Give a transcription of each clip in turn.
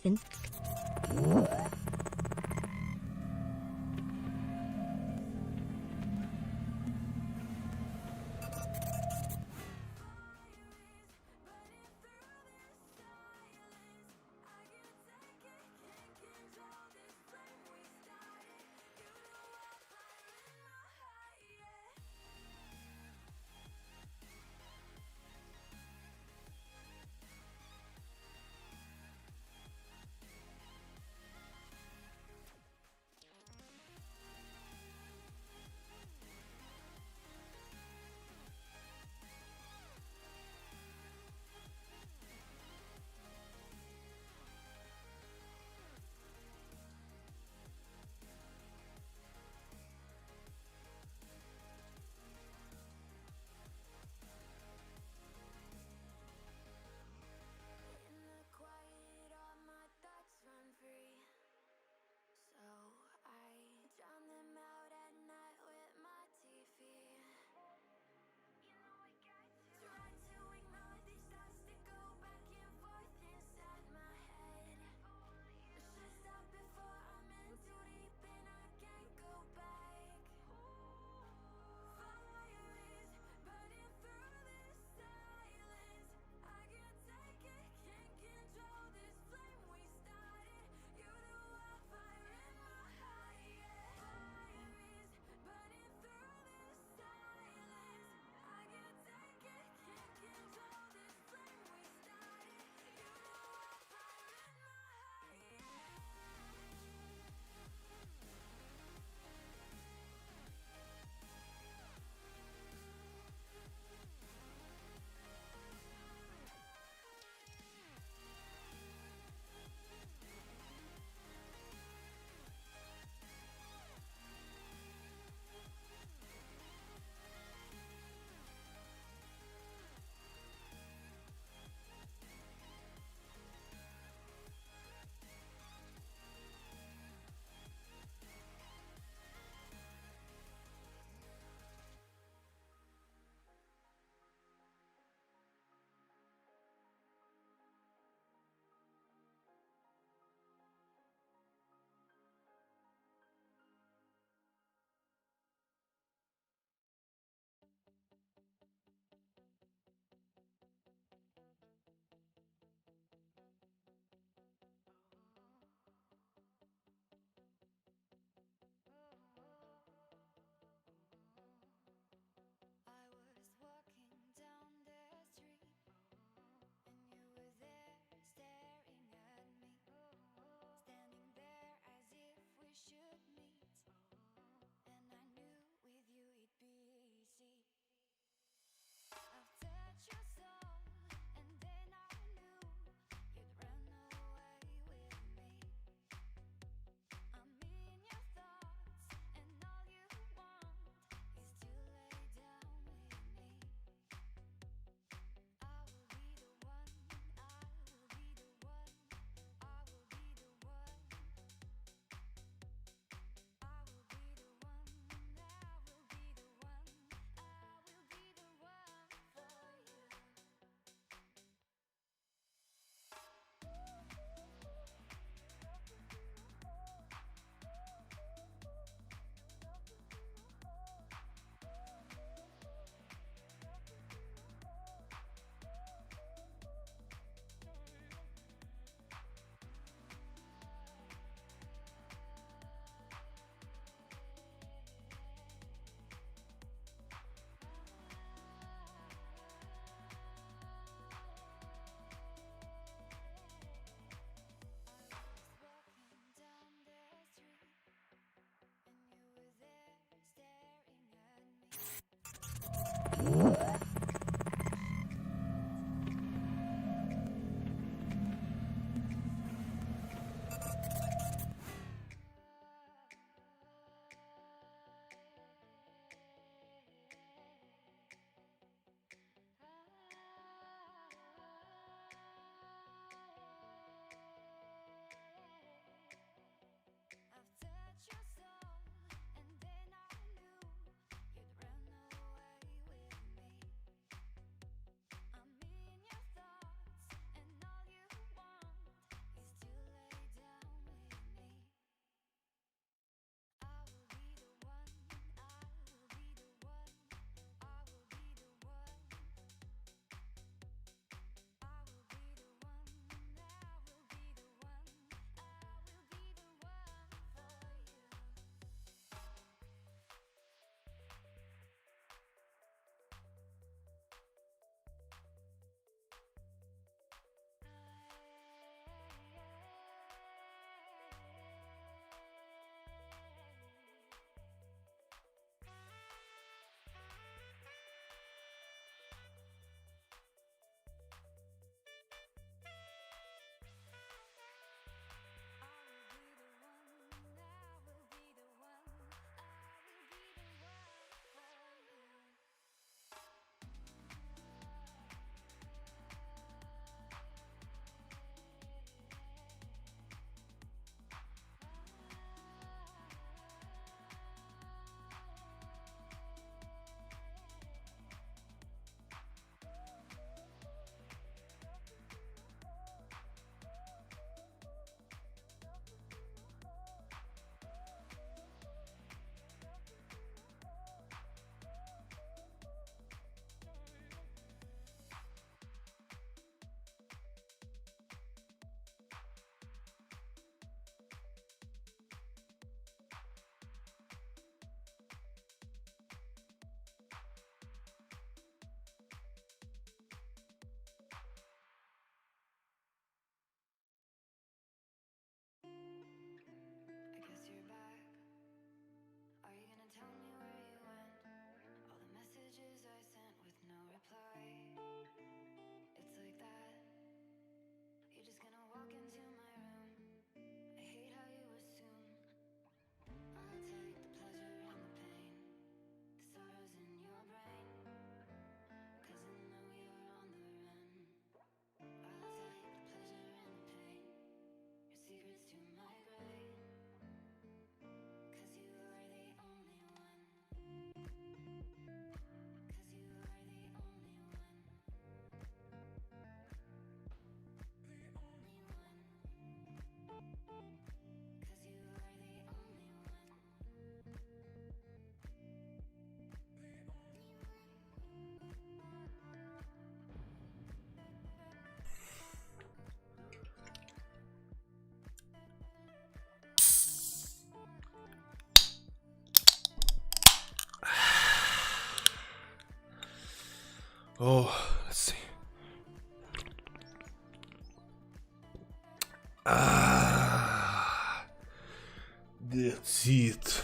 something. Oh, let's see. That's it.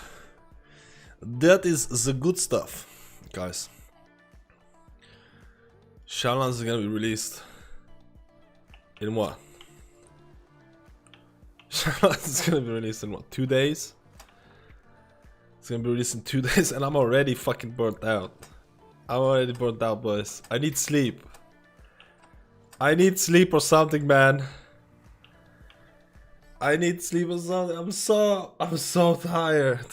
That is the good stuff, guys. Shadowlands is gonna be released in what? Shadowlands is gonna be released in what? 2 days? It's gonna be released in 2 days, and I'm already fucking burnt out. I'm already burnt out, boys. I need sleep. I need sleep or something, man. I need sleep or something. I'm so tired.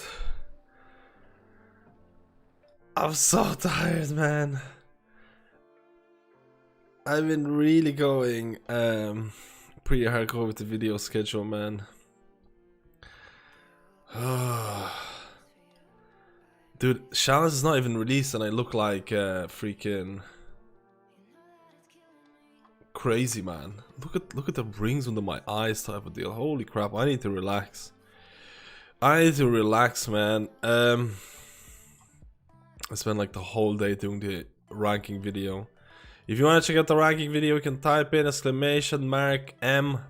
I'm so tired, man. I've been really going pretty hardcore with the video schedule, man. Dude, Shadowlands is not even released and I look like freaking crazy, man. Look at the rings under my eyes type of deal. Holy crap, I need to relax. I need to relax, man. I spent like the whole day doing the ranking video. If you want to check out the ranking video, you can type in !M+.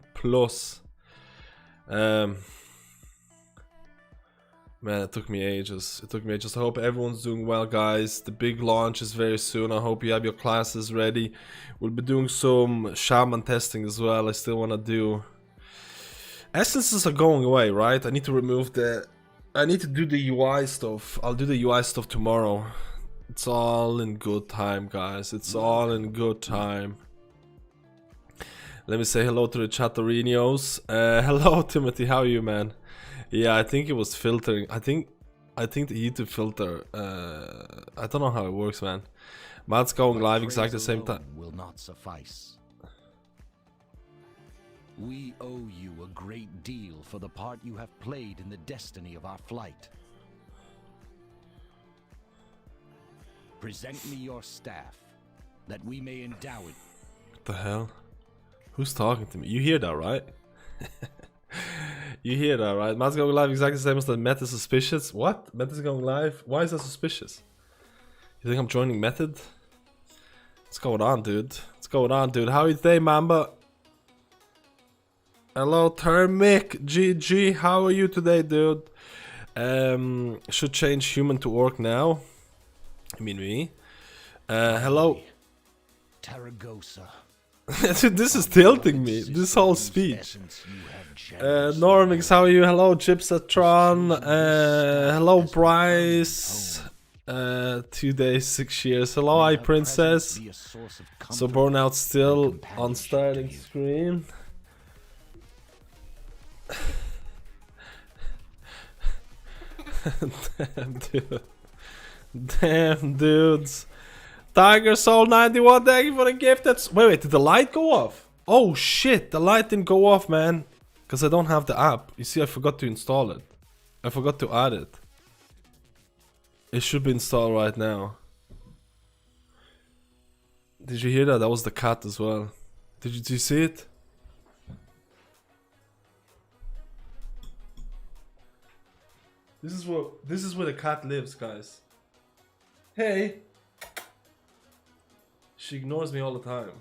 Man, it took me ages. It took me ages. I hope everyone's doing well, guys. The big launch is very soon. I hope you have your classes ready. We'll be doing some Shaman testing as well. I still want to do... Essences are going away, right? I need to remove the... I need to do the UI stuff. I'll do the UI stuff tomorrow. It's all in good time, guys. It's all in good time. Let me say hello to the Chatterinos. Hello, Timothy. How are you, man? Yeah, I think it was filtering. I think the YouTube filter. I don't know how it works, man. Matt's going live exactly the same time. Will not suffice. We owe you a great deal for the part you have played in the destiny of our flight. Present me your staff, that we may endow it. What the hell? Who's talking to me? You hear that, right? You hear that, right? Matt's going live exactly the same as the Meta suspicious. What? Meta's going live? Why is that suspicious? You think I'm joining Method? What's going on, dude? What's going on, dude? How are you today, Mamba? Hello, Termic GG. How are you today, dude? Should change human to orc now. I mean me. Hello. Taragosa. This is tilting me. This whole speech. Normix, how are you? Hello, Chipsatron. Hello, Bryce. 2 days, 6 years. Hello, I Princess. So Burnout still on starting screen. Damn, dude. Damn, dudes. Tiger Soul 91, thank you for the gift. That's wait, did the light go off? Oh shit, the light didn't go off, man. Because I don't have the app. You see, I forgot to install it. I forgot to add it. It should be installed right now. Did you hear that? That was the cat as well. Did you see it? This is where the cat lives, guys. Hey. She ignores me all the time.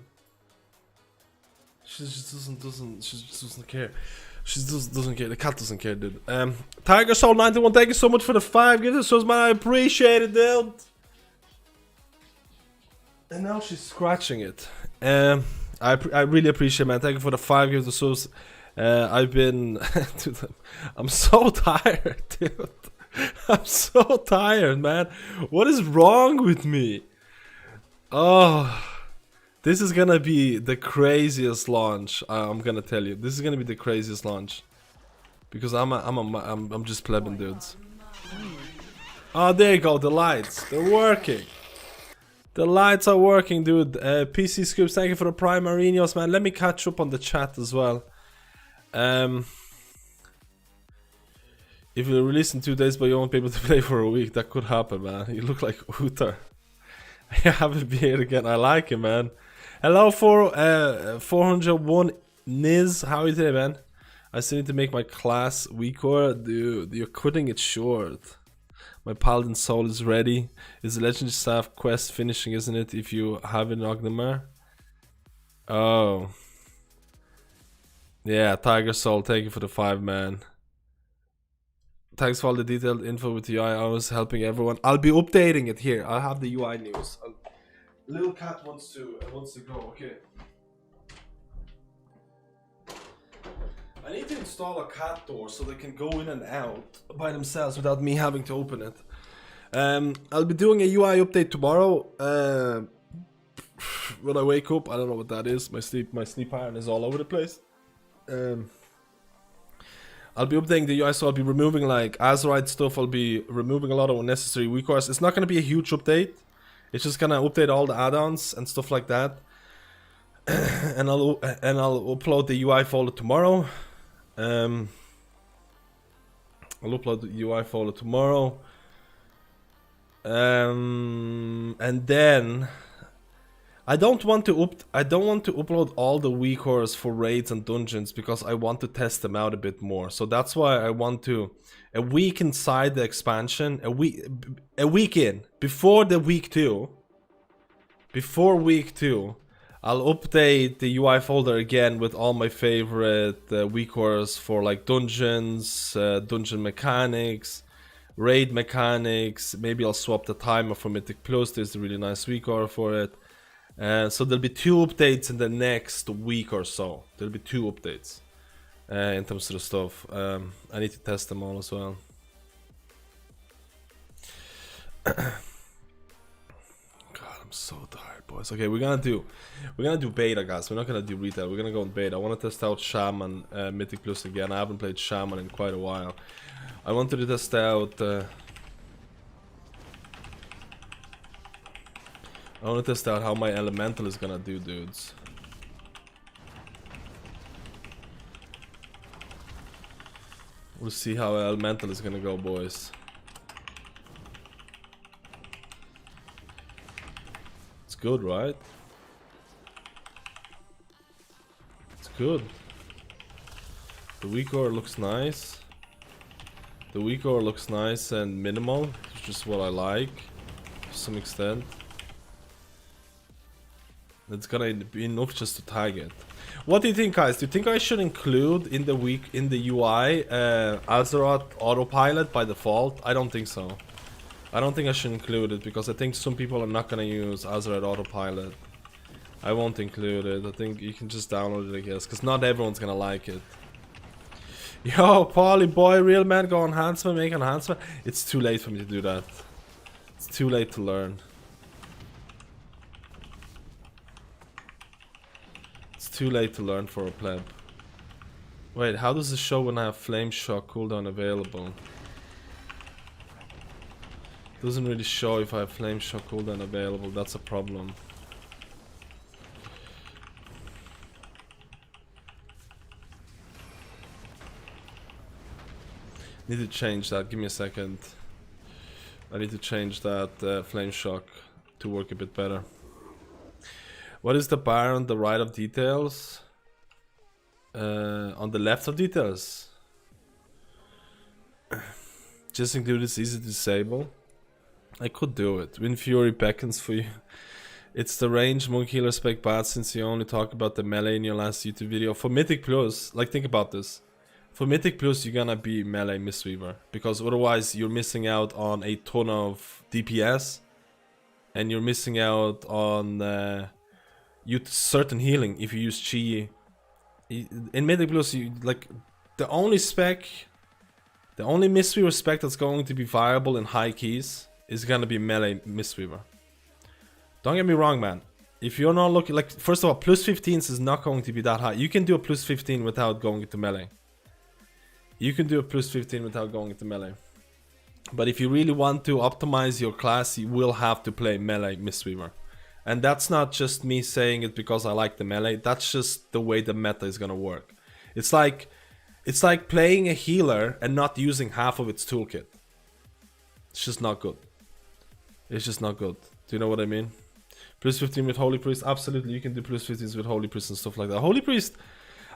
She just doesn't care. She just doesn't care. The cat doesn't care, dude. Tiger Soul 91, thank you so much for the 5 gifts. So man, I appreciate it, dude. And now she's scratching it. I really appreciate it, man. Thank you for the 5 gifts. So I've been dude, I'm so tired, dude. I'm so tired, man. What is wrong with me? Oh, this is gonna be the craziest launch. I'm gonna tell you, this is gonna be the craziest launch because I'm just plebin, dudes. Oh, there you go. The lights, they're working. The lights are working, dude. PC Scoops, thank you for the Prime Marinos, man. Let me catch up on the chat as well. If you release in 2 days, but you won't be able to play for a week, that could happen, man. You look like Uther. I have a beard again. I like it, man. Hello, 401 Niz. How are you today, man? I still need to make my class weaker. Dude, you're cutting it short. My Paladin soul is ready. Is the legendary staff quest finishing, isn't it? If you have it in Ogdemar. Oh. Yeah, Tiger Soul, thank you for the 5, man. Thanks for all the detailed info with the UI. I was helping everyone. I'll be updating it here. I'll have the UI news. Little cat wants to go. Okay. I need to install a cat door so they can go in and out by themselves without me having to open it. I'll be doing a UI update tomorrow. When I wake up, I don't know what that is. My sleep pattern is all over the place. I'll be updating the UI, so I'll be removing like Azerite stuff. I'll be removing a lot of unnecessary weakness. It's not gonna be a huge update. It's just gonna update all the add-ons and stuff like that. and I'll upload the UI folder tomorrow. I'll upload the UI folder tomorrow. And then I don't want to upload all the weak horrors for raids and dungeons because I want to test them out a bit more. So that's why I want to a week inside the expansion, a week in before week 2, I'll update the UI folder again with all my favorite weak horrors for like dungeons, dungeon mechanics, raid mechanics. Maybe I'll swap the timer for Mythic Plus. There's a really nice weak horror for it. So there'll be 2 updates in the next week or so. There'll be 2 updates in terms of the stuff. I need to test them all as well. God, I'm so tired, boys. Okay, we're gonna do beta, guys. We're not gonna do retail. We're gonna go in beta. I want to test out Shaman, Mythic Plus again. I haven't played Shaman in quite a while. I wanted to test out. I want to test out how my elemental is gonna do, dudes. We'll see how elemental is gonna go, boys. It's good, right? It's good. The weak ore looks nice. The weak ore looks nice and minimal, which is what I like to some extent. It's gonna be enough just to tag it. What do you think, guys? Do you think I should include in the UI Azeroth autopilot by default? I don't think so. I don't think I should include it because I think some people are not gonna use Azeroth autopilot. I won't include it. I think you can just download it, I guess, because not everyone's gonna like it. Yo, Paulie boy, real man, go enhancement, make enhancement. It's too late for me to do that. It's too late to learn. Too late to learn for a pleb. Wait, how does it show when I have flame shock cooldown available? Doesn't really show if I have flame shock cooldown available. That's a problem. Need to change that. Give me a second. I need to change that flame shock to work a bit better. What is the bar on the right of details? On the left of details? Just include it's easy to disable. I could do it. Wind Fury beckons for you. It's the range Monk Healer spec bad since you only talk about the melee in your last YouTube video. For Mythic Plus, like think about this. For Mythic Plus you're gonna be melee Mistweaver. Because otherwise you're missing out on a ton of DPS. And you're missing out on certain healing if you use Chi. In Mythic Plus, you like the only Mistweaver spec that's going to be viable in high keys is gonna be melee Mistweaver. Don't get me wrong, man. If you're not looking like, first of all, plus 15s is not going to be that high. You can do a plus 15 without going into melee. You can do a plus 15 without going into melee. But if you really want to optimize your class, you will have to play melee Mistweaver. And that's not just me saying it because I like the melee. That's just the way the meta is gonna work. It's like playing a healer and not using half of its toolkit. It's just not good. It's just not good. Do you know what I mean? Plus 15 with Holy Priest, absolutely. You can do plus 15s with Holy Priest and stuff like that. Holy Priest,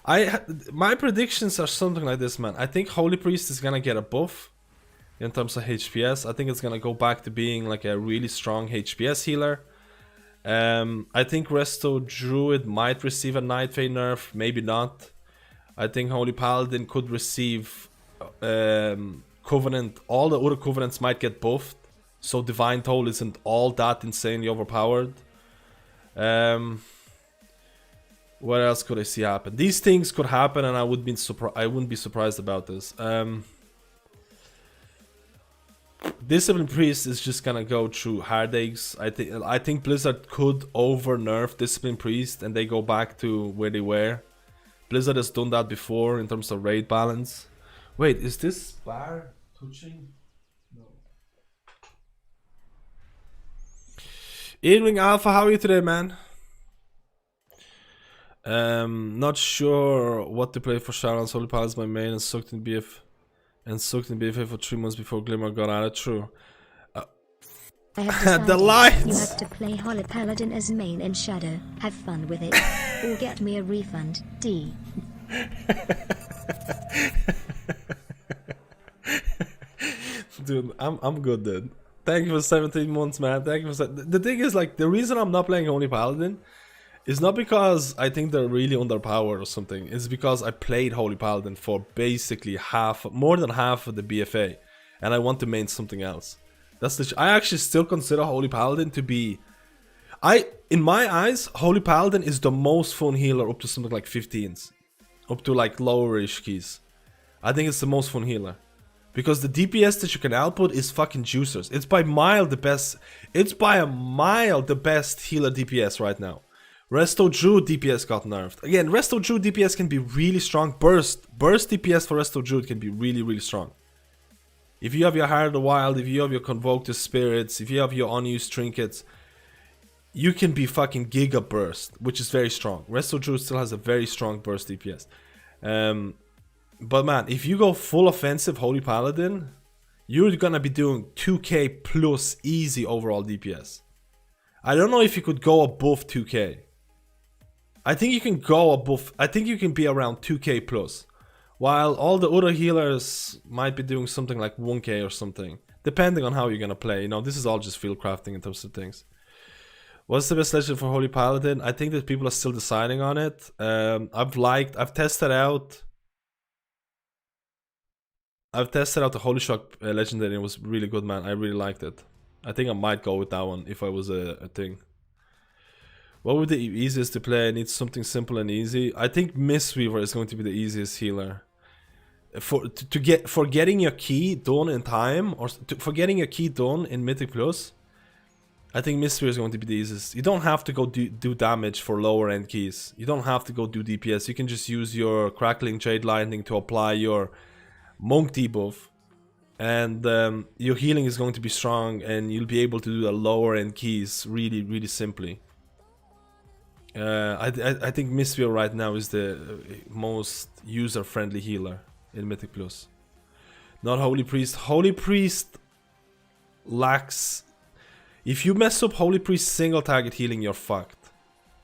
my predictions are something like this, man. I think Holy Priest is gonna get a buff. in terms of HPS. I think it's gonna go back to being like a really strong HPS healer. I think Resto Druid might receive a Nightfade nerf, maybe not. I think Holy Paladin could receive Covenant. All the other Covenants might get buffed, so Divine Toll isn't all that insanely overpowered. What else could I see happen? These things could happen, and I wouldn't be surprised about this. Discipline Priest is just gonna go through heartaches. I think Blizzard could over nerf Discipline Priest and they go back to where they were. Blizzard has done that before in terms of raid balance. Wait, is this bar touching? No. Evening Alpha, how are you today, man? Not sure what to play for Shadowlands. Holy Paladin is my main and sucked in BF. And sucked in BFA for 3 months before Glimmer got out of true. I have decided the lights! You have to play Holy Paladin as main and Shadow. Have fun with it. Or get me a refund. D. Dude, I'm good, dude. Thank you for 17 months, man. Thank you for the thing is, like, the reason I'm not playing Holy Paladin is not because I think they're really underpowered or something. It's because I played Holy Paladin for basically more than half of the BFA, and I want to main something else. I actually still consider Holy Paladin to be, in my eyes, Holy Paladin is the most fun healer up to something like 15s, up to like lowerish keys. I think it's the most fun healer. Because the DPS that you can output is fucking juicers. It's by a mile the best healer DPS right now. Resto Druid DPS got nerfed. Again, Resto Druid DPS can be really strong. Burst DPS for Resto Druid can be really, really strong. If you have your Heart of the Wild, if you have your Convoked Spirits, if you have your unused trinkets, you can be fucking Giga Burst, which is very strong. Resto Druid still has a very strong burst DPS. But man, if you go full offensive Holy Paladin, you're gonna be doing 2k plus easy overall DPS. I don't know if you could go above 2k. I think you can go above, I think you can be around 2k plus. While all the other healers might be doing something like 1k or something. Depending on how you're gonna play. You know, this is all just field crafting in terms of things. What's the best legend for Holy Paladin? I think that people are still deciding on it. I've tested out the Holy Shock legendary and it was really good, man. I really liked it. I think I might go with that one if I was a thing. What would the easiest to play? I need something simple and easy. I think Mistweaver is going to be the easiest healer. For getting your key done in time, or for getting your key done in Mythic Plus, I think Mistweaver is going to be the easiest. You don't have to go do damage for lower end keys. You don't have to go do DPS. You can just use your Crackling Jade Lightning to apply your Monk debuff. And your healing is going to be strong and you'll be able to do the lower end keys really, really simply. I think Mistweaver right now is the most user-friendly healer in Mythic Plus. Not Holy Priest. Holy Priest lacks... If you mess up Holy Priest single target healing, you're fucked.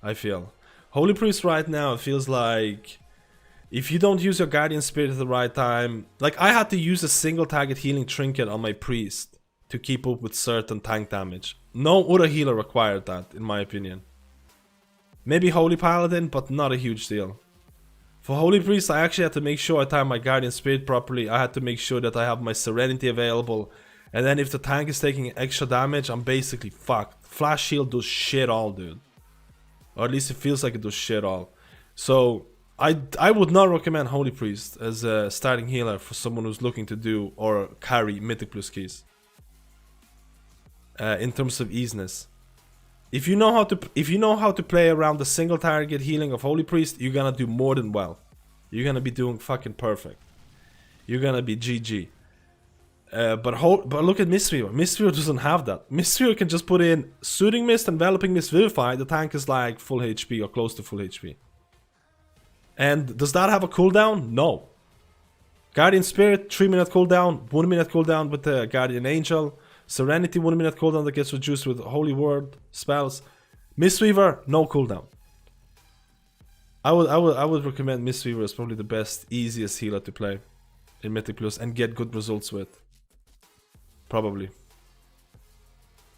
I feel. Holy Priest right now feels like... If you don't use your Guardian Spirit at the right time... Like, I had to use a single target healing trinket on my Priest to keep up with certain tank damage. No other healer required that, in my opinion. Maybe Holy Paladin, but not a huge deal. For Holy Priest, I actually had to make sure I time my Guardian Spirit properly. I had to make sure that I have my Serenity available. And then if the tank is taking extra damage, I'm basically fucked. Flash Shield does shit all, dude. Or at least it feels like it does shit all. So, I would not recommend Holy Priest as a starting healer for someone who's looking to do or carry Mythic Plus keys. In terms of easiness. If you know how to play around the single target healing of Holy Priest, you're gonna do more than well. You're gonna be doing fucking perfect. You're gonna be GG. But look at Mistweaver. Mistweaver doesn't have that. Mistweaver can just put in Soothing Mist, Enveloping Mist, Vivify. The tank is like full HP or close to full HP. And does that have a cooldown? No. Guardian Spirit, 3-minute cooldown, 1-minute cooldown with the Guardian Angel. Serenity, 1-minute cooldown that gets reduced with Holy Word spells. Mistweaver, no cooldown. I would recommend Mistweaver as probably the best, easiest healer to play in Mythic Plus and get good results with. probably.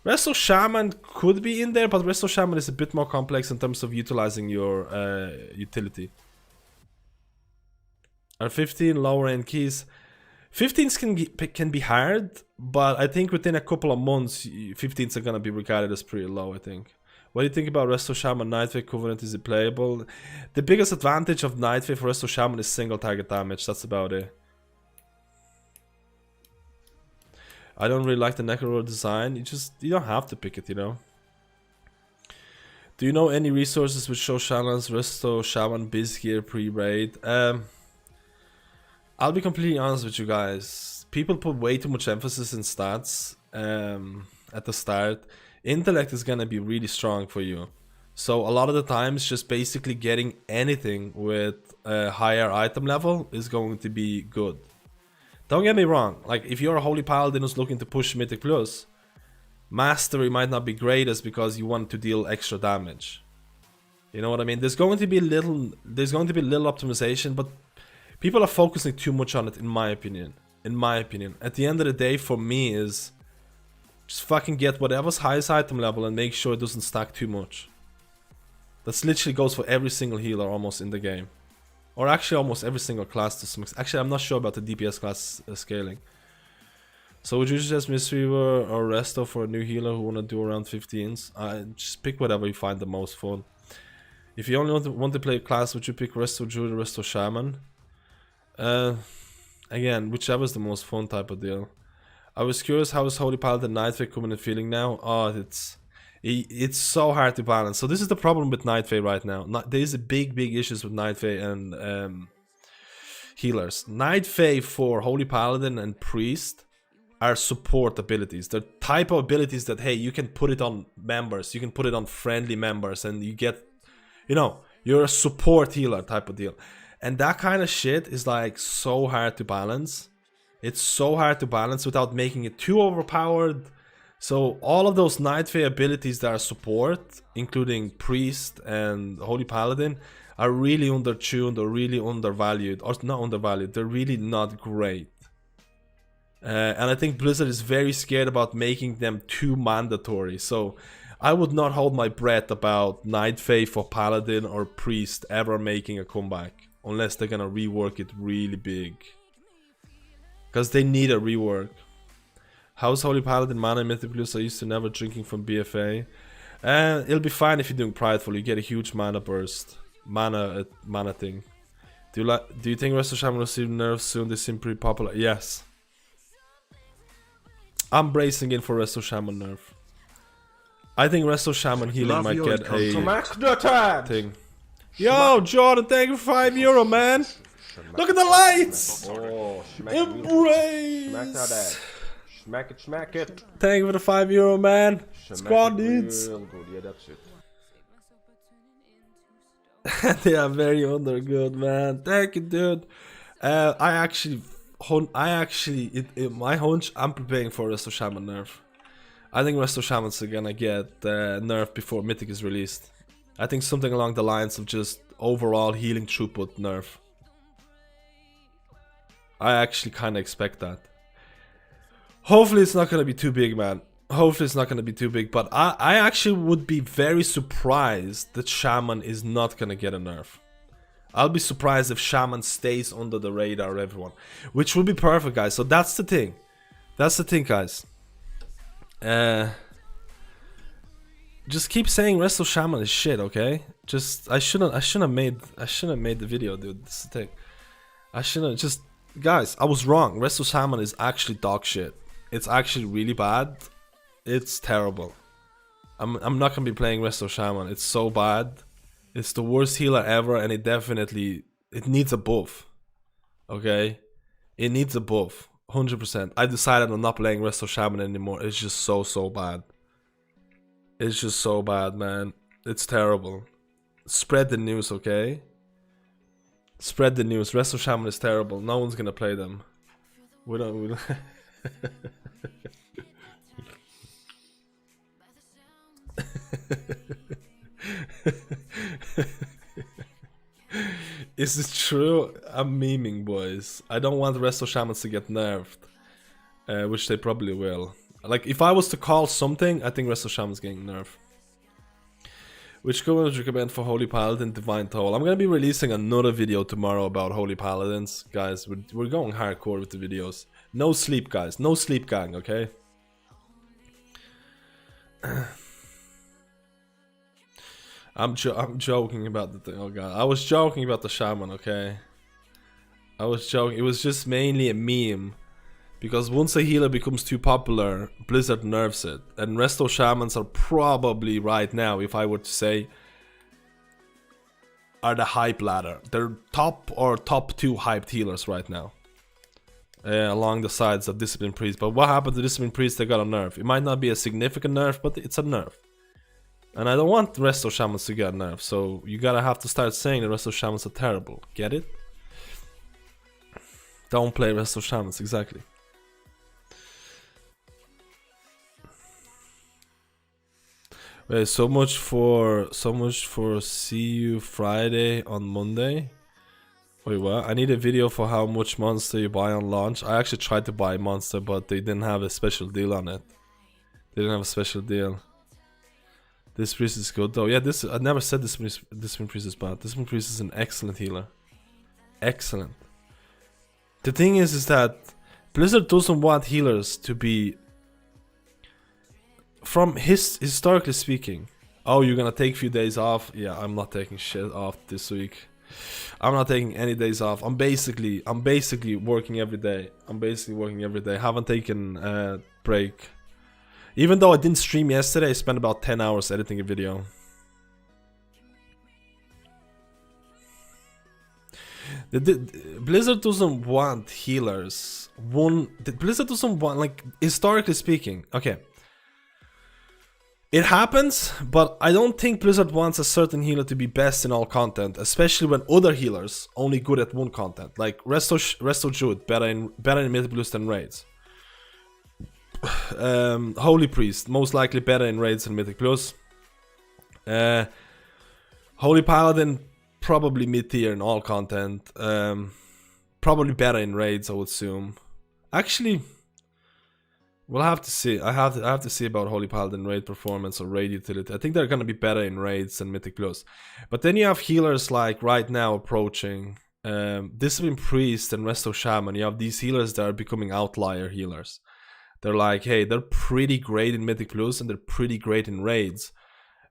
Resto Shaman could be in there, but Resto Shaman is a bit more complex in terms of utilizing your utility. Are 15 lower end keys? 15s can be hard, but I think within a couple of months, 15s are gonna be regarded as pretty low, I think. What do you think about Resto Shaman Nightfay Covenant? Is it playable? The biggest advantage of Nightfay for Resto Shaman is single target damage, that's about it. I don't really like the Necro design, you don't have to pick it, you know. Do you know any resources which show Shadowlands, Resto Shaman, Biz Gear pre-raid? I'll be completely honest with you guys. People put way too much emphasis in stats at the start. Intellect is gonna be really strong for you. So a lot of the times just basically getting anything with a higher item level is going to be good. Don't get me wrong, like if you're a Holy Paladin who's looking to push Mythic Plus, Mastery might not be greatest because you want to deal extra damage. You know what I mean? There's going to be little optimization, but people are focusing too much on it, in my opinion. At the end of the day, for me, is just fucking get whatever's highest item level and make sure it doesn't stack too much. That literally goes for every single healer almost in the game. Or actually almost every single class to some extent. Actually, I'm not sure about the DPS class scaling. So would you suggest Mistweaver or Resto for a new healer who want to do around 15s? Just pick whatever you find the most fun. If you only want to play a class, would you pick Resto Druid or Resto Shaman? Again, whichever is the most fun type of deal. I was curious, how is Holy Paladin Nightfay coming and feeling now? Oh, it's so hard to balance. So this is the problem with Nightfay right now. There is a big issues with Nightfay and healers. Nightfay for Holy Paladin and Priest are support abilities. They're type of abilities that, hey, you can put it on members, you can put it on friendly members, and you get, you know, you're a support healer type of deal. And that kind of shit is like so hard to balance. It's so hard to balance without making it too overpowered. So all of those Nightfay abilities that are support, including Priest and Holy Paladin, are really undertuned or really undervalued. Or not undervalued, they're really not great. And I think Blizzard is very scared about making them too mandatory. So I would not hold my breath about Nightfay for Paladin or Priest ever making a comeback. Unless they're gonna rework it really big. Because they need a rework. How's Holy Paladin Mana and Mythic Plus? I used to never drinking from BFA. It'll be fine if you're doing Prideful. You get a huge mana burst. Mana thing. Do you think Resto Shaman will receive nerfs soon? They seem pretty popular. Yes. I'm bracing in for Resto Shaman nerf. I think Resto Shaman healing might get a thing. Yo, Jordan, thank you for €5, man. Look at the lights. Oh, Embrace. Smack that. Smack it. Thank you for the €5, man. Squad it needs. real good. Yeah, that's it. They are very under good, man. Thank you, dude. My hunch, I'm preparing for Resto Shaman nerf. I think Resto Shamans are gonna get nerf before Mythic is released. I think something along the lines of just overall healing throughput nerf. I actually kind of expect that. Hopefully it's not gonna be too big, man. Hopefully it's not gonna be too big, but I actually would be very surprised that Shaman is not gonna get a nerf. I'll be surprised if Shaman stays under the radar of everyone, which would be perfect, guys. So that's the thing. That's the thing, guys. Just keep saying Resto Shaman is shit, okay? Just I shouldn't have made the video, dude. That's the thing. I shouldn't just guys, I was wrong. Resto Shaman is actually dog shit. It's actually really bad. It's terrible. I'm not gonna be playing Resto Shaman. It's so bad. It's the worst healer ever, and it needs a buff. Okay? It needs a buff. 100%. I decided I'm not playing Resto Shaman anymore. It's just so bad. It's just so bad, man. It's terrible. Spread the news, okay? Spread the news. Resto Shaman is terrible. No one's gonna play them. We don't. Is it true? I'm memeing, boys. I don't want Resto Shamans to get nerfed. which they probably will. Like, if I was to call something, I think Resto Shaman's getting nerfed. Which go would you recommend for Holy Paladin Divine Toll? I'm gonna be releasing another video tomorrow about Holy Paladins. Guys, we're going hardcore with the videos. No sleep, guys. No sleep, gang, okay? I'm joking about the thing. Oh god. I was joking about the Shaman, okay? I was joking. It was just mainly a meme. Because once a healer becomes too popular, Blizzard nerfs it. And Resto Shamans are probably right now, if I were to say, are the hype ladder. They're top or top 2 hyped healers right now. Along the sides of Discipline Priest. But what happened to Discipline Priest? They got a nerf. It might not be a significant nerf, but it's a nerf. And I don't want Resto Shamans to get nerfed. So you gotta have to start saying the Resto Shamans are terrible. Get it? Don't play Resto Shamans, exactly. Wait, so much for see you Friday on Monday. Wait, what? I need a video for how much monster you buy on launch. I actually tried to buy monster, but they didn't have a special deal on it. They didn't have a special deal. This priest is good though. Yeah, this I never said this priest is bad. This priest is an excellent healer. Excellent. The thing is that Blizzard doesn't want healers to be, from historically speaking. Oh, you're gonna take a few days off? Yeah, I'm not taking shit off this week. I'm not taking any days off. I'm basically working every day. Haven't taken a break. Even though I didn't stream yesterday, I spent about 10 hours editing a video. Blizzard doesn't want healers. Blizzard doesn't want, like, historically speaking. Okay. It happens, but I don't think Blizzard wants a certain healer to be best in all content, especially when other healers only good at one content. Like Resto Druid, better in Mythic Plus than raids. Holy Priest, most likely better in raids than Mythic Plus. Holy Paladin, probably mid-tier in all content. Probably better in raids, I would assume. Actually, we'll have to see. I have to see about Holy Paladin raid performance or raid utility. I think they're gonna be better in raids than Mythic Plus. But then you have healers like right now approaching Discipline Priest and Resto Shaman. You have these healers that are becoming outlier healers. They're like, hey, they're pretty great in Mythic Plus and they're pretty great in raids.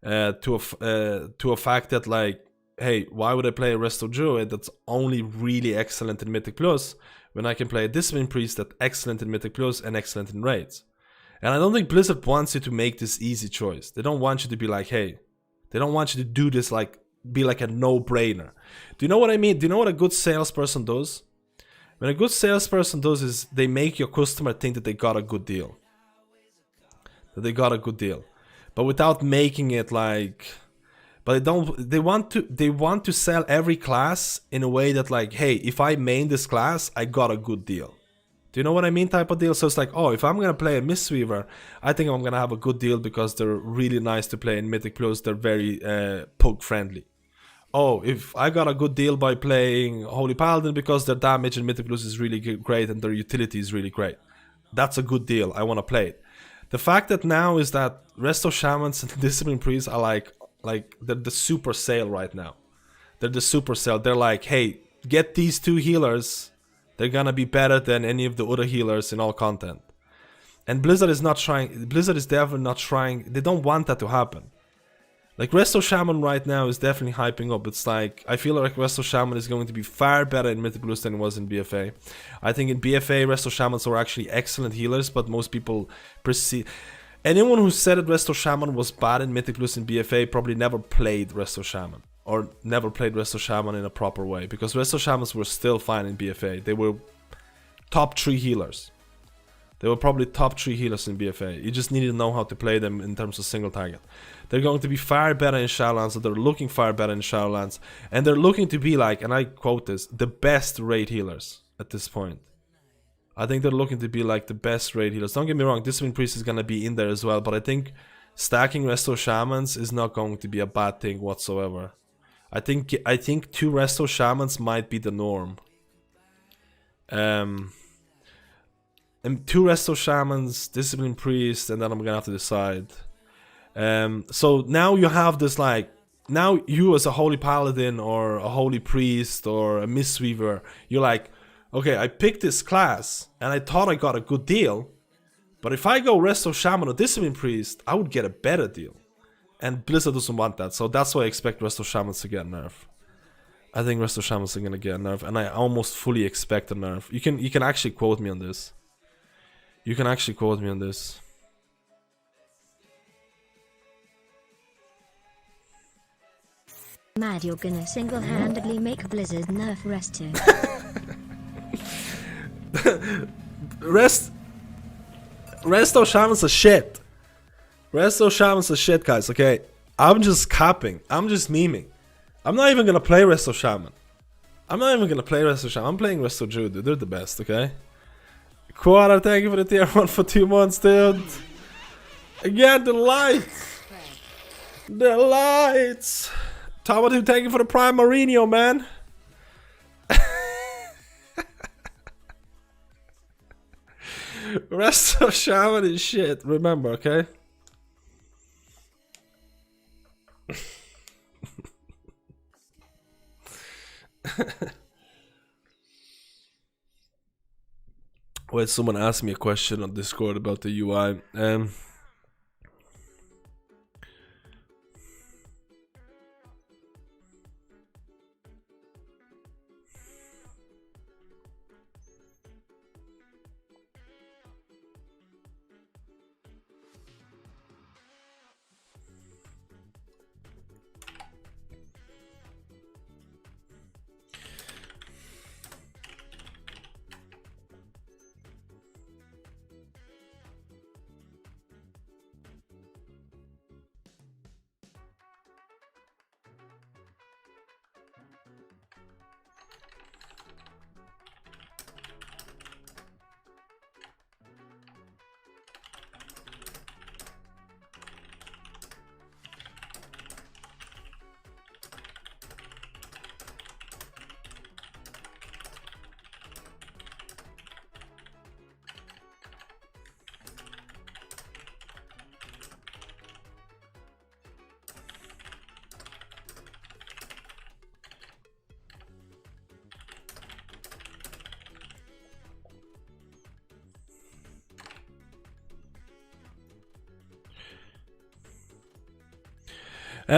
To a fact that, like, hey, why would I play a Resto Druid that's only really excellent in Mythic Plus when I can play a Discipline Priest that's excellent in Mythic Plus and excellent in raids? And I don't think Blizzard wants you to make this easy choice. They don't want you to be like, hey, they don't want you to do this, like, be like a no-brainer. Do you know what I mean? Do you know what a good salesperson does? When a good salesperson does is they make your customer think that they got a good deal. But without making it like, but they want to sell every class in a way that, like, hey, if I main this class, I got a good deal. Do you know what I mean, type of deal? So it's like, oh, if I'm gonna play a Mistweaver, I think I'm gonna have a good deal because they're really nice to play in Mythic Plus. They're very poke friendly. Oh, if I got a good deal by playing Holy Paladin because their damage in Mythic Plus is really great and their utility is really great. That's a good deal. I want to play it. The fact that now is that Resto Shamans and Discipline Priests are like they're the super sale right now. They're the super sale. They're like, hey, get these two healers. They're gonna be better than any of the other healers in all content. And Blizzard is not trying. Blizzard is definitely not trying. They don't want that to happen. Like, Resto Shaman right now is definitely hyping up. It's like, I feel like Resto Shaman is going to be far better in Mythic Plus than it was in BFA. I think in BFA, Resto Shamans were actually excellent healers, but most people perceive... Anyone who said that Resto Shaman was bad in Mythic Plus in BFA probably never played Resto Shaman. Or never played Resto Shaman in a proper way. Because Resto Shamans were still fine in BFA. They were top 3 healers. They were probably top 3 healers in BFA. You just needed to know how to play them in terms of single target. They're going to be far better in Shadowlands, so they're looking far better in Shadowlands. And they're looking to be like, and I quote this, the best raid healers at this point. I think they're looking to be like the best raid healers. Don't get me wrong, Discipline Priest is going to be in there as well, but I think stacking Resto Shamans is not going to be a bad thing whatsoever. I think 2 Resto Shamans might be the norm. and 2 Resto Shamans, Discipline Priest, and then I'm gonna have to decide. So now you have this like, now you as a Holy Paladin or a Holy Priest or a Mistweaver, you're like, okay, I picked this class and I thought I got a good deal, but if I go Resto Shaman or Discipline Priest, I would get a better deal. And Blizzard doesn't want that, so that's why I expect Resto Shamans to get nerfed. I think Resto Shamans are gonna get nerfed, and I almost fully expect a nerf. You can actually quote me on this. You can actually quote me on this. Mad, you're gonna single-handedly make Blizzard nerf Resto. Resto Shamans are shit. Resto Shamans are shit, guys, okay? I'm just capping. I'm just memeing. I'm not even gonna play Resto Shaman. I'm playing Resto Druid, dude. They're the best, okay? Quara, thank you for the tier 1 for 2 months, dude. Again, the lights. The lights. Tomadu, thank you for the Prime Mourinho, man. Resto Shaman is shit, remember, okay? Wait, someone asked me a question on Discord about the UI.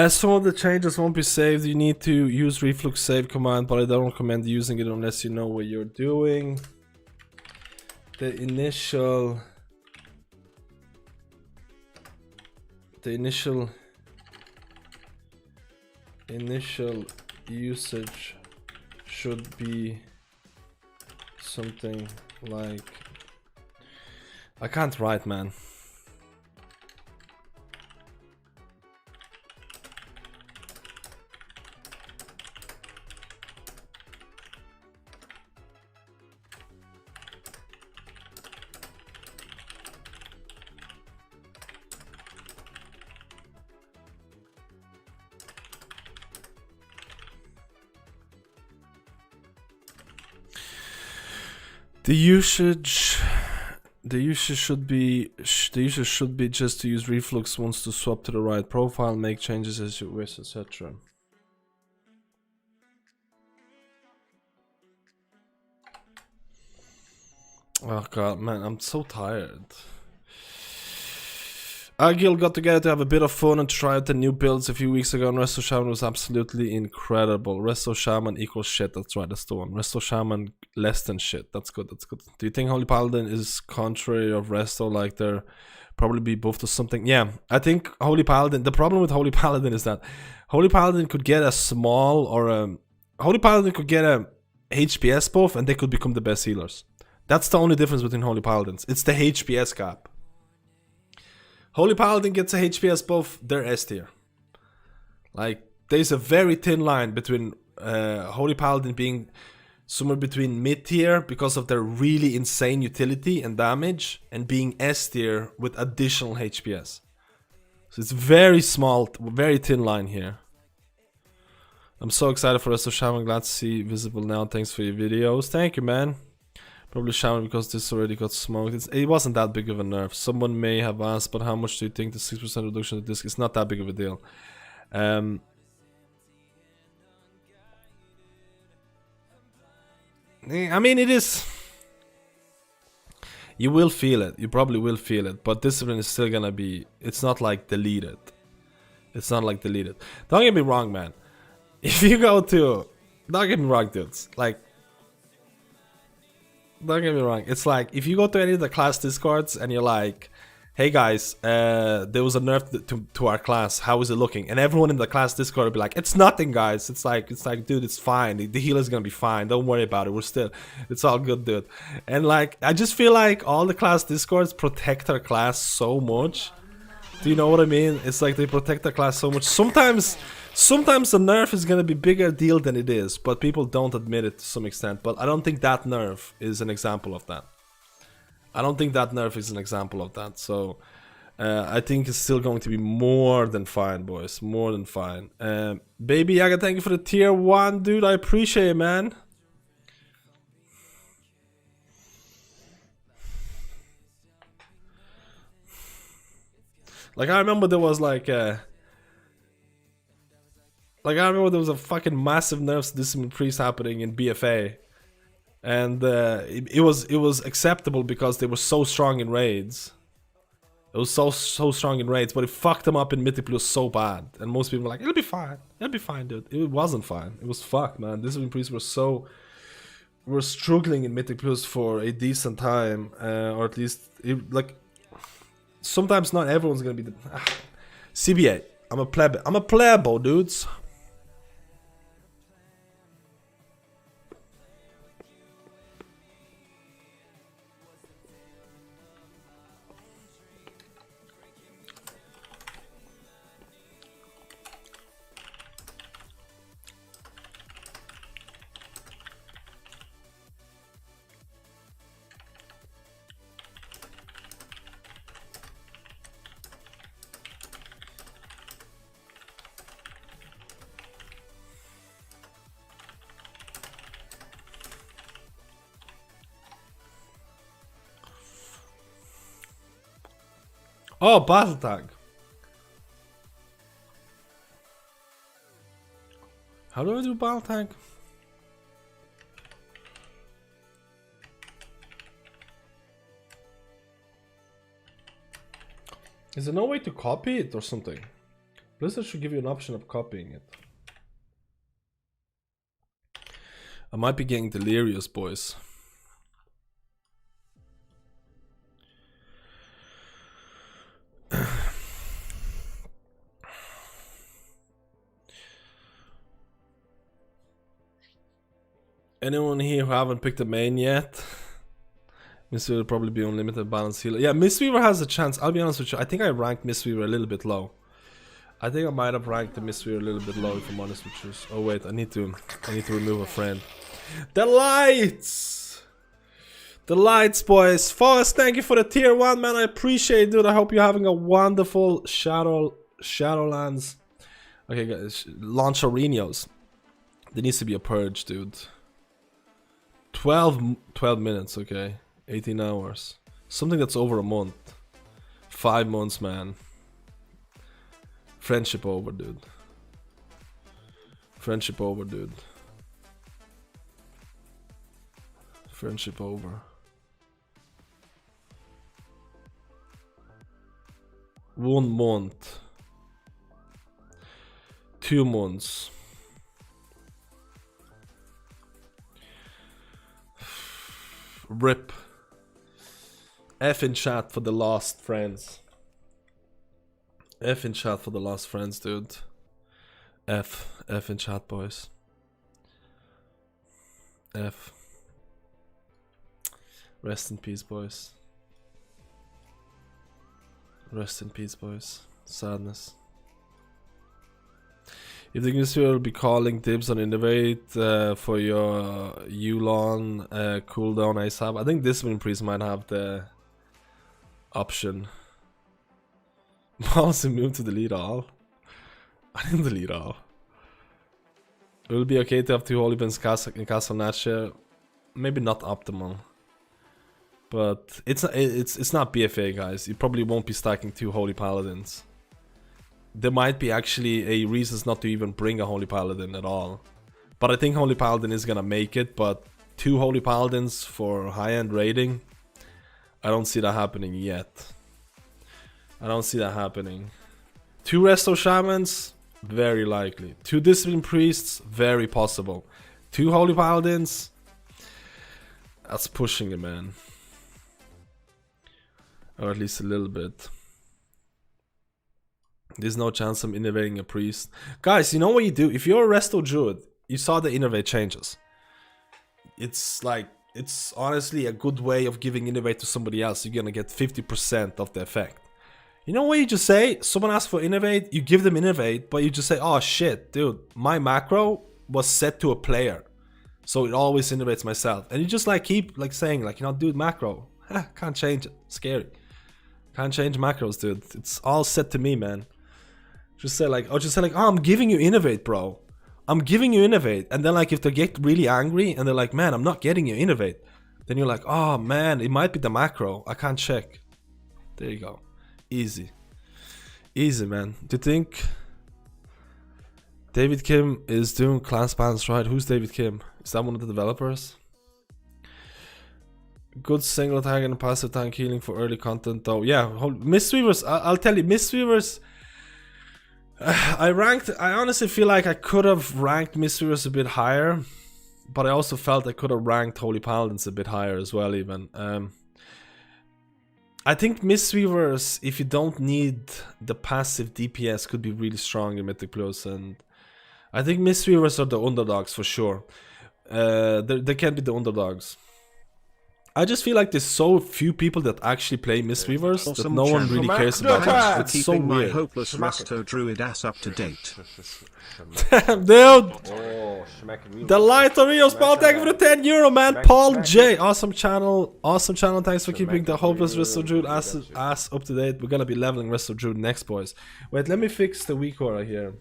Some of the changes won't be saved. You need to use reflux save command, but I don't recommend using it unless you know what you're doing. The initial usage should be something like, I can't write, man. The usage should be just to use reflux once to swap to the right profile, make changes as you wish, etc. Oh god, man, I'm so tired. Our guild got together to have a bit of fun and try out the new builds a few weeks ago, and Resto Shaman was absolutely incredible. Resto Shaman equals shit, that's right, that's the one. Resto Shaman less than shit, that's good, that's good. Do you think Holy Paladin is contrary of Resto, like they're probably be buffed or something? Yeah, I think Holy Paladin, the problem with Holy Paladin is that Holy Paladin could get a small or a... Holy Paladin could get a HPS buff and they could become the best healers. That's the only difference between Holy Paladins, it's the HPS gap. Holy Paladin gets a HPS buff, they're S tier. Like, there's a very thin line between Holy Paladin being somewhere between mid tier because of their really insane utility and damage, and being S tier with additional HPS. So it's very small, very thin line here. I'm so excited for Resto Shaman, glad to see you visible now, thanks for your videos. Thank you, man. Probably Shaman because this already got smoked. It wasn't that big of a nerf. Someone may have asked, but how much do you think the 6% reduction of disc is not that big of a deal? I mean, it is. You will feel it. You probably will feel it. But discipline is still gonna be. It's not like deleted. It's not like deleted. Don't get me wrong, man. If you go to. Don't get me wrong, dudes. Like. Don't get me wrong. It's like if you go to any of the class discords and you're like, hey guys, there was a nerf to our class. How is it looking? And everyone in the class discord will be like, it's nothing, guys. It's like, dude, it's fine. The healer's gonna be fine. Don't worry about it. It's all good, dude. And like, I just feel like all the class discords protect our class so much. Do you know what I mean? It's like they protect the class so much. Sometimes the nerf is gonna be bigger deal than it is, but people don't admit it to some extent. But I don't think that nerf is an example of that. So I think it's still going to be more than fine, boys. More than fine. Baby Yaga, thank you for the tier 1, dude. I appreciate it, man. Like, I remember there was like I remember there was a fucking massive nerfs to Discipline Priest happening in BFA. And it was acceptable because they were so strong in raids. It was so strong in raids, but it fucked them up in Mythic Plus so bad. And most people were like, it'll be fine, dude. It wasn't fine. It was fucked, man. Discipline Priests were struggling in Mythic Plus for a decent time, or at least like. Sometimes not everyone's gonna be the CBA. I'm a plebo, dudes. Oh, battle tag. How do I do battle tag? Is there no way to copy it or something? Blizzard should give you an option of copying it. I might be getting delirious, boys. Anyone here who haven't picked a main yet? Mistweaver will probably be unlimited balance healer. Yeah, Mistweaver has a chance. I'll be honest with you. I think I ranked Mistweaver a little bit low. I think I might have ranked the Mistweaver a little bit low, if I'm honest with you. Oh wait, I need to remove a friend. The lights! The lights, boys. Forrest, thank you for the tier 1, man. I appreciate it, dude. I hope you're having a wonderful Shadowlands. Okay, guys. Launch arenas. There needs to be a purge, dude. 12 minutes, okay. 18 hours. Something that's over a month. 5 months, man. Friendship over, dude. Friendship over, dude. Friendship over. 1 month. 2 months. RIP. F in chat for the lost friends. F in chat for the lost friends, dude. F in chat, boys. F. Rest in peace, boys. Rest in peace, boys. Sadness. You think this will be calling dibs on Innovate for your Yulon cooldown ASAP? I think Discipline Priest might have the option. Mouse and move to delete all. I didn't delete all. It will be okay to have 2 holy bins in Castle Natcher. Maybe not optimal. But it's not BFA, guys. You probably won't be stacking 2 Holy Paladins. There might be actually a reasons not to even bring a Holy Paladin at all. But I think Holy Paladin is gonna make it, but 2 Holy Paladins for high-end raiding, I don't see that happening yet. I don't see that happening. 2 Resto Shamans, very likely. 2 Discipline Priests, very possible. 2 Holy Paladins, that's pushing it, man. Or at least a little bit. There's no chance I'm innovating a priest. Guys, you know what you do? If you're a Resto Druid, you saw the innovate changes. It's like, it's honestly a good way of giving innovate to somebody else. You're gonna get 50% of the effect. You know what you just say? Someone asks for innovate, you give them innovate, but you just say, oh shit, dude, my macro was set to a player. So it always innovates myself. And you just like keep like saying like, you know, dude, macro. Can't change it. Scary. Can't change macros, dude. It's all set to me, man. Just say like, oh, I'm giving you innovate, bro. I'm giving you innovate. And then like if they get really angry and they're like, man, I'm not getting you innovate. Then you're like, oh man, it might be the macro. I can't check. There you go. Easy. Easy, man. Do you think David Kim is doing class balance right? Who's David Kim? Is that one of the developers? Good single tag and passive tank healing for early content though. Yeah, Mistweavers, I'll tell you, Mistweavers, I honestly feel like I could have ranked Mistweavers a bit higher, but I also felt I could have ranked Holy Paladins a bit higher as well even. I think Mistweavers, if you don't need the passive DPS, could be really strong in Mythic Plus, and I think Mistweavers are the underdogs for sure. They can be the underdogs. I just feel like there's so few people that actually play Mistweavers that no one really cares about it. It's so Keeping my weird. hopeless resto druid ass up to date. Damn, dude! Oh, smack it real The light on Rios Ball, thank you for the 10 euro, man. Paul J, awesome channel. Awesome channel. Thanks for keeping the hopeless Resto Druid ass up to date. We're gonna be leveling Resto Druid next, boys. Wait, let me fix the weak aura here.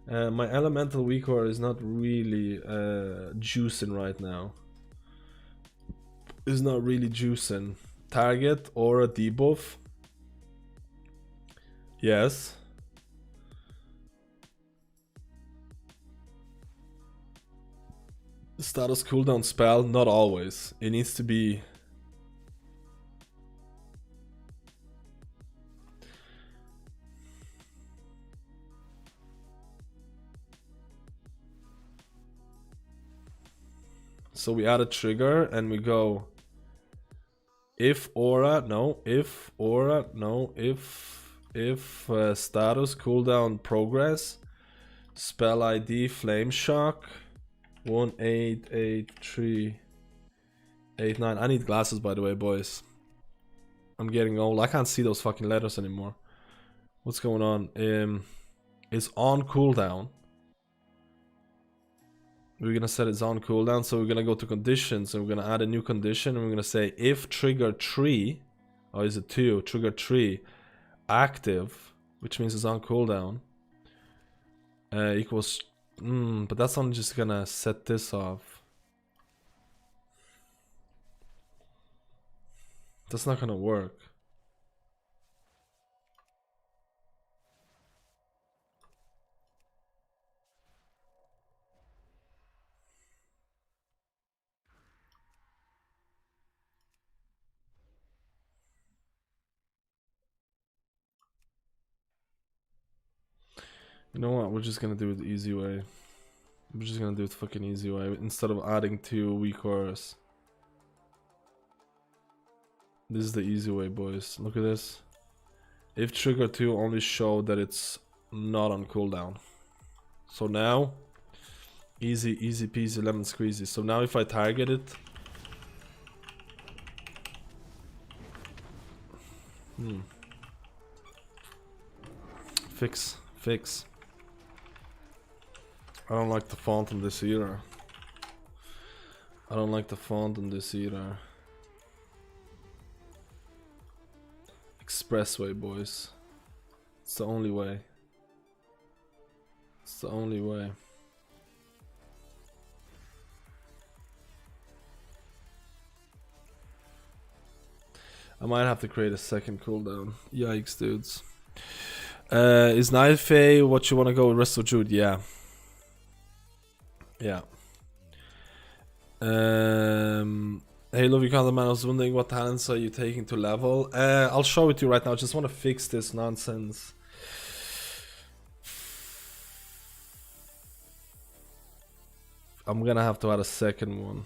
My elemental weak aura is not really juicing right now. Is not really juicing. Target or a debuff. Yes. Status cooldown spell, not always. It needs to be. So we add a trigger and we go if aura, no, if aura, no, if status cooldown progress, spell ID flame shock 188389. I need glasses, by the way, boys. I'm getting old. I can't see those fucking letters anymore. What's going on? It's on cooldown. We're gonna set its on cooldown, so we're gonna go to conditions and we're gonna add a new condition and we're gonna say if trigger 3, or is it 2, trigger 3 active, which means it's on cooldown, equals, but that's only just gonna set this off. That's not gonna work. You know what? We're just gonna do it the easy way. We're just gonna do it fucking easy way instead of adding 2 weak auras. This is the easy way, boys. Look at this. If trigger 2 only show that it's not on cooldown. So now, easy peasy lemon squeezy. So now if I target it, fix. I don't like the font on this either. Expressway, boys. It's the only way. might have to create a second cooldown. Yikes, dudes. Is Night Fae what you want to go with Rest of Druid? Yeah. Yeah. Hey, love you, man. I was wondering what talents are you taking to level? I'll show it to you right now. I just want to fix this nonsense. I'm gonna have to add a second one.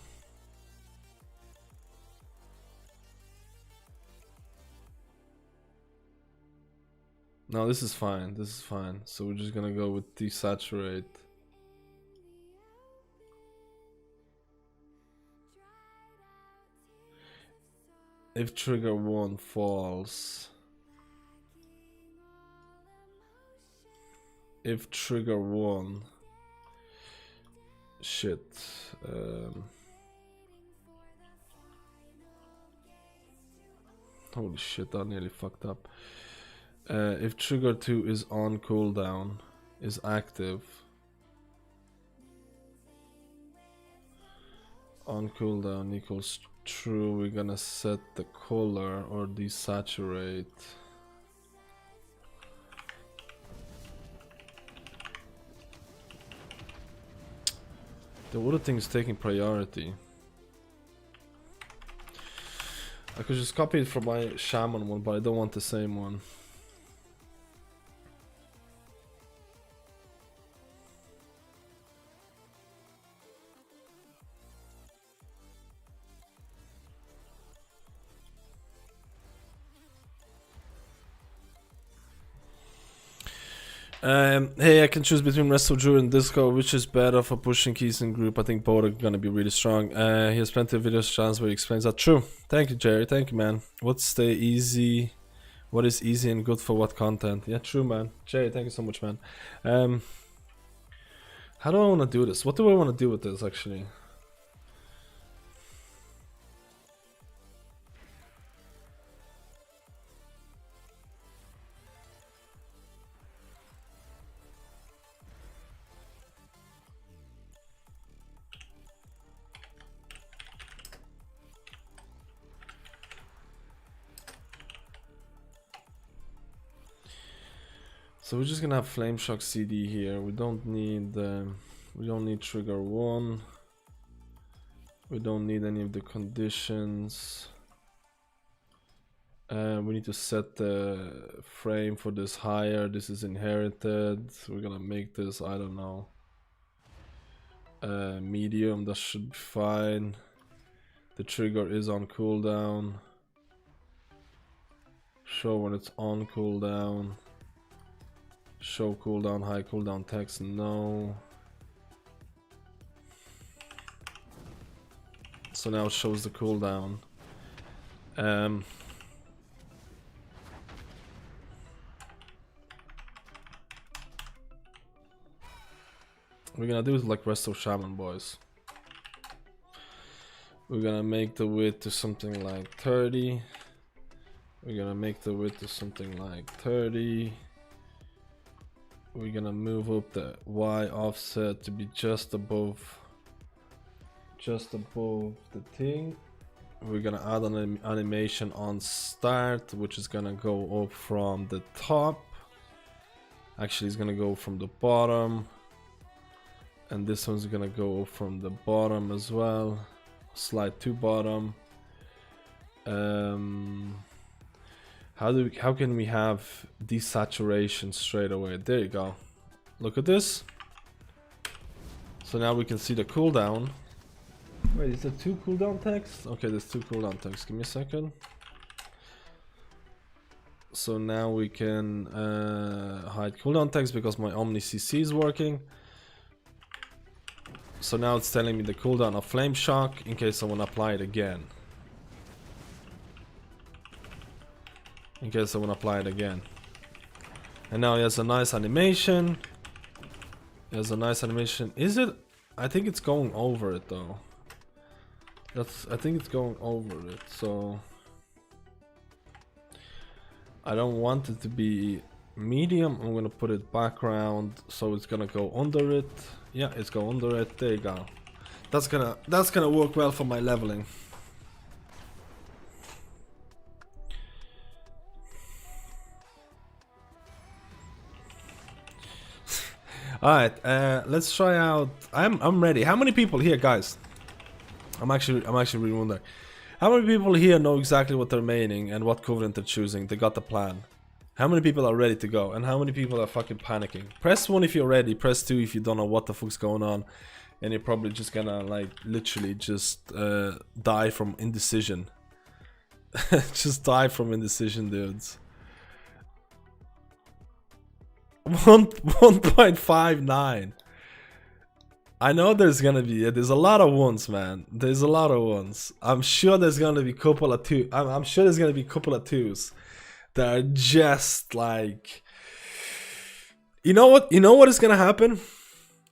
No, this is fine. This is fine. So we're just gonna go with desaturate. If trigger 1 falls. If trigger 1. Shit. Holy shit, I nearly fucked up. If trigger 2 is on cooldown, is active. On cooldown equals true, we're gonna set the color or desaturate. The other thing is taking priority. I could just copy it from my Shaman one, but I don't want the same one. Hey, I can choose between Rest of Druid and Disco. Which is better for pushing keys in group? I think both are gonna be really strong. He has plenty of videos channels where he explains that. True. Thank you, Jerry. Thank you, man. What's the easy? What is easy and good for what content? Yeah, true, man. Jerry, thank you so much, man. How do I want to do this? What do I want to do with this, actually? So we're just gonna have Flame Shock CD here. We don't need trigger 1. We don't need any of the conditions. We need to set the frame for this higher. This is inherited. We're gonna make this, I don't know, medium. That should be fine. The trigger is on cooldown. Show when it's on cooldown. Show cooldown, high cooldown text, no. So now it shows the cooldown. We're gonna do it like Rest of Shaman, boys. We're gonna make the width to something like 30. We're gonna make the width to something like 30. We're gonna move up the Y offset to be just above the thing. We're gonna add an animation on start, which is gonna go up from the top. Actually, it's gonna go from the bottom, and this one's gonna go up from the bottom as well. Slide to bottom. How can we have desaturation straight away? There you go. Look at this. So now we can see the cooldown. Wait, is there 2 cooldown text? Okay, there's 2 cooldown text. Give me a second. So now we can hide cooldown text because my Omni CC is working. So now it's telling me the cooldown of Flame Shock in case I want to apply it again. And now he has a nice animation. Is it? I think it's going over it though. I think it's going over it, so I don't want it to be medium. I'm gonna put it background, so it's gonna go under it. Yeah, it's go under it. There you go. That's gonna work well for my leveling. Alright, let's try out. I'm ready. How many people here, guys? I'm actually really wondering. How many people here know exactly what they're maining and what covenant they're choosing? They got the plan. How many people are ready to go? And how many people are fucking panicking? Press 1 if you're ready, press 2 if you don't know what the fuck's going on. And you're probably just gonna, like, literally just die from indecision. Just die from indecision, dudes. 1.59. I know there's gonna be there's a lot of ones, man. There's a lot of ones. I'm sure there's gonna be couple of two. I'm sure there's gonna be couple of twos that are just like, you know what? You know what is gonna happen?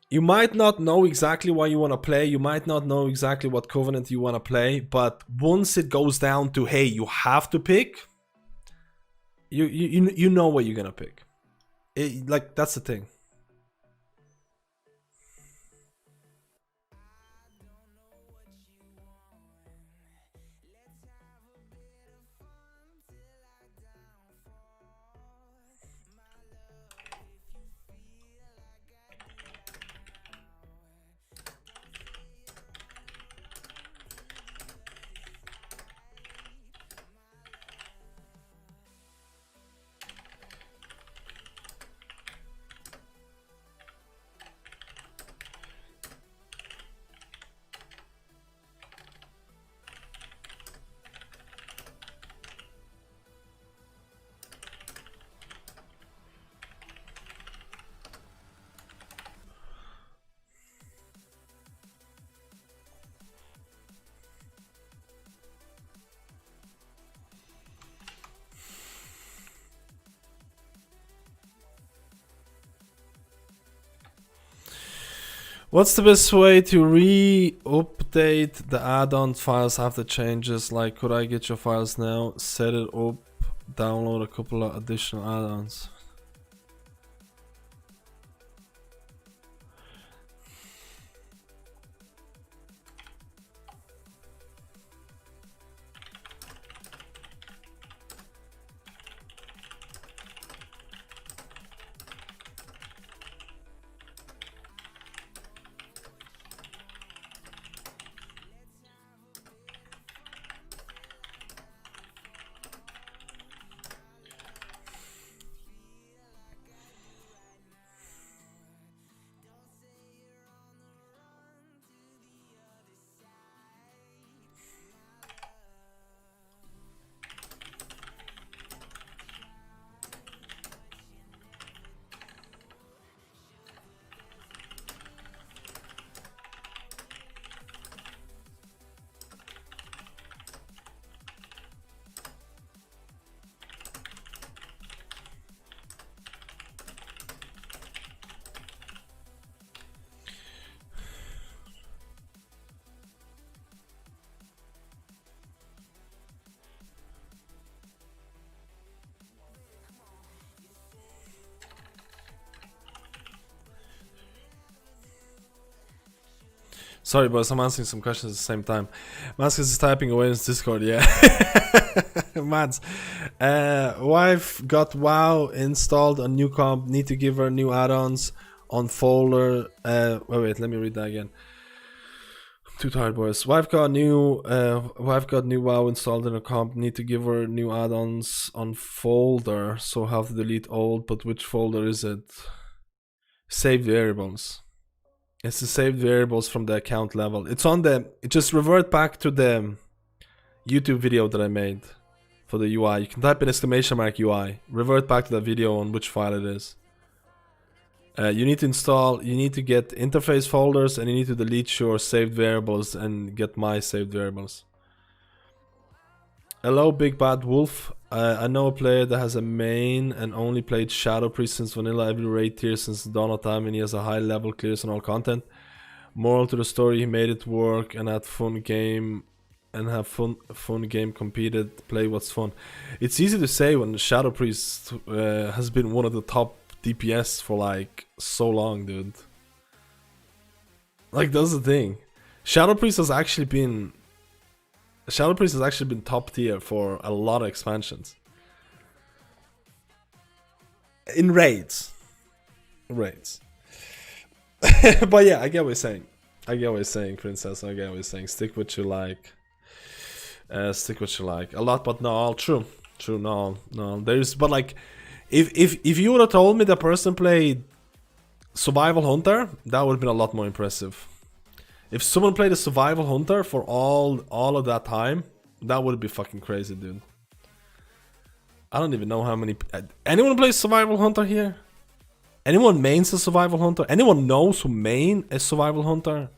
You might not know exactly what you want to play. You might not know exactly what covenant you want to play. But once it goes down to, hey, you have to pick, you know what you're gonna pick. Like, that's the thing. What's the best way to re-update the add-on files after changes? Like, could I get your files now, set it up, download a couple of additional add-ons? Sorry, boys, I'm answering some questions at the same time. Maskus is typing away in his Discord, yeah. Mads. Wife got WoW installed on new comp. Need to give her new add-ons on folder. Wait, let me read that again. I'm too tired, boys. Wife got new WoW installed in a comp. Need to give her new add-ons on folder. So have to delete old, but which folder is it? Saved variables. It's the saved variables from the account level. It's on the... Just revert back to the YouTube video that I made for the UI. You can type in !UI. Revert back to the video on which file it is. You need to install... You need to get interface folders and you need to delete your saved variables and get my saved variables. Hello, Big Bad Wolf. I know a player that has a main and only played Shadow Priest since vanilla every raid tier since the dawn of time, and he has a high level, clears on all content. Moral to the story, he made it work and had fun game and have fun game competed, play what's fun. It's easy to say when Shadow Priest has been one of the top DPS for like so long, dude. Like, that's the thing. Shadow Priest has actually been top tier for a lot of expansions. In raids. But yeah, I get what you're saying. I get what you're saying, Princess. I get what you're saying. Stick what you like. Stick what you like. A lot, but not all. True. True. No. There's, but like, if you would have told me the person played Survival Hunter, that would have been a lot more impressive. If someone played a Survival Hunter for all of that time, that would be fucking crazy, dude. I don't even know how many. Anyone plays Survival Hunter here? Anyone mains a Survival Hunter? Anyone knows who main a Survival Hunter?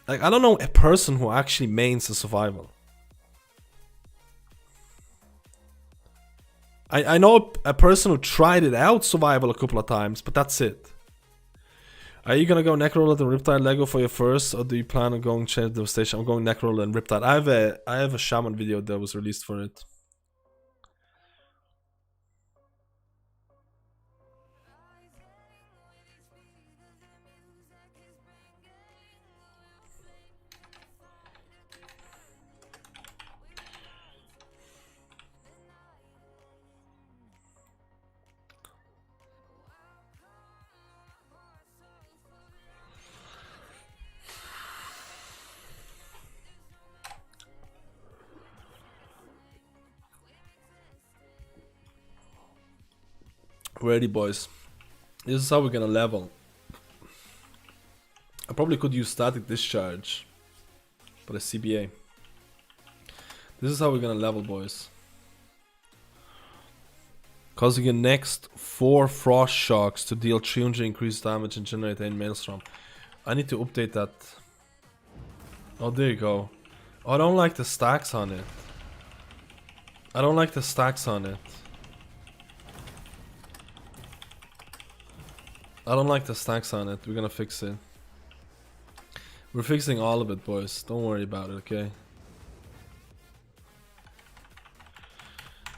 Like, I don't know a person who actually mains a Survival. I know a person who tried it out Survival a couple of times, but that's it. Are you gonna go Necroll and Riptide Lego for your first, or do you plan on going change the station? I'm going Necroll and Riptide. I have a Shaman video that was released for it. Ready, boys. This is how we're gonna level. I probably could use static discharge, but a CBA. This is how we're gonna level, boys. Causing your next 4 frost shocks to deal 300 increased damage and generate 8 maelstrom. I need to update that. Oh, there you go. Oh, I don't like the stacks on it. I don't like the stacks on it. I don't like the stacks on it. We're gonna fix it. We're fixing all of it, boys. Don't worry about it, okay?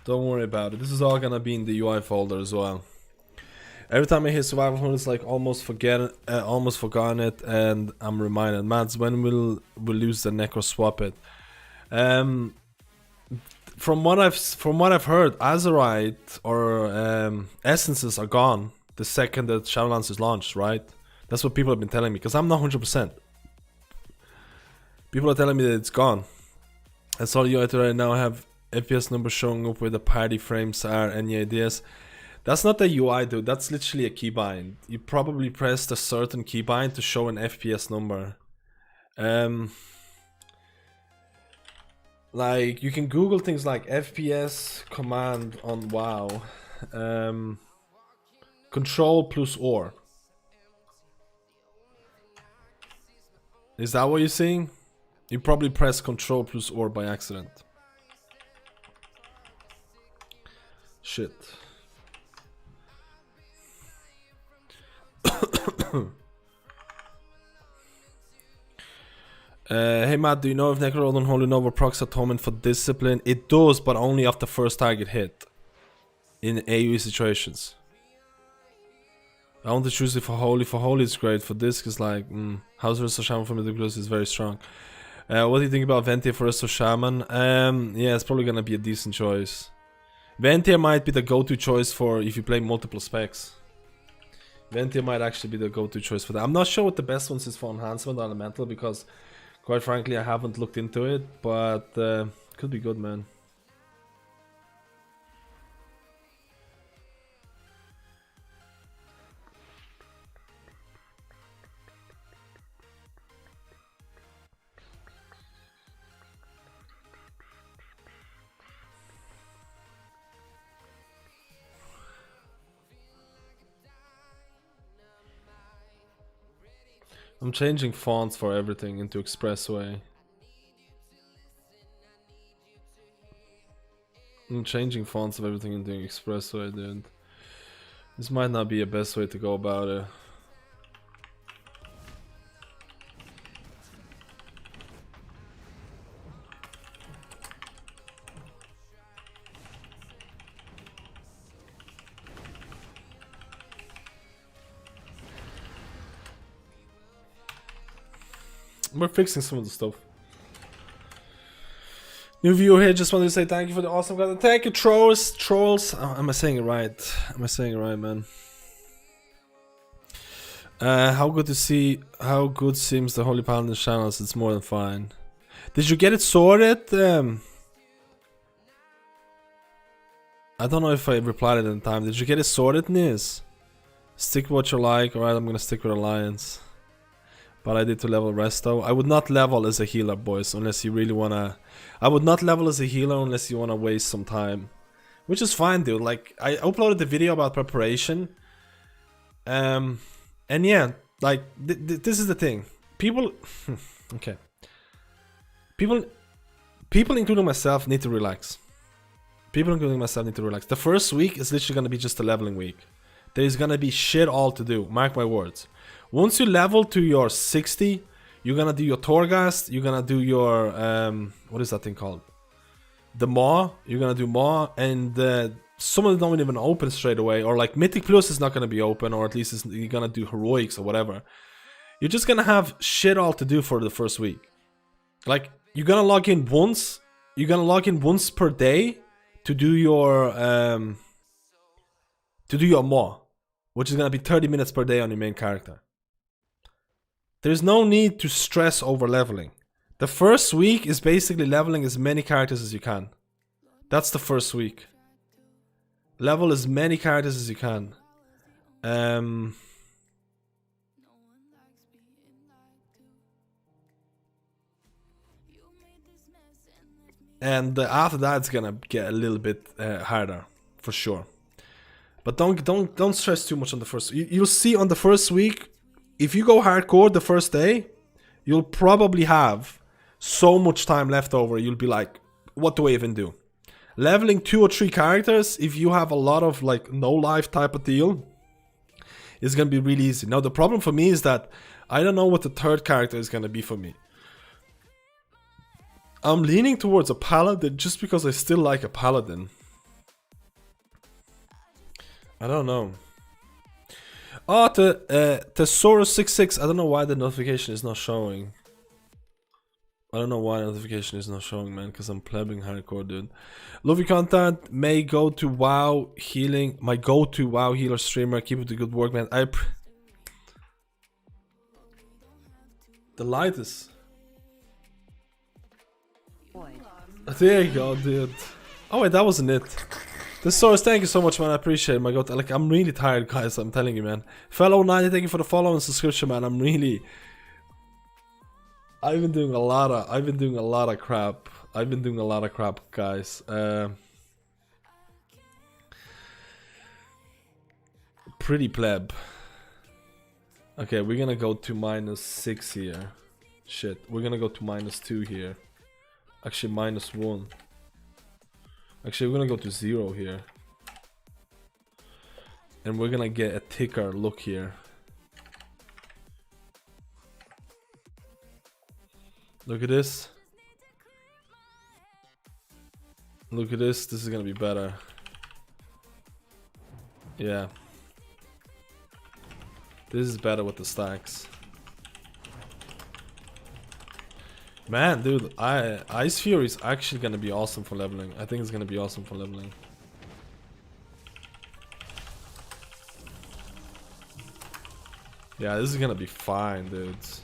Don't worry about it. This is all gonna be in the UI folder as well. Every time I hear Survival Hunt, it's like almost forgotten it, and I'm reminded. Mads, when will we lose the Necro swap it? From what I've heard, Azerite or essences are gone the second that Shadowlands is launched, right? That's what people have been telling me, because I'm not 100%. People are telling me that it's gone. I saw the UI right now have FPS numbers showing up where the party frames are. Any ideas? That's not the UI, dude. That's literally a keybind. You probably pressed a certain keybind to show an FPS number. Like, you can Google things like FPS command on WoW. Control plus or. Is that what you're seeing? You probably press Control plus or by accident. Shit. Hey Matt, do you know if Necro on Holy Nova procs atonement for discipline? It does, but only after first target hit. In AoE situations. I want to choose it for Holy. For Holy it's great. For Disc is like, House Resto Shaman for Mediocre is very strong. What do you think about Ventia for Resto Shaman? Yeah, it's probably gonna be a decent choice. Ventia might be the go-to choice for if you play multiple specs. Ventia might actually be the go-to choice for that. I'm not sure what the best ones is for enhancement or elemental, because quite frankly I haven't looked into it, but could be good, man. I'm changing fonts for everything into Expressway. I'm changing fonts of everything into Expressway, dude. This might not be the best way to go about it. We're fixing some of the stuff. New viewer here, just wanted to say thank you for the awesome content. Thank you, trolls. Oh, am I saying it right? Am I saying it right, man? How good seems the Holy Paladin channels? It's more than fine. Did you get it sorted? I don't know if I replied it in time. Did you get it sorted, Niz? Stick with what you like. Alright, I'm gonna stick with Alliance. But I did to level Resto. I would not level as a healer, boys, unless you really wanna... I would not level as a healer unless you wanna waste some time. Which is fine, dude. Like, I uploaded the video about preparation. And yeah, like, this is the thing. People... okay. People, including myself, need to relax. People, including myself, need to relax. The first week is literally gonna be just a leveling week. There is gonna be shit all to do. Mark my words. Once you level to your 60, you're gonna do your Torghast. You're gonna do your what is that thing called? The Maw. You're gonna do Maw, and some of them don't even open straight away. Or like Mythic Plus is not gonna be open, or at least you're gonna do Heroics or whatever. You're just gonna have shit all to do for the first week. Like, you're gonna log in once. You're gonna log in once per day to do your Maw, which is gonna be 30 minutes per day on your main character. There's no need to stress over leveling. The first week is basically leveling as many characters as you can. That's the first week. Level as many characters as you can. And after that, it's gonna get a little bit harder, for sure. But don't stress too much on the first. You'll see on the first week, if you go hardcore the first day, you'll probably have so much time left over. You'll be like, what do I even do? Leveling 2 or 3 characters, if you have a lot of like no life type of deal, is gonna be really easy. Now the problem for me is that I don't know what the third character is gonna be for me. I'm leaning towards a Paladin just because I still like a Paladin. I don't know. Oh, the Soros66. I don't know why the notification is not showing. I don't know why the notification is not showing, man, because I'm plebbing hardcore, dude. Love your content. May go to WoW healing. My go-to WoW healer streamer. Keep up the good work, man. The light is... There you go, dude. Oh wait, that wasn't it. The source, thank you so much, man. I appreciate it, my god. Like, I'm really tired, guys. I'm telling you, man. Fellow 90, thank you for the follow and subscription, man. I'm really... I've been doing a lot of crap. I've been doing a lot of crap, guys. Pretty pleb. Okay, we're gonna go to -6 here. Shit, we're gonna go to -2 here. Actually, -1. Actually, we're gonna go to 0 here. And we're gonna get a thicker look here. Look at this. Look at this. This is gonna be better. Yeah. This is better with the stacks. Man, dude, Ice Fury is actually gonna be awesome for leveling. I think it's gonna be awesome for leveling. Yeah, this is gonna be fine, dudes.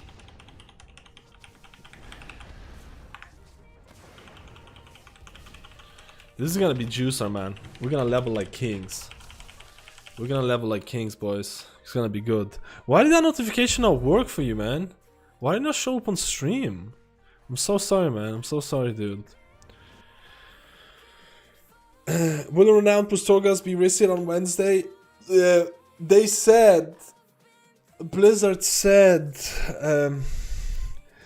This is gonna be juicer, man. We're gonna level like kings. We're gonna level like kings, boys. It's gonna be good. Why did that notification not work for you, man? Why did it not show up on stream? I'm so sorry, man. I'm so sorry, dude. Will the renowned Pustorgas be reset on Wednesday? They said... Blizzard said...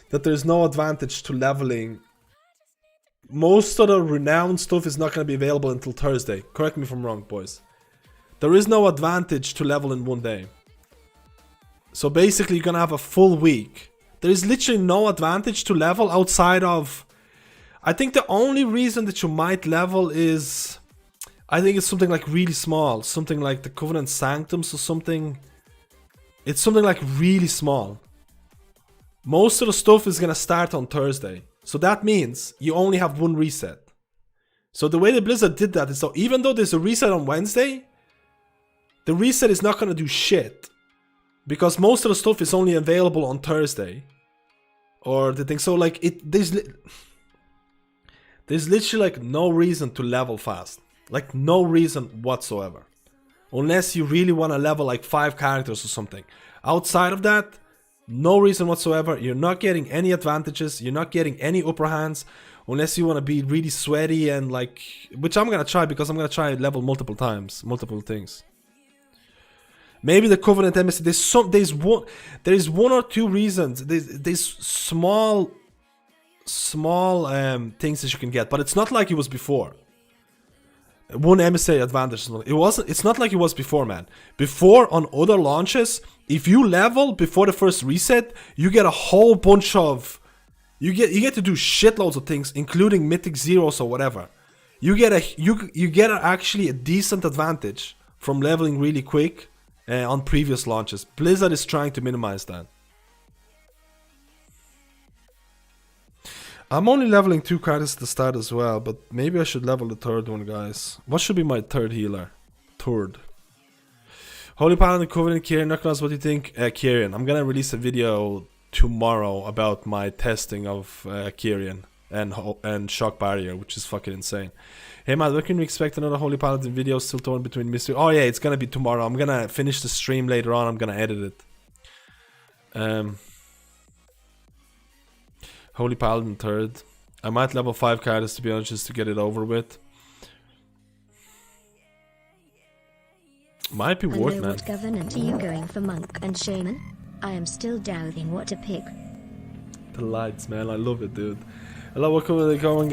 that there's no advantage to leveling. Most of the renowned stuff is not going to be available until Thursday. Correct me if I'm wrong, boys. There is no advantage to level in one day. So basically you're going to have a full week. There is literally no advantage to level outside of... I think the only reason that you might level is... I think it's something like really small. Something like the Covenant Sanctums or something. It's something like really small. Most of the stuff is going to start on Thursday. So that means you only have one reset. So the way the Blizzard did that is, so even though there's a reset on Wednesday, the reset is not going to do shit. because most of the stuff is only available on Thursday, or the thing. So like there's literally like no reason to level fast, like no reason whatsoever, unless you really want to level like 5 characters or something. Outside of that, no reason whatsoever. You're not getting any advantages. You're not getting any upper hands, unless you want to be really sweaty and like, which I'm gonna try, because I'm gonna try level multiple times, multiple things. Maybe the Covenant Embassy. There's one or two reasons. There's small things that you can get, but it's not like it was before. One emissary advantage. It's not like it was before, man. Before, on other launches, if you level before the first reset, you get a whole bunch of, you get to do shitloads of things, including mythic zeros or whatever. You get actually a decent advantage from leveling really quick on previous launches. Blizzard is trying to minimize that. I'm only leveling 2 characters at the start as well, but maybe I should level the third one, guys. What should be my third healer? Third. Holy Paladin, Covenant, Kyrian, Knuckles, what do you think? Kyrian. I'm gonna release a video tomorrow about my testing of Kyrian and Shock Barrier, which is fucking insane. Hey man, when can we expect another Holy Paladin video still torn between mystery? Oh yeah, it's gonna be tomorrow. I'm gonna finish the stream later on. I'm gonna edit it. Holy Paladin third. I might level 5 characters, to be honest, just to get it over with. Might be worth, man. What Covenant are you going for, Monk and Shaman? I am still doubting what to pick. The lights, man. I love it, dude. Hello, welcome to going.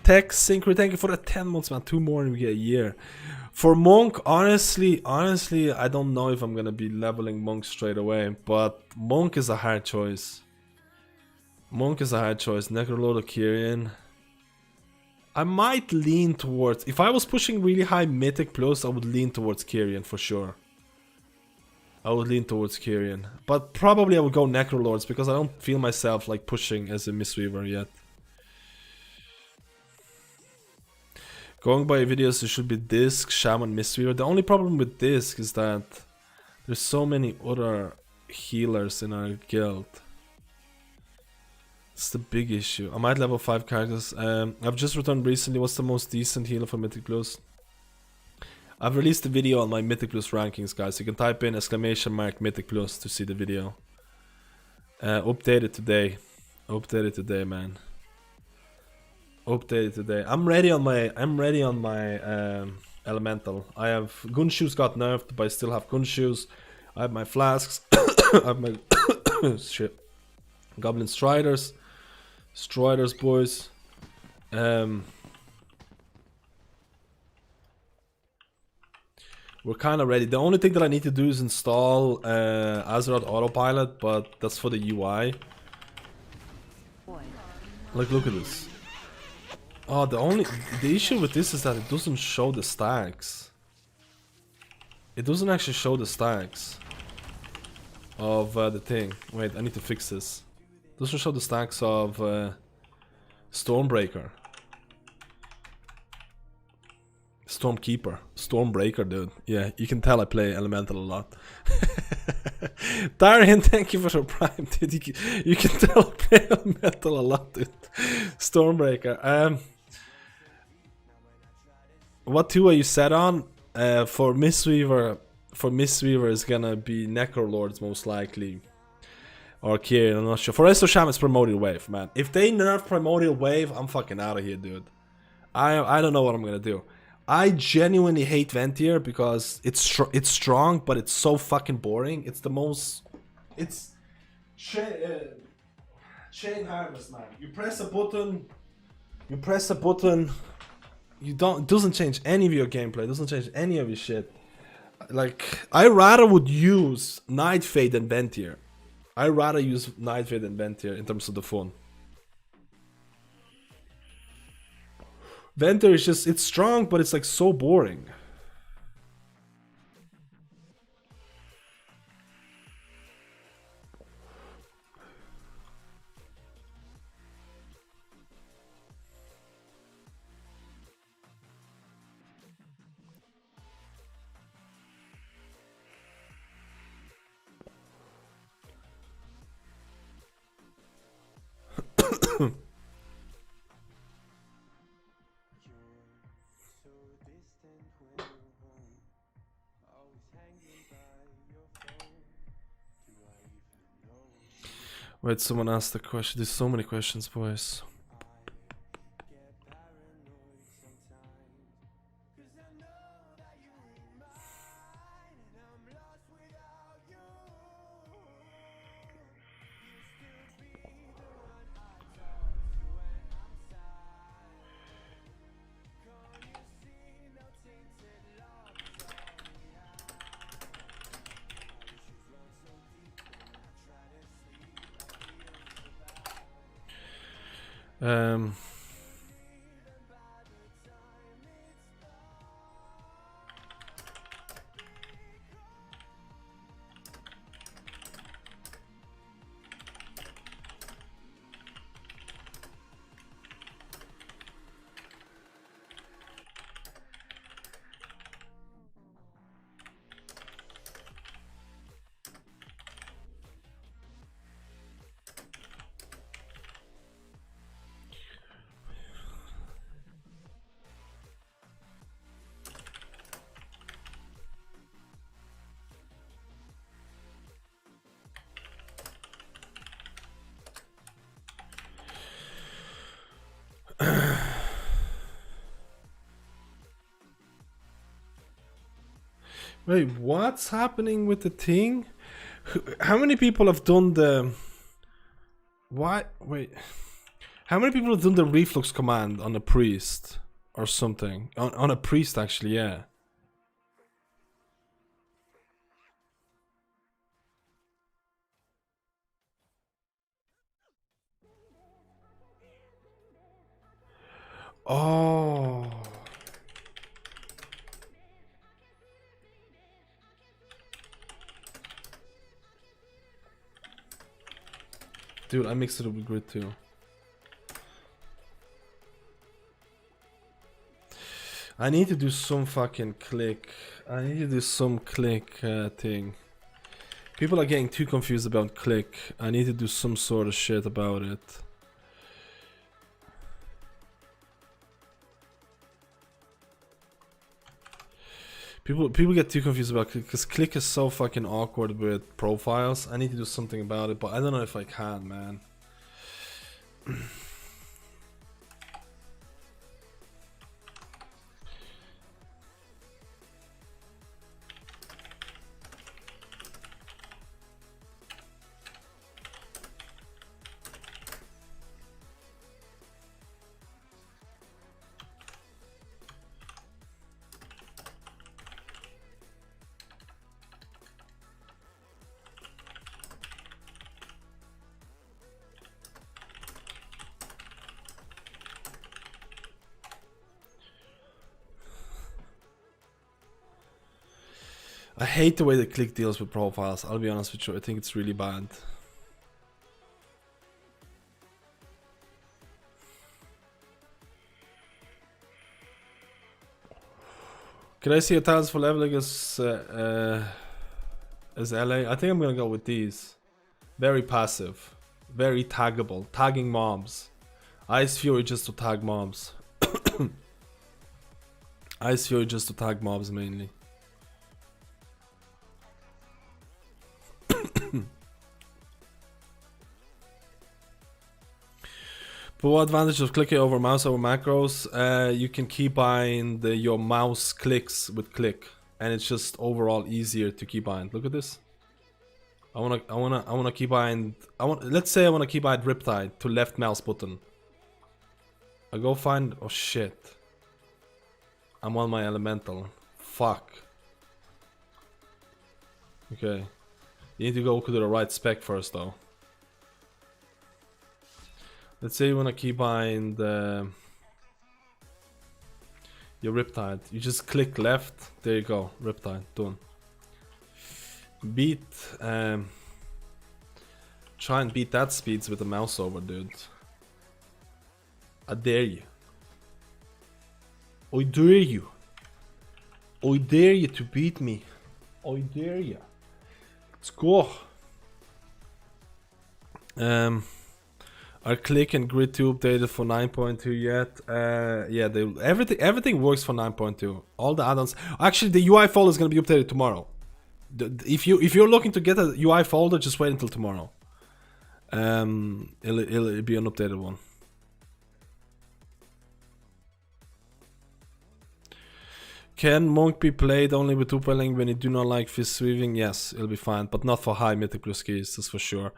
Tech Synchro, thank you for the 10 months, man. 2 more and we get a year. For Monk, honestly, I don't know if I'm gonna be leveling Monk straight away, but Monk is a hard choice. Necrolord or Kyrian. I might lean towards, if I was pushing really high Mythic Plus, I would lean towards Kyrian for sure. But probably I would go Necrolords, because I don't feel myself like pushing as a Mistweaver yet. Going by videos, it should be Disc, Shaman, Mistweaver. The only problem with Disc is that there's so many other healers in our guild. It's the big issue. I might level 5 characters. I've just returned recently. What's the most decent healer for Mythic Plus? I've released a video on my Mythic Plus rankings, guys. You can type in !! Mythic Plus to see the video. Updated today. Man. Updated today. I'm ready on my elemental. I have gun shoes got nerfed, but I still have gun shoes. I have my flasks. I have my shit. Goblin Striders, boys. We're kind of ready. The only thing that I need to do is install Azeroth Autopilot, but that's for the UI. Like, look at this. Oh, the issue with this is that it doesn't show the stacks. It doesn't actually show the stacks of the thing. Wait, I need to fix this. It doesn't show the stacks of Stormbreaker. Stormbreaker, dude. Yeah, you can tell I play Elemental a lot. Darian, thank you for the prime, dude. You can tell I play Elemental a lot, dude. Stormbreaker. What 2 are you set on? For Mistweaver is gonna be Necrolords most likely. Or Kyrian, I'm not sure. For Resto Shaman, it's Primordial Wave, man. If they nerf Primordial Wave, I'm fucking out of here, dude. I don't know what I'm gonna do. I genuinely hate Ventier because it's strong, but it's so fucking boring. It's the most... It's... Chain Harvest, man. You press a button... It doesn't change any of your gameplay. It doesn't change any of your shit. Like, I rather would use Nightfade than Ventier. I rather use Nightfade than Ventier in terms of the fun. Ventier is just, it's strong, but it's like so boring. Wait, someone asked a question. There's so many questions, boys. Um, Wait, what's happening with the thing? How many people have done the... What? Wait. How many people have done the reflux command on a priest? Or something? On a priest, actually, yeah. Oh... Dude, I mixed it up with grid too. I need to do some fucking click. I need to do some click thing. People are getting too confused about click. I need to do some sort of shit about it. People get too confused about click because click is so fucking awkward with profiles. I need to do something about it, but I don't know if I can, man. I hate the way the click deals with profiles, I'll be honest with you, I think it's really bad. Can I see a talents for leveling as LA? I think I'm gonna go with these. Very passive, very taggable, tagging mobs. Ice Fury just to tag mobs. Ice Fury just to tag mobs mainly. But what advantage of clicking over mouse over macros? You can keybind your mouse clicks with click, and it's just overall easier to keybind. Look at this. I wanna keybind. Let's say I wanna keybind Riptide to left mouse button. I go find. Oh shit. I'm on my elemental. Fuck. Okay. You need to go to the right spec first, though. Let's say you want to keybind your Riptide. You just click left. There you go. Riptide. Done. Beat. Try and beat that speeds with the mouse over, dude. I dare you. I dare you. I dare you to beat me. I dare you. Let's go. Are click and grid 2 updated for 9.2 yet? Yeah, everything works for 9.2. All the add-ons. Actually, the UI file is gonna be updated tomorrow. If you're looking to get a UI folder, just wait until tomorrow. It'll be an updated one. Can Monk be played only with upwelling when you do not like fist weaving? Yes, it'll be fine, but not for high mythic plus keys, that's for sure.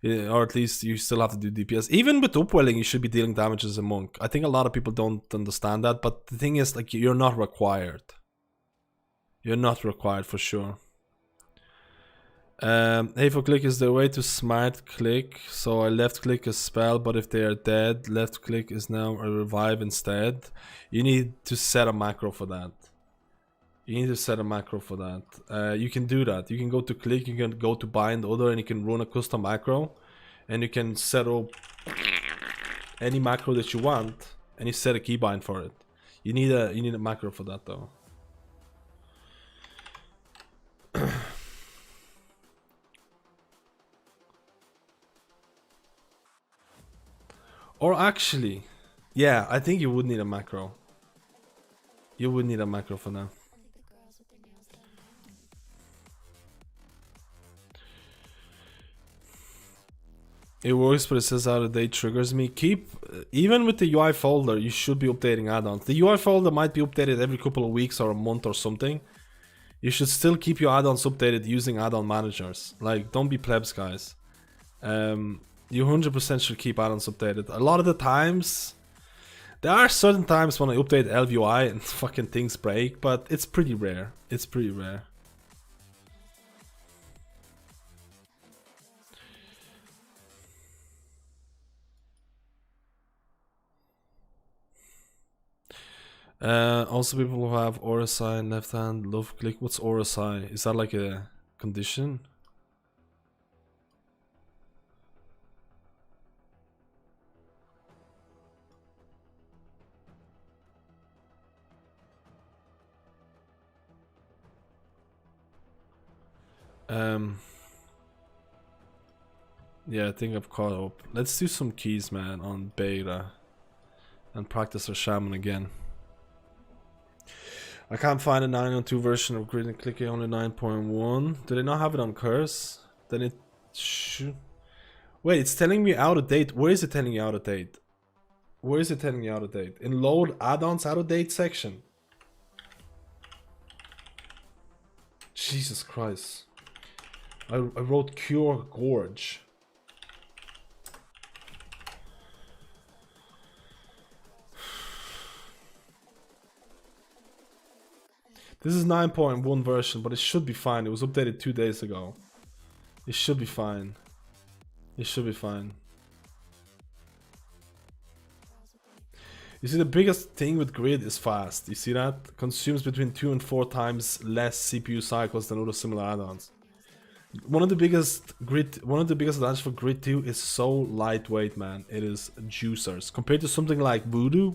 Or at least you still have to do DPS. Even with upwelling, you should be dealing damage as a monk. I think a lot of people don't understand that, but the thing is, like, you're not required. You're not required for sure. Hey, for click is the way to smart click. So I left click a spell, but if they are dead, left click is now a revive instead. You need to set a macro for that. You need to set a macro for that. You can do that. You can go to click, you can go to bind other, and you can run a custom macro. And you can set up any macro that you want, and you set a keybind for it. You need a macro for that though. Or actually, yeah, I think you would need a macro. You would need a macro for now. It works, but it says out of date triggers me. Even with the UI folder, you should be updating add-ons. The UI folder might be updated every couple of weeks or a month or something. You should still keep your add-ons updated using add-on managers. Like, don't be plebs, guys. You 100% should keep add-ons updated. A lot of the times, there are certain times when I update LVUI and fucking things break, but it's pretty rare. It's pretty rare. Also, people who have Orasai in left hand love click. What's Orasai? Is that like a condition? Yeah, I think I've caught up. Let's do some keys, man, on beta and practice our Shaman again. I can't find a 9.2 version of Grid and Clicky, only 9.1. Do they not have it on Curse? Then it should... Wait, it's telling me out of date. Where is it telling you out of date? Where is it telling you out of date? In load add-ons out of date section. Jesus Christ. I wrote Cure Gorge. This is 9.1 version, but it should be fine. It was updated 2 days ago. It should be fine. It should be fine. You see, the biggest thing with Grid is fast. You see that? Consumes between 2 and 4 times less CPU cycles than other similar add-ons. One of the biggest advantages for Grid 2 is so lightweight, man. It is juicers. Compared to something like Voodoo,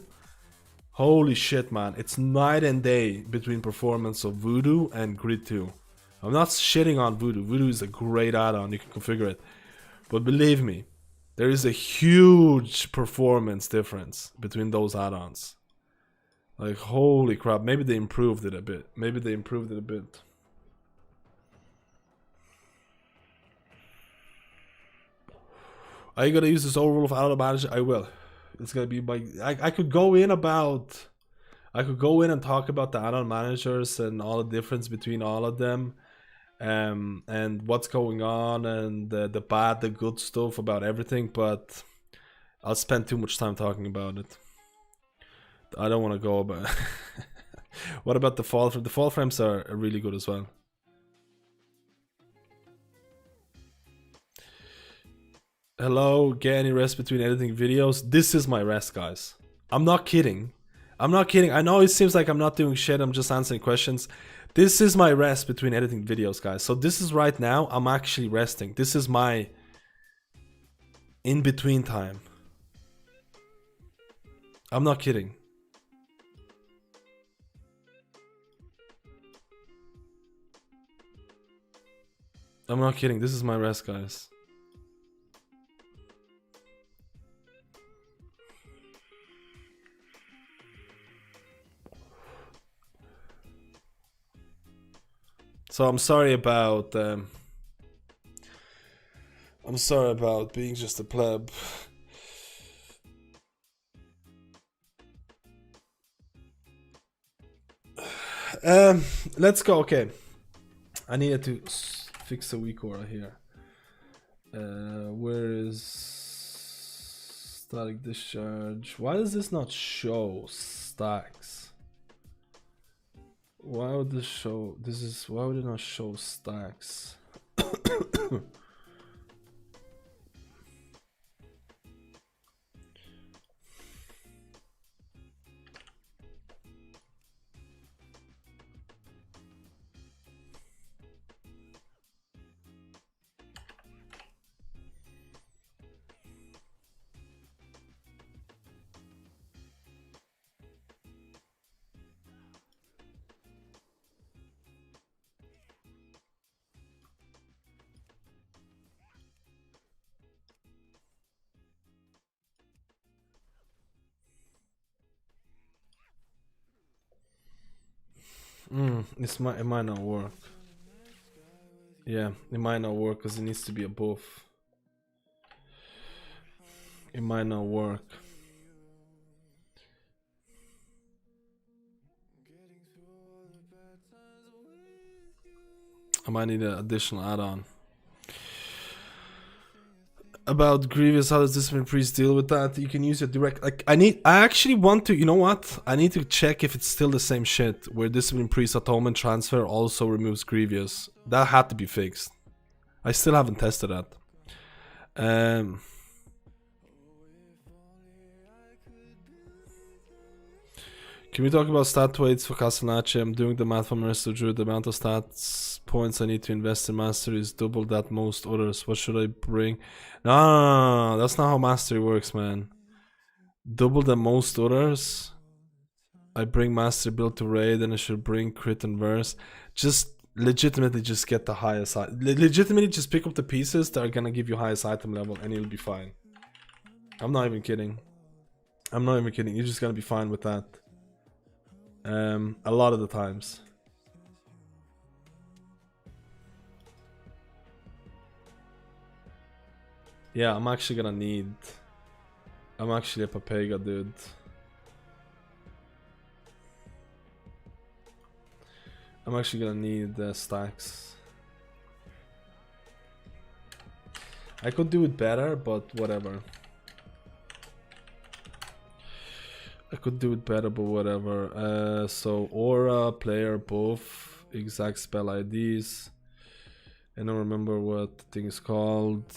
holy shit, man. It's night and day between performance of Voodoo and Grid 2. I'm not shitting on Voodoo. Voodoo is a great add-on. You can configure it. But believe me, there is a huge performance difference between those add-ons. Like, holy crap. Maybe they improved it a bit. Maybe they improved it a bit. Are you gonna use this overrule of auto manager? I will. It's gonna be my. I could go in about. I could go in and talk about the add-on managers and all the difference between all of them, and what's going on and the bad, the good stuff about everything. But I'll spend too much time talking about it. I don't want to go about. What about the fall frame? The fall frames are really good as well. Hello, get any rest between editing videos? This is my rest, guys. I'm not kidding. I'm not kidding. I know it seems like I'm not doing shit. I'm just answering questions. This is my rest between editing videos, guys. So this is right now. I'm actually resting. This is my in-between time. I'm not kidding. I'm not kidding. This is my rest, guys. So I'm sorry about being just a pleb. Let's go. Okay, I needed to fix a weak aura here. Where is static discharge? Why does this not show stacks? Why would this show? Why would it not show stacks? It might not work. Yeah, it might not work because it needs to be above. It might not work. I might need an additional add-on. About Grievous, how does Discipline Priest deal with that? You can use your direct... Like, I actually want to... You know what? I need to check if it's still the same shit, where Discipline Priest Atonement Transfer also removes Grievous. That had to be fixed. I still haven't tested that. Can we talk about stat weights for Castellacci? I'm doing the math for Master Druid. The amount of stats points I need to invest in Mastery is double that most others. What should I bring? No, that's not how Mastery works, man. Double the most others. I bring Mastery build to raid, and I should bring crit and verse. Just legitimately just get the highest. Legitimately just pick up the pieces that are gonna give you highest item level, and you'll be fine. I'm not even kidding. I'm not even kidding. You're just gonna be fine with that. A lot of the times. Yeah, I'm actually gonna need... I'm actually a Papega, dude. I'm actually gonna need stacks. I could do it better, but whatever. I could do it better, but whatever. So aura, player, both, exact spell IDs. I don't remember what the thing is called.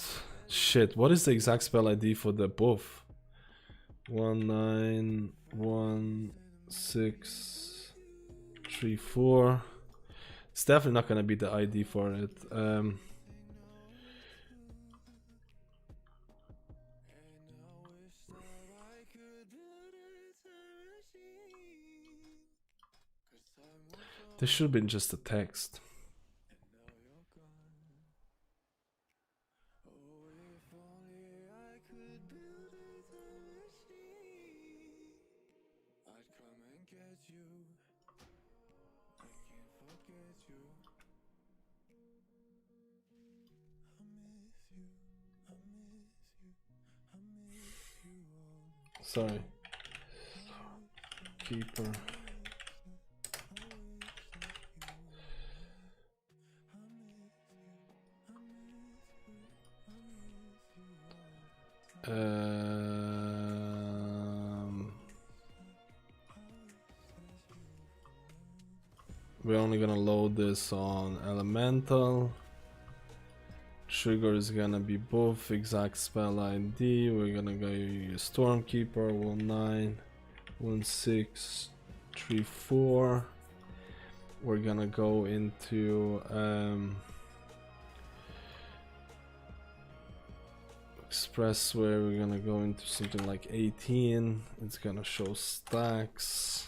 Shit, what is the exact spell ID for the buff? 191634. It's definitely not gonna be the ID for it. This should have been just a text. Sorry. Keeper. We're only gonna load this on elemental. Trigger is gonna be both exact spell ID. We're gonna go use Stormkeeper 191634. We're gonna go into Expressway. We're gonna go into something like 18. It's gonna show stacks.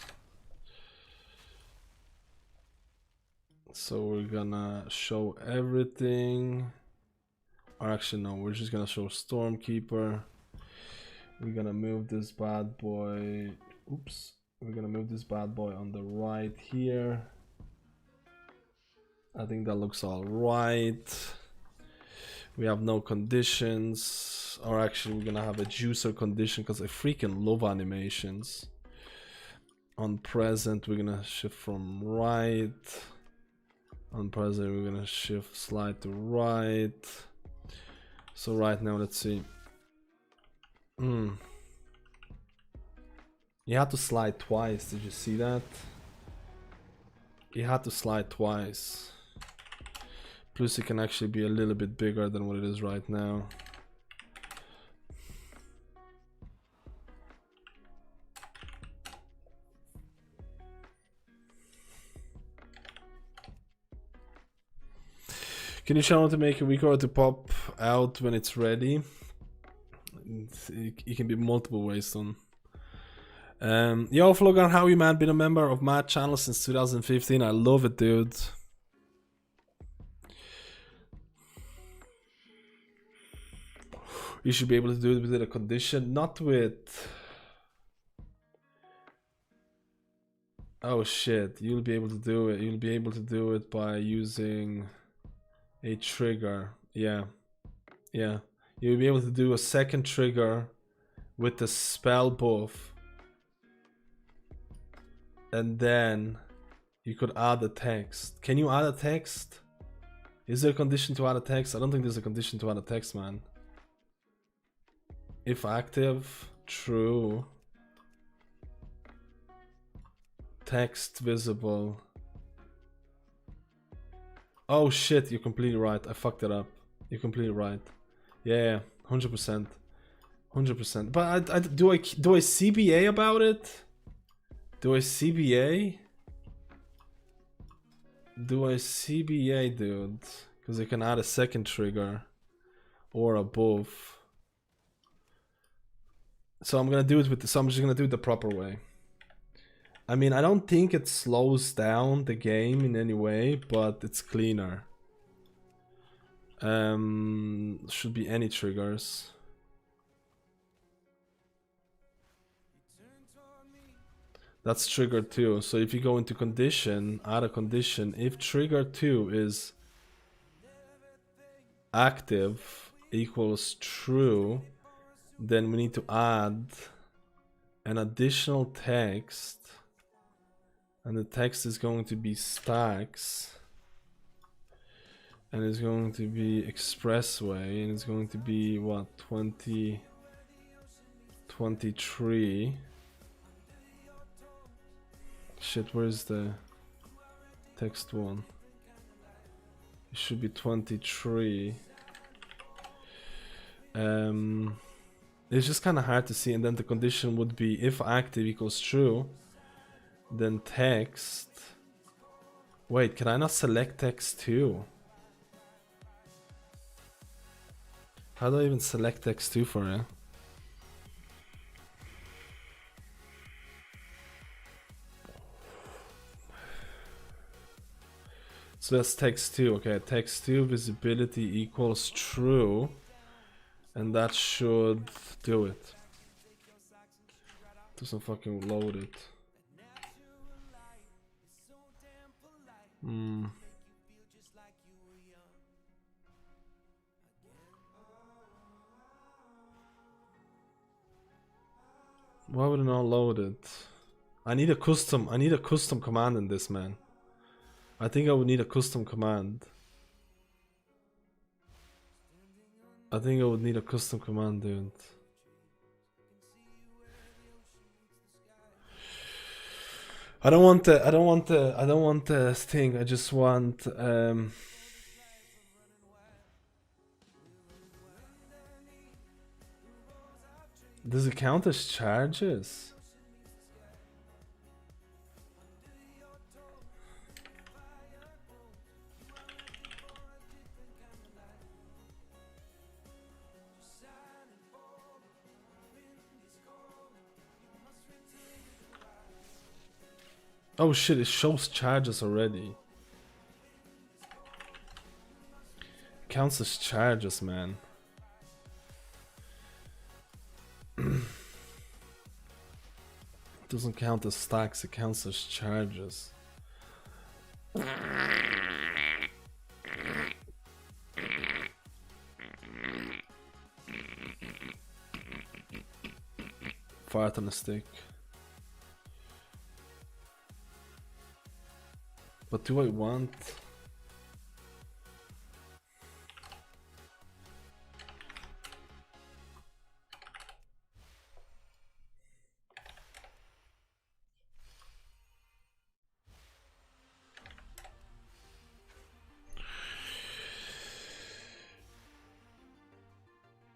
So we're gonna show everything. Or actually no, we're just gonna show Stormkeeper. We're gonna move this bad boy. Oops. We're gonna move this bad boy on the right here. I think that looks all right. We have no conditions, or actually we're gonna have a juicer condition because I freaking love animations. On present, we're gonna shift from right. On present, we're gonna shift slide to right. So right now, let's see. You had to slide twice. Did you see that? You had to slide twice. Plus it can actually be a little bit bigger than what it is right now. Can you channel to make a record to pop out when it's ready? It can be multiple ways done. Yo, Flogan, how you, man? Been a member of my channel since 2015. I love it, dude. You should be able to do it within a condition, not with... Oh shit, you'll be able to do it. You'll be able to do it by using a trigger. Yeah. You'll be able to do a second trigger with the spell buff. And then you could add a text. Can you add a text? Is there a condition to add a text? I don't think there's a condition to add a text, man. If active, true. Text visible. Oh shit, you're completely right. I fucked it up. You're completely right. Yeah, 100%. 100%. But do I CBA about it? Do I CBA? Do I CBA, dude? Because I can add a second trigger or a buff. So I'm gonna do it with so I'm just gonna do it the proper way. I mean, I don't think it slows down the game in any way, but it's cleaner. Should be any triggers. That's trigger 2. So if you go into condition, add a condition. If trigger 2 is active equals true, then we need to add an additional text, and the text is going to be stacks, and it's going to be expressway, and it's going to be what, 23. Shit, where's the text one? It should be 23. It's just kind of hard to see, and then the condition would be if active equals true, then text. Wait, can I not select text too? How do I even select text 2 for it? So that's text 2. Okay, text 2 visibility equals true. And that should do it. Doesn't fucking load it. Why would it not load it? I need a custom command in this, man. I think I would need a custom command. I think I would need a custom command, dude. I don't want the thing. I just want does it count as charges? Oh shit, it shows charges already. It counts as charges, man. It doesn't count as stacks, it counts as charges. fart on a stick. But do I want?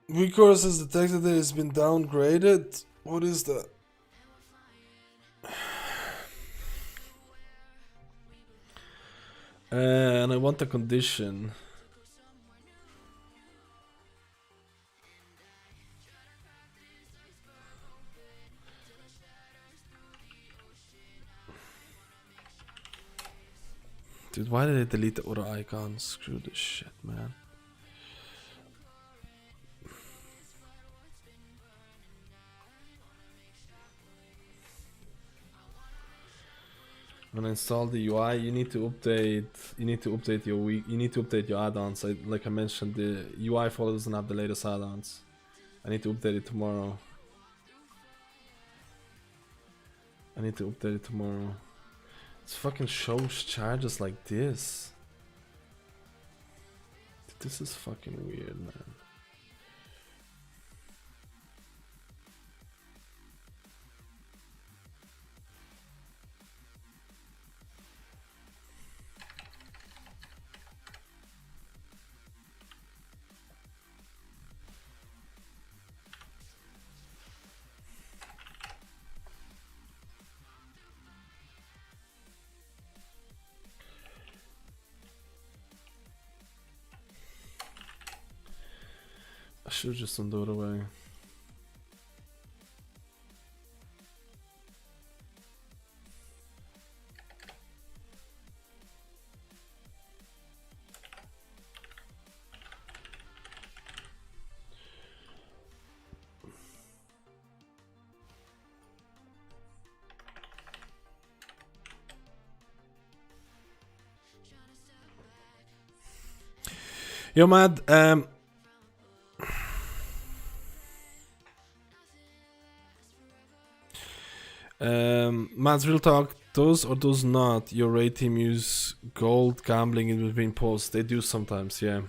Recourse has detected that it's been downgraded. What is that? And I want the condition. Dude, why did I delete the auto icon? Screw this shit, man. When I install the UI, you need to update. You need to update your you need to update your add-ons. Like I mentioned, the UI folder doesn't have the latest add-ons. I need to update it tomorrow. It fucking shows charges like this. This is fucking weird, man. I should just undo it away. Yo, Mad, Mads, real talk, does or does not your raid team use gold gambling in between posts? They do sometimes, yeah.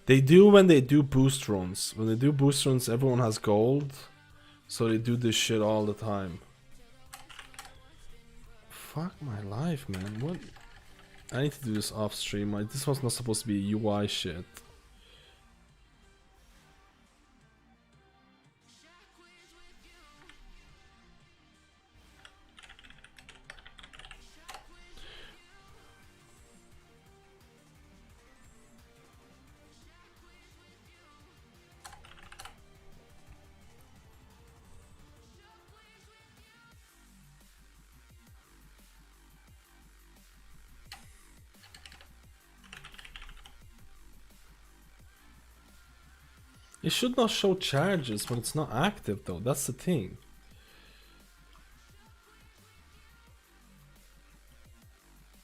They do when they do boost runs. When they do boost runs, everyone has gold. So they do this shit all the time. Fuck my life, man. What? I need to do this off stream. This was not supposed to be UI shit. It should not show charges when it's not active though, that's the thing.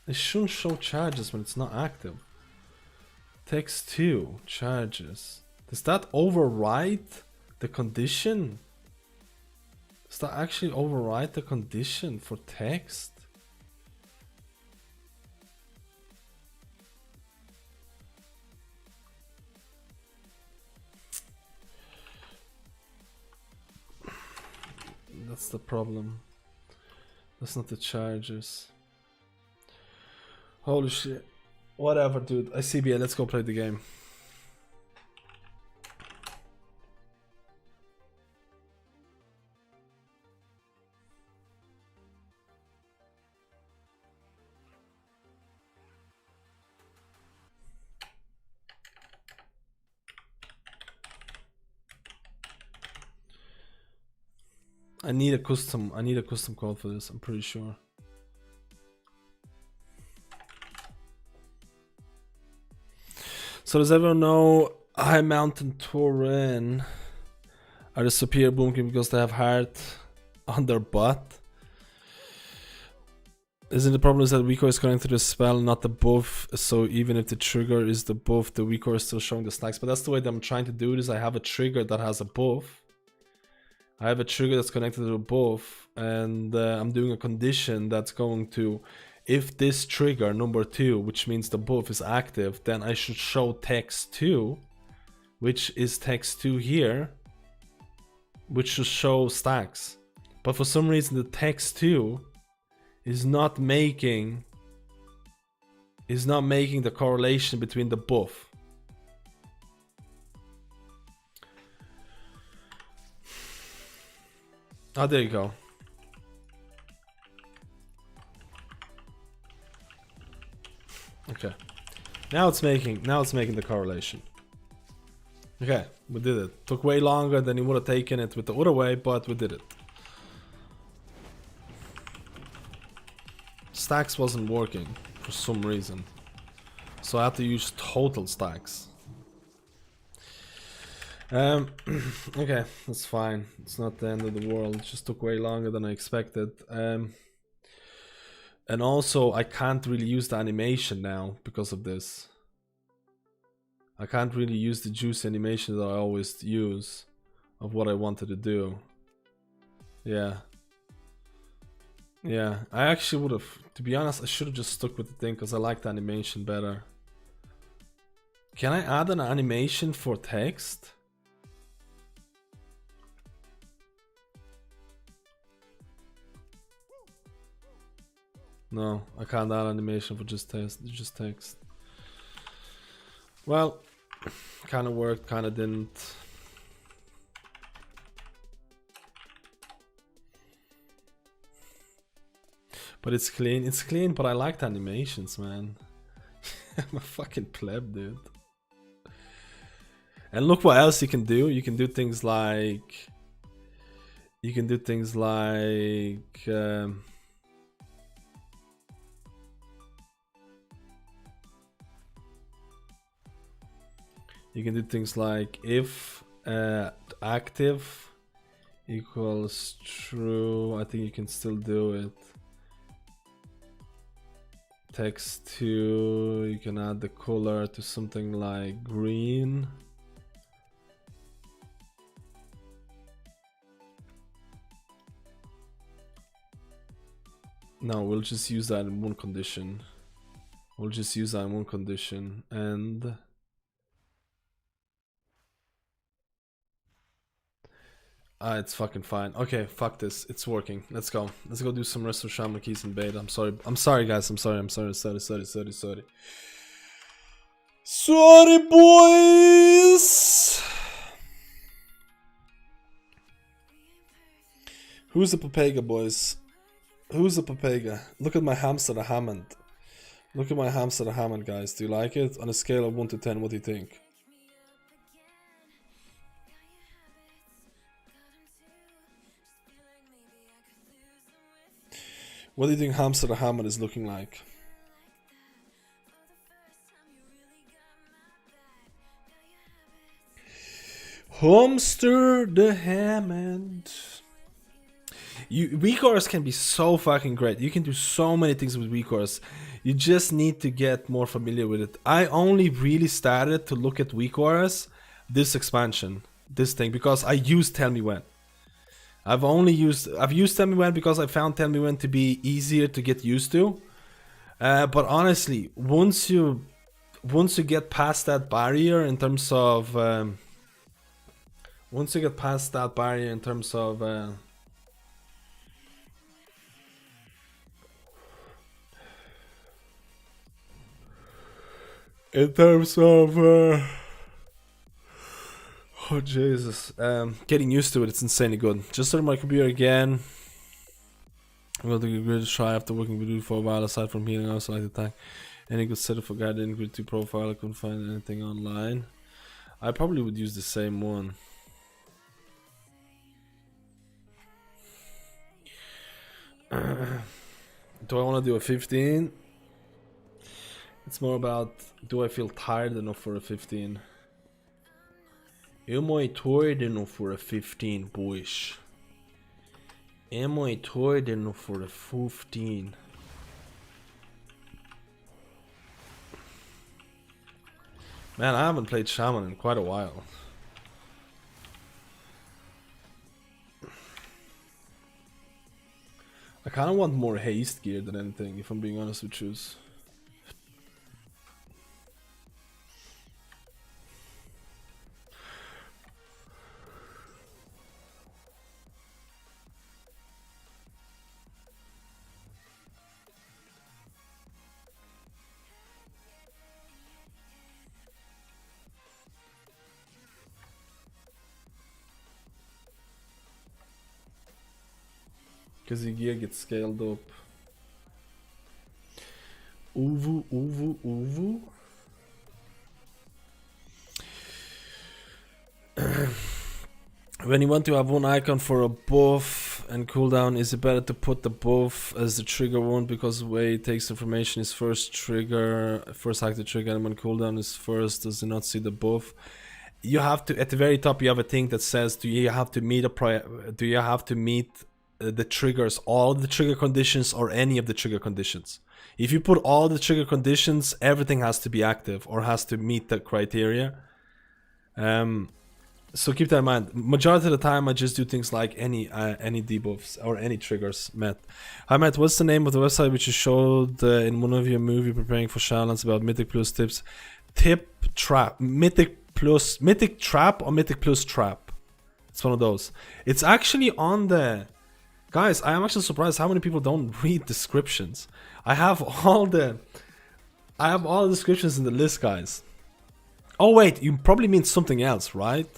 It shouldn't show charges when it's not active. Text 2, charges. Does that overwrite the condition? Does that actually overwrite the condition for text? That's the problem. That's not the charges. Holy shit. Whatever, dude. ICBA, let's go play the game. I need a custom code for this, I'm pretty sure. So does everyone know High Mountain Tauren are the superior Boom King because they have heart on their butt? Isn't the problem is that weak core is connected to the spell, not the buff, so even if the trigger is the buff, the weak core is still showing the stacks. But that's the way that I'm trying to do this. I have a trigger that has a buff. I have a trigger that's connected to both, and I'm doing a condition that's going to, if this trigger number 2, which means the buff is active, then I should show text 2, which is text 2 here, which should show stacks. But for some reason the text 2 is not making the correlation between the buff. Oh, there you go. Okay. Now it's making the correlation. Okay, we did it. Took way longer than you would have taken it with the other way, but we did it. Stacks wasn't working for some reason, so I had to use total stacks. Okay, that's fine. It's not the end of the world. It just took way longer than I expected. And also, I can't really use the animation now because of this. I can't really use the juicy animation that I always use of what I wanted to do. Yeah. Yeah, I actually would have, to be honest, I should have just stuck with the thing because I like the animation better. Can I add an animation for text? No, I can't add animation for just text. Well, kind of worked, kind of didn't. But it's clean, but I like the animations, man. I'm a fucking pleb, dude. And look what else you can do. You can do things like... You can do things like... you can do things like if active equals true. I think you can still do it. Text 2, you can add the color to something like green. No, we'll just use that in one condition. We'll just use that in one condition, and it's fucking fine. Okay, fuck this. It's working. Let's go. Let's go do some rest of Shaman keys in beta. I'm sorry. I'm sorry, guys. I'm sorry. Sorry, boys. Who's the Papega, boys? Who's the Papega? Look at my hamster, the Hammond. Look at my hamster, the Hammond, guys. Do you like it? On a scale of 1 to 10, what do you think? What do you think Hamster the Hammond is looking like? Hamster the Hammond. Weak auras can be so fucking great. You can do so many things with weak auras. You just need to get more familiar with it. I only really started to look at weak auras this expansion, this thing, because I used Tell Me When. I've used Tell Me When because I found Tell Me When to be easier to get used to. But honestly, once you get past that barrier in terms of oh Jesus, getting used to it, it's insanely good. Just started my computer again. I'm going to give it a try after working with you for a while. Aside from healing, I also like the tank. Any good setup for Guardian Grid 2 profile? I couldn't find anything online. I probably would use the same one. Do I want to do a 15? It's more about, do I feel tired enough for a 15? Am I tired enough for a 15, boys? Am I tired enough for a 15? Man, I haven't played Shaman in quite a while. I kind of want more haste gear than anything, if I'm being honest with you. Because the gear gets scaled up. Uvu, uvu, uvu. When you want to have one icon for a buff and cooldown, is it better to put the buff as the trigger one because the way it takes information is first active trigger, and when cooldown is first, does it not see the buff? You have to, at the very top, you have a thing that says, do you have to meet the triggers, all the trigger conditions or any of the trigger conditions. If you put all the trigger conditions, everything has to be active or has to meet the criteria. So keep that in mind. Majority of the time I just do things like any debuffs or any triggers. Matt, hi Matt, what's the name of the website which you showed in one of your movie preparing for Shadowlands about Mythic Plus tips? Mythic Trap or Mythic Plus Trap? It's one of those. It's actually on the... Guys, I am actually surprised how many people don't read descriptions. I have all the descriptions in the list, guys. Oh wait, you probably mean something else, right?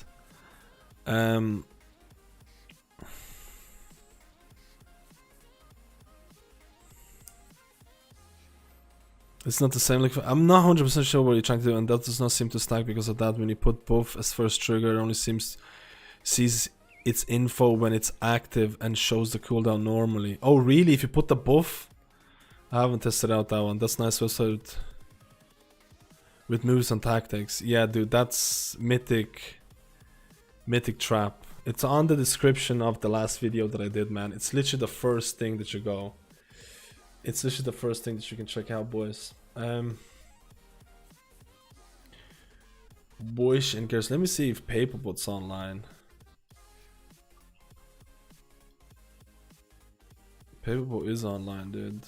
It's not the same. Like, I'm not 100% sure what you're trying to do, and that does not seem to stack because of that. When you put both as first trigger, it only sees its info when it's active and shows the cooldown normally. Oh really? If you put the buff? I haven't tested out that one. That's nice website with moves and tactics. Yeah dude, that's Mythic Trap. It's on the description of the last video that I did, man. It's literally the first thing that you go. It's literally the first thing that you can check out, boys. Boys and girls, let me see if Paperbot's online. Paperbot is online, dude.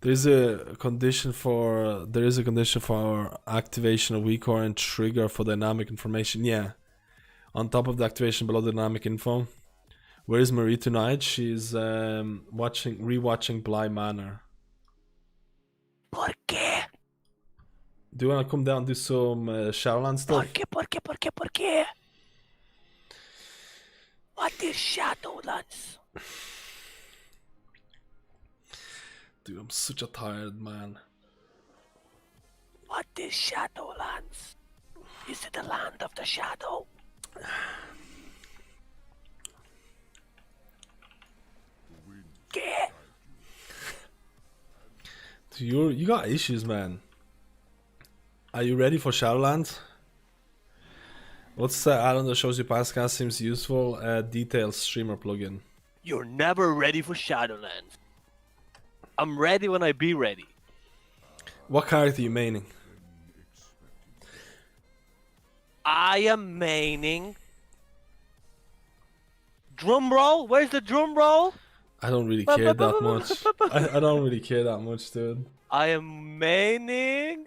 There is a condition for activation of weak core and trigger for dynamic information. Yeah. On top of the activation below the dynamic info. Where is Marie tonight? She's rewatching Bly Manor. ¿Por qué? Do you wanna come down and do some Shadowlands stuff? ¿Por qué? What is Shadowlands? Dude, I'm such a tired man. What is Shadowlands? Is it the land of the shadow? ¿Qué? Dude, you got issues, man. Are you ready for Shadowlands? What's the add-on that shows you past cast seems useful? Details streamer plugin. You're never ready for Shadowlands. I'm ready when I be ready. What character are you maining? I am maining. Drum roll? Where's the drum roll? I don't really care that much. I don't really care that much, dude. I am maining.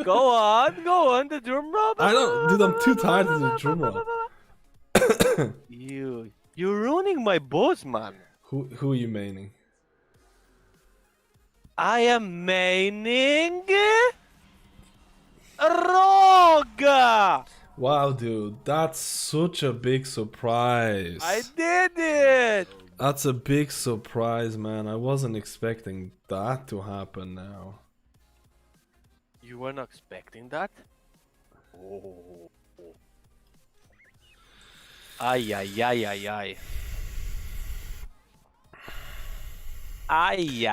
Go on, the drum roll. I don't, dude. I'm too tired of the drum roll. You're ruining my boss, man. Who are you maining? I am maining Rogue. Wow, dude, that's such a big surprise. I did it. That's a big surprise, man. I wasn't expecting that to happen now. You were not expecting that? Oh. Ay. You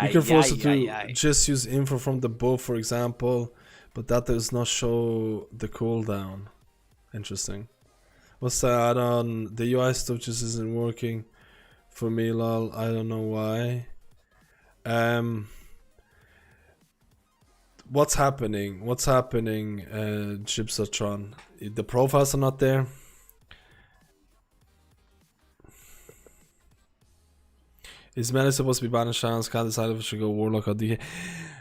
can force it to just use info from the bow, for example, but that does not show the cooldown. Interesting. What's that on the UI stuff just isn't working for me, lol. I don't know why. What's happening? What's happening, Gypsatron? The profiles are not there. Is Melee supposed to be banned in Shadowlands? Can't decide if it should go Warlock or DK.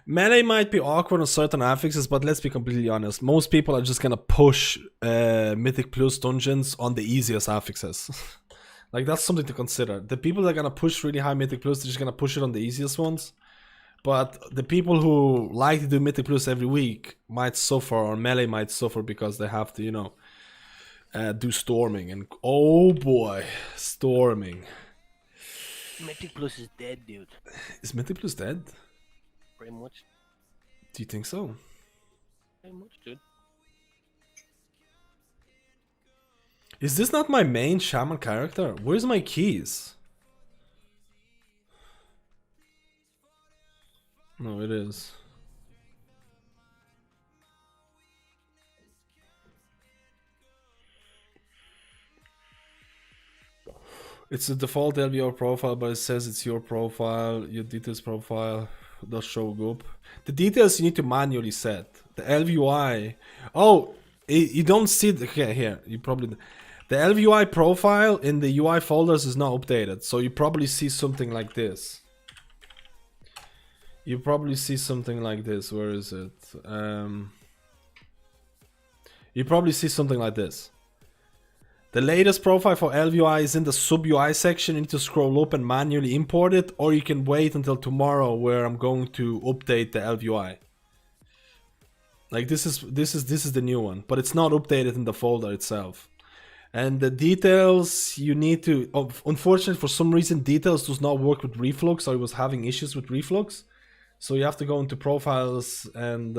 Melee might be awkward on certain affixes, but let's be completely honest. Most people are just gonna push Mythic Plus dungeons on the easiest affixes. Like, that's something to consider. The people that are gonna push really high Mythic Plus, they're just gonna push it on the easiest ones. But the people who like to do Mythic Plus every week might suffer, or Melee might suffer because they have to, you know, do storming. And oh boy, storming. Mythic Plus is dead, dude. Is Mythic Plus dead? Pretty much. Do you think so? Pretty much, dude. Is this not my main Shaman character? Where's my keys? No, it is. It's the default LVR profile, but it says it's your profile, your details profile does show up. The details you need to manually set. The LVUI. Oh, you don't see the, okay, here. You probably, the LVUI profile in the UI folders is not updated, so you probably see something like this. You probably see something like this. Where is it? You probably see something like this. The latest profile for LVUI is in the sub-UI section. You need to scroll up and manually import it, or you can wait until tomorrow where I'm going to update the LVUI. Like, this is the new one, but it's not updated in the folder itself. And the details you need to, unfortunately for some reason details does not work with Reflux. I was having issues with Reflux. So you have to go into profiles, and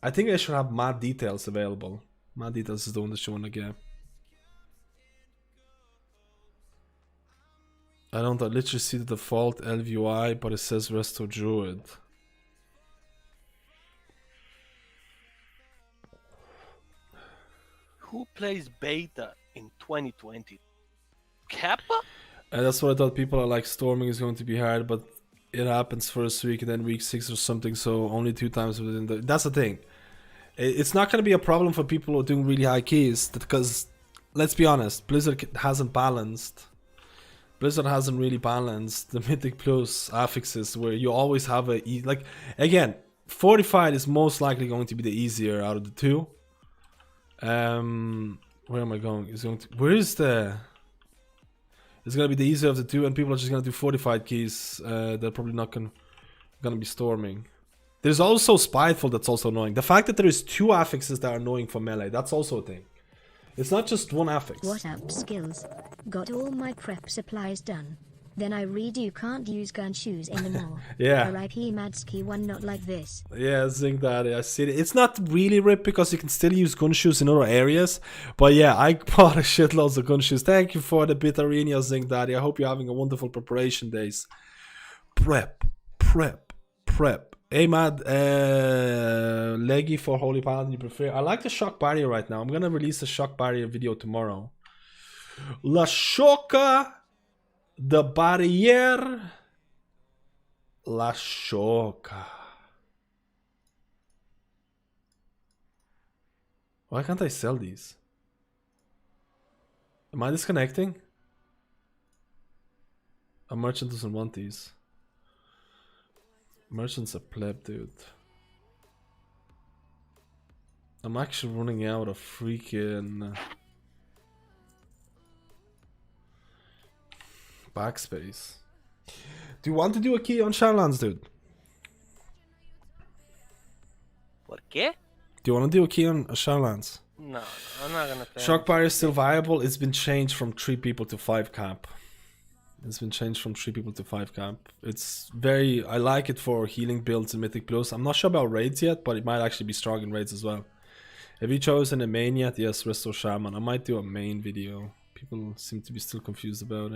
I think I should have mad details available. Mad details is the one that you want to get. I literally see the default LVUI, but it says Resto Druid. Who plays beta in 2020? Kappa? And that's what I thought. People are like, storming is going to be hard, but it happens first week and then week 6 or something, so only 2 times within the... That's the thing. It's not going to be a problem for people who are doing really high keys, because, let's be honest, Blizzard hasn't really balanced the Mythic Plus affixes, where you always have a... Like, again, Fortified is most likely going to be the easier out of the two. Where am I going? Where is the... It's gonna be the easier of the two, and people are just gonna do Fortified keys. They're probably not gonna be storming. There's also Spiteful that's also annoying. The fact that there is 2 affixes that are annoying for Melee, that's also a thing. It's not just one affix. What up, skills? Got all my prep supplies done. Then I read you can't use gun shoes anymore. Yeah. R.I.P. Madsky, one not like this. Yeah, I think that I see it. It's not really ripped because you can still use gun shoes in other areas. But yeah, I bought a shitloads of gun shoes. Thank you for the bit arena, Zing Daddy. I hope you're having a wonderful preparation days. Prep. Hey, Mad, leggy for Holy Paladin you prefer? I like the shock barrier right now. I'm gonna release the shock barrier video tomorrow. La Shoca de Barrière. La Shoca. Why can't I sell these? Am I disconnecting? A merchant doesn't want these. Merchant's a pleb, dude. I'm actually running out of freaking backspace. Do you want to do a key on Shadowlands, dude? ¿Por qué? Do you want to do a key on Shadowlands? No, I'm not gonna play. Shock barrier is still viable. It's been changed from 3 people to 5 camp. It's been changed from 3 people to 5 camp. It's very... I like it for healing builds in Mythic Plus. I'm not sure about raids yet, but it might actually be strong in raids as well. Have you chosen a main yet? Yes, Resto Shaman. I might do a main video. People seem to be still confused about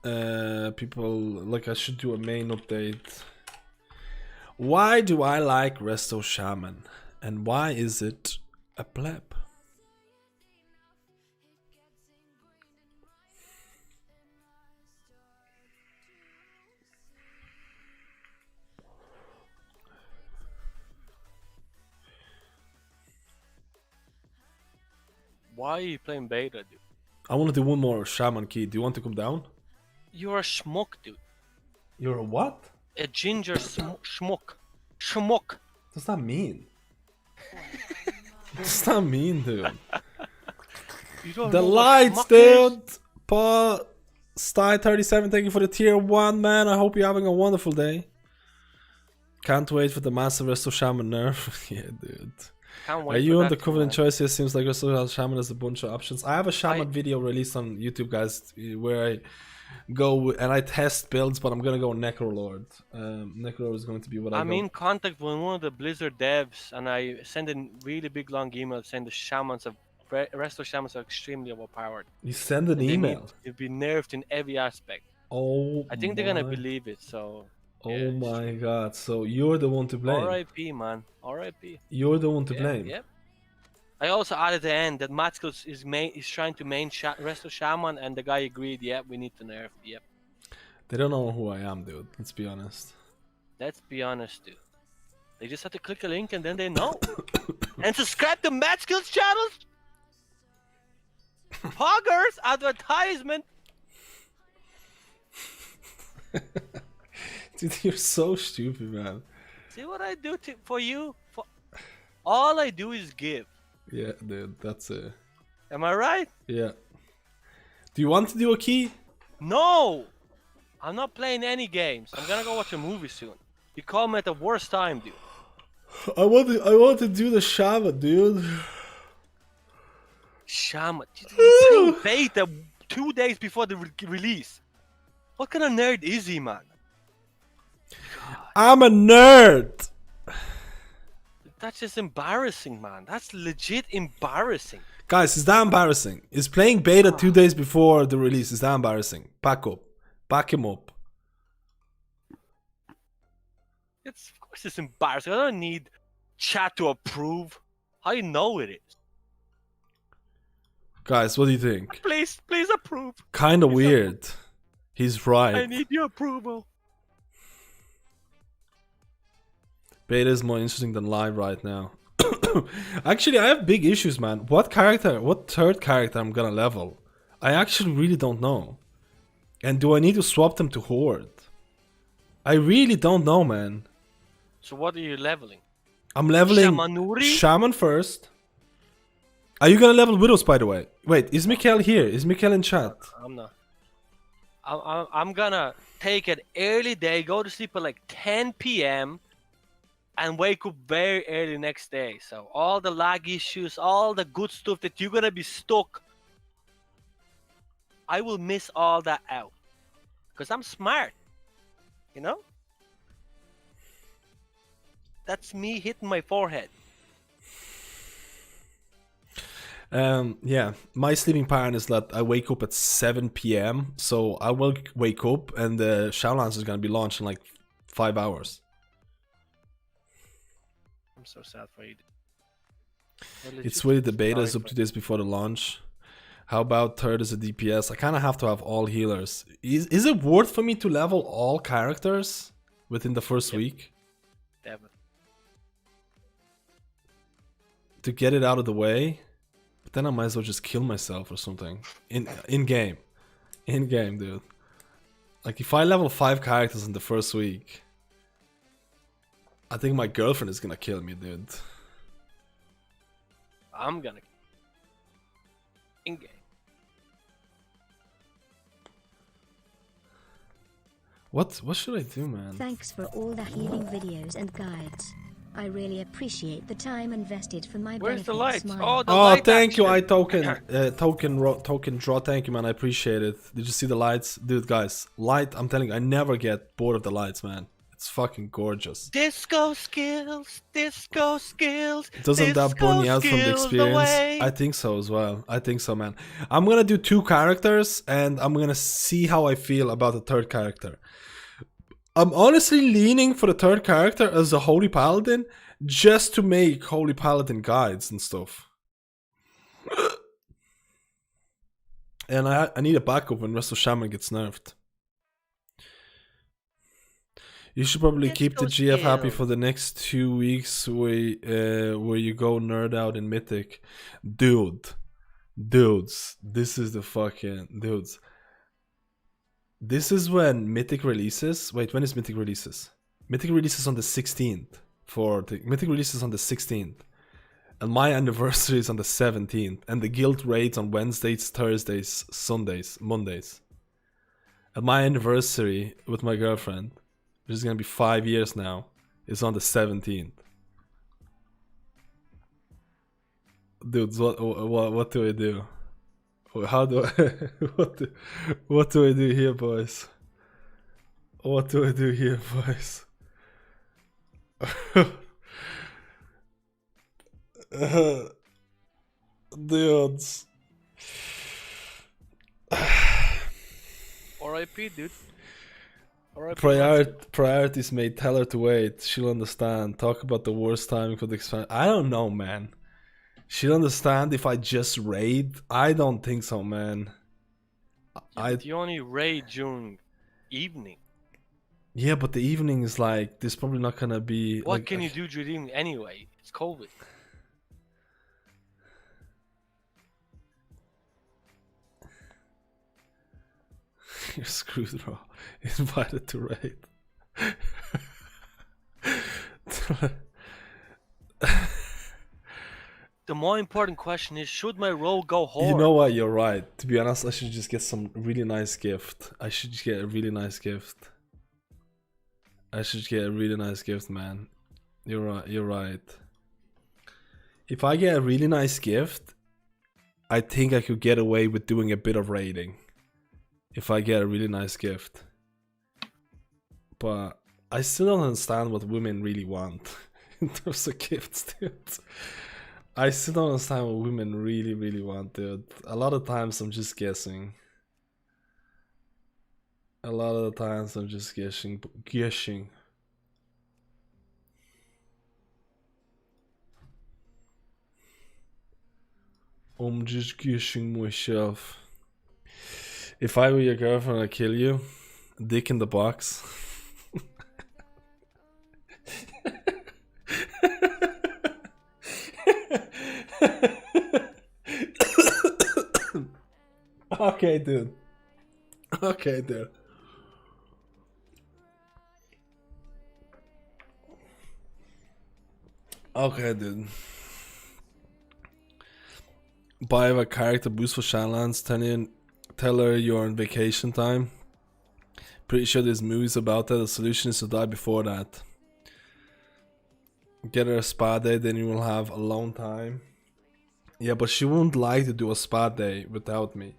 it. People... Like, I should do a main update. Why do I like Resto Shaman? And why is it A pleb. Why are you playing beta, dude? I want to do one more Shaman key. Do you want to come down? You're a schmuck, dude. You're a what? A ginger schmuck. Schmuck. What's that mean? What's that mean, dude? You don't The know what lights, schmuck is? dude! Paul Sty37, thank you for the tier 1, man. I hope you're having a wonderful day. Can't wait for the massive Resto Shaman nerf. Yeah, dude. Can't wait Are you for on the that Covenant too, man. choice? It seems like Resto Shaman has a bunch of options. I have a Shaman video released on YouTube, guys, where I go and I test builds, but I'm gonna go Necrolord. Necrolord is going to be what I'm in contact with one of the Blizzard devs, and I send a really big long email saying the shamans of Resto Shamans are extremely overpowered. You send an They need email. to be nerfed in every aspect. Oh, I think they're gonna believe it. So. Oh yeah, my god, so you're the one to blame. R.I.P. man. R.I.P. You're the one to blame. Yep. I also added at the end that Matskos is trying to main Resto Shaman, and the guy agreed. Yep, we need to nerf. Yep. They don't know who I am, dude. Let's be honest. Let's be honest, dude. They just have to click a link and then they know. And subscribe to Matskos channels. Poggers advertisement. Dude, you're so stupid, man. See what I do for you? All I do is give. Yeah, dude, that's it. Am I right? Yeah. Do you want to do a key? No! I'm not playing any games. I'm gonna go watch a movie soon. You call me at the worst time, dude. I want to do the Shaman, dude. Shaman. You played beta 2 days before the release. What kind of nerd is he, man? I'm a nerd. That's just embarrassing, man. That's legit embarrassing. Guys, is that embarrassing? Is playing beta 2 days before the release, is that embarrassing? Back up. Back him up. Of course it's embarrassing. I don't need chat to approve. I know it is. Guys, what do you think? Please approve. Kinda weird. He's right. I need your approval. Beta is more interesting than live right now. Actually, I have big issues, man. What third character I'm gonna level? I actually really don't know. And do I need to swap them to Horde? I really don't know, man. So what are you leveling? I'm leveling Shamanuri? Shaman first. Are you gonna level Widows, by the way? Wait, is Mikhail here? Is Mikhail in chat? I'm not. I'm gonna take an early day, go to sleep at like 10 p.m. and wake up very early next day. So all the lag issues, all the good stuff that you're gonna be stuck, I will miss all that out. Because I'm smart. You know? That's me hitting my forehead. Yeah, my sleeping pattern is that I wake up at 7 p.m. So I will wake up and the Shadowlands is gonna be launched in like 5 hours. I'm so sad for you. It's really the beta is up to this before the launch. How about third as a DPS? I kind of have to have all healers. Is it worth for me to level all characters within the first week? Definitely. To get it out of the way? But then I might as well just kill myself or something. In game. In game, dude. Like if I level 5 characters in the first week, I think my girlfriend is gonna kill me, dude. I'm gonna in game. What should I do, man? Thanks for all the healing videos and guides. I really appreciate the time invested for my Where's benefit. the lights? Smile. Oh, the Oh, light thank you, action. token draw. Thank you, man. I appreciate it. Did you see the lights, dude? Guys, light. I'm telling you, I never get bored of the lights, man. It's fucking gorgeous. Disco skills, disco skills. Doesn't that burn you out from the skills experience? away. I think so as well. I think so, man. I'm gonna do 2 characters, and I'm gonna see how I feel about the third character. I'm honestly leaning for the third character as a Holy Paladin, just to make Holy Paladin guides and stuff. And I need a backup when Rest of Shaman gets nerfed. You should probably Let's keep the go GF happy skill. for the next 2 weeks where you go nerd out in Mythic. Dudes, this is the fucking... Dudes. This is when Mythic releases. Wait, when is Mythic releases? Mythic releases on the 16th. Mythic releases on the 16th. And my anniversary is on the 17th. And the guild raids on Wednesdays, Thursdays, Sundays, Mondays. And my anniversary with my girlfriend, which is gonna be 5 years now, is on the 17th. Dudes, what do I do? How do I what do I do here, boys? What do I do here, boys? Dudes. R.I.P. dude. R.I.P. Priorities may tell her to wait. She'll understand. Talk about the worst timing for the expansion. I don't know, man. She'll understand if I just raid. I don't think so, man. But you only raid during evening. Yeah, but the evening is like, there's probably not gonna be... What like, can you do during evening anyway? It's COVID. You're screwed, bro. Invited to raid. The more important question is, should my role go hard? You know what? You're right. To be honest, I should just get some really nice gift. I should just get a really nice gift. I should get a really nice gift, man. You're right. You're right. If I get a really nice gift, I think I could get away with doing a bit of raiding. If I get a really nice gift. But I still don't understand what women really want in terms of gifts, dude. I still don't understand what women really want, dude. A lot of times I'm just guessing. A lot of the times I'm just guessing. I'm just guessing myself. If I were your girlfriend, I'd kill you. Dick in the box. Okay, dude. Okay, dude. Okay, dude. Buy a character boost for Shadowlands. Tell her you're on vacation time. Pretty sure there's movies about that. The solution is to die before that. Get her a spa day, then you will have alone time. Yeah, but she wouldn't like to do a spa day without me.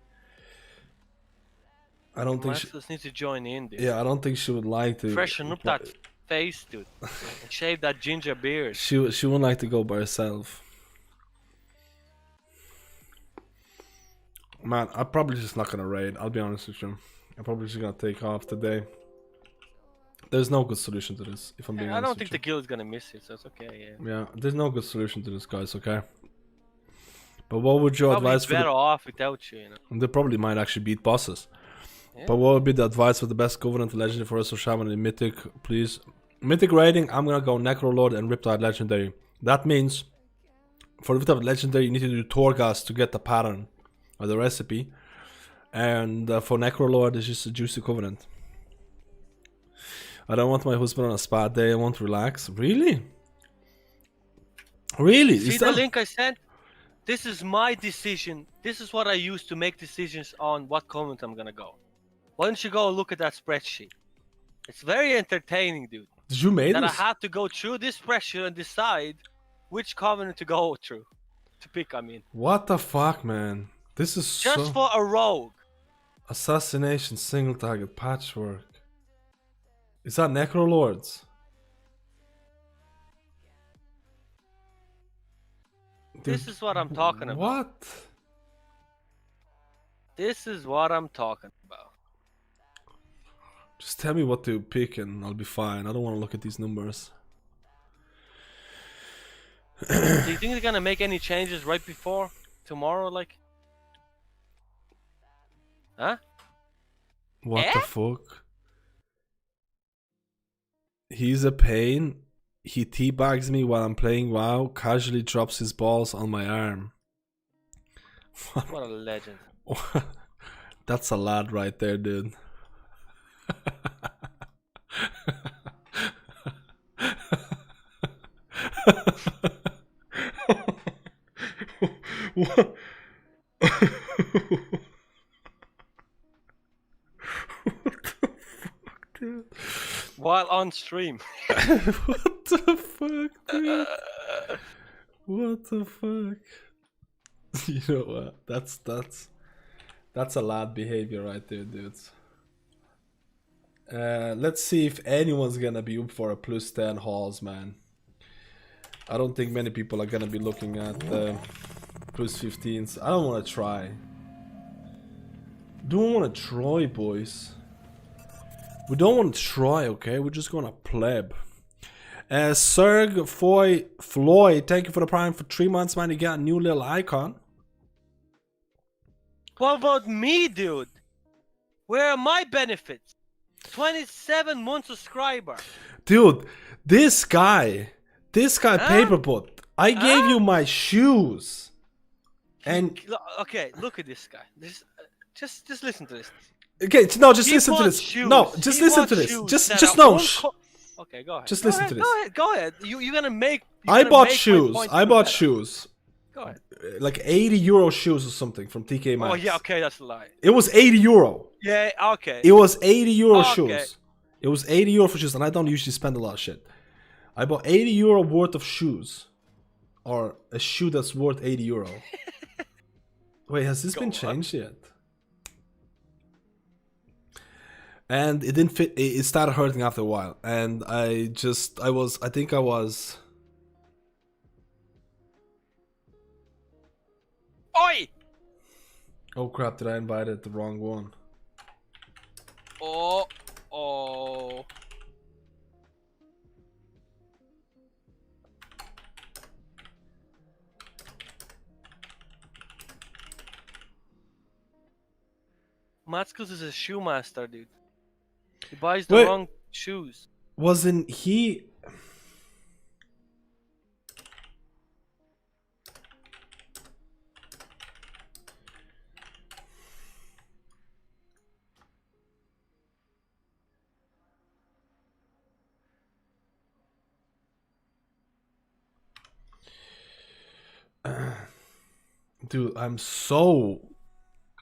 I don't think she... Masters need to join in, dude. Yeah, I don't think she would like to... Freshen up that face, dude. And shave that ginger beard. She wouldn't like to go by herself. Man, I'm probably just not gonna raid. I'll be honest with you. I'm probably just gonna take off today. There's no good solution to this, if I'm being honest. I don't think the guild's gonna miss it, so it's okay, yeah. Yeah, there's no good solution to this, guys, okay? But what would your Probably advice for better the... off without you, you know. They probably might actually beat bosses. Yeah. But what would be the advice for the best Covenant Legendary for us or Shaman in Mythic, please? Mythic raiding, I'm gonna go Necrolord and Riptide Legendary. That means, for Riptide Legendary, you need to do Torghast to get the pattern, or the recipe. And for Necrolord, it's just a Juicy Covenant. I don't want my husband on a spa day, I want to relax. Really? Really? See the link I sent? This is my decision. This is what I use to make decisions on what Covenant I'm gonna go. Why don't you go look at that spreadsheet? It's very entertaining, dude. Did you make that this? I had to go through this spreadsheet and decide which Covenant to go through. To pick, I mean. What the fuck, man? This is just for a rogue. Assassination, single target, patchwork. Is that Necrolords? This is what I'm talking about. What? This is what I'm talking about. Just tell me what to pick and I'll be fine. I don't want to look at these numbers. Do you think they're gonna make any changes right before tomorrow? Like, huh? What the fuck? He's a pain. He teabags me while I'm playing WoW, casually drops his balls on my arm. What a legend. That's a lad right there, dude. What? What the fuck, dude? While on stream. What the fuck, dude? What the fuck? You know what? That's a lad behavior right there, dudes. Let's see if anyone's gonna be up for a plus 10 hauls, man. I don't think many people are gonna be looking at plus 15s. I don't want to try. Don't want to try, boys. We don't want to try, okay? We're just gonna pleb. Serg Floyd, thank you for the prime for 3 months, man. You got a new little icon. What about me, dude? Where are my benefits? 27 month subscriber. Dude, this guy Paperbot, I gave you my shoes. And Okay, look at this guy. Just listen to this. okay, no, just He listen to bought this. shoes. No, just He listen bought to this. shoes Just that no. are Okay, go ahead. Just Go listen ahead, to this. Go ahead. You're gonna make. I bought shoes. I bought shoes. Go ahead. Like 80 euro shoes or something from TK Maxx. Oh yeah, okay, that's a lie. It was 80 euro. Yeah, okay. It was 80 euro Okay. shoes. It was 80 euro for shoes, and I don't usually spend a lot of shit. I bought 80 euro worth of shoes. Or a shoe that's worth 80 euro. Wait, has this been changed yet? And it didn't fit. It started hurting after a while. And I think I was... Oi! Oh crap, did I invite the wrong one? Oh. Matskus is a shoe master, dude. He buys the wrong shoes. Wasn't he... Dude, I'm so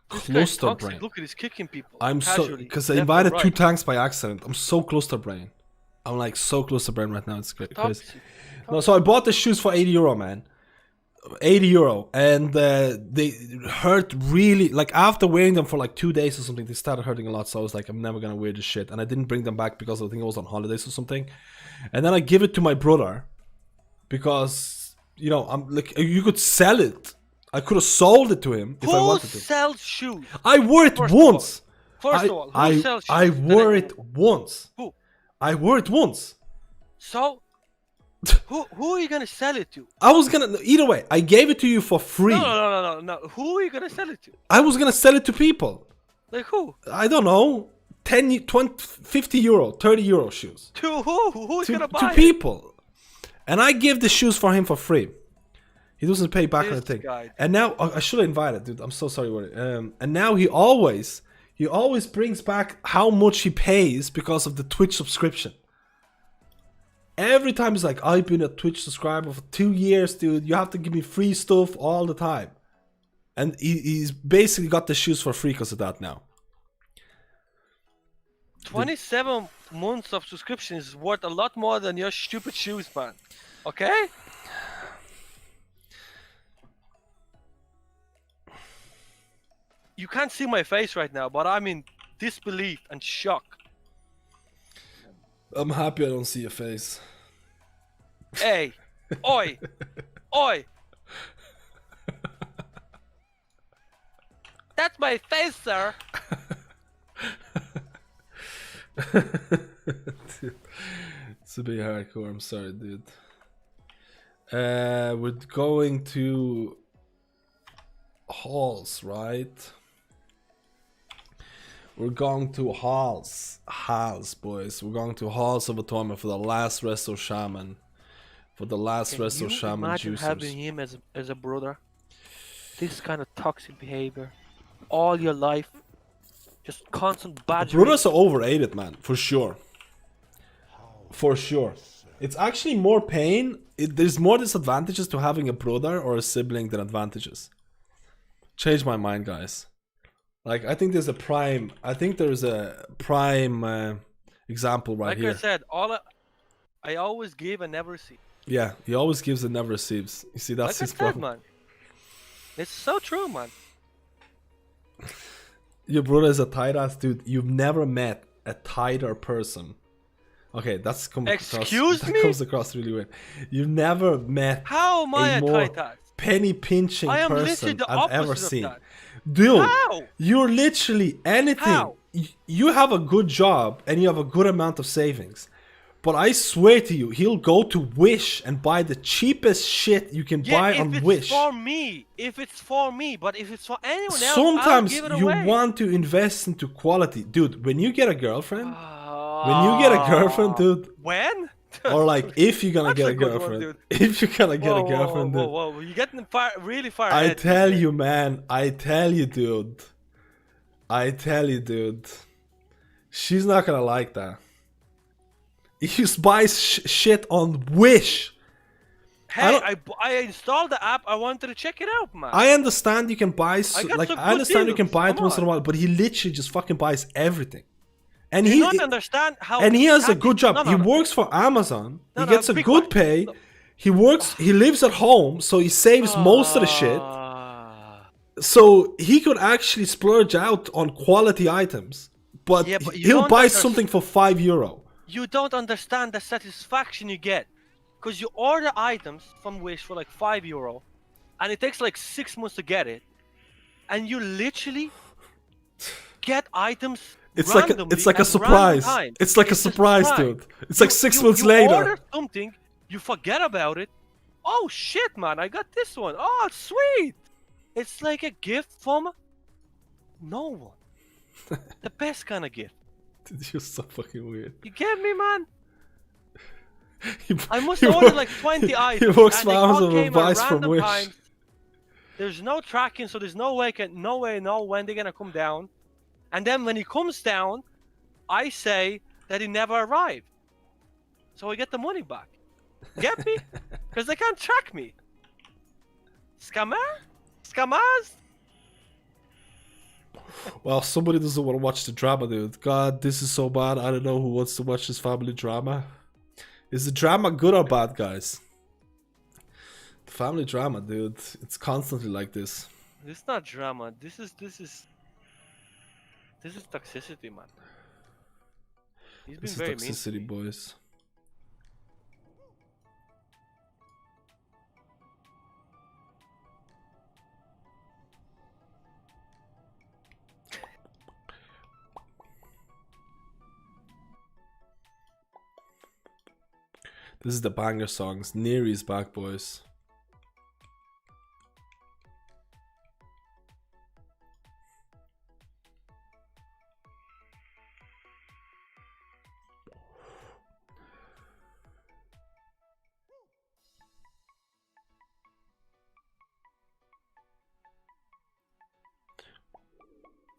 cluster brain. Look at he's kicking people. I'm so because I invited 2 tanks by accident. I'm so cluster brain. I'm like so cluster brain right now. It's crazy. No, so I bought the shoes for 80 euro, man. 80 euro, and they hurt really. Like after wearing them for like 2 days or something, they started hurting a lot. So I was like, I'm never gonna wear this shit, and I didn't bring them back because I think I was on holidays or something. And then I give it to my brother because you know I'm like you could sell it. I could have sold it to him if I wanted to. Who sells shoes? I wore it once. First of all, who sells shoes? I wore it once. Who? I wore it once. So, who are you gonna sell it to? I was gonna either way. I gave it to you for free. No. Who are you gonna sell it to? I was gonna sell it to people. Like who? I don't know. 10, 20, 50 euro, 30 euro shoes. To who? Who's gonna buy to it? people. And I give the shoes for him for free. He doesn't pay back on the thing. Guy. And now I should have invited, dude. I'm so sorry. And now he always brings back how much he pays because of the Twitch subscription. Every time he's like, I've been a Twitch subscriber for 2 years, dude. You have to give me free stuff all the time. And he's basically got the shoes for free because of that now. 27 months of subscription is worth a lot more than your stupid shoes, man. Okay? You can't see my face right now, but I'm in disbelief and shock. I'm happy I don't see your face. Hey, oi, oi. That's my face, sir. Dude, it's a bit hardcore. I'm sorry, dude. We're going to halls, right? We're going to halls, boys. We're going to halls of atonement for the last resto shaman, for the last Can resto you shaman imagine juicers. having him as a brother? This kind of toxic behavior, all your life, just constant badgering. Brothers are overrated, man, for sure. For sure. It's actually more pain. There's more disadvantages to having a brother or a sibling than advantages. Change my mind, guys. Like, I think there's a prime. I think there's a prime example right here. Like I said, I always give and never receive. Yeah, he always gives and never receives. You see, that's Like I his said, problem. man. It's so true, man. Your brother is a tight ass dude. You've never met a tighter person. Okay, that's Excuse me? That comes across really weird. You've never met How am I a more tight ass? penny pinching I am literally person the I've ever opposite of seen. that. Dude, How? you're literally anything. How? You have a good job and you have a good amount of savings. But I swear to you, he'll go to Wish and buy the cheapest shit you can buy on Wish. If it's for me, but if it's for anyone else, Sometimes I'll give it you away. want to invest into quality. Dude, when you get a girlfriend, dude, When? or like if you're gonna That's get a a good one, girlfriend, dude. if you're gonna get a girlfriend, dude, Whoa. You're getting really far I ahead. tell you, man, I tell you, dude, she's not gonna like that. If you buy shit on Wish, Hey, I installed the app. I wanted to check it out, man. I understand you can buy, got some I understand you good can buy it deals. once in a Come while, but he literally just fucking buys everything. And Do you not understand how? and he has a happy- good job. No, He no. works for Amazon. No, He no, gets a be good quiet. pay. He works. He lives at home, so he saves most of the shit. Ah. So he could actually splurge out on quality items. But, Yeah, but you he'll don't buy understand- something for €5. You don't understand the satisfaction you get, because you order items from Wish for like €5, and it takes like 6 months to get it, and you literally get items. It's like a randomly surprise. at random times. It's like a surprise, dude. It's like 6 months you later. order something, you forget about it. Oh shit, man! I got this one. Oh, sweet! It's like a gift from no one. The best kind of gift. Dude, you're so fucking weird. You get me, man? I must he order work- like 20 He items. works and for they all Amazon came and at buys from random Wish. times. There's no tracking, so there's no way know when they're gonna come down. And then when he comes down, I say that he never arrived. So I get the money back. Get me? Because they can't track me. Scammer? Scammers? Well, somebody doesn't want to watch the drama, dude. God, this is so bad. I don't know who wants to watch this family drama. Is the drama good or bad, guys? The family drama, dude. It's constantly like this. This is not drama. This is toxicity, man. He's been This is very mean to me. toxicity, boys. This is the banger songs. Neary's back, boys.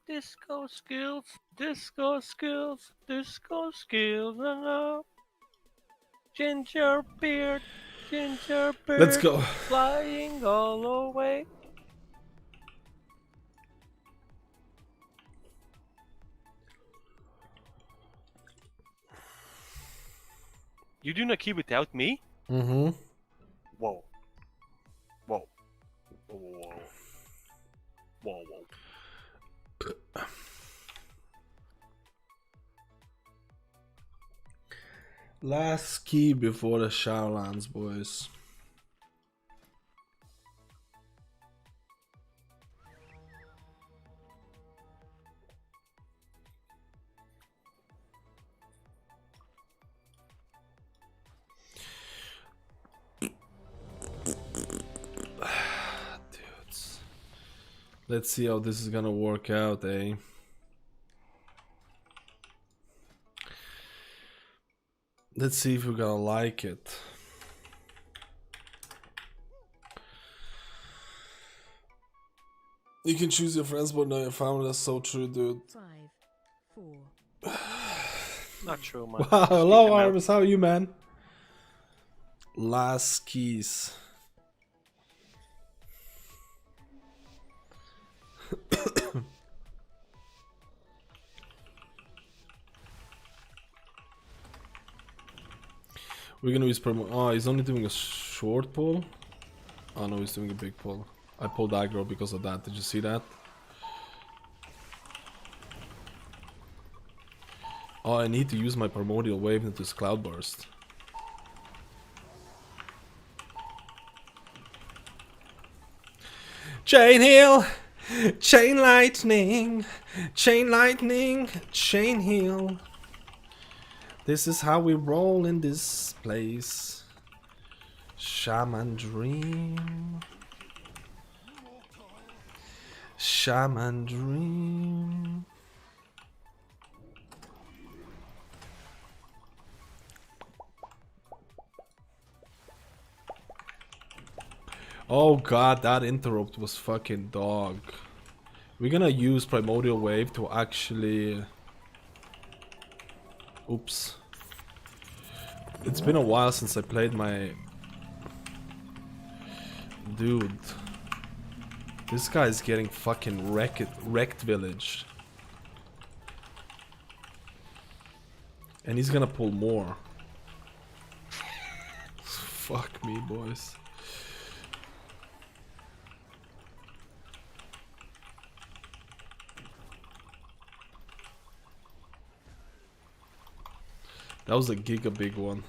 Disco skills, disco skills, disco skills, ginger beard, Let's go. flying all away. You do not keep without me? Mm-hmm. Whoa. Whoa. Whoa. Whoa, whoa. Last key before the Shadowlands, boys. Let's see how this is gonna work out, eh? Let's see if we're gonna like it. You can choose your friends but not your family. That's so true, dude. 5, 4. Not true, man. Wow, Just hello keep them out. Arvis, how are you, man? Last keys. We're gonna use promo. Oh, he's only doing a short pull. Oh no, he's doing a big pull. I pulled aggro because of that. Did you see that? Oh, I need to use my primordial wave into this cloud burst. Chain heal, chain lightning, chain lightning, chain heal. This is how we roll in this place. Shaman dream. Shaman dream. Oh god, that interrupt was fucking dog. We're gonna use Primordial Wave to actually... Oops. It's been a while since I played my... Dude. This guy's getting fucking wrecked village. And he's gonna pull more. Fuck me, boys. That was a giga big one.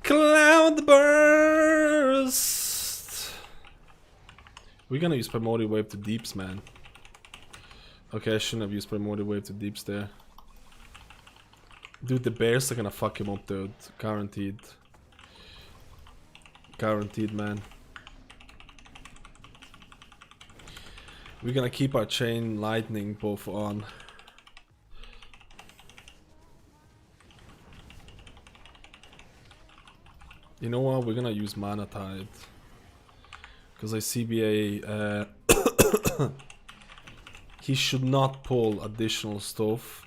Cloud burst. We're gonna use Primordial Wave to deeps, man. Okay, I shouldn't have used Primordial Wave to deeps there. Dude, the bears are gonna fuck him up, dude. Guaranteed. Guaranteed, man. We're gonna keep our chain lightning buff on. You know what? We're gonna use Mana Tide. Because I CBA... he should not pull additional stuff.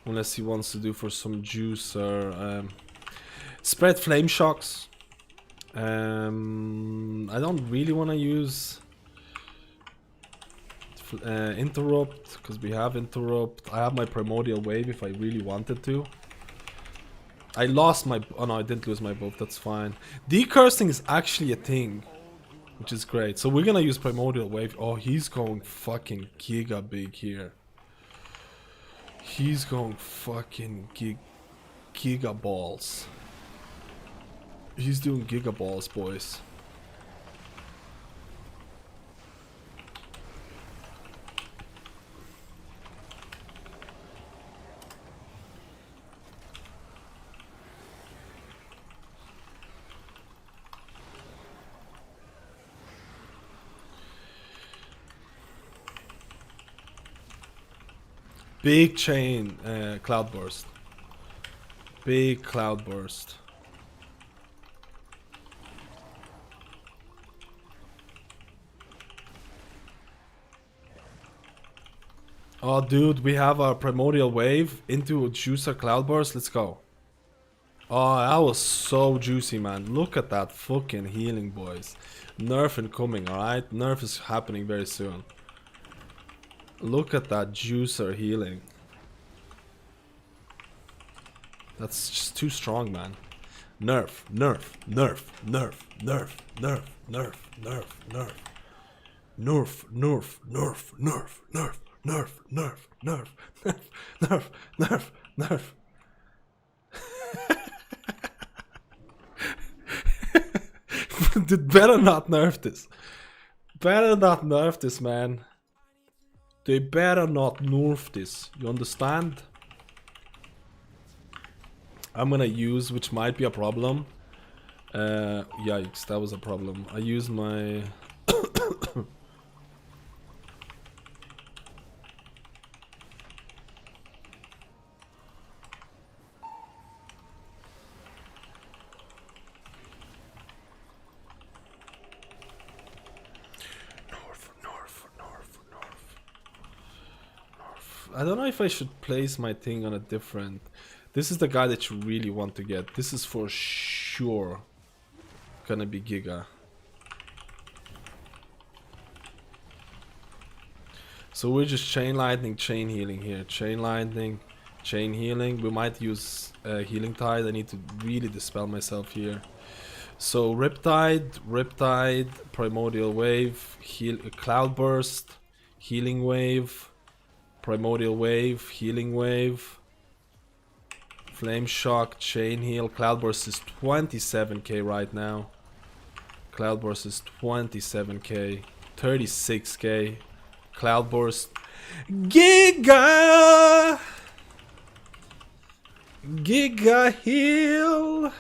Unless he wants to do for some juice or... spread flame shocks. I don't really want to use... interrupt, because we have interrupt. I have my primordial wave if I really wanted to. I lost my... oh no, I didn't lose my buff, that's fine. Decursing is actually a thing, which is great. So we're gonna use primordial wave. Oh, he's going fucking giga big here. He's going fucking giga balls. He's doing giga balls, boys. Big chain cloud burst. Big cloud burst. Oh dude, we have our primordial wave into a juicer cloud burst. Let's go. Oh, that was so juicy, man. Look at that fucking healing, boys. Nerf incoming, alright? Nerf is happening very soon. Look at that juicer healing. That's just too strong, man. Nerf, nerf, nerf, nerf, nerf, nerf, nerf, nerf, nerf. Nerf, nerf, nerf, nerf, nerf, nerf, nerf, nerf, nerf, nerf, nerf, nerf. Dude, better not nerf this. Better not nerf this, man. They better not nerf this, you understand? I'm gonna use, which might be a problem, Yikes, that was a problem. I used my... I don't know if I should place my thing on a different... This is the guy that you really want to get. This is for sure gonna be Giga. So we're just chain lightning, chain healing here. Chain lightning, chain healing. We might use healing tide. I need to really dispel myself here. So Riptide, Primordial Wave, Cloud Burst, Healing Wave, Primordial Wave, Healing Wave, Flame Shock, Chain Heal. Cloud Burst is 27k right now. Cloud Burst is 27k, 36k. Cloud Burst, Giga Heal.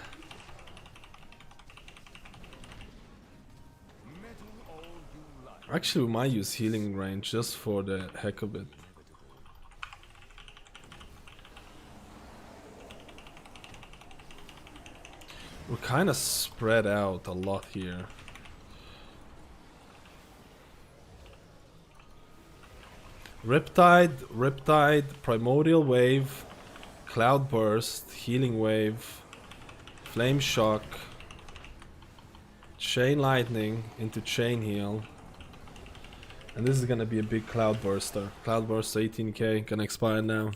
Actually, we might use healing range just for the heck of it. We're kind of spread out a lot here. Riptide, Primordial Wave, Cloud Burst, Healing Wave, Flame Shock, Chain Lightning into Chain Heal. And this is gonna be a big Cloud Burster. Cloud Burst 18k, gonna expire now.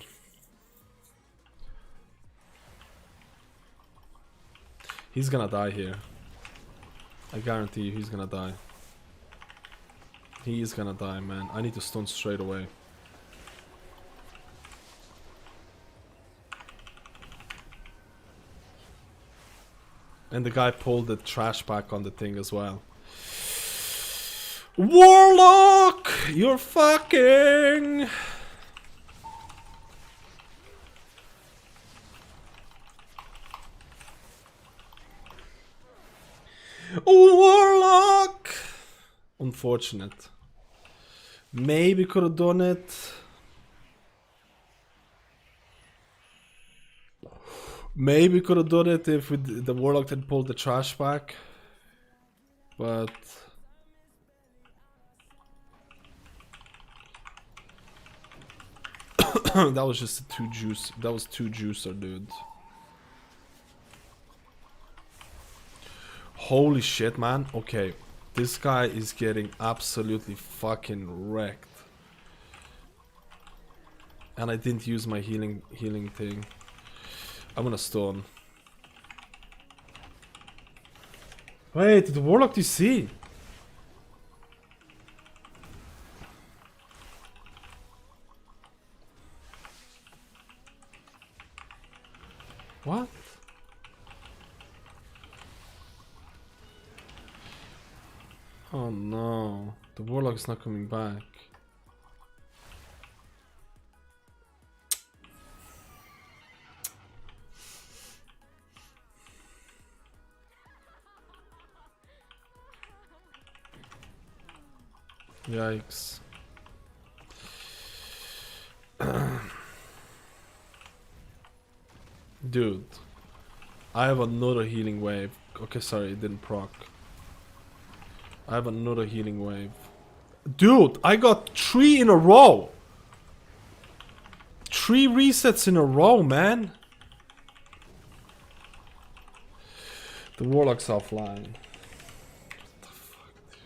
He's gonna die here. I guarantee you he's gonna die. He is gonna die, man. I need to stun straight away. And the guy pulled the trash pack on the thing as well. Warlock! You're fucking... Warlock! Unfortunate. Maybe could have done it. Maybe could have done it if the Warlock had pulled the trash back. But... that was just too juice. That was too juicer, dude. Holy shit, man. Okay. This guy is getting absolutely fucking wrecked. And I didn't use my healing thing. I'm gonna stun. Wait, the Warlock DC. What? Oh no, the Warlock is not coming back. Yikes. Dude, I have another healing wave. Okay, sorry, it didn't proc. I have another healing wave. Dude, I got 3 in a row. 3 resets in a row, man. The Warlock's offline. What the fuck, dude?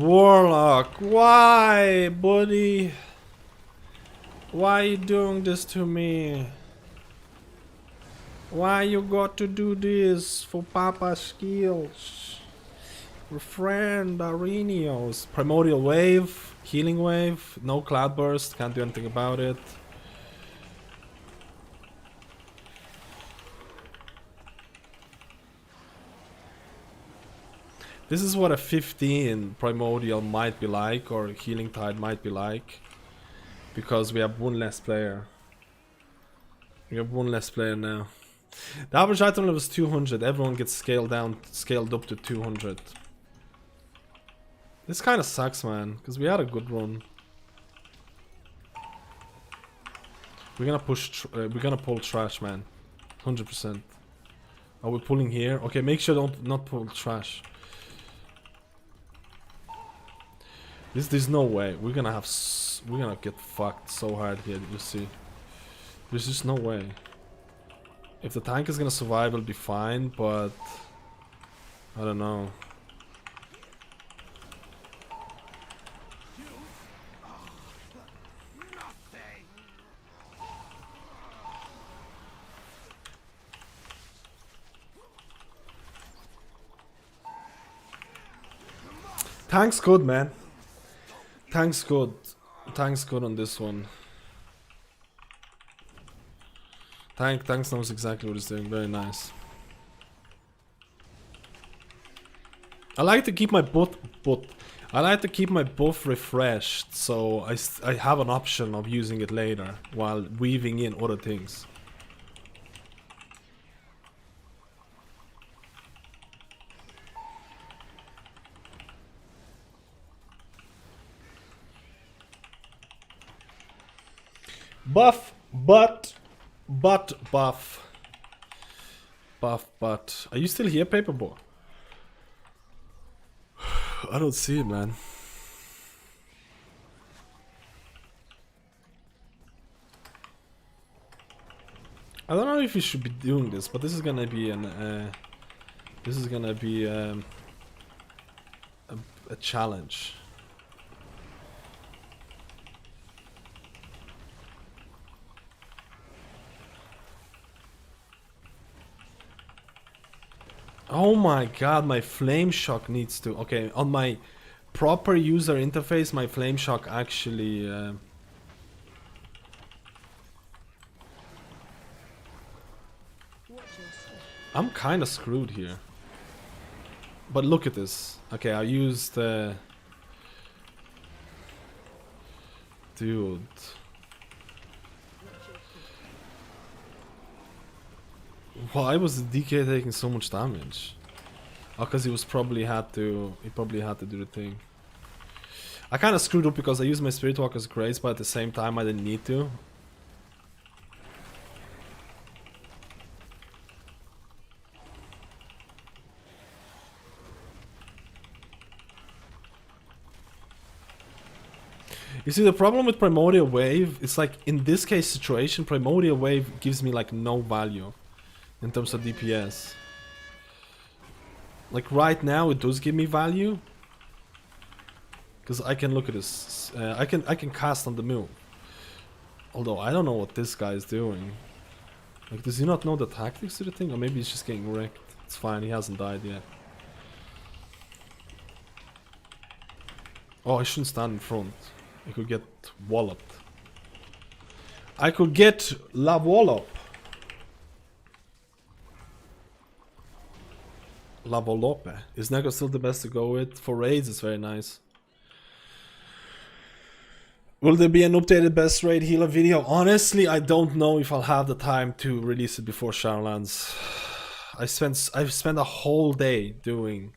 Warlock, why, buddy? Why you doing this to me? Why you got to do this for Papa skills? Your friend Arenios. Primordial Wave, Healing Wave, no Cloud Burst, can't do anything about it. This is what a 15 Primordial might be like, or Healing Tide might be like. Because we have one less player. We have one less player now. The average item level is 200. Everyone gets scaled up to 200. This kind of sucks, man, because we had a good run. We're gonna we're gonna pull trash, man. 100%. Are we pulling here? Okay, make sure don't not pull trash. There's no way. We're gonna get fucked so hard here. You see, there's just no way. If the tank is gonna survive, it'll be fine. But I don't know. Tank's good, man. Tank's good. Tank's good on this one. Tanks knows exactly what he's doing. Very nice. I like to keep my I like to keep my buff refreshed, so I have an option of using it later while weaving in other things. Buff, but. Are you still here, Paperboy? I don't see it, man. I don't know if you should be doing this, but this is gonna be an a challenge. Oh my god, my flame shock needs to... Okay, on my proper user interface, my flame shock actually... I'm kinda screwed here. But look at this. Okay, I used... Dude... Why was the DK taking so much damage? Oh, because he probably had to do the thing. I kind of screwed up because I used my Spirit Walker's Grace, but at the same time I didn't need to. You see, the problem with Primordial Wave, it's like in this case situation, Primordial Wave gives me like no value in terms of DPS. Like right now it does give me value. Because I can look at this. I can cast on the move. Although I don't know what this guy is doing. Like, does he not know the tactics to the thing? Or maybe he's just getting wrecked. It's fine, he hasn't died yet. Oh, I shouldn't stand in front. I could get walloped. I could get la wallop. La Volope. Is Neko still the best to go with? For raids, it's very nice. Will there be an updated best raid healer video? Honestly, I don't know if I'll have the time to release it before Shadowlands. I've spent a whole day doing...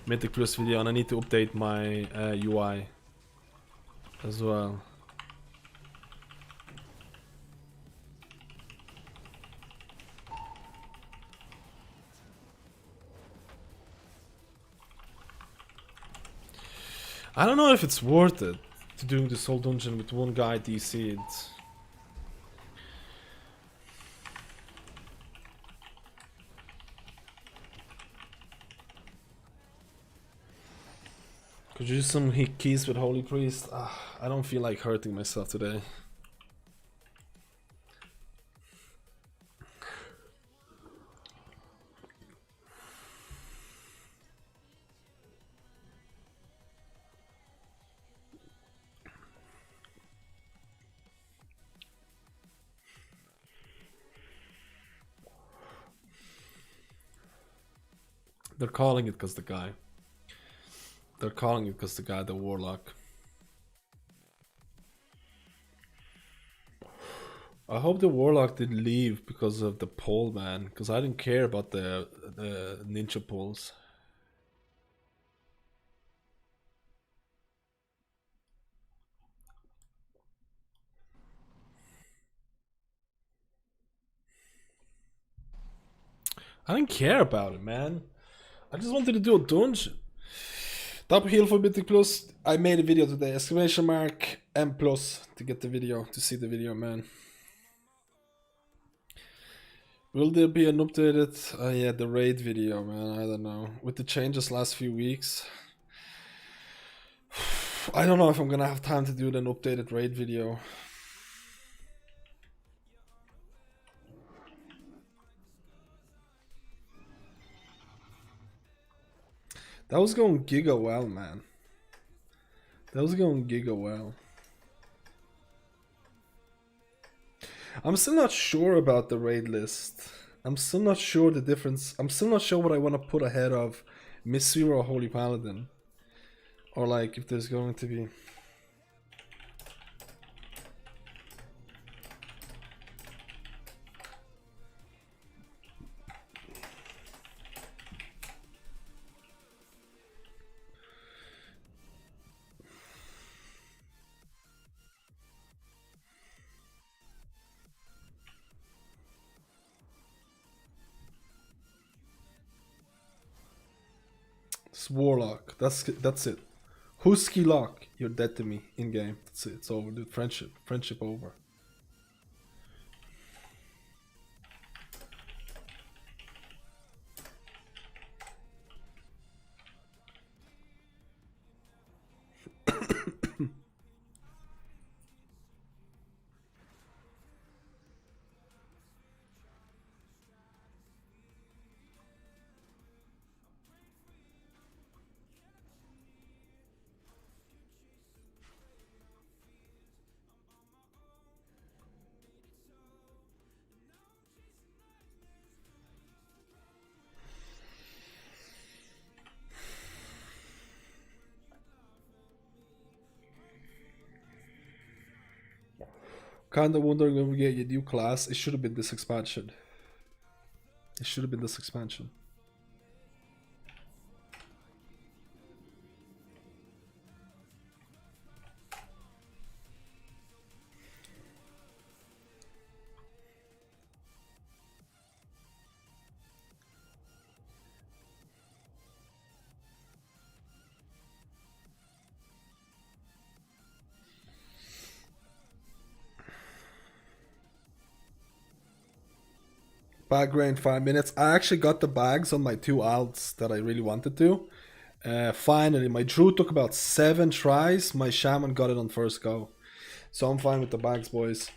Mythic Plus video, and I need to update my UI as well. I don't know if it's worth it to doing this whole dungeon with one guy DC'd. Could you use some keys with Holy Priest? I don't feel like hurting myself today. They're calling it because the guy. They're calling it because the guy, the warlock. I hope the warlock didn't leave because of the pole, man. Because I didn't care about the ninja poles. I didn't care about it, man. I just wanted to do a dungeon. Top heal for Mythic Plus. I made a video today. Exclamation mark M plus to get the video, to see the video, man. Will there be an updated, yeah, the raid video, man? I don't know. With the changes last few weeks, I don't know if I'm gonna have time to do an updated raid video. That was going giga well, man. That was going giga well. I'm still not sure about the raid list. I'm still not sure the difference. I'm still not sure what I want to put ahead of Mythic or Holy Paladin. Or like if there's going to be... Warlock, that's it. Husky lock, you're dead to me in game. That's it. It's over, dude. Friendship over. Kinda wondering when we get a new class. It should have been this expansion. It should have been this expansion. Bag grain 5 minutes. I actually got the bags on my 2 alts that I really wanted to. Finally, my Druid took about 7 tries. My Shaman got it on first go. So I'm fine with the bags, boys.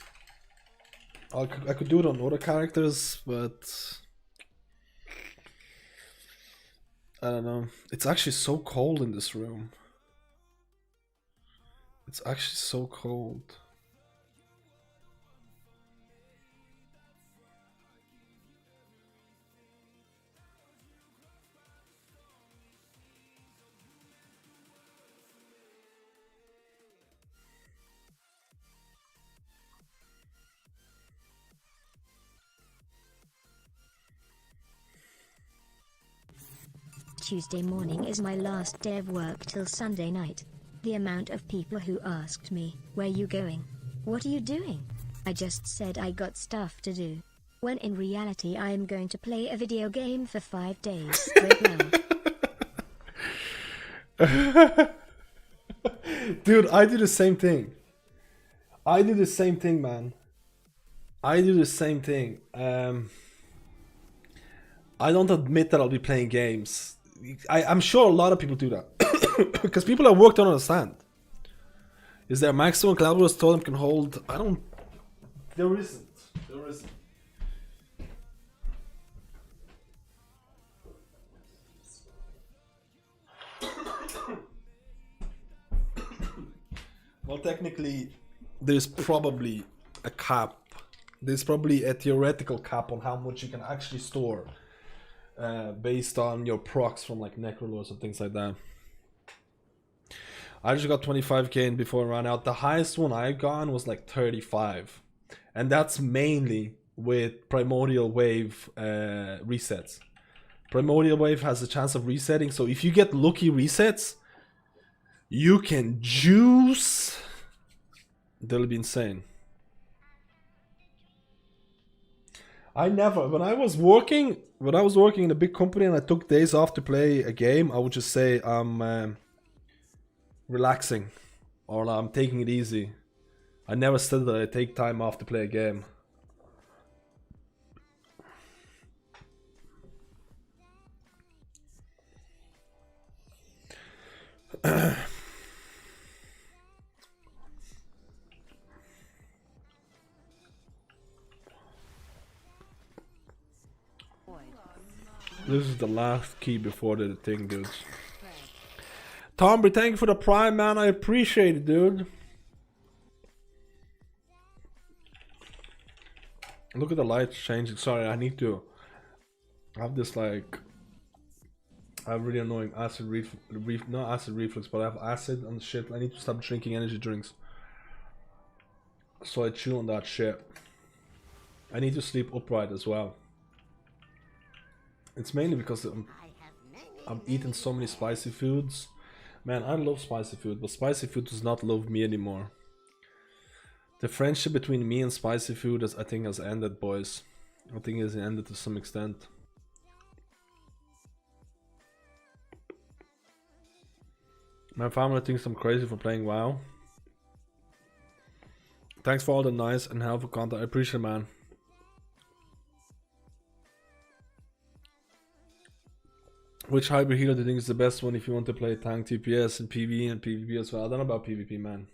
I could do it on other characters, but... I don't know. It's actually so cold in this room. It's actually so cold. Tuesday morning is my last day of work till Sunday night. The amount of people who asked me, "Where you going? What are you doing?" I just said I got stuff to do. When in reality I am going to play a video game for 5 days straight now. Dude, I do the same thing. I do the same thing, man. I do the same thing. I don't admit that I'll be playing games. I'm sure a lot of people do that. Because people at work don't understand. Is there a maximum Cloudburst totem can hold? I don't... There isn't. There isn't. Well, technically, there's probably a cap. There's probably a theoretical cap on how much you can actually store based on your procs from like Necrolords or things like that. I just got 25k in before I ran out. The highest one I got was like 35, and that's mainly with Primordial Wave resets. Primordial Wave has a chance of resetting, so if you get lucky resets, you can juice. They'll be insane. I never, when I was working in a big company and I took days off to play a game, I would just say I'm relaxing or I'm taking it easy. I never said that I take time off to play a game. This is the last key before the thing, dudes. Tomby, thank you for the prime, man. I appreciate it, dude. Look at the lights changing. Sorry, I need to have this like. I have really annoying acid not acid reflux, but I have acid on the shit. I need to stop drinking energy drinks. So I chew on that shit. I need to sleep upright as well. It's mainly because I'm eating so many spicy foods. Man, I love spicy food, but spicy food does not love me anymore. The friendship between me and spicy food I think has ended, boys. I think it has ended to some extent. My family thinks I'm crazy for playing WoW. Thanks for all the nice and helpful content. I appreciate it, man. Which hybrid healer do you think is the best one if you want to play tank TPS and PvE and PvP as well? I don't know about PvP, man.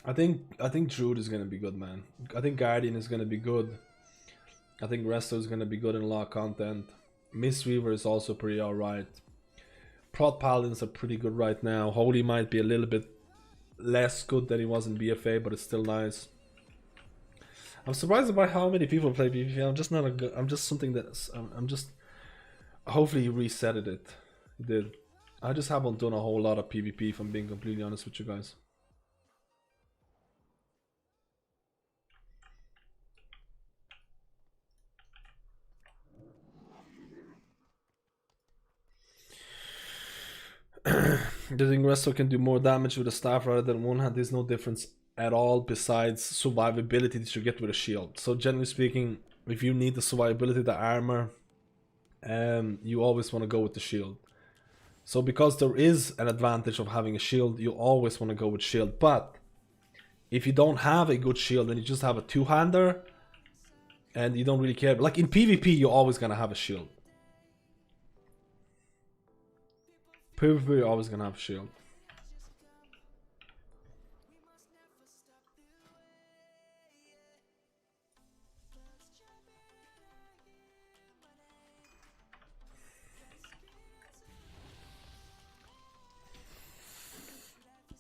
I think Druid is gonna be good, man. I think Guardian is gonna be good. I think Resto is gonna be good in a lot of content. Mistweaver is also pretty alright. Prot Paladins are pretty good right now. Holy might be a little bit less good than he was in BFA, but it's still nice. I'm surprised by how many people play PvP. I'm just not a good. I'm just something that's. I'm just. Hopefully he resetted it. He did. I just haven't done a whole lot of PvP, if I'm being completely honest with you guys. Do you think Resto can do more damage with a staff rather than one hand? There's no difference at all besides survivability that you get with a shield. So generally speaking, if you need the survivability, the armor, you always want to go with the shield. So because there is an advantage of having a shield, you always want to go with shield. But if you don't have a good shield and you just have a two-hander and you don't really care, like in PvP, you're always gonna have a shield. PvP, you're always gonna have a shield.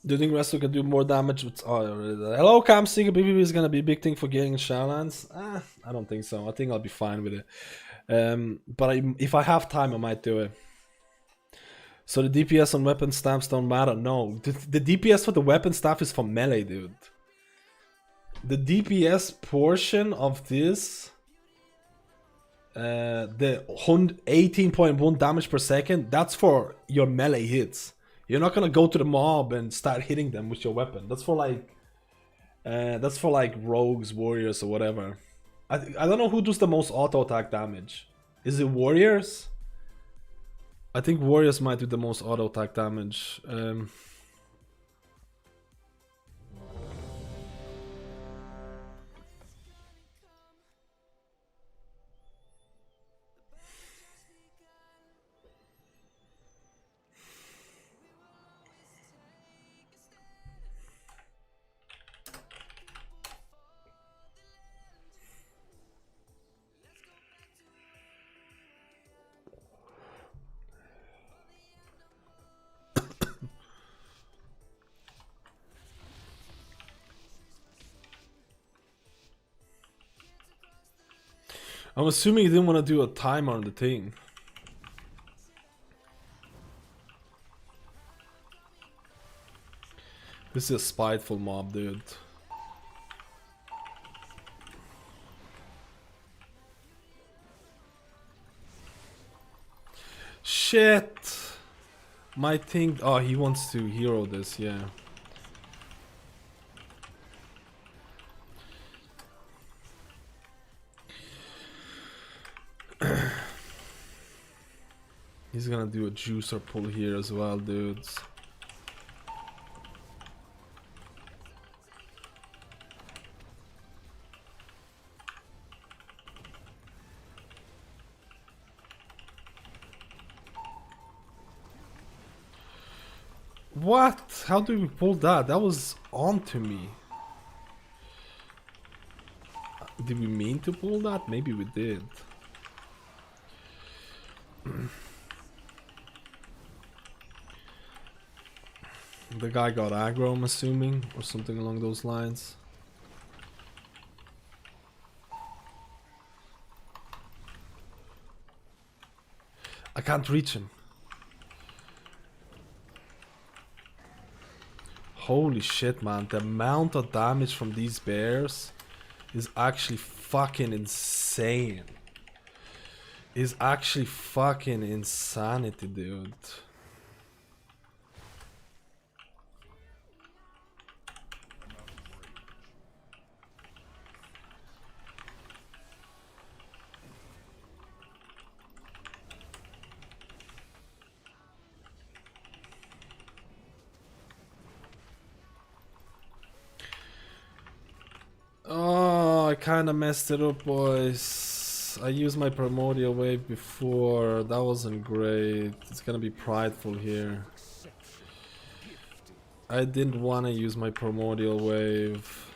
Do you think Resto can do more damage with... hello, Cam Seeker. PvP is gonna be a big thing for getting in Shadowlands. I don't think so. I think I'll be fine with it. But if I have time, I might do it. So the DPS on weapon staffs don't matter? No. The DPS for the weapon staff is for melee, dude. The DPS portion of this... the 18.1 damage per second, that's for your melee hits. You're not gonna go to the mob and start hitting them with your weapon. That's for like rogues, warriors, or whatever. I don't know who does the most auto attack damage. Is it warriors? I think warriors might do the most auto attack damage. I'm assuming you didn't want to do a timer on the thing. This is a spiteful mob, dude. Shit! My thing. Oh, he wants to hero this, yeah. He's gonna do a juicer pull here as well, dudes. What? How did we pull that? That was onto me. Did we mean to pull that? Maybe we did. The guy got aggro, I'm assuming, or something along those lines. I can't reach him. Holy shit, man. The amount of damage from these bears is actually fucking insane. Is actually fucking insanity, dude. Oh, I kinda messed it up, boys. I used my primordial wave before. That wasn't great. It's gonna be prideful here. I didn't wanna use my primordial wave.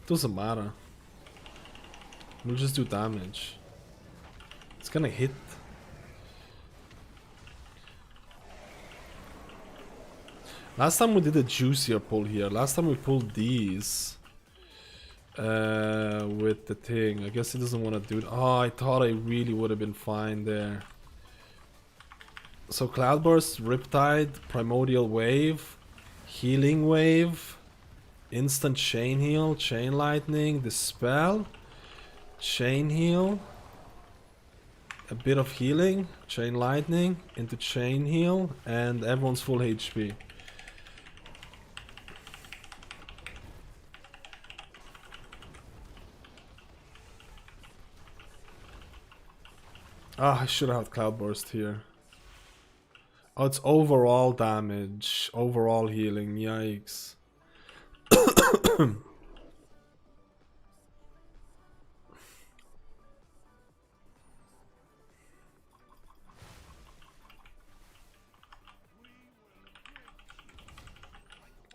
Doesn't matter. We'll just do damage. It's gonna hit. Last time we did a juicier pull here. Last time we pulled these with the thing. I guess he doesn't want to do it. Oh, I thought I really would have been fine there. So Cloudburst, Riptide, Primordial Wave, Healing Wave, Instant Chain Heal, Chain Lightning, Dispel, Chain Heal, a bit of healing, Chain Lightning, into Chain Heal, and everyone's full HP. Ah, I should have had Cloudburst here. Oh, it's overall damage, overall healing, yikes.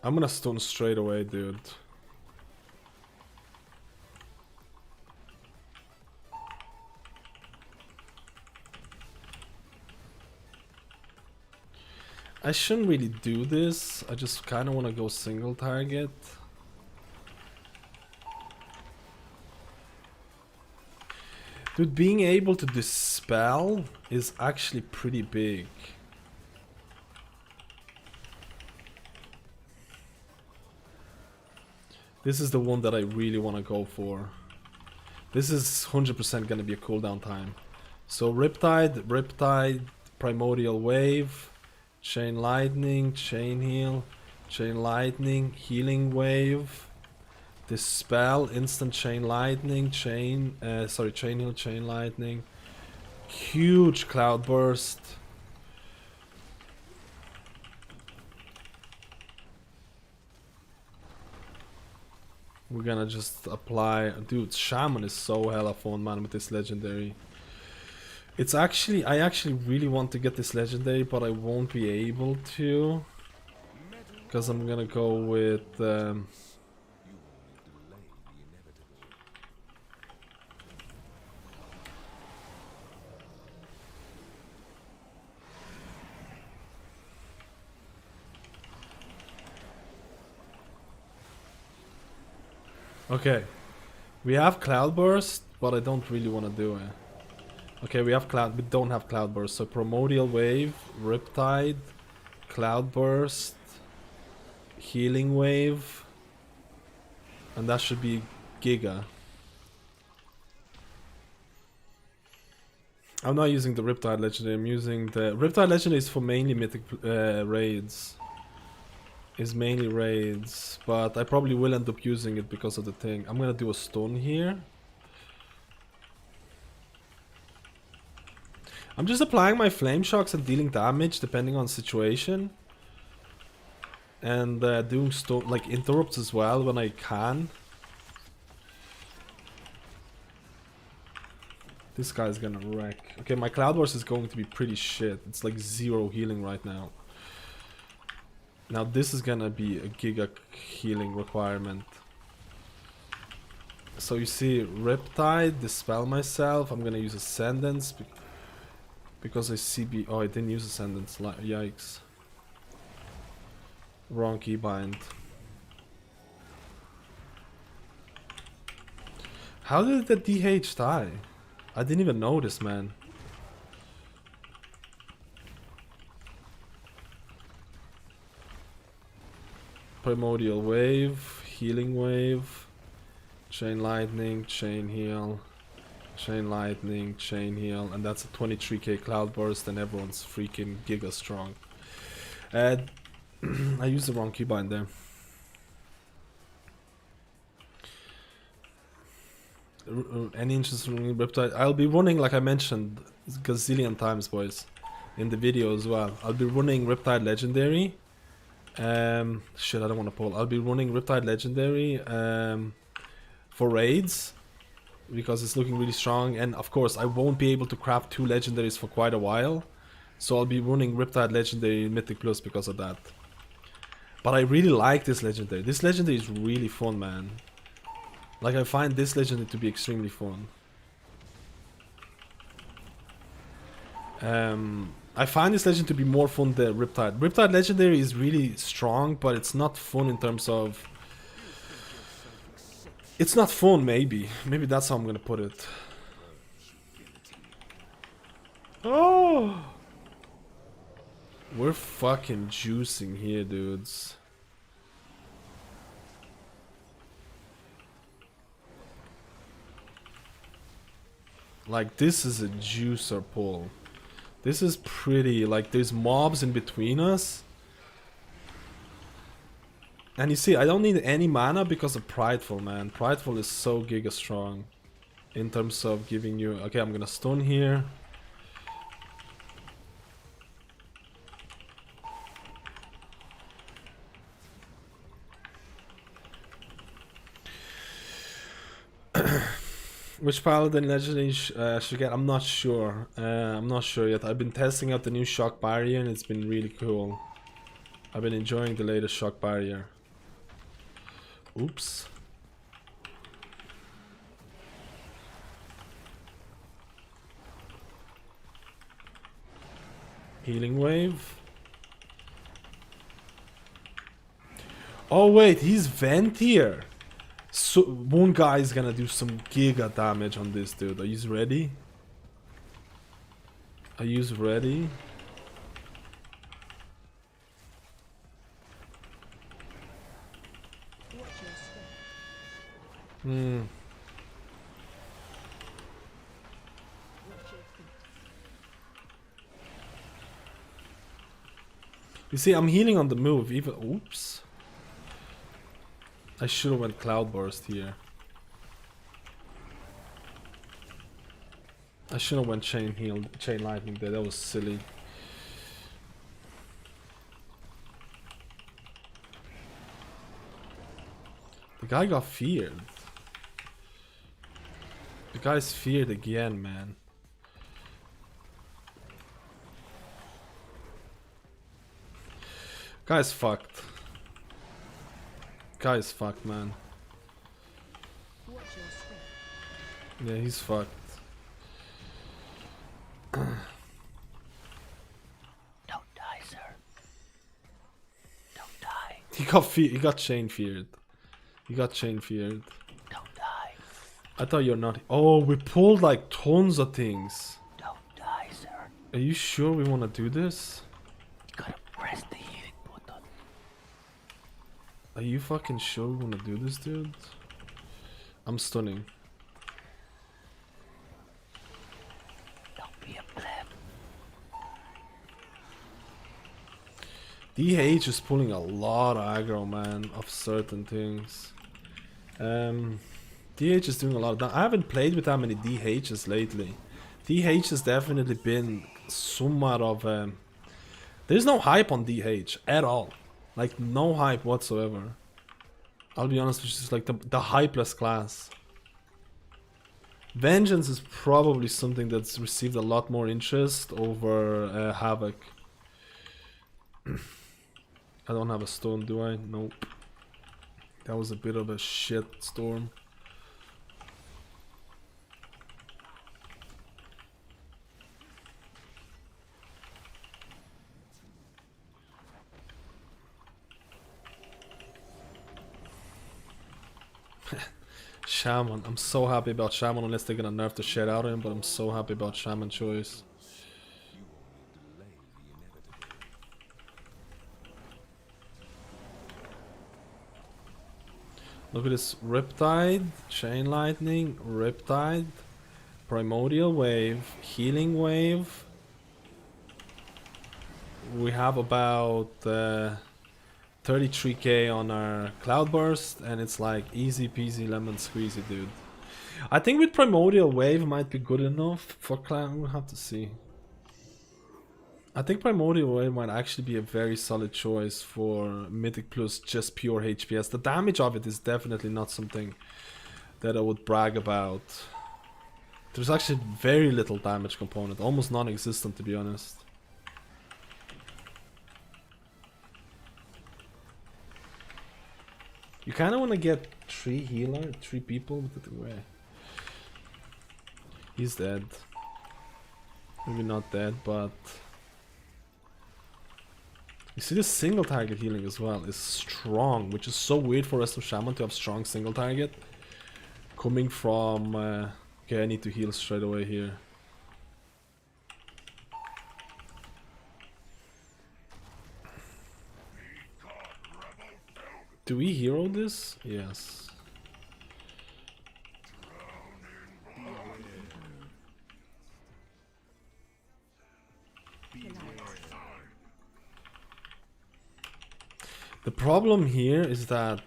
I'm gonna stun straight away, dude. I shouldn't really do this. I just kind of want to go single target. Dude, being able to dispel is actually pretty big. This is the one that I really want to go for. This is 100% going to be a cooldown time. So Riptide, Primordial Wave, Chain Lightning, Chain Heal, Chain Lightning, Healing Wave, Dispel, Instant Chain Lightning, Chain Heal, Chain Lightning, huge Cloudburst. We're gonna just apply. Dude, Shaman is so hella fun, man, with this legendary. It's actually, I actually really want to get this legendary, but I won't be able to. Because I'm gonna go with... Okay. We have Cloudburst, but I don't really want to do it. Okay, we don't have Cloudburst, so Primordial Wave, Riptide, Cloudburst, Healing Wave, and that should be Giga. I'm not using the Riptide Legendary, I'm using the... Riptide Legendary is for mainly mythic raids. Is mainly raids, but I probably will end up using it because of the thing. I'm gonna do a stone here. I'm just applying my flame shocks and dealing damage depending on situation. And doing stone like interrupts as well when I can. This guy's gonna wreck. Okay, my Cloud Wars is going to be pretty shit. It's like 0 healing right now. Now this is gonna be a giga healing requirement. So you see, Riptide, Dispel myself. I'm gonna use Ascendance because I CB. Oh, I didn't use Ascendance. Yikes. Wrong keybind. How did the DH die? I didn't even notice, man. Primordial Wave, Healing Wave, Chain Lightning, Chain Heal, Chain Lightning, Chain Heal, and that's a 23k Cloud Burst, and everyone's freaking giga strong. I used the wrong keybind there. Any interest in Riptide? I'll be running, like I mentioned, gazillion times, boys, in the video as well. I'll be running Riptide Legendary. Shit, I don't want to pull. I'll be running Riptide Legendary for raids because it's looking really strong, and of course I won't be able to craft 2 legendaries for quite a while, so I'll be running Riptide Legendary Mythic Plus because of that. But I really like this legendary. This legendary is really fun, man. Like, I find this legendary to be extremely fun. I find this legend to be more fun than Riptide. Riptide Legendary is really strong, but it's not fun in terms of... It's not fun, maybe. Maybe that's how I'm gonna put it. Oh! We're fucking juicing here, dudes. Like, this is a juicer pull. This is pretty, like, there's mobs in between us. And you see, I don't need any mana because of Prideful, man. Prideful is so giga strong in terms of giving you... Okay, I'm gonna stun here. Which Paladin legendary should get? I'm not sure. I'm not sure yet. I've been testing out the new shock barrier and it's been really cool. I've been enjoying the latest shock barrier. Oops. Healing wave. Oh wait, he's Vent here. So one guy is gonna do some giga damage on this dude. Are you ready? Are you ready? You see, I'm healing on the move. Even oops. I should have went Cloudburst here. I should have went Chain Lightning there. That was silly. The guy got feared. The guy's feared again, man. Guy's fucked. Guy's fucked, man. Yeah, he's fucked. Don't die, sir. Don't die. He got chain feared. He got chain feared. I thought you're not. Oh, we pulled like tons of things. Don't die, sir. Are you sure we want to do this? You gotta press the healing button. Are you fucking sure we want to do this, dude? I'm stunning. Don't be a pleb. DH is pulling a lot of aggro, man, of certain things. DH is doing a lot of that. I haven't played with that many DHs lately. DH has definitely been somewhat of there's no hype on DH at all. Like, no hype whatsoever. I'll be honest, which is like the hypeless class. Vengeance is probably something that's received a lot more interest over Havoc. I don't have a stone, do I? Nope. That was a bit of a shit storm. Shaman. I'm so happy about Shaman, unless they're gonna nerf the shit out of him, but I'm so happy about Shaman choice. Look at this Riptide, Chain Lightning, Riptide, Primordial Wave, Healing Wave. We have about 33k on our Cloudburst, and it's like easy peasy lemon squeezy, dude. I think with Primordial Wave might be good enough for Cloud. We'll have to see. I think Primordial Wave might actually be a very solid choice for Mythic Plus, just pure HPS. The damage of it is definitely not something that I would brag about. There's actually very little damage component, almost non-existent to be honest. You kind of want to get 3 people with it away. He's dead. Maybe not dead, but... You see, the single target healing as well is strong, which is so weird for Rest of Shaman to have strong single target. Coming from... okay, I need to heal straight away here. Do we hero this? Yes. The problem here is that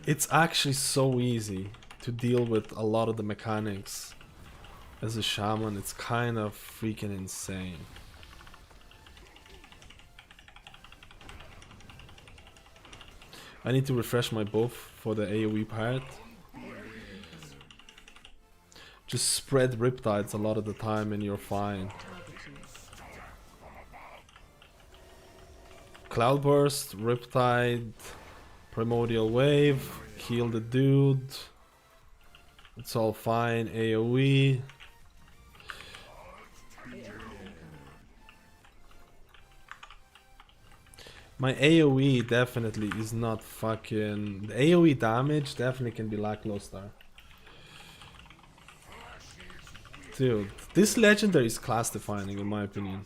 it's actually so easy to deal with a lot of the mechanics as a shaman. It's kind of freaking insane. I need to refresh my buff for the AoE part. Just spread Riptides a lot of the time and you're fine. Cloudburst, Riptide, Primordial Wave, heal the dude. It's all fine. AoE. My AoE definitely is not fucking... The AoE damage definitely can be lackluster. Dude, this legendary is class defining in my opinion.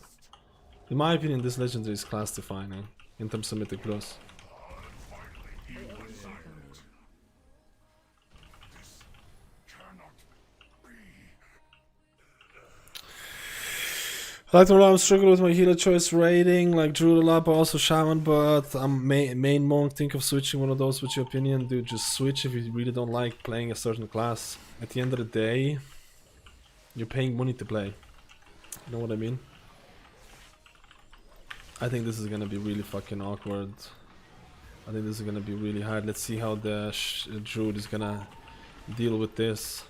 In my opinion, this legendary is class defining in terms of Mythic Plus. I like to know I'm struggling with my healer choice rating, like Druid a lot, but also Shaman, but I'm main monk. Think of switching one of those. What's your opinion? Dude, just switch if you really don't like playing a certain class. At the end of the day, you're paying money to play. You know what I mean? I think this is gonna be really fucking awkward. I think this is gonna be really hard. Let's see how the Druid is gonna deal with this.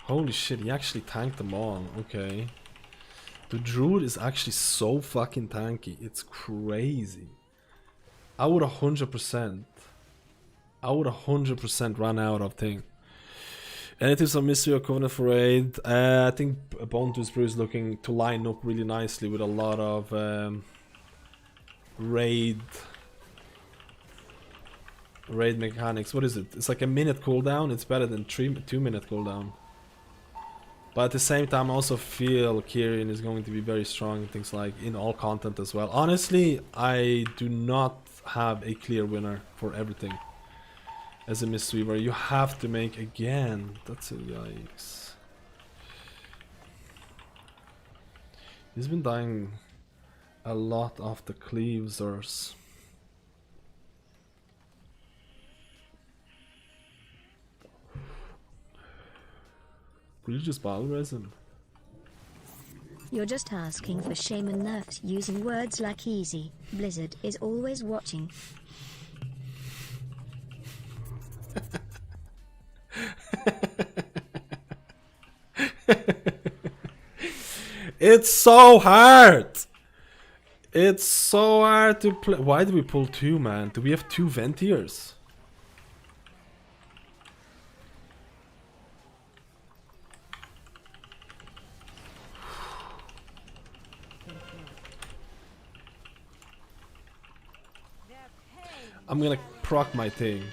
Holy shit, he actually tanked them all. Okay. The Druid is actually so fucking tanky. It's crazy. I would 100%. I would 100% run out of thing. Any tips on Mystery or Covenant for raid? I think Bone Tooth Brew is looking to line up really nicely with a lot of raid mechanics. What is it? It's like a minute cooldown. It's better than 2-minute cooldown. But at the same time, I also feel Kyrian is going to be very strong in things like in all content as well. Honestly, I do not have a clear winner for everything. As a Mistweaver, you have to make again. That's a yikes. He's been dying a lot of the cleavesers. Could you just battle resin? You're just asking for Shaman nerfs using words like easy. Blizzard is always watching. It's so hard! It's so hard to play. Why do we pull 2, man? Do we have 2 Ventiers? I'm gonna proc my thing.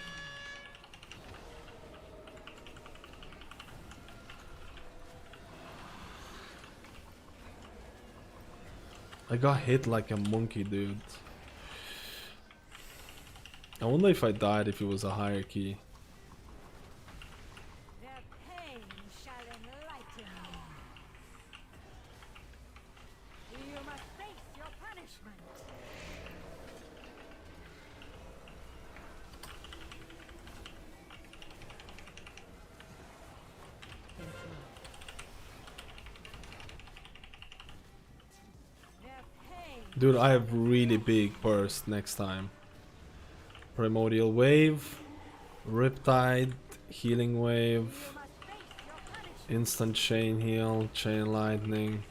I got hit like a monkey, dude. I wonder if I died if it was a hierarchy. Their pain shall enlighten you. You must face your punishment. Dude, I have really big burst next time. Primordial Wave, Riptide, Healing Wave, Instant Chain Heal, Chain Lightning.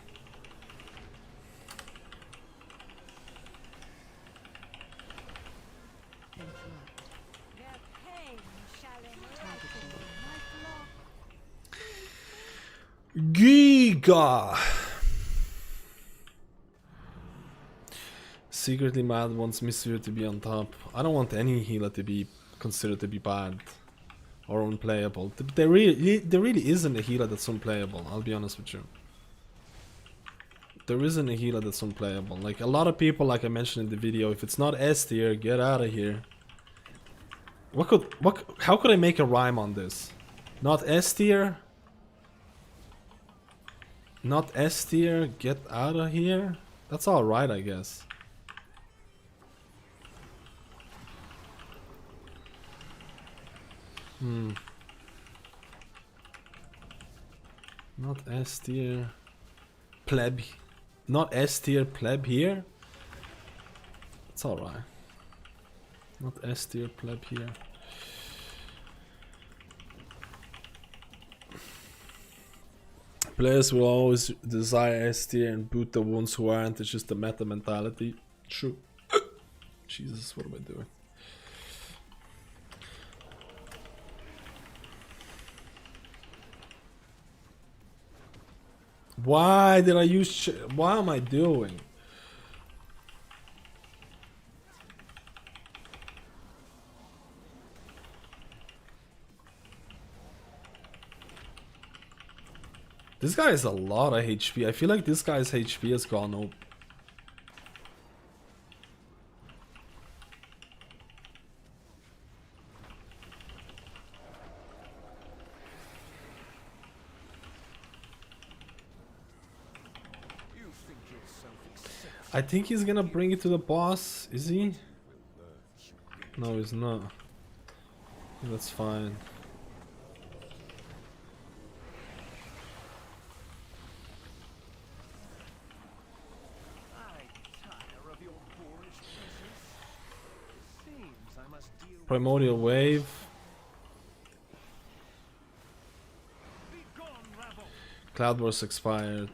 Giga! Secretly mad wants Mystery to be on top. I don't want any healer to be considered to be bad or unplayable. There really isn't a healer that's unplayable, I'll be honest with you. There isn't a healer that's unplayable. Like a lot of people, like I mentioned in the video, if it's not S tier, get out of here. How could I make a rhyme on this? Not S tier? Not S tier, get out of here? That's alright, I guess. Not S tier. Pleb. Not S tier pleb here? It's alright. Not S tier pleb here. Players will always desire S tier and boot the ones who aren't. It's just the meta mentality. True. Jesus, what am I doing? Why did I use what am I doing? This guy has a lot of HP. I feel like this guy's HP has gone up. I think he's gonna bring it to the boss, is he? No, he's not. That's fine. Primordial Wave. Cloud Burst expired.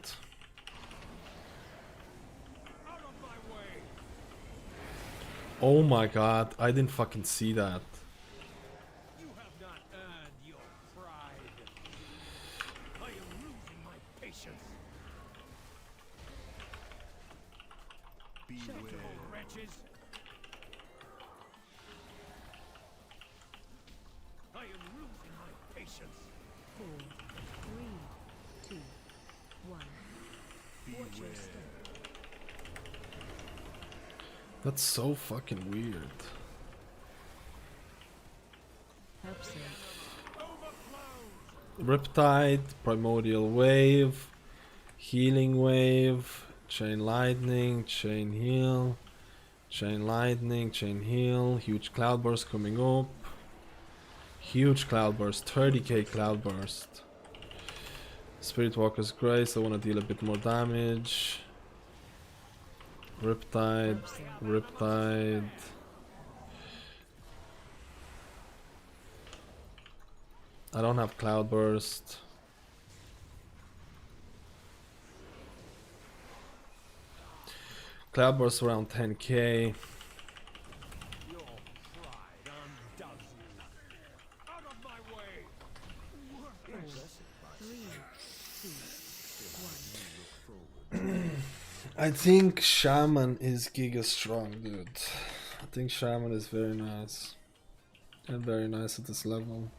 Oh my god, I didn't fucking see that. That's so fucking weird. Hope so. Riptide, Primordial Wave, Healing Wave, Chain Lightning, Chain Heal, Chain Lightning, Chain Heal, huge Cloudburst coming up. Huge Cloudburst, 30k Cloudburst. Spirit Walker's Grace, I want to deal a bit more damage. Riptide, Riptide. I don't have Cloudburst. Cloudburst around 10k. I think Shaman is giga strong, dude. I think Shaman is very nice. And very nice at this level.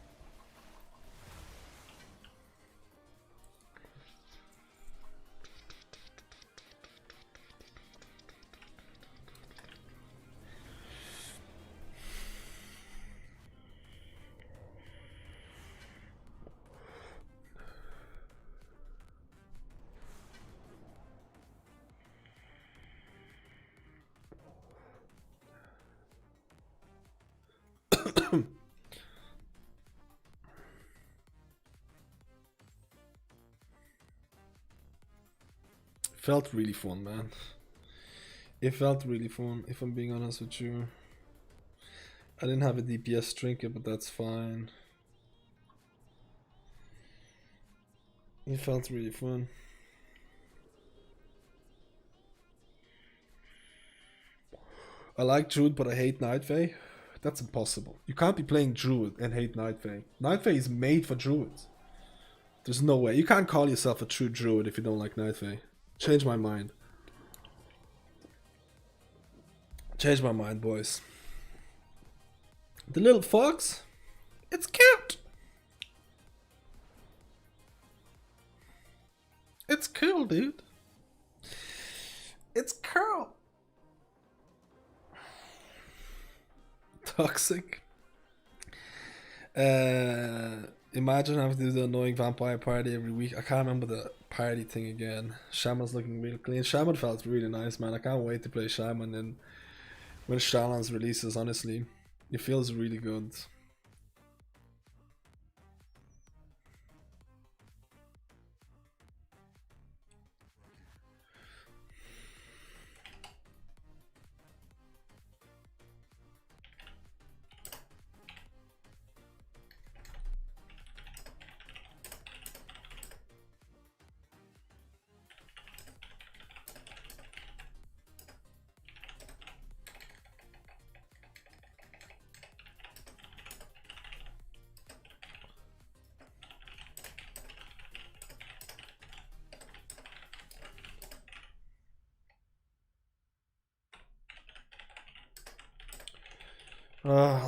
Felt really fun, man. It felt really fun, if I'm being honest with you. I didn't have a DPS trinket, but that's fine. It felt really fun. I like Druid, but I hate Night Fae. That's impossible. You can't be playing Druid and hate Night Fae. Night Fae is made for Druids. There's no way. You can't call yourself a true Druid if you don't like Night Fae. Change my mind. Change my mind, boys. The little fox? It's cute! It's cool, dude. It's cool. Toxic. Imagine having to do the annoying vampire party every week. I can't remember the party thing again. Shaman's looking real clean. Shaman felt really nice, man. I can't wait to play Shaman and when Shadowlands releases, honestly. It feels really good.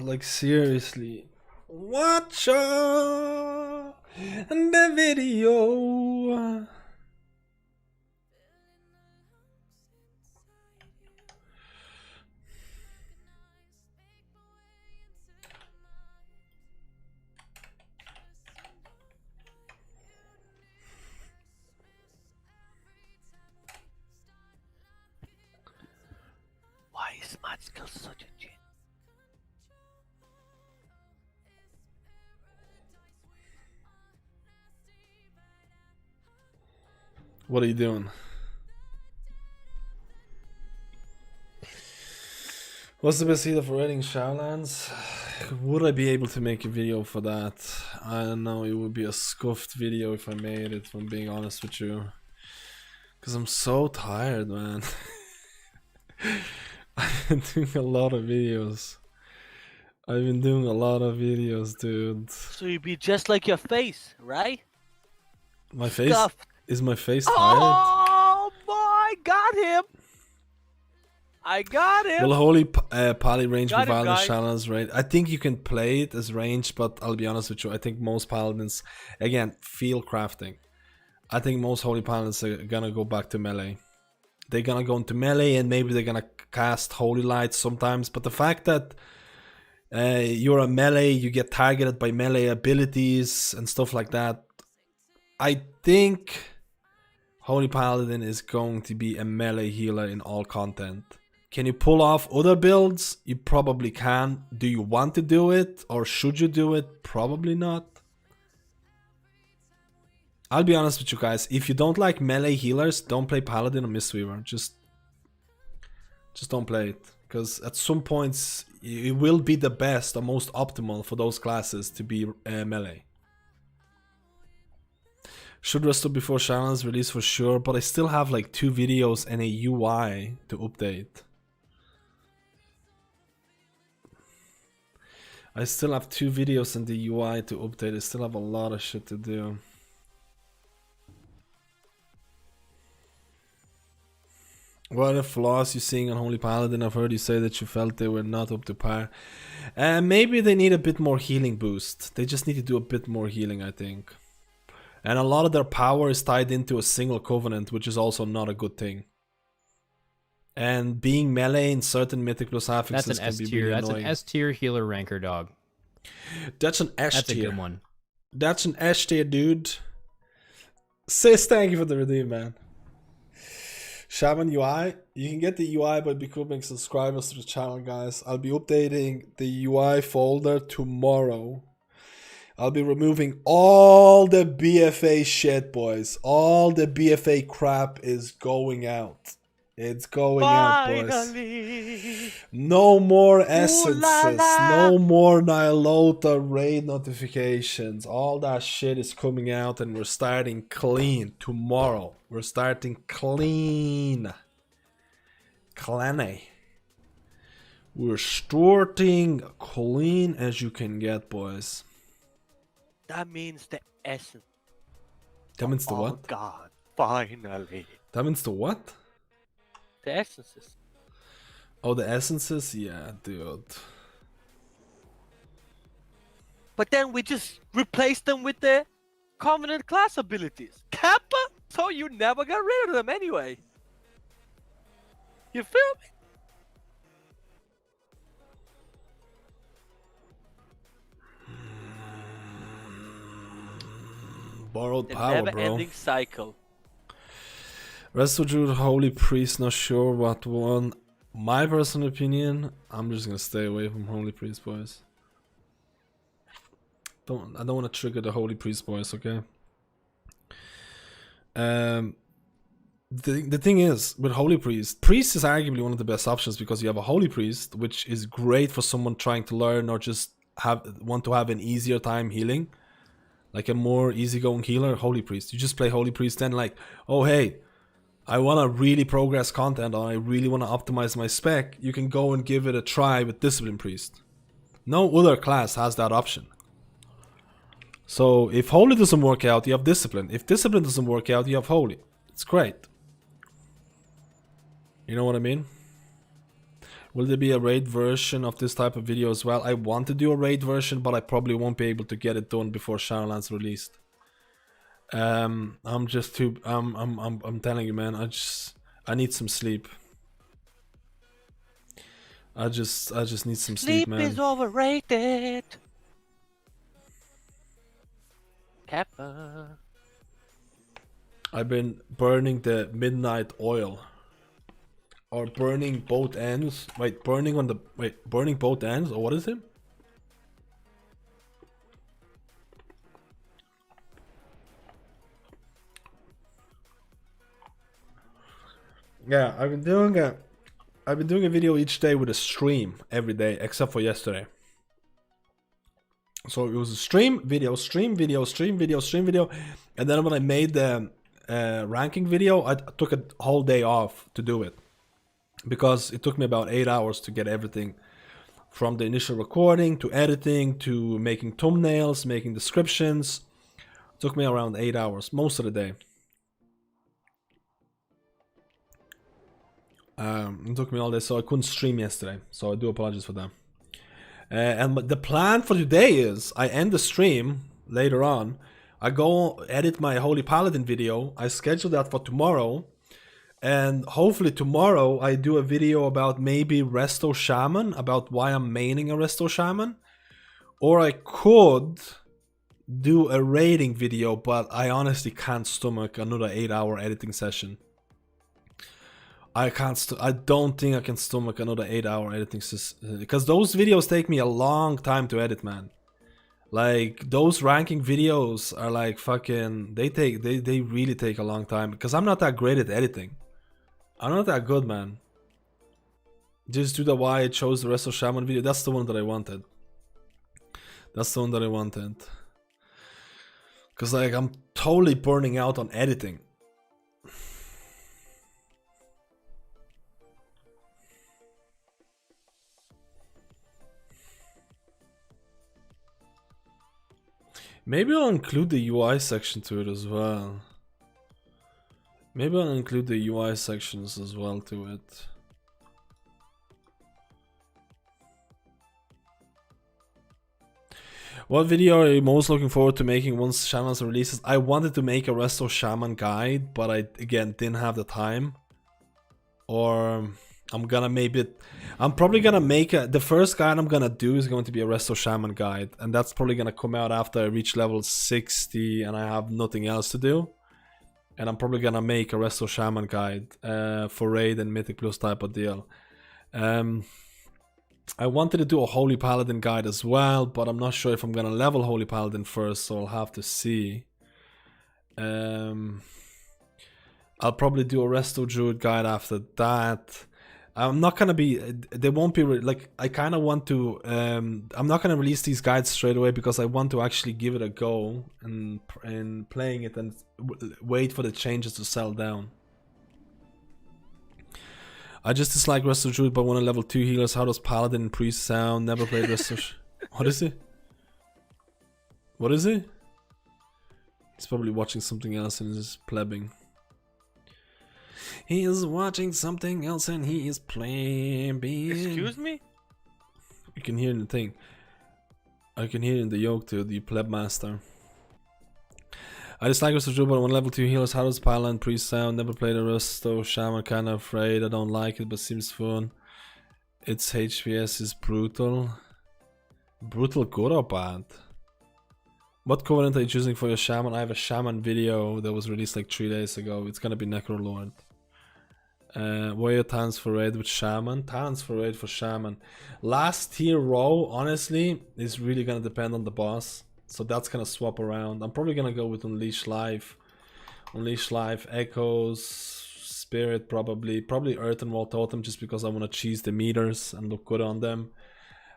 Like seriously, watch the video. Why is Matskill such a genius? What are you doing? What's the best healer for raiding Shadowlands? Would I be able to make a video for that? I don't know, it would be a scuffed video if I made it, if I'm being honest with you. Because I'm so tired, man. I've been doing a lot of videos. Dude. So you'd be just like your face, right? My face? Scuffed. Is my face tired? Oh boy, got him! I got him! Will holy Pally range Got be it, valid as guys. Shadowlands raid? I think you can play it as range, but I'll be honest with you, I think most paladins, again, field crafting. I think most Holy Paladins are gonna go back to melee. They're gonna go into melee and maybe they're gonna cast Holy Light sometimes. But the fact that you're a melee, you get targeted by melee abilities and stuff like that. I think Holy Paladin is going to be a melee healer in all content. Can you pull off other builds? You probably can. Do you want to do it or should you do it? Probably not. I'll be honest with you guys. If you don't like melee healers, don't play Paladin or Mistweaver. Just don't play it. Because at some points, it will be the best or most optimal for those classes to be melee. Should restore before Shadowlands release for sure, but I still have like 2 videos and a UI to update. I still have 2 videos and the UI to update. I still have a lot of shit to do. What are the flaws you're seeing on Holy Paladin? I've heard you say that you felt they were not up to par. Maybe they need a bit more healing boost. They just need to do a bit more healing, I think. And a lot of their power is tied into a single covenant, which is also not a good thing. And being melee in certain Mythic plus affixes can be really annoying. That's an S tier healer ranker dog. That's an S tier. That's a good one. That's an S tier, dude. Sis, thank you for the redeem, man. Shaman UI. You can get the UI by becoming subscribers to the channel, guys. I'll be updating the UI folder tomorrow. I'll be removing all the BFA shit, boys. All the BFA crap is going out. It's going out, boys. No more essences. No more Nihilota raid notifications. All that shit is coming out and we're starting clean tomorrow. We're starting clean. Clanny. We're starting clean as you can get, boys. That means the essence. That means the what? Oh God, finally. That means the what? The essences. Oh, the essences? Yeah, dude. But then we just replaced them with the Covenant class abilities. Kappa? So you never got rid of them anyway. You feel me? Borrowed The power, bro. never-ending cycle. Resto Druid, Holy Priest, not sure what one. My personal opinion, I'm just gonna stay away from Holy Priest, boys. I don't want to trigger the Holy Priest, boys, okay? The thing is, with Holy Priest is arguably one of the best options because you have a Holy Priest, which is great for someone trying to learn or just want to have an easier time healing. Like a more easygoing healer, Holy Priest. You just play Holy Priest, then like, oh hey, I want to really progress content or I really want to optimize my spec, you can go and give it a try with Discipline Priest. No other class has that option. So if Holy doesn't work out, you have Discipline. If Discipline doesn't work out, you have Holy. It's great. You know what I mean? Will there be a raid version of this type of video as well? I want to do a raid version, but I probably won't be able to get it done before Shadowlands released. I'm just too. I'm telling you, man. I need some sleep. I just need some sleep, man. Sleep is overrated. Kappa. I've been burning the midnight oil. Or burning both ends. Wait, burning both ends? Or what is it? Yeah, I've been doing a video each day with a stream every day, except for yesterday. So it was a stream video, and then when I made the ranking video, I took a whole day off to do it. Because it took me about 8 hours to get everything from the initial recording to editing to making thumbnails, making descriptions. It took me around 8 hours, most of the day. It took me all day, so I couldn't stream yesterday. So I do apologize for that. And the plan for today is I end the stream later on. I go edit my Holy Paladin video. I schedule that for tomorrow. And hopefully tomorrow I do a video about maybe Resto Shaman, about why I'm maining a Resto Shaman. Or I could do a rating video, but I honestly can't stomach another 8-hour editing session. I don't think I can stomach another 8-hour editing session, because those videos take me a long time to edit, man. Like, those ranking videos are like fucking, they really take a long time, because I'm not that great at editing. I'm not that good, man. Just do the why I chose the Resto Shaman video. That's the one that I wanted. That's the one that I wanted. Because, like, I'm totally burning out on editing. Maybe I'll include the UI section to it as well. Maybe I'll include the UI sections as well to it. What video are you most looking forward to making once Shadowlands releases? I wanted to make a Resto Shaman guide, but I again didn't have the time. Or I'm probably gonna make the first guide I'm gonna do is going to be a Resto Shaman guide, and that's probably gonna come out after I reach level 60 and I have nothing else to do. And I'm probably gonna make a Resto Shaman guide for Raid and Mythic Plus type of deal. I wanted to do a Holy Paladin guide as well, but I'm not sure if I'm gonna level Holy Paladin first, so I'll have to see. I'll probably do a Resto Druid guide after that. I'm not gonna be, they won't be, like, I kind of want to, I'm not gonna release these guides straight away because I want to actually give it a go and playing it and wait for the changes to settle down. I just dislike Resto Druid but want to level 2 healers. How does Paladin and Priest sound? Never played Resto. What is he? What is he? He's probably watching something else and is plebbing. He is watching something else and he is plebbing. Excuse me? You can hear in the thing. I can hear in the yoke too, the pleb master. I dislike Resto Druid but I want level 2 healers. How does Paladin Priest sound? Never played a Resto Shaman, kinda afraid. I don't like it but seems fun. Its HPS is brutal. Brutal good or bad? What covenant are you choosing for your Shaman? I have a Shaman video that was released like 3 days ago. It's gonna be Necrolord. What are your talents for raid with Shaman? Talents for raid for Shaman. Last tier row, honestly, is really gonna depend on the boss. So that's gonna swap around. I'm probably gonna go with Unleash Life. Unleash Life, Echoes, Spirit probably. Probably Earth and Wall Totem just because I wanna cheese the meters and look good on them.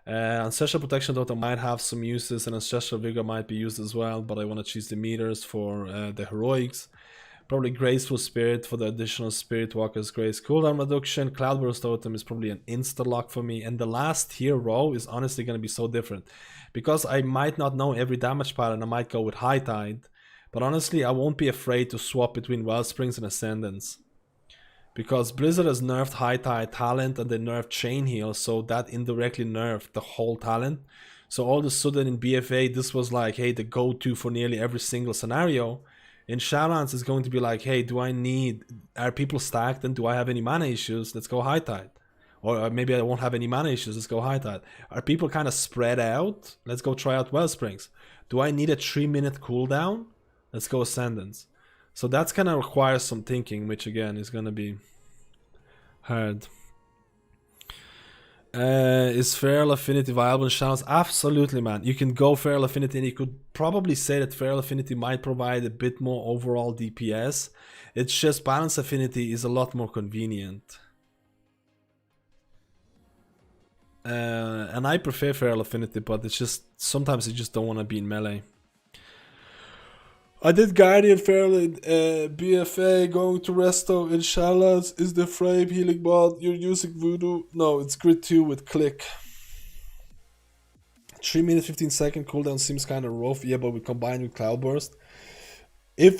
Ancestral Protection Totem might have some uses and Ancestral Vigor might be used as well, but I wanna cheese the meters for the heroics. Probably Graceful Spirit for the additional Spirit Walker's Grace cooldown reduction. Cloudburst Totem is probably an insta-lock for me. And the last tier row is honestly going to be so different. Because I might not know every damage pattern, I might go with High Tide. But honestly, I won't be afraid to swap between Wellsprings and Ascendants. Because Blizzard has nerfed High Tide talent and they nerfed Chain Heal, so that indirectly nerfed the whole talent. So all of a sudden in BFA, this was like, hey, the go-to for nearly every single scenario. In Shadowlands, it's going to be like, hey, are people stacked and do I have any mana issues? Let's go High Tide. Or maybe I won't have any mana issues, let's go High Tide. Are people kind of spread out? Let's go try out Wellsprings. Do I need a 3-minute cooldown? Let's go Ascendants. So that's gonna require some thinking, which again is gonna be hard. Is Feral Affinity viable in Shadowlands? Absolutely, man. You can go Feral Affinity, and you could probably say that Feral Affinity might provide a bit more overall DPS. It's just Balance Affinity is a lot more convenient. And I prefer Feral Affinity, but it's just sometimes you just don't want to be in melee. I did Guardian Feral in BFA, going to Resto in Shadowlands. Is the frame healing bot you're using Voodoo? No, it's Grid 2 with Click. 3 minute 15 second cooldown seems kind of rough. Yeah, but we combine with Cloudburst. If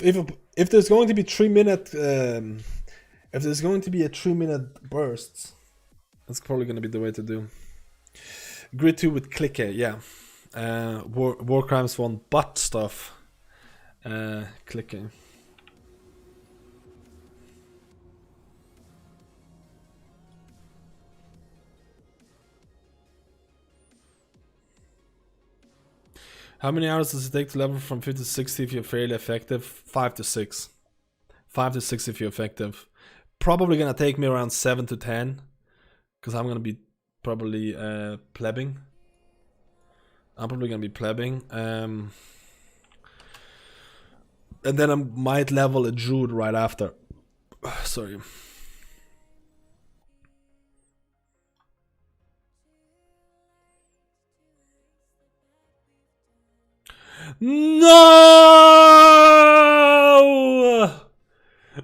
there's going to be 3 minute if there's going to be a 3 minute burst, that's probably going to be the way to do. Grid 2 with Click, yeah. War Crimes 1 butt stuff. clicking. How many hours does it take to level from 50 to 60 if you're fairly effective? 5 to 6. 5 to 6 if you're effective. Probably gonna take me around 7 to 10. Because I'm gonna be probably plebbing. I'm probably gonna be plebbing. And then I might level a Druid right after. Sorry. No!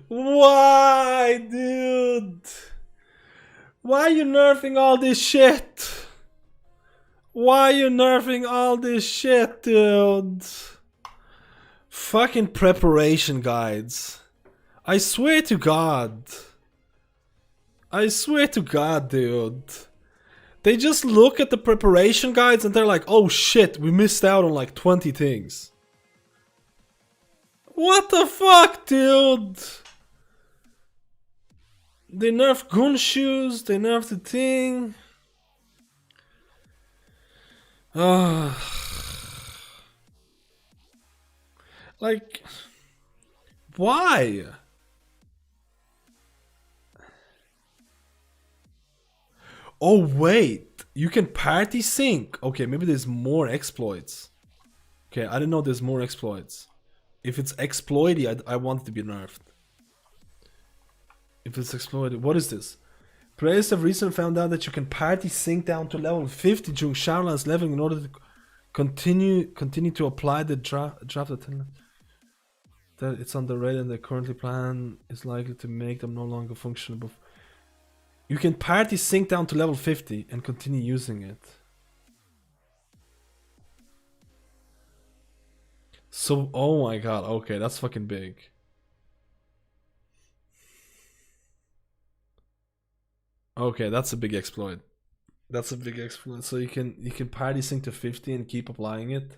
Why, dude? Why are you nerfing all this shit? Why are you nerfing all this shit, dude? Fucking preparation guides. I swear to God. I swear to God, dude. They just look at the preparation guides and they're like, oh shit, we missed out on like 20 things. What the fuck, dude? They nerfed gun shoes, they nerfed the thing. Like, why? Oh wait, you can party sync. Okay, maybe there's more exploits. Okay, I didn't know there's more exploits. If it's exploity, I want it to be nerfed. If it's exploited, what is this? Players have recently found out that you can party sync down to level 50 during Shadowlands leveling in order to continue to apply the draft attendant. That it's on the red and the currently plan is likely to make them no longer functional. You can party sync down to level 50 and continue using it. So, oh my god, okay, that's fucking big. Okay, that's a big exploit. That's a big exploit. So you can party sync to 50 and keep applying it.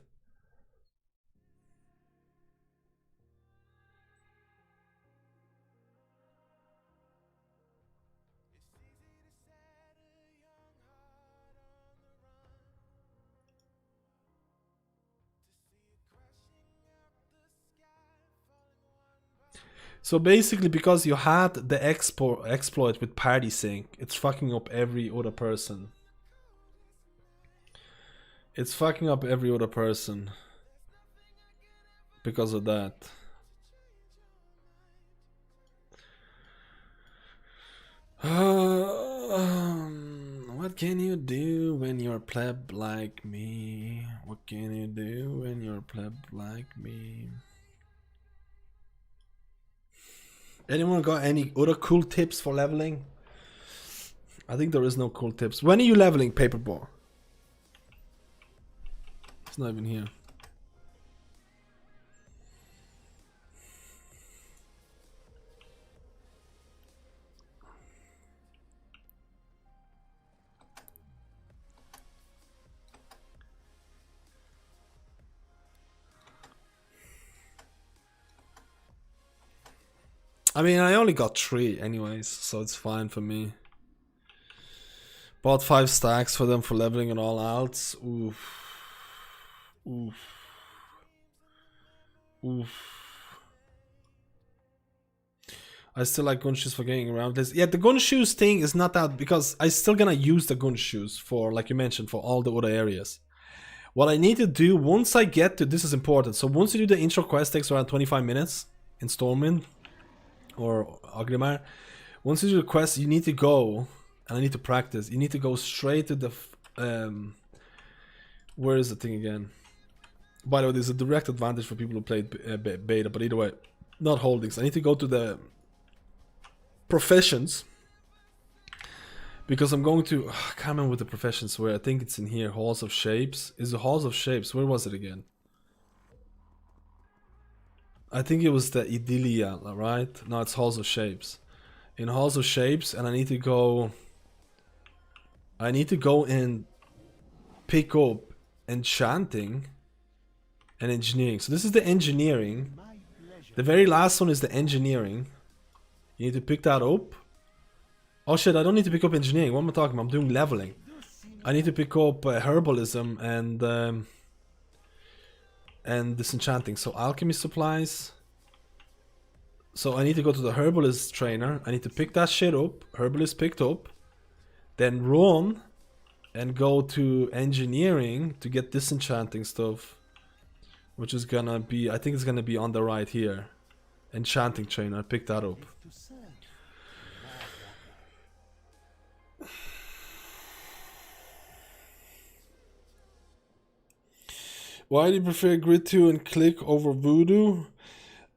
So basically, because you had the exploit with party sync, it's fucking up every other person. It's fucking up every other person because of that. What can you do when you're pleb like me? What can you do when you're pleb like me? Anyone got any other cool tips for leveling? I think there is no cool tips. When are you leveling, Paperball? It's not even here. I mean, I only got 3 anyways, so it's fine for me. Bought 5 stacks for them for leveling and all outs. Oof. Oof. Oof. I still like gun shoes for getting around this. Yeah, the gun shoes thing is not that, because I still gonna use the gun shoes for, like you mentioned, for all the other areas. What I need to do once I get to, this is important. So once you do the intro quest, takes around 25 minutes in Stormwind or Ogrimmar. Once you do the quest, you need to go, and I need to practice. You need to go straight to the where is the thing again? By the way, there's a direct advantage for people who played beta, but either way, not holdings. I need to go to the professions, because I'm going to, I can't remember what the professions were. I think it's in here. Halls of Shapes. Is the Halls of Shapes? Where was it again? I think it was the Idilia, right? No, it's Halls of Shapes. In Halls of Shapes, and I need to go and pick up Enchanting. and engineering. So this is the engineering. The very last one is the engineering. You need to pick that up. Oh shit, I don't need to pick up engineering. What am I talking about? I'm doing leveling. I need to pick up herbalism and disenchanting. So alchemy supplies. So I need to go to the herbalist trainer. I need to pick that shit up. Herbalist picked up. Then run and go to engineering to get disenchanting stuff. Which is gonna be, I think it's gonna be on the right here. Enchanting trainer, pick that up. Why do you prefer Grid 2 and Click over Voodoo?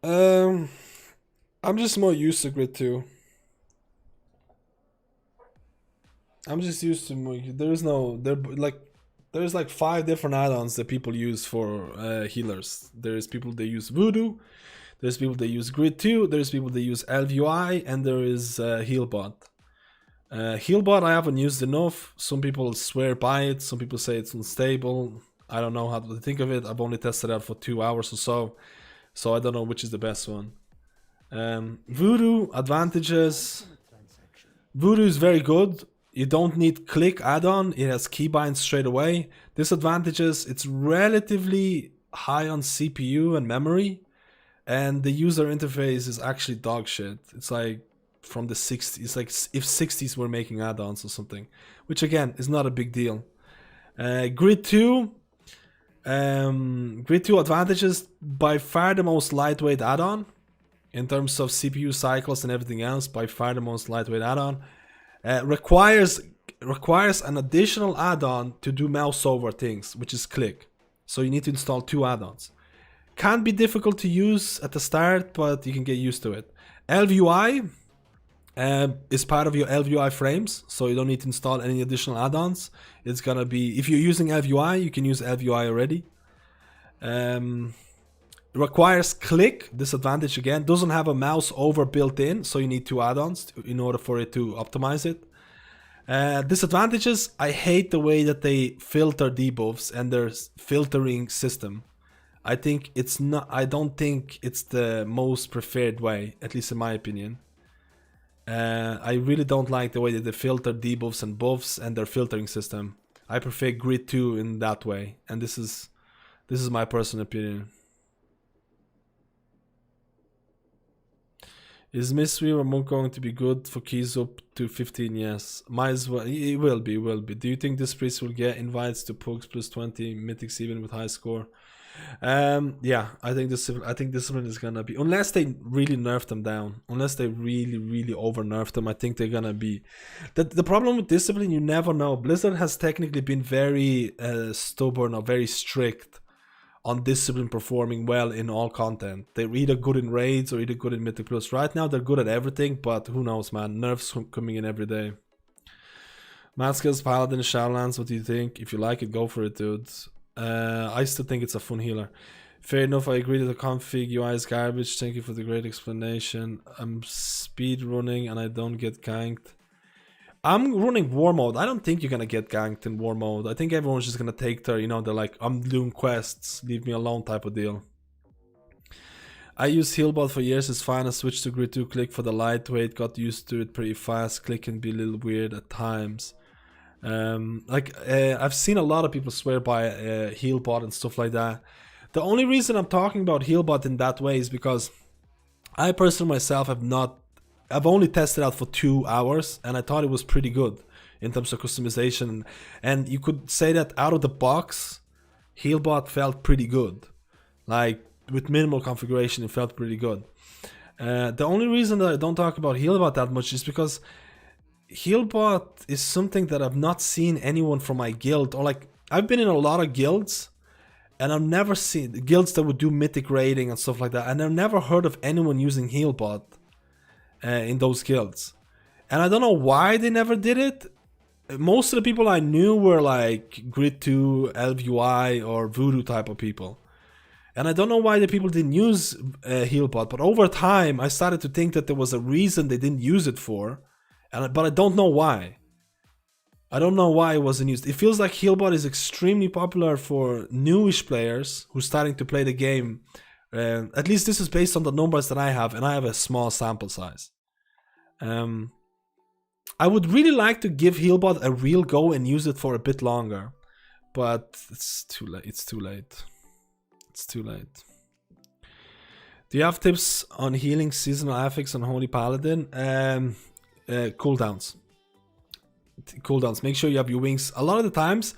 I'm just more used to Grid 2. I'm just used to more, there's like 5 different add-ons that people use for healers. There's people that use Voodoo, there's people that use Grid 2, there's people that use LVUI, and there is Healbot. Healbot I haven't used enough. Some people swear by it, some people say it's unstable. I don't know how to think of it. I've only tested it out for 2 hours or so I don't know which is the best one. Voodoo, advantages. Voodoo is very good. You don't need click add-on, it has keybinds straight away. Disadvantages, it's relatively high on CPU and memory, and the user interface is actually dog shit. It's like from the 60s, it's like if 60s were making add-ons or something, which again is not a big deal. Grid 2 advantages, by far the most lightweight add-on in terms of CPU cycles and everything else. By far the most lightweight add-on. Requires an additional add-on to do mouse over things, which is click. So you need to install 2 add-ons. Can be difficult to use at the start, but you can get used to it. LVUI is part of your LVUI frames, so you don't need to install any additional add-ons. It's gonna be, if you're using LVUI, you can use LVUI already. Requires click, disadvantage again, doesn't have a mouse over built in, so you need 2 add-ons in order for it to optimize it. Disadvantages, I hate the way that they filter debuffs and their filtering system. I don't think it's the most preferred way, at least in my opinion. I really don't like the way that they filter debuffs and buffs and their filtering system. I prefer Grid 2 in that way, and this is my personal opinion. Is Mistweaver Monk going to be good for keys up to 15? Yes. Might as well. It will be. Do you think this priest will get invites to Pugs plus 20 mythics even with high score? Yeah, I think discipline is gonna be, unless they really nerf them down. Unless they really over nerf them, I think they're gonna be. The problem with discipline, you never know. Blizzard has technically been very stubborn or very strict on discipline performing well in all content. They're either good in raids or either good in Mythic Plus. Right now they're good at everything, but who knows, man. Nerfs coming in every day. Maskers, Paladin, Shadowlands, what do you think? If you like it, go for it, dude. I still think it's a fun healer. Fair enough, I agree that the config UI is garbage. Thank you for the great explanation. I'm speed running and I don't get ganked. I'm running war mode. I don't think you're gonna get ganked in war mode. I think everyone's just gonna take their, you know, they're like, I'm doing quests, leave me alone type of deal. I used Healbot for years, it's fine. I switched to Grid 2 Click for the lightweight, got used to it pretty fast. Click can be a little weird at times. I've seen a lot of people swear by Healbot and stuff like that. The only reason I'm talking about Healbot in that way is because I personally myself I've only tested out for 2 hours and I thought it was pretty good in terms of customization, and you could say that out of the box Healbot felt pretty good. Like with minimal configuration it felt pretty good. The only reason that I don't talk about Healbot that much is because Healbot is something that I've not seen anyone from my guild, or like I've been in a lot of guilds and I've never seen guilds that would do mythic raiding and stuff like that, and I've never heard of anyone using Healbot in those guilds, and I don't know why they never did it. Most of the people I knew were like Grid 2, LVUI or Voodoo type of people, and I don't know why the people didn't use Healbot, but over time I started to think that there was a reason they didn't use it for, but I don't know why. I don't know why it wasn't used. It feels like Healbot is extremely popular for newish players who's starting to play the game. At least this is based on the numbers that I have, and I have a small sample size. I would really like to give Healbot a real go and use it for a bit longer, but it's too late. It's too late. It's too late. Do you have tips on healing seasonal affix on Holy Paladin? Cooldowns. Cooldowns. Make sure you have your wings. A lot of the times,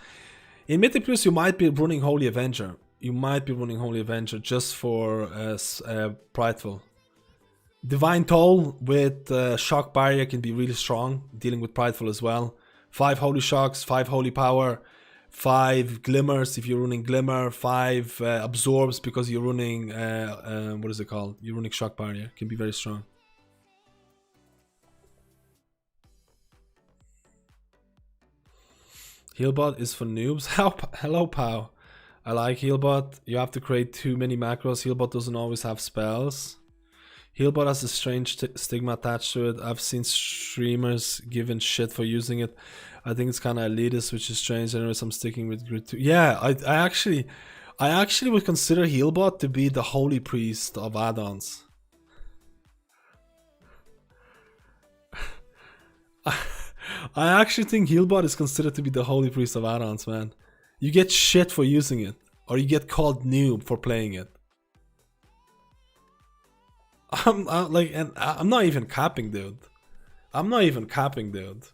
in Mythic Plus, you might be running Holy Avenger. You might be running Holy Avenger just for Prideful. Divine Toll with Shock Barrier can be really strong, dealing with Prideful as well. 5 Holy Shocks, 5 Holy Power, 5 Glimmers if you're running Glimmer, 5 Absorbs because you're running, what is it called? You're running Shock Barrier, can be very strong. Healbot is for noobs. Hello, Pow. I like Healbot. You have to create too many macros. Healbot doesn't always have spells. Healbot has a strange stigma attached to it. I've seen streamers given shit for using it. I think it's kind of elitist, which is strange. Anyways, I'm sticking with Grid 2. Yeah, I actually would consider Healbot to be the holy priest of add-ons. I actually think Healbot is considered to be the holy priest of add-ons, man. You get shit for using it, or you get called noob for playing it. I'm not even capping, dude. I'm not even capping, dude.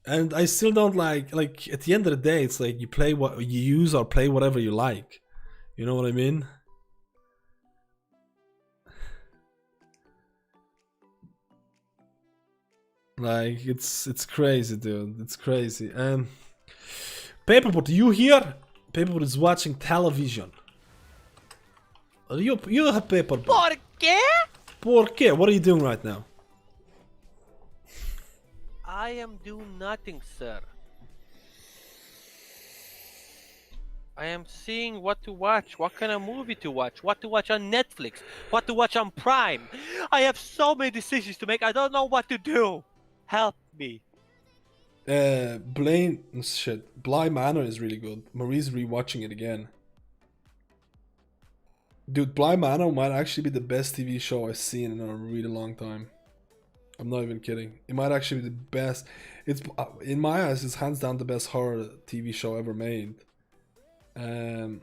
And I still don't like at the end of the day, it's like you play what you use or play whatever you like. You know what I mean? Like it's crazy, dude. It's crazy. Paperboard, you here? Paperboard is watching television. You have Paperboard. ¿Por qué? ¿Por qué? What are you doing right now? I am doing nothing, sir. I am seeing what to watch, what kind of movie to watch, what to watch on Netflix, what to watch on Prime. I have so many decisions to make. I don't know what to do. Help me. Bly Manor is really good. Marie's rewatching it again. Dude, Bly Manor might actually be the best TV show I've seen in a really long time. I'm not even kidding. It might actually be the best. It's in my eyes, it's hands down the best horror TV show ever made. And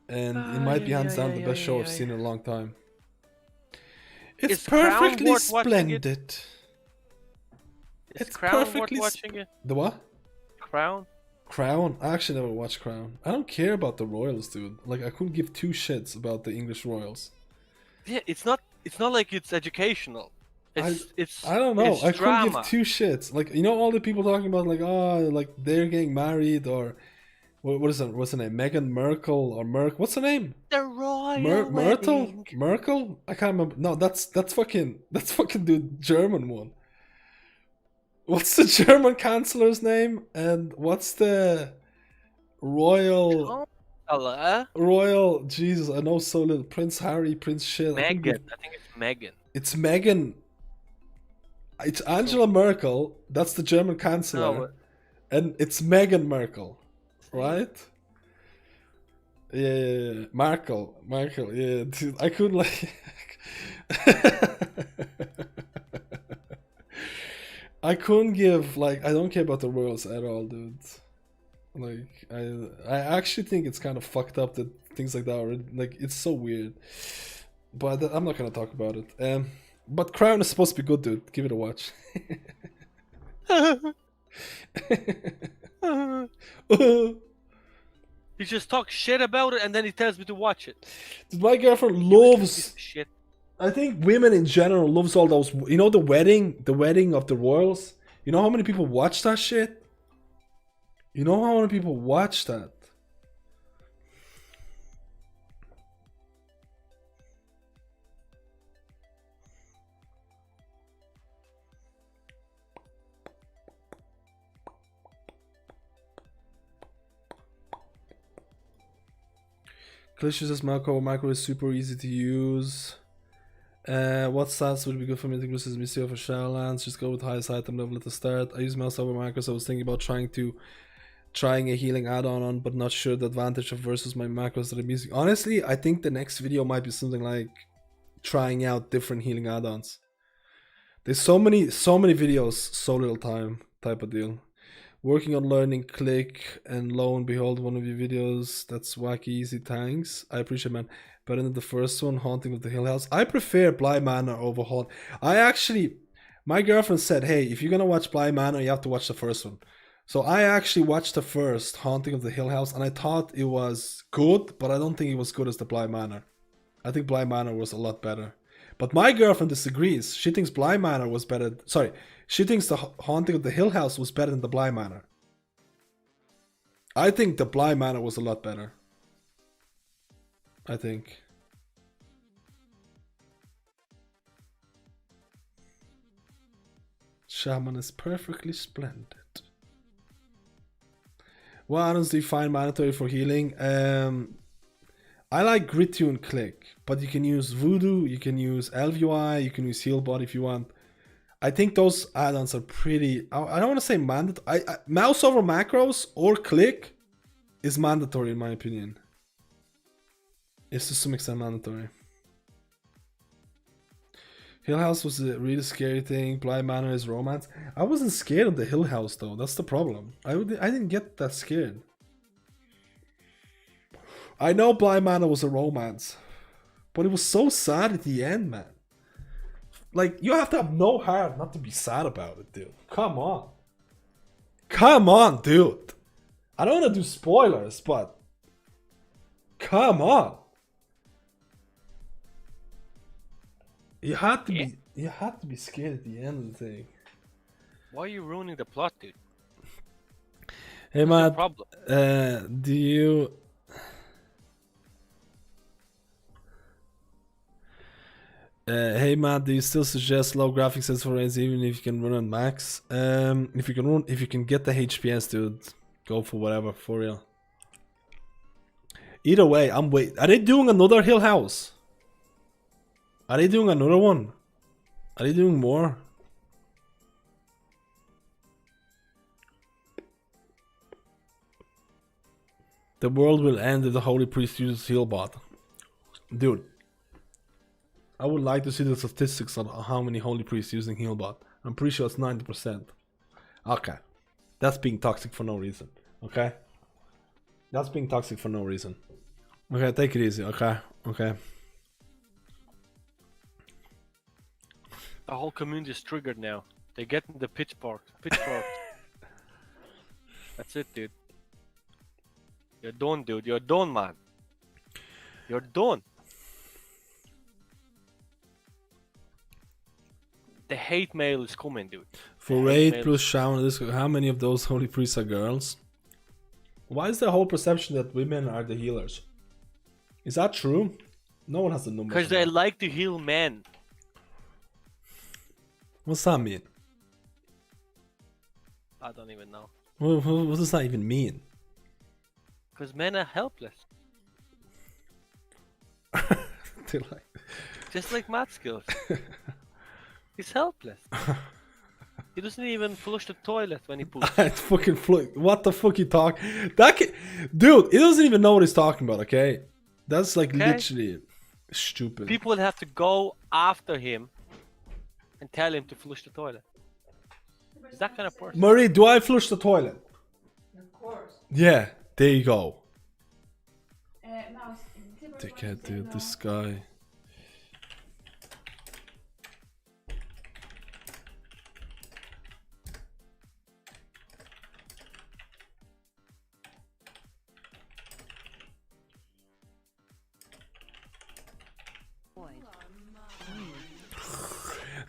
it might be hands down the best show I've seen in a long time. It's perfectly splendid. Is Crown worth watching it? The what? Crown? Crown? I actually never watched Crown. I don't care about the royals, dude. Like, I couldn't give two shits about the English royals. Yeah, it's not like it's educational. It's I don't know. I drama. couldn't give two shits. Like, you know, all the people talking about like, oh, like they're getting married, or what is it? What's her name? Meghan Merkel or Merk? What's her name? The royal Myrtle? wedding. Merkel? I can't remember. No, that's fucking the German one. What's the German chancellor's name? And what's the royal? Royal? Jesus, I know so little. Prince Harry, Prince shit. Meghan. I think it's Meghan. It's Meghan. It's Angela Merkel. That's the German chancellor. No, and it's Meghan Merkel, right? Yeah. Merkel. Yeah, dude, I couldn't like. I couldn't give like I don't care about the royals at all, dude. Like I actually think it's kind of fucked up that things like that are like it's so weird. But I'm not gonna talk about it. But Crown is supposed to be good, dude. Give it a watch. He just talks shit about it and then he tells me to watch it. Dude, my girlfriend loves shit. I think women in general loves all those. You know, the wedding of the royals. You know how many people watch that shit? You know how many people watch that? Glitches as macro is super easy to use. What stats would be good for mythic versus mythic for Shadowlands? Just go with highest item level at the start. I use mouse over macros. I was thinking about trying a healing add-on on, but not sure the advantage of versus my macros that I'm using. Honestly, I think the next video might be something like trying out different healing add-ons. There's so many videos, so little time type of deal. Working on learning click, and lo and behold, one of your videos. That's wacky easy, thanks. I appreciate, man. Better than the first one, Haunting of the Hill House. I prefer Bly Manor over Haunt. My girlfriend said, hey, if you're gonna watch Bly Manor, you have to watch the first one. So I actually watched the first Haunting of the Hill House, and I thought it was good, but I don't think it was good as the Bly Manor. I think Bly Manor was a lot better. But my girlfriend disagrees. She thinks Bly Manor was better. Sorry, she thinks the Haunting of the Hill House was better than the Bly Manor. I think the Bly Manor was a lot better. I think. Shaman is perfectly splendid. What items do you find mandatory for healing? I like Grit Tune Click, but you can use Voodoo, you can use LVI, you can use Healbot if you want. I think those add-ons are pretty... I don't want to say mandatory. Mouse over macros or Click is mandatory in my opinion. It's to some extent mandatory. Hill House was a really scary thing. Bly Manor is romance. I wasn't scared of the Hill House though. That's the problem. I didn't get that scared. I know Bly Manor was a romance, but it was so sad at the end, man. Like, you have to have no heart not to be sad about it, dude. Come on. Come on, dude. I don't want to do spoilers, but come on. You had to be scared at the end of the thing. Why are you ruining the plot, dude? Hey, Matt. Problem. Do you... hey Matt, do you still suggest low graphics sets for rains even if you can run on max? If you can get the HPS, dude, go for whatever, for real. Either way, I'm wait. Are they doing another Hill House? Are they doing another one? Are they doing more? The world will end if the Holy Priest uses Healbot. Dude. I would like to see the statistics on how many Holy Priests using Healbot. I'm pretty sure it's 90%. Okay. That's being toxic for no reason. Okay? That's being toxic for no reason. Okay, take it easy. Okay? Okay. The whole community is triggered now. They're getting the pitchfork. That's it, dude. You're done, dude. You're done, man. You're done. The hate mail is coming, dude. For raid plus Shaman, how many of those Holy Priests are girls? Why is the whole perception that women are the healers? Is that true? No one has the number. Because they like to heal men. What's that mean? I don't even know. What does that even mean? Because men are helpless. Just like Matt Skills. He's helpless. He doesn't even flush the toilet when he poops. Fucking what the fuck you talk? Dude, he doesn't even know what he's talking about. Okay, that's like literally stupid. People have to go after him and tell him to flush the toilet. Is that kind of person? Marie, do I flush the toilet? Of course. Yeah, there you go. Mouse. Dickhead, dude, this guy.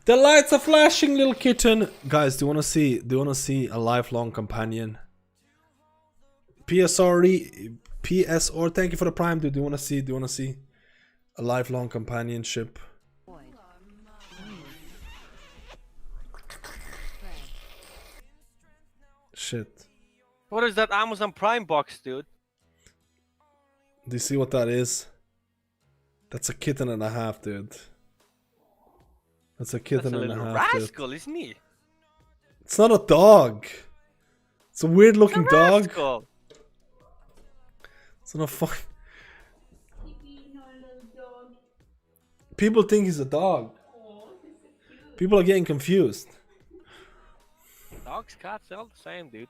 The lights are flashing, little kitten. Guys, do you wanna see a lifelong companion? PSR, thank you for the prime, dude. Do you wanna see a lifelong companionship? Shit. What is that Amazon Prime box, dude? Do you see what that is? That's a kitten and a half, dude. That's a That's kitten a and a little half. Dude. rascal, isn't he? It's not a dog. It's a weird looking It's a dog. rascal. It's not a fuck. People think he's a dog. People are getting confused. Dogs, cats, all the same, dude.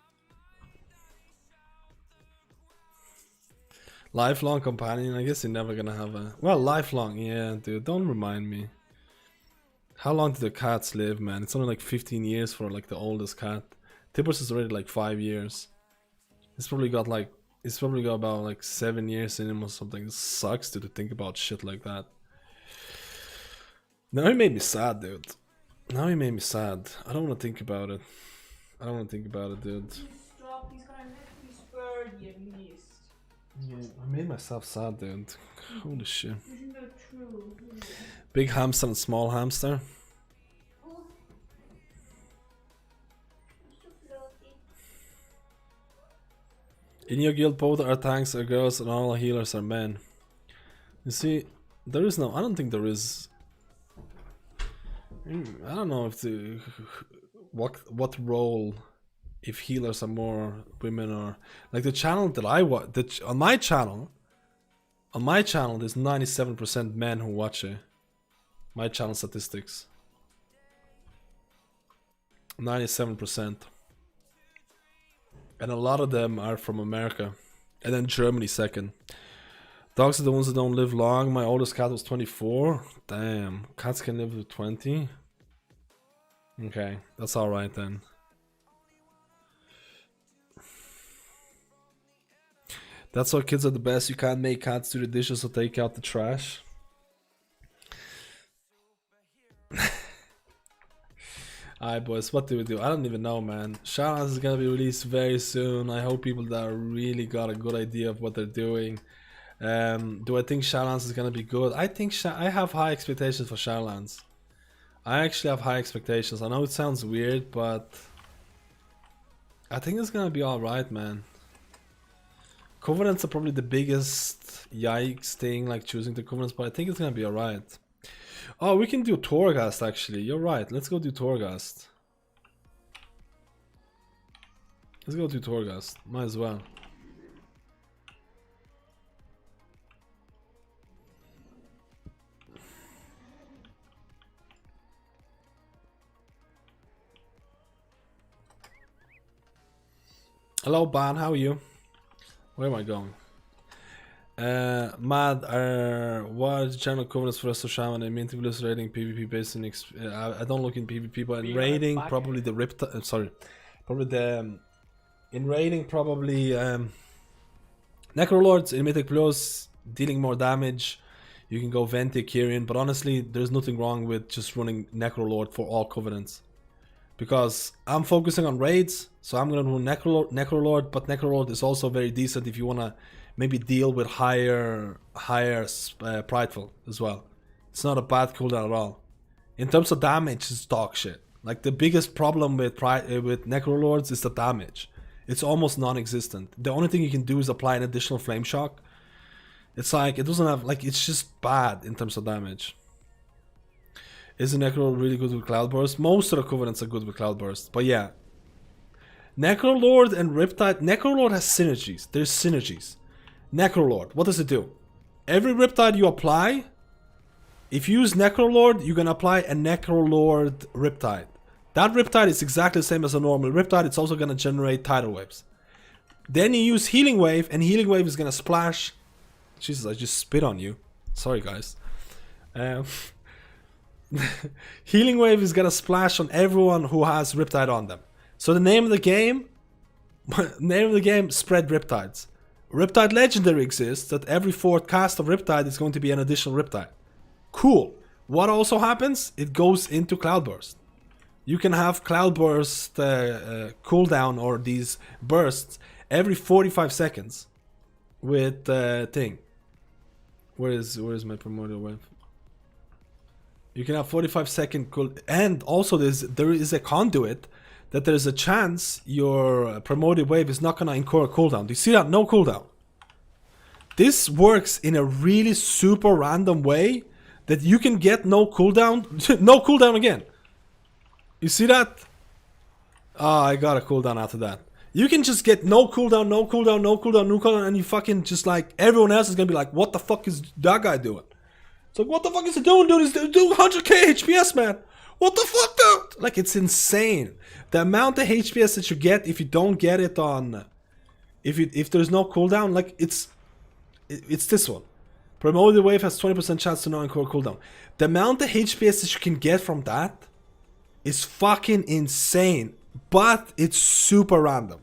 Lifelong companion. I guess you're never gonna have a. Well, lifelong. Yeah, dude. Don't remind me. How long do the cats live, man? It's only like 15 years for like the oldest cat. Tippers is already like 5 years. It's probably got about like 7 years in him or something. It sucks to think about shit like that. Now he made me sad, dude. Now he made me sad. I don't want to think about it. I don't want to think about it, dude. Stop, he's gonna literally spur you at least. Yeah, I made myself sad, dude. Holy shit. Isn't that true? Big hamster and small hamster. In your guild, both our tanks are girls and all our healers are men. You see, there is no. I don't think there is. I don't know if the what role, if healers are more women or like the channel that I watch. On my channel, there's 97% men who watch it. My channel statistics. 97%. And a lot of them are from America. And then Germany second. Dogs are the ones that don't live long. My oldest cat was 24. Damn. Cats can live to 20. Okay. That's alright then. That's why kids are the best. You can't make cats do the dishes or take out the trash. Alright boys, what do we do? I don't even know, man. Shadowlands is gonna be released very soon. I hope people that really got a good idea of what they're doing. Do I think Shadowlands is gonna be good? I think I have high expectations for Shadowlands. I actually have high expectations. I know it sounds weird, but I think it's gonna be alright, man. Covenants are probably the biggest yikes thing, like choosing the Covenants, but I think it's gonna be alright. Oh, we can do Torghast actually. You're right. Let's go do Torghast. Let's go do Torghast. Might as well. Hello, Ban. How are you? Where am I going? Mad, what are the general covenants for us to Shaman and Minty Blues rating PvP based on I don't look in PvP, but in raiding probably the Riptide. Sorry, probably the in raiding probably Necrolords in Mythic Plus dealing more damage. You can go Venti, Kyrian, but honestly, there's nothing wrong with just running Necrolord for all covenants. Because I'm focusing on raids, so I'm gonna run Necrolord, but Necrolord is also very decent if you wanna maybe deal with higher prideful as well. It's not a bad cooldown at all. In terms of damage, it's dog shit. Like the biggest problem with Necrolords is the damage. It's almost non-existent. The only thing you can do is apply an additional flame shock. It's like it doesn't have like it's just bad in terms of damage. Is the Necrolord really good with Cloudburst? Most of the Covenants are good with Cloudburst, but yeah. Necrolord and Riptide. Necrolord has synergies. There's synergies. Necrolord, what does it do? Every Riptide you apply, if you use Necrolord, you can apply a Necrolord Riptide. That Riptide is exactly the same as a normal Riptide. It's also going to generate tidal waves. Then you use Healing Wave, and Healing Wave is going to splash. Jesus, I just spit on you. Sorry, guys. Healing Wave is going to splash on everyone who has Riptide on them. So the name of the game, spread Riptides. Riptide Legendary exists, that every 4th cast of Riptide is going to be an additional Riptide. Cool. What also happens? It goes into Cloudburst. You can have Cloudburst cooldown or these bursts every 45 seconds with thing. Where is my primordial wave? You can have 45-second cool, and also there is a conduit that there's a chance your primordial wave is not gonna incur a cooldown. Do you see that? No cooldown. This works in a really super random way that you can get no cooldown, no cooldown again. You see that? Oh, I got a cooldown after that. You can just get no cooldown, no cooldown, no cooldown, no cooldown, and you fucking just like, everyone else is gonna be like, what the fuck is that guy doing? It's like, what the fuck is he doing, dude? He's doing 100k HPS, man. What the fuck, dude? Like, it's insane. The amount of HPS that you get if you don't get it on, if there's no cooldown, like, it's this one. Promoted wave has 20% chance to non-core cooldown. The amount of HPS that you can get from that is fucking insane, but it's super random.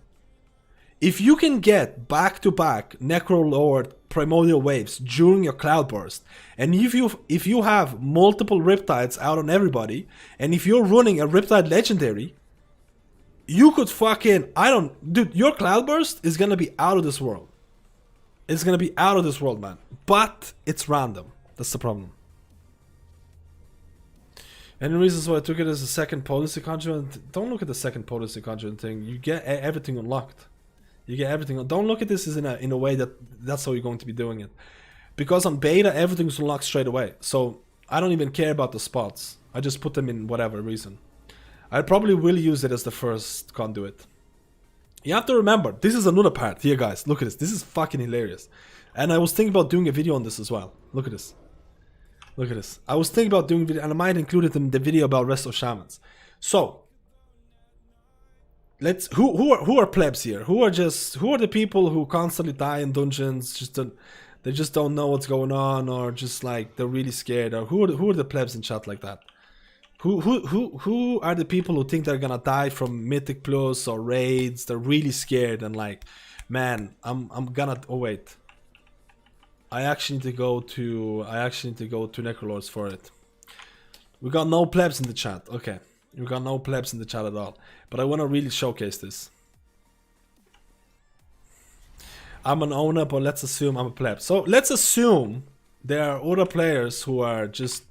If you can get back-to-back Necrolord primordial waves during your cloudburst, and if you have multiple Riptides out on everybody, and if you're running a Riptide legendary, you could fucking, dude, your cloudburst is gonna be out of this world. It's gonna be out of this world, man. But it's random. That's the problem. Any reasons why I took it as a second potency conjurant? Don't look at the second potency conjurant thing. You get everything unlocked. You get everything. Don't look at this as in a way that's how you're going to be doing it. Because on beta, everything's unlocked straight away. So I don't even care about the spots. I just put them in whatever reason. I probably will use it as the first conduit. You have to remember, this is another part. Here, guys, look at this. This is fucking hilarious. And I was thinking about doing a video on this as well. Look at this. Look at this. I was thinking about doing a video, and I might include it in the video about rest of shamans. So, let's who are plebs here? Who are the people who constantly die in dungeons? They just don't know what's going on, or just like they're really scared. Or who are the plebs in chat like that? Who are the people who think they're gonna die from Mythic Plus or raids? They're really scared and like, man, I'm gonna. Oh wait, I actually need to go to Necrolords for it. We got no plebs in the chat. Okay, we got no plebs in the chat at all. But I want to really showcase this. I'm an owner, but let's assume I'm a pleb. So let's assume there are other players who are just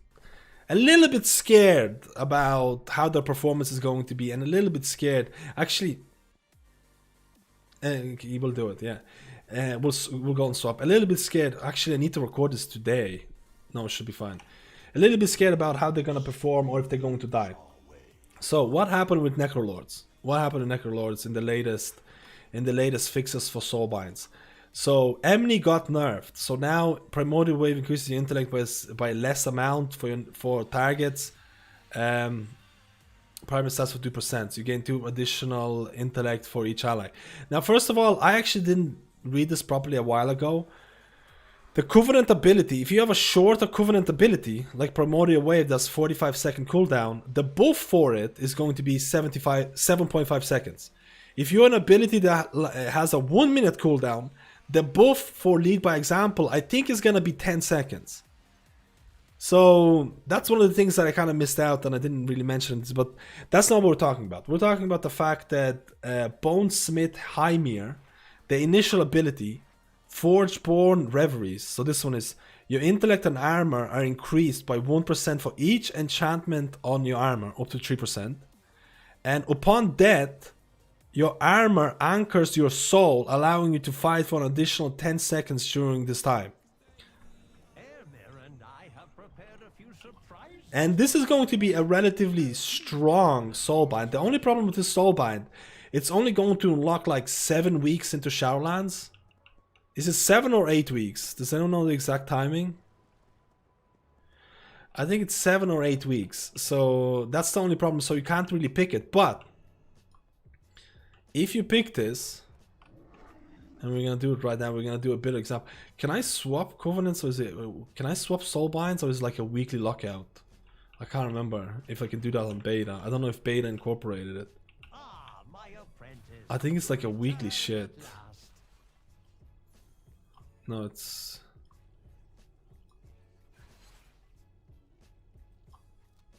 a little bit scared about how their performance is going to be, and a little bit scared. Actually, he will do it. Yeah, we'll go and swap. A little bit scared. Actually, I need to record this today. No, it should be fine. A little bit scared about how they're gonna perform or if they're going to die. So what happened with Necrolords? What happened to Necrolords in the latest fixes for Soulbinds? So Emny got nerfed. So now Primordial Wave increases your intellect by less amount for targets. Primary stats for 2%. So you gain 2 additional intellect for each ally. Now, first of all, I actually didn't read this properly a while ago. The Covenant ability, if you have a shorter Covenant ability, like Primordial Wave that's 45-second cooldown, the buff for it is going to be 7.5 seconds. If you're an ability that has a 1-minute cooldown, the buff for Lead by Example, I think, is going to be 10 seconds. So that's one of the things that I kind of missed out, and I didn't really mention this, but that's not what we're talking about. We're talking about the fact that Bonesmith Hymir, the initial ability, Forgeborn Reveries. So this one is your intellect and armor are increased by 1% for each enchantment on your armor, up to 3%. And upon death, your armor anchors your soul, allowing you to fight for an additional 10 seconds during this time. And this is going to be a relatively strong soulbind. The only problem with this soulbind, it's only going to unlock like 7 weeks into Shadowlands. Is it 7 or 8 weeks? Does anyone know the exact timing? I think it's 7 or 8 weeks. So that's the only problem. So you can't really pick it. But if you pick this, and we're gonna do it right now, we're gonna do a bit of example. Can I swap Covenants, or is it? Can I swap Soulbinds, or is it like a weekly lockout? I can't remember if I can do that on beta. I don't know if beta incorporated it. I think it's like a weekly shit. No, it's...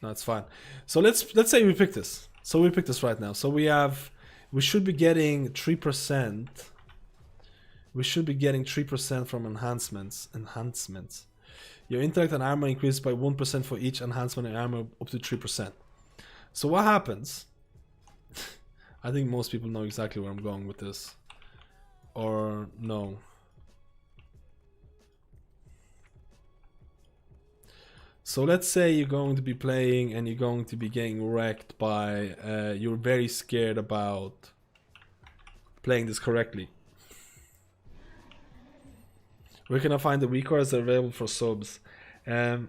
No, it's fine. So let's say we pick this. So we pick this right now. So we should be getting 3%. We should be getting 3% from enhancements. Your intellect and armor increased by 1% for each enhancement in armor, up to 3%. So what happens? I think most people know exactly where I'm going with this. Or no. So let's say you're going to be playing and you're going to be getting wrecked by, you're very scared about playing this correctly. Where can I find the weak cards that are available for subs? Aim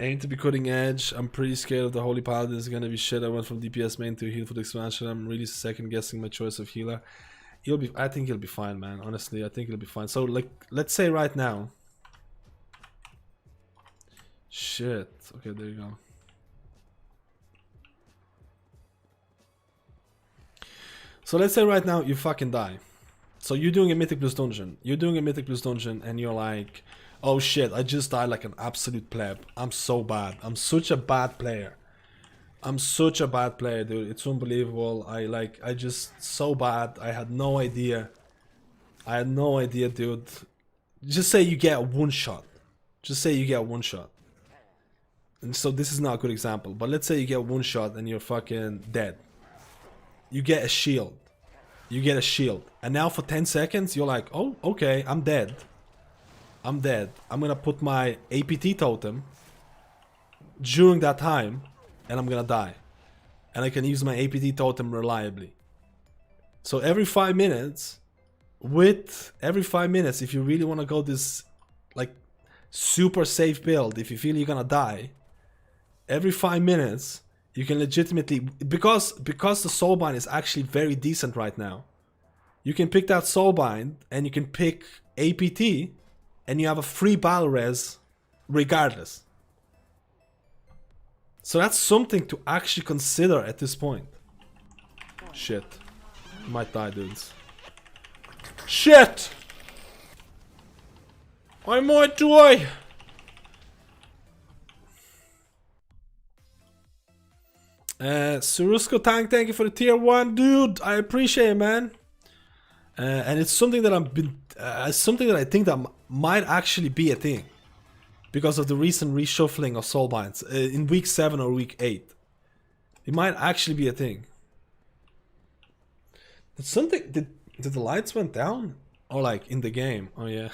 to be cutting edge. I'm pretty scared of the Holy Paladin is gonna be shit. I went from DPS main to heal for the expansion. I'm really second guessing my choice of healer. I think he'll be fine, man. Honestly, I think he'll be fine. So like, let's say right now. Shit. Okay, there you go. So let's say right now you fucking die. So you're doing a Mythic Plus dungeon. You're doing a Mythic Plus dungeon and you're like, oh shit, I just died like an absolute pleb. I'm so bad. I'm such a bad player. I'm such a bad player, dude. It's unbelievable. I just so bad. I had no idea. I had no idea, dude. Just say you get one shot. Just say you get one shot. And so this is not a good example, but let's say you get one shot and you're fucking dead. You get a shield. You get a shield. And now for 10 seconds, you're like, oh, okay, I'm dead. I'm dead. I'm gonna put my APT totem during that time, and I'm gonna die. And I can use my APT totem reliably. So every 5 minutes, if you really want to go this like super safe build, if you feel you're gonna die, every 5 minutes you can legitimately, because the soulbind is actually very decent right now, you can pick that soulbind and you can pick APT and you have a free battle res regardless. So that's something to actually consider at this point. Shit. Might die, dudes. Shit! I might die! Surusko Tank, thank you for the tier 1, dude. I appreciate it, man. And it's something that I think that might actually be a thing because of the recent reshuffling of soulbinds in week 7 or week 8. It might actually be a thing. Did the lights went down? Or like in the game? Oh yeah.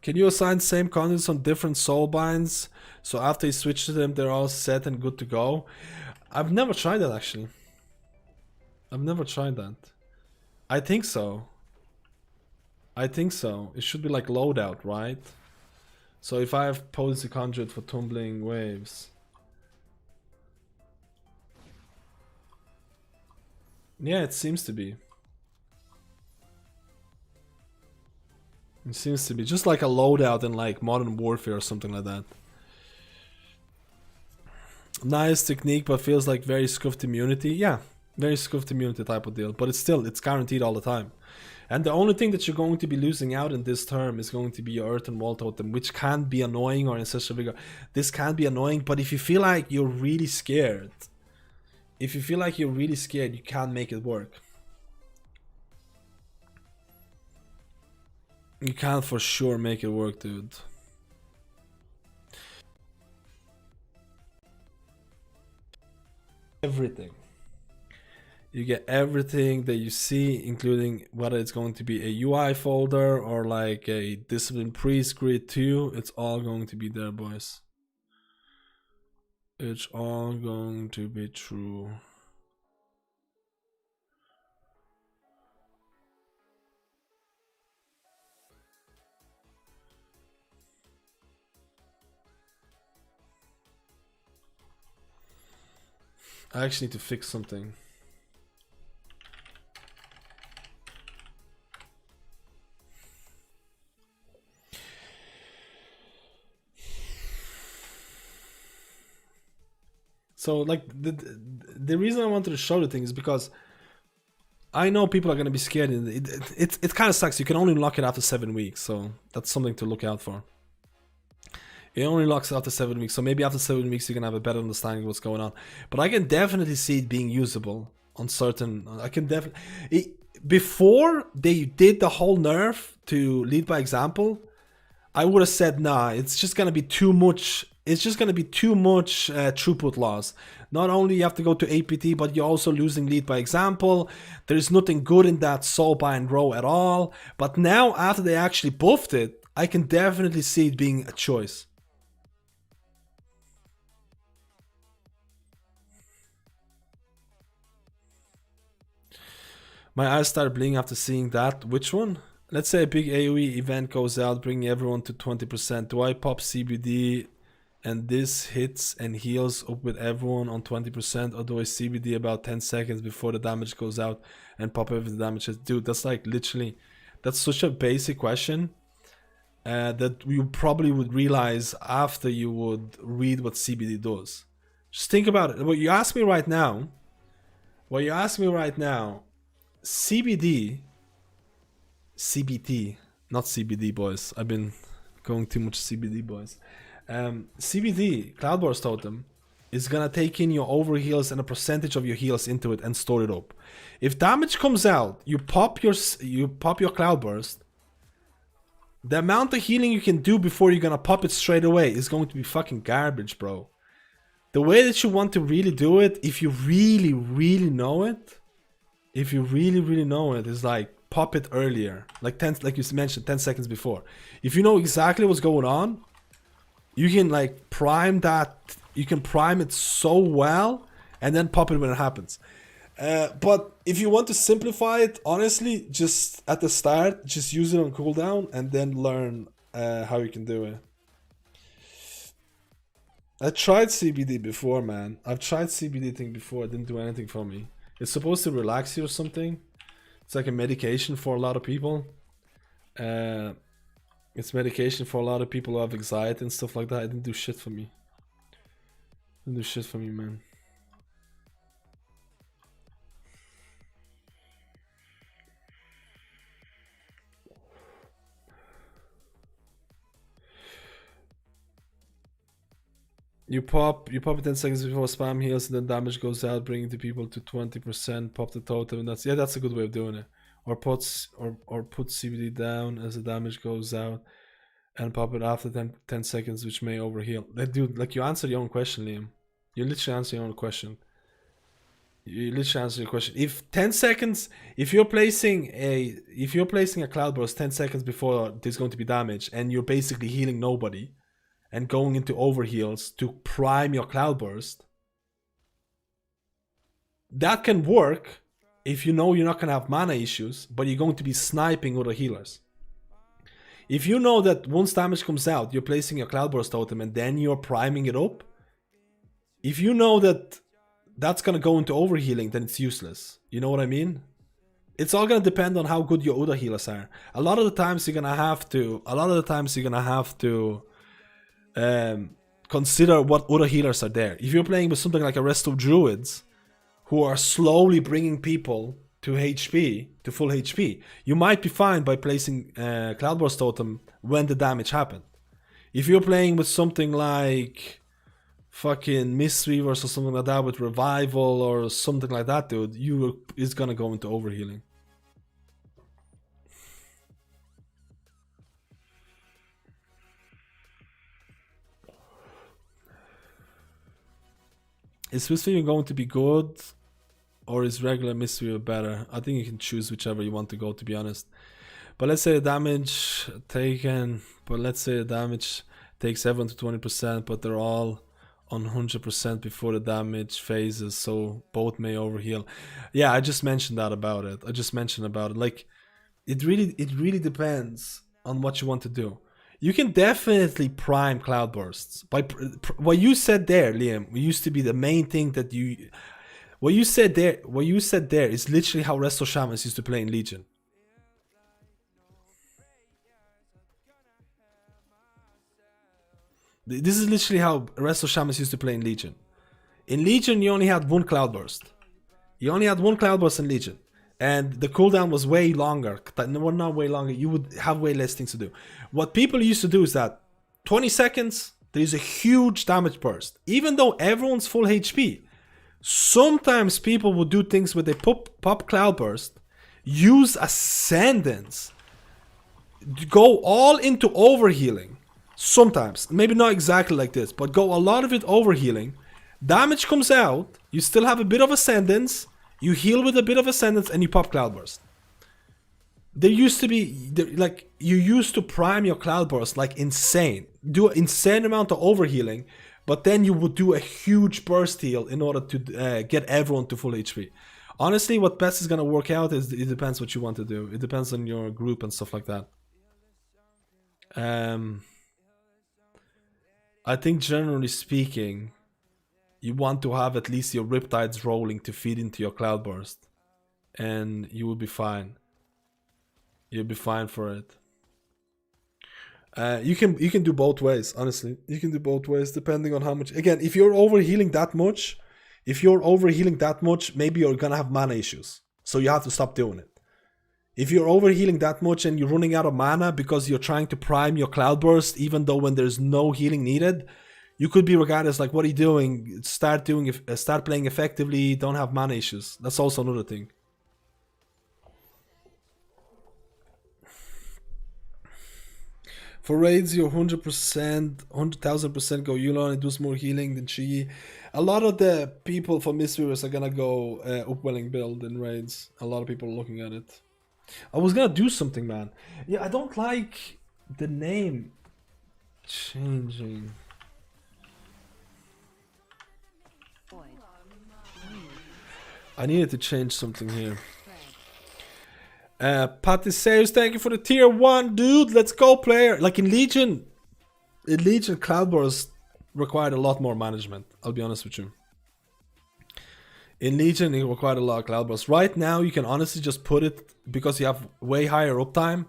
Can you assign same contents on different soulbinds so after you switch to them they're all set and good to go? I've never tried that actually. I've never tried that. I think so. I think so. It should be like loadout, right? So if I have Potency Conduit for Tumbling Waves. Yeah, it seems to be. It seems to be just like a loadout in like Modern Warfare or something like that. Nice technique, but feels like very scuffed immunity. Yeah, very scuffed immunity type of deal. But it's guaranteed all the time. And the only thing that you're going to be losing out in this term is going to be your Earth and Wall Totem, which can be annoying, or Ancestral Vigor. This can be annoying, but if you feel like you're really scared, you can make it work. You can for sure make it work, dude. Everything. You get everything that you see, including whether it's going to be a UI folder or like a Discipline Priest Grid 2. It's all going to be there, boys. It's all going to be true. I actually need to fix something. So like the reason I wanted to show the thing is because I know people are gonna be scared. It kind of sucks. You can only unlock it after 7 weeks, so that's something to look out for. It only locks after 7 weeks, so maybe after 7 weeks you can have a better understanding of what's going on. But I can definitely see it being usable on certain. I can definitely before they did the whole nerf to lead by example, I would have said nah. It's just gonna be too much. It's just gonna be too much throughput loss. Not only you have to go to APT, but you're also losing lead by example. There's nothing good in that soul buy and grow at all. But now, after they actually buffed it, I can definitely see it being a choice. My eyes start blinking after seeing that. Which one? Let's say a big AoE event goes out, bringing everyone to 20%. Do I pop CBD and this hits and heals up with everyone on 20%? Or do I CBD about 10 seconds before the damage goes out and pop every damage? Dude, that's like literally... That's such a basic question that you probably would realize after you would read what CBD does. Just think about it. What you ask me right now... CBT, not CBD, boys. I've been going too much CBD, boys. CBD, Cloud Burst Totem, is gonna take in your overheals and a percentage of your heals into it and store it up. If damage comes out, you pop your Cloud Burst. The amount of healing you can do before you're gonna pop it straight away is going to be fucking garbage, bro. The way that you want to really do it, if you really, really know it, is like pop it earlier, like you mentioned, 10 seconds before. If you know exactly what's going on, you can like prime that. You can prime it so well, and then pop it when it happens. But if you want to simplify it, honestly, just at the start, just use it on cooldown, and then learn how you can do it. I tried CBD before, man. I've tried CBD thing before. It didn't do anything for me. It's supposed to relax you or something. It's like a medication for a lot of people. It's medication for a lot of people who have anxiety and stuff like that. It didn't do shit for me. It didn't do shit for me, man. You pop it 10 seconds before spam heals, and then damage goes out, bringing the people to 20%. Pop the totem, and that's a good way of doing it. Or put CBD down as the damage goes out, and pop it after 10 seconds, which may overheal. Dude, like you answered your own question, Liam. You literally answered your own question. If 10 seconds, if you're placing a cloud burst 10 seconds before there's going to be damage, and you're basically healing nobody, and going into overheals to prime your cloud burst, that can work if you know you're not going to have mana issues, but you're going to be sniping other healers. If you know that once damage comes out, you're placing your cloud burst totem and then you're priming it up, if you know that that's going to go into overhealing, then it's useless. You know what I mean? It's all going to depend on how good your other healers are. A lot of the times you're going to have to consider what other healers are there. If you're playing with something like a rest of Druids, who are slowly bringing people to HP, to full HP, you might be fine by placing Cloud Burst Totem when the damage happened. If you're playing with something like fucking Mistweavers or something like that with Revival or something like that, dude, it's gonna go into overhealing. Is Mistweaver going to be good, or is regular Mistweaver better? I think you can choose whichever you want to go, to be honest. But let's say the damage taken, takes 7 to 20%, but they're all on 100% before the damage phases, so both may overheal. Yeah, I just mentioned about it. Like, it really depends on what you want to do. You can definitely prime cloud bursts. What you said there, Liam, used to be the main thing that you... What you said there is literally how Resto Shamans used to play in Legion. This is literally how Resto Shamans used to play in Legion. In Legion, you only had one cloud burst. You only had one cloud burst in Legion. And the cooldown was way longer. Well, not way longer. You would have way less things to do. What people used to do is that 20 seconds, there is a huge damage burst. Even though everyone's full HP, sometimes people would do things where they pop cloud burst, use Ascendance, go all into overhealing. Sometimes, maybe not exactly like this, but go a lot of it overhealing. Damage comes out, you still have a bit of Ascendance, you heal with a bit of Ascendance, and you pop Cloudburst. There used to be, like, you used to prime your Cloudburst like insane. Do an insane amount of overhealing, but then you would do a huge burst heal in order to get everyone to full HP. Honestly, what best is going to work out is it depends what you want to do. It depends on your group and stuff like that. I think generally speaking, you want to have at least your Riptides rolling to feed into your Cloudburst. And you will be fine. You'll be fine for it. You can do both ways, honestly. You can do both ways depending on how much. Again, if you're overhealing that much, maybe you're gonna have mana issues. So you have to stop doing it. If you're overhealing that much and you're running out of mana because you're trying to prime your Cloudburst, even though when there's no healing needed, you could be regarded as like, what are you doing? Start playing effectively, don't have mana issues. That's also another thing. For raids, you're 100%, 100,000% go Yulon, it does more healing than Chi. A lot of the people for Mistweavers are gonna go Upwelling build in raids. A lot of people are looking at it. I was gonna do something, man. Yeah, I don't like the name changing. I needed to change something here. Patiseus, thank you for the tier 1, dude. Let's go, player. Like in Legion Cloudburst required a lot more management. I'll be honest with you. In Legion, it required a lot of Cloudburst. Right now, you can honestly just put it because you have way higher uptime.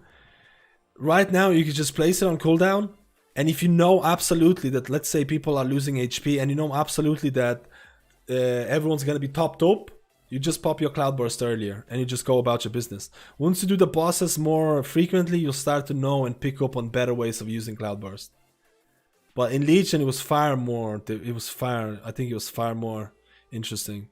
Right now, you can just place it on cooldown. And if you know absolutely that, let's say people are losing HP, and you know absolutely that everyone's gonna be topped up, you just pop your Cloudburst earlier and you just go about your business. Once you do the bosses more frequently, you'll start to know and pick up on better ways of using Cloudburst. But in Legion, it was far more. I think it was far more interesting.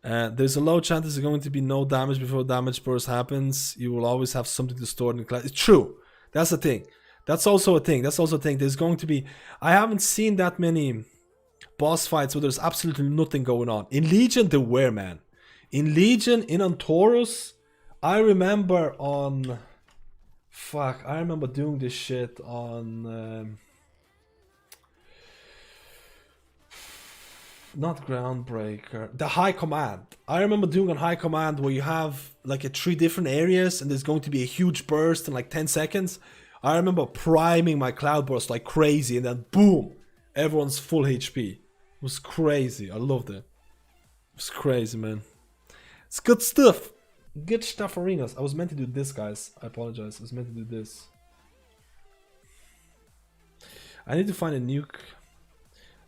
There's a low chance there's going to be no damage before damage burst happens. You will always have something to store in the class. It's true. That's the thing. That's also a thing. There's going to be. I haven't seen that many boss fights where there's absolutely nothing going on. In Legion, there were, man. In Legion, in Antorus, I remember on... Fuck, I remember doing this shit on... not Groundbreaker. The High Command. I remember doing on High Command where you have like 3 different areas and there's going to be a huge burst in like 10 seconds. I remember priming my Cloudburst like crazy and then boom! Everyone's full HP. It was crazy. I loved it. It was crazy, man. It's good stuff. Good stuff, arenas. I was meant to do this, guys. I apologize. I was meant to do this. I need to find a new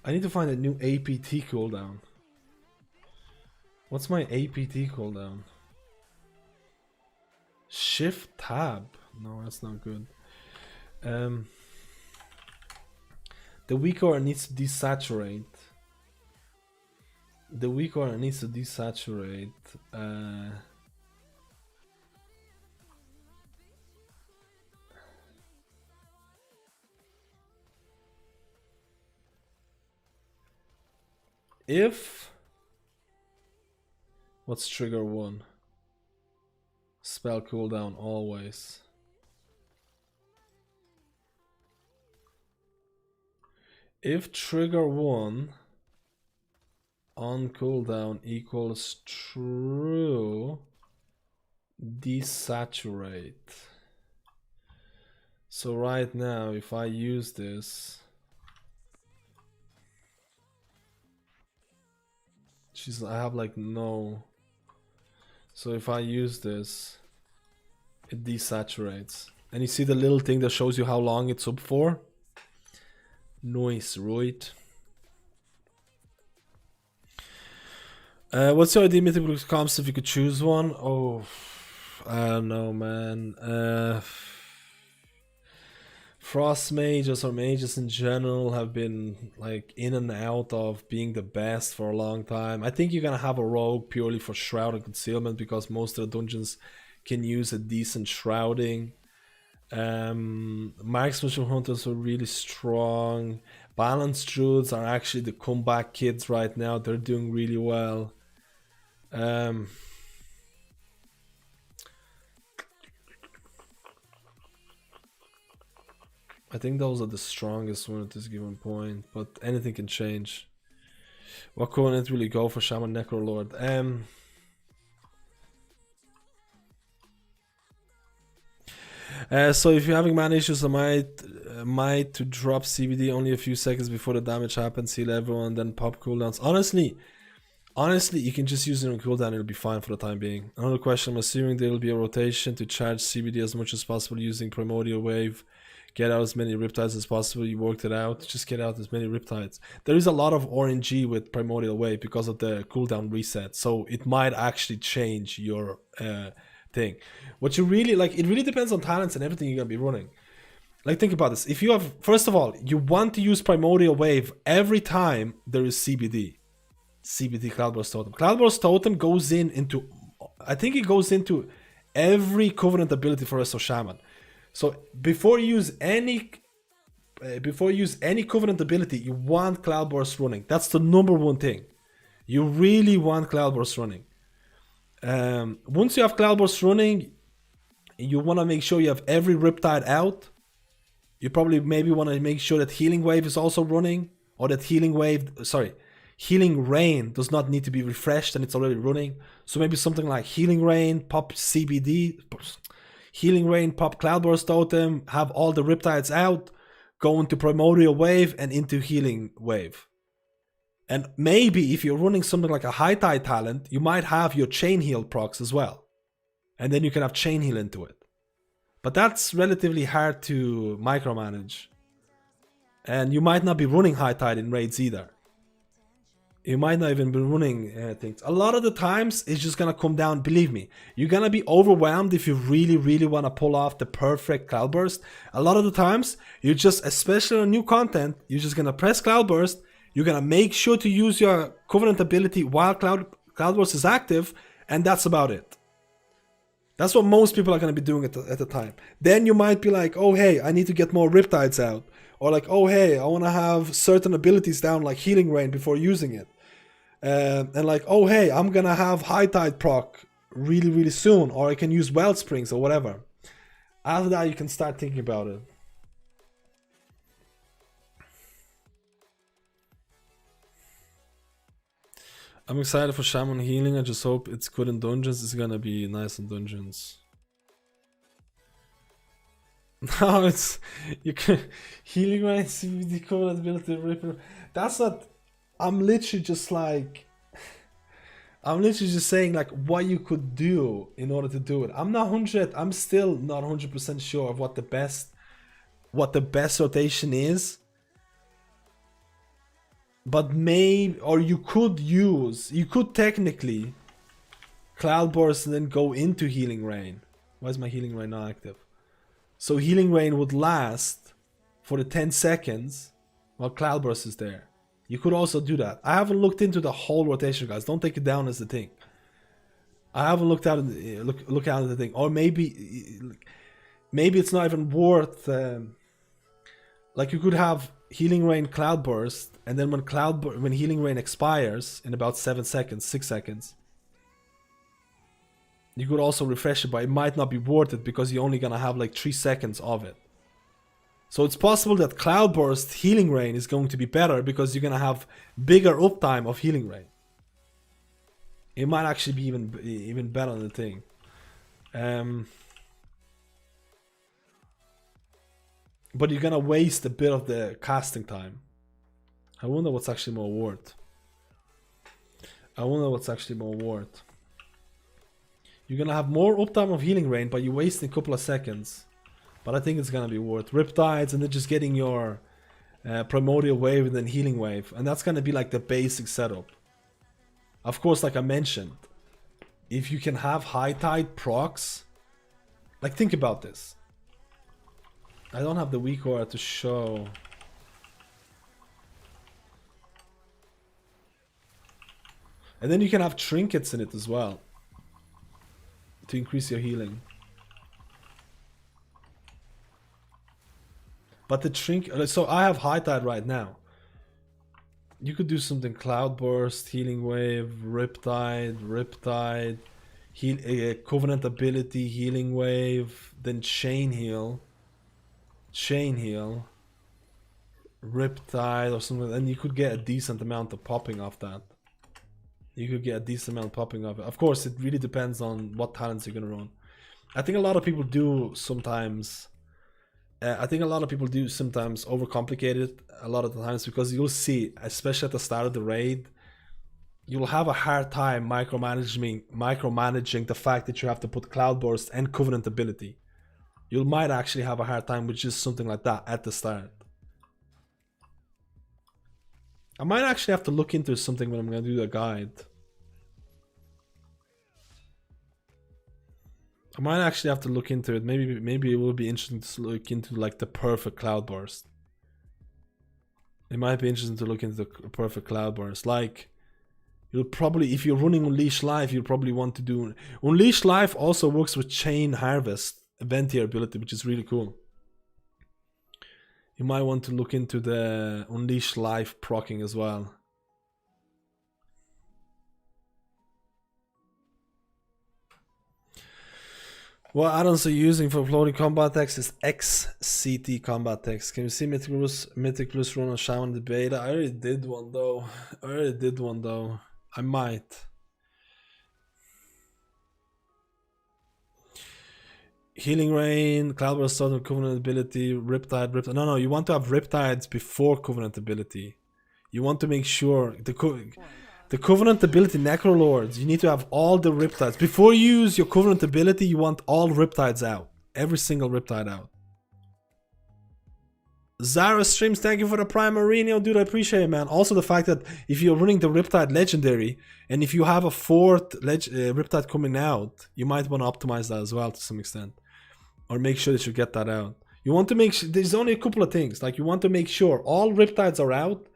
APT cooldown. What's my APT cooldown? Shift tab. No, that's not good. The weak aura needs to desaturate. If... What's trigger 1? Spell cooldown always. If trigger 1 on cooldown equals true, desaturate. So right now, if I use this, I have like no. So if I use this, it desaturates. And you see the little thing that shows you how long it's up for? Nice, right? What's your idea mythical comps if you could choose one? Oh, I don't know, man. Frost mages or mages in general have been like in and out of being the best for a long time. I think you're gonna have a rogue purely for shroud and concealment because most of the dungeons can use a decent shrouding. Marksmanship hunters are really strong. Balanced druids are actually the comeback kids right now. They're doing really well. I think those are the strongest one at this given point, but anything can change. What covenant will you go for Shaman Necrolord? So if you're having mana issues, I might to drop CBD only a few seconds before the damage happens, heal everyone, and then pop cooldowns. Honestly, you can just use it on cooldown, it'll be fine for the time being. Another question, I'm assuming there will be a rotation to charge CBD as much as possible using Primordial Wave. Get out as many Riptides as possible, you worked it out, just get out as many Riptides. There is a lot of RNG with Primordial Wave because of the cooldown reset, so it might actually change your thing. What you really, like, it really depends on talents and everything you're gonna be running. Like, think about this. If you have, first of all, you want to use Primordial Wave every time there is CBD. CBD Cloudburst Totem. Cloudburst Totem goes into, I think it goes into every Covenant ability for Resto Shaman. So before you use any Covenant ability, you want Cloudburst running. That's the number one thing. You really want Cloudburst running. Once you have Cloudburst running, you want to make sure you have every Riptide out. You probably maybe want to make sure that Healing Wave is also running, or that Healing Rain does not need to be refreshed and it's already running. So maybe something like Healing Rain, pop CBD, Healing Rain, pop Cloudburst Totem, have all the Riptides out, go into Primordial Wave and into Healing Wave. And maybe if you're running something like a High Tide talent, you might have your Chain Heal procs as well. And then you can have Chain Heal into it. But that's relatively hard to micromanage. And you might not be running High Tide in raids either. You might not even be running things. A lot of the times, it's just gonna come down, believe me, you're gonna be overwhelmed if you really, really wanna pull off the perfect Cloudburst. A lot of the times, you just, especially on new content, you're just gonna press Cloudburst, you're gonna make sure to use your Covenant ability while Cloudburst is active, and that's about it. That's what most people are gonna be doing at the time. Then you might be like, oh hey, I need to get more Riptides out. Or like, oh hey, I want to have certain abilities down like Healing Rain before using it. And like, oh hey, I'm going to have High Tide proc really, really soon. Or I can use Wellsprings or whatever. After that, you can start thinking about it. I'm excited for Shaman Healing. I just hope it's good in dungeons. It's going to be nice in dungeons. No, it's you can Healing Rain CBD Covenant ability Ripper. That's not. I'm literally just saying like what you could do in order to do it. I'm still not 100% sure of what the best rotation is. But you could technically Cloudburst and then go into Healing Rain. Why is my Healing Rain not active? So Healing Rain would last for the 10 seconds while Cloudburst is there. You could also do that. I haven't looked into the whole rotation, guys. Don't take it down as the thing. I haven't looked at look at the thing. Or maybe it's not even worth. Like you could have Healing Rain Cloudburst, and then when Healing Rain expires in about 6 seconds. You could also refresh it, but it might not be worth it because you're only gonna have like 3 seconds of it. So it's possible that Cloudburst Healing Rain is going to be better because you're gonna have bigger uptime of Healing Rain. It might actually be even better than the thing. But you're gonna waste a bit of the casting time. I wonder what's actually more worth. You're gonna have more uptime of Healing Rain, but you're wasting a couple of seconds. But I think it's gonna be worth Riptides and then just getting your Primordial Wave and then Healing Wave. And that's gonna be like the basic setup. Of course, like I mentioned, if you can have High Tide procs, like think about this. I don't have the weak aura to show. And then you can have trinkets in it as well to increase your healing. But the trinket, so I have High Tide right now. You could do something Cloudburst, Healing Wave, Riptide, heal, Covenant Ability, Healing Wave, then Chain Heal, Riptide or something, and you could get a decent amount of popping off that. You could get a decent amount popping off it. Of course, it really depends on what talents you're gonna run. I think a lot of people do sometimes. Overcomplicate it a lot of the times, because you'll see, especially at the start of the raid, you'll have a hard time micromanaging the fact that you have to put Cloudburst and Covenant Ability. You might actually have a hard time with just something like that at the start. I might actually have to look into something when I'm gonna do the guide. I might actually have to look into it. Maybe it will be interesting to look into like the perfect Cloudburst. It might be interesting to look into the perfect Cloudburst. Like, you'll probably, if you're running Unleash Life, you'll probably want to do... Unleash Life also works with Chain Harvest, Ventier ability, which is really cool. You might want to look into the Unleash Life proccing as well. What add-ons are you using for uploading combat text is XCT combat text. Can you see Mythic Plus run on Shaman the beta? I already did one though. I might. Healing Rain, Cloudburst, Southern Covenant ability, Riptide. No, you want to have Riptides before Covenant ability. You want to make sure the Covenant ability, Necrolords, you need to have all the Riptides. Before you use your Covenant ability, you want all Riptides out. Every single Riptide out. Zara Streams, thank you for the Prime Marino. Dude, I appreciate it, man. Also the fact that if you're running the Riptide Legendary, and if you have a 4th Riptide coming out, you might want to optimize that as well to some extent. Or make sure that you get that out. You want to make sure, there's only a couple of things. Like, you want to make sure all Riptides are out,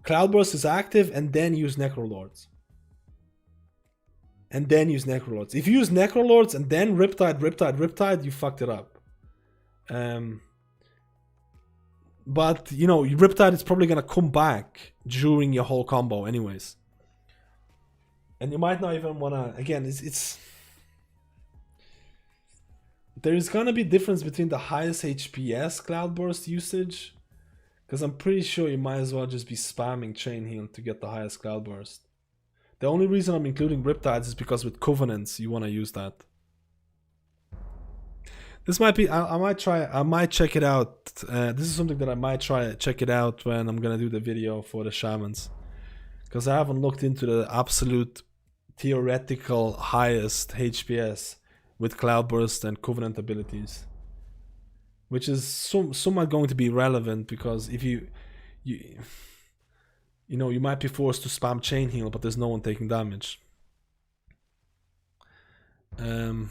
Cloudburst is active, and then use Necrolords. If you use Necrolords and then Riptide, you fucked it up. But, you know, Riptide is probably going to come back during your whole combo anyways. And you might not even want to... Again, it's there's going to be difference between the highest HPS Cloudburst usage. Because I'm pretty sure you might as well just be spamming Chain Heal to get the highest Cloudburst. The only reason I'm including Riptides is because with Covenants, you want to use that. This might be, I might check it out. This is something that I might check it out when I'm gonna do the video for the Shamans. Because I haven't looked into the absolute theoretical highest HPS with Cloudburst and Covenant abilities. Which is somewhat going to be relevant, because if you know, you might be forced to spam Chain Heal, but there's no one taking damage. Can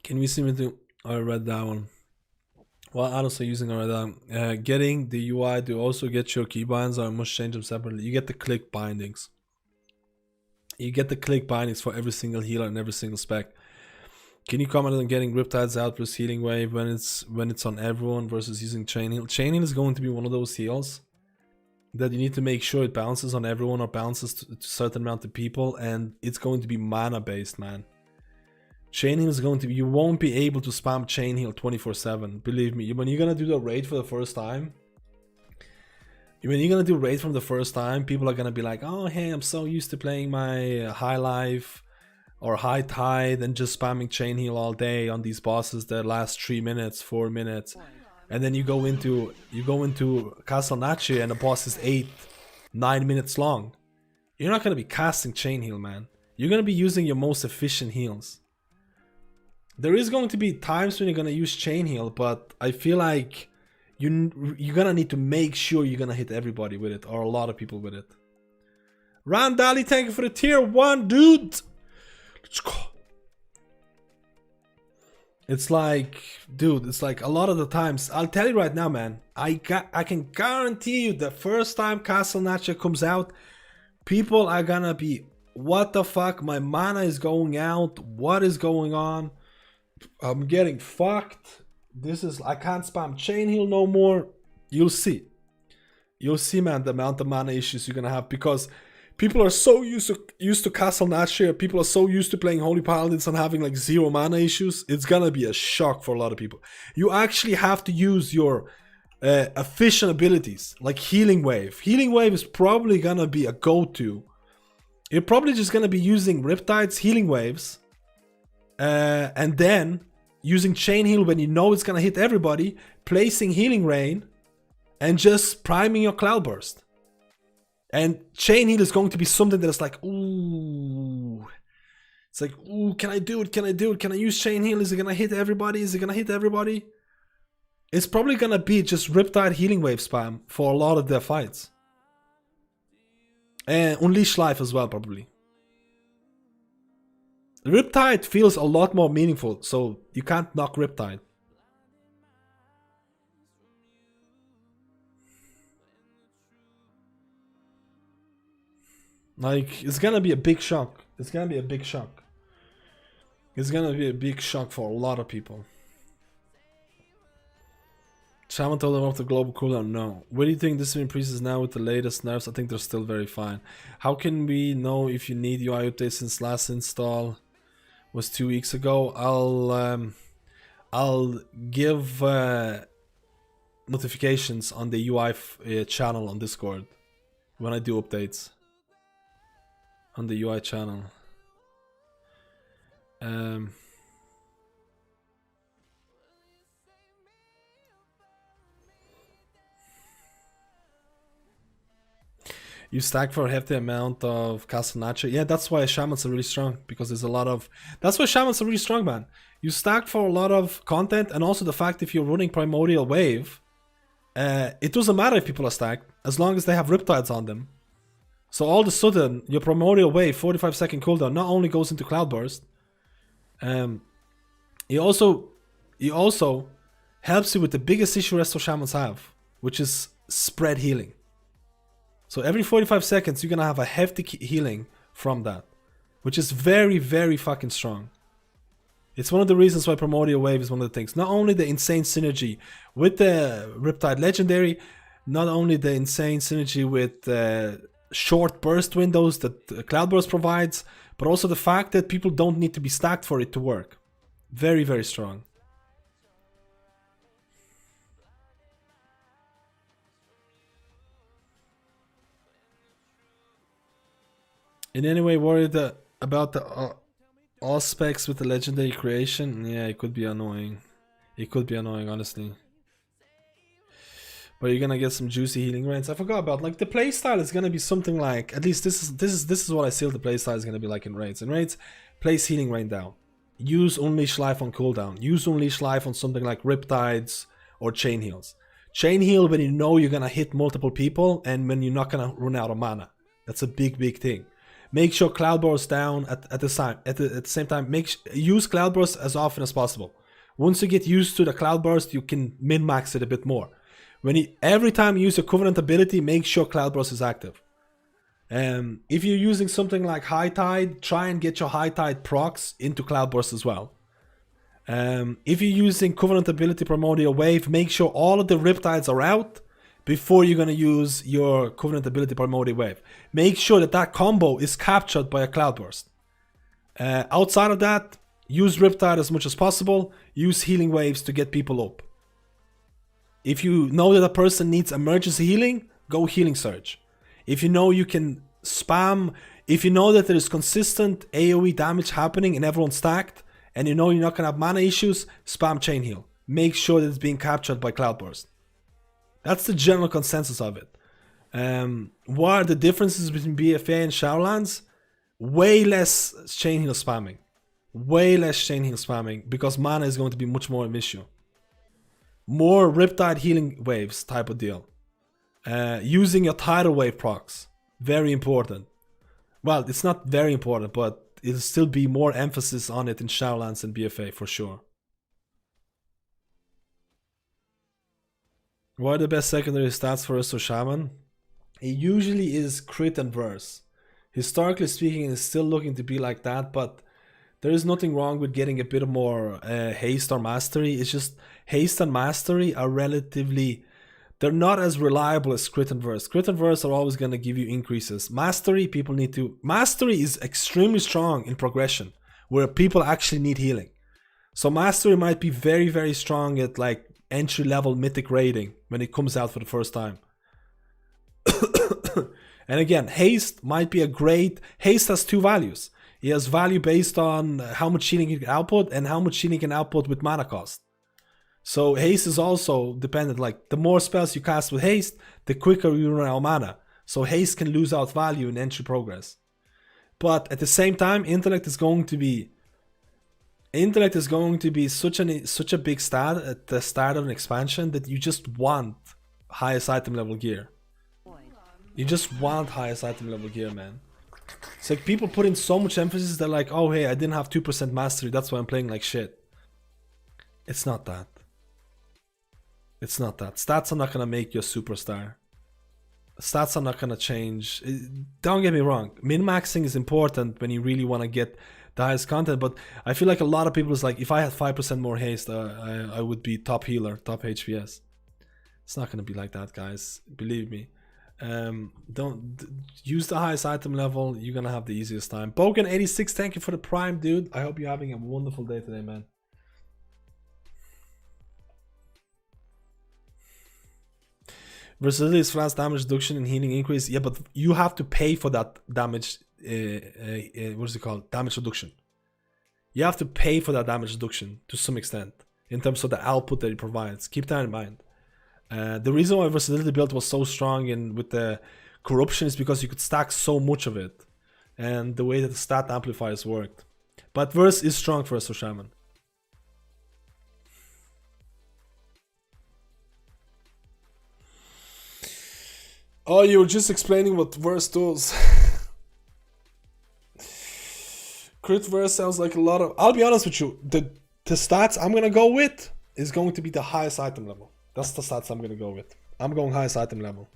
we see me do? I read that one. Well, honestly, using already. Getting the UI to also get your keybinds, or I must change them separately. You get the click bindings. You get the click bindings for every single healer and every single spec. Can you comment on getting Riptides out plus Healing Wave when it's on everyone versus using Chain Heal? Chain Heal is going to be one of those heals that you need to make sure it bounces on everyone or bounces to a certain amount of people, and it's going to be mana based, man. Chain Heal is going to be, you won't be able to spam Chain Heal 24/7. Believe me, when you're gonna do the raid for the first time, people are gonna be like, oh hey, I'm so used to playing my High Life or High Tide and just spamming Chain Heal all day on these bosses that last 3 minutes, 4 minutes, and then you go into Castle Nachi and the boss is 8-9 minutes long. You're not gonna be casting Chain Heal, man. You're gonna be using your most efficient heals. There is going to be times when you're gonna use Chain Heal, but I feel like you're gonna need to make sure you're gonna hit everybody with it, or a lot of people with it. Randali, thank you for the tier 1, dude. Let's go. It's like, dude, it's like a lot of the times. I'll tell you right now, man. I can guarantee you the first time Castle Nacha comes out, People are gonna be, what the fuck? My mana is going out. What is going on? I'm getting fucked. I can't spam chain heal no more. You'll see. You'll see, man, the amount of mana issues you're gonna have because people are so used to Castle Nashir. People are so used to playing Holy Paladins and having like 0 mana issues. It's gonna be a shock for a lot of people. You actually have to use your efficient abilities like Healing Wave. Healing Wave is probably gonna be a go-to. You're probably just gonna be using Riptide's Healing Waves, and then using Chain Heal when you know it's gonna hit everybody, placing Healing Rain, and just priming your Cloudburst. And Chain Heal is going to be something that is like, ooh. It's like, ooh, can I do it? Can I do it? Can I use Chain Heal? Is it gonna hit everybody? Is it gonna hit everybody? It's probably gonna be just Riptide Healing Wave spam for a lot of their fights. And Unleash Life as well, probably. Riptide feels a lot more meaningful, so you can't knock Riptide. Like, it's gonna be a big shock. It's gonna be a big shock. It's gonna be a big shock for a lot of people. Shaman told them off the global cooldown. No. Where do you think this increases now with the latest nerfs? I think they're still very fine. How can we know if you need UI updates since last install was 2 weeks ago? I'll give notifications on the UI channel on Discord when I do updates on the UI channel. You stack for a hefty amount of Castle Nature. Yeah, that's why Shamans are really strong, because there's a lot of... That's why Shamans are really strong, man. You stack for a lot of content, and also the fact if you're running Primordial Wave, it doesn't matter if people are stacked, as long as they have Riptides on them. So all of a sudden, your Primordial Wave, 45-second cooldown, not only goes into Cloudburst, it also helps you with the biggest issue Resto Shamans have, which is spread healing. So every 45 seconds, you're gonna have a hefty healing from that, which is very, very fucking strong. It's one of the reasons why Primordial Wave is one of the things. Not only the insane synergy with the Riptide Legendary, not only the insane synergy with short burst windows that Cloudburst provides, but also the fact that people don't need to be stacked for it to work. Very, very strong. In any way worried about the all specs with the legendary creation? Yeah, it could be annoying. It could be annoying, honestly. But you're gonna get some juicy healing rains. I forgot about, like, the playstyle is gonna be something like, at least this is what I feel the playstyle is gonna be like in raids. In raids, place healing rain down. Use Unleash Life on cooldown. Use Unleash Life on something like Riptides or Chain Heals. Chain Heal when you know you're gonna hit multiple people and when you're not gonna run out of mana. That's a big, big thing. Make sure Cloudburst down at the same time. Use Cloudburst as often as possible. Once you get used to the Cloudburst, you can min-max it a bit more. Every time you use your Covenant ability, make sure Cloudburst is active. If you're using something like High Tide, try and get your High Tide procs into Cloudburst as well. If you're using Covenant ability Primordial Wave, make sure all of the Riptides are out before you're going to use your Covenant ability Primordial Wave. Make sure that combo is captured by a Cloudburst. Outside of that, use Riptide as much as possible. Use Healing Waves to get people up. If you know that a person needs emergency healing, go Healing Surge. If you know you can spam, if you know that there is consistent AoE damage happening and everyone's stacked, and you know you're not going to have mana issues, spam Chain Heal. Make sure that it's being captured by Cloudburst. That's the general consensus of it. What are the differences between BFA and Shadowlands? Way less Chain Heal spamming. Way less Chain Heal spamming, because mana is going to be much more of an issue. More Riptide Healing Waves type of deal. Using your Tidal Wave procs. Very important. Well, it's not very important, but it'll still be more emphasis on it in Shadowlands and BFA for sure. What are the best secondary stats for us to Shaman? It usually is crit and verse. Historically speaking, it's still looking to be like that, but there is nothing wrong with getting a bit more haste or mastery. It's just haste and mastery are relatively, they're not as reliable as crit and verse. Crit and verse are always going to give you increases. Mastery, people need to, mastery is extremely strong in progression, where people actually need healing. So mastery might be very, very strong at like entry level mythic raiding when it comes out for the first time. And again, haste might be a great, haste has two values. It has value based on how much healing you can output and how much healing you can output with mana cost. So haste is also dependent, like the more spells you cast with haste, the quicker you run out of mana. So haste can lose out value in entry progress. But at the same time, intellect is going to be such a big stat at the start of an expansion that you just want highest item level gear. You just want highest item level gear, man. It's like people put in so much emphasis, they're like, oh hey, I didn't have 2% mastery, that's why I'm playing like shit. It's not that. It's not that. Stats are not gonna make you a superstar. Stats are not gonna change. Don't get me wrong, min-maxing is important when you really want to get the highest content, but I feel like a lot of people is like, if I had 5% more haste, I would be top healer, top HPS. It's not gonna be like that, guys. Believe me. Don't use the highest item level, you're gonna have the easiest time. Bogan86, thank you for the prime, dude. I hope you're having a wonderful day today, man. Versatility is fast damage reduction and healing increase. Yeah, but you have to pay for that damage. What is it called? Damage reduction. You have to pay for that damage reduction to some extent in terms of the output that it provides. Keep that in mind. The reason why versatility build was so strong with the corruption is because you could stack so much of it, and the way that the stat amplifiers worked. But verse is strong for us, Shaman. Oh, you were just explaining what verse does. Crit verse sounds like a lot of. I'll be honest with you. The stats I'm gonna go with is going to be the highest item level. That's the stats I'm gonna go with. I'm going highest item level.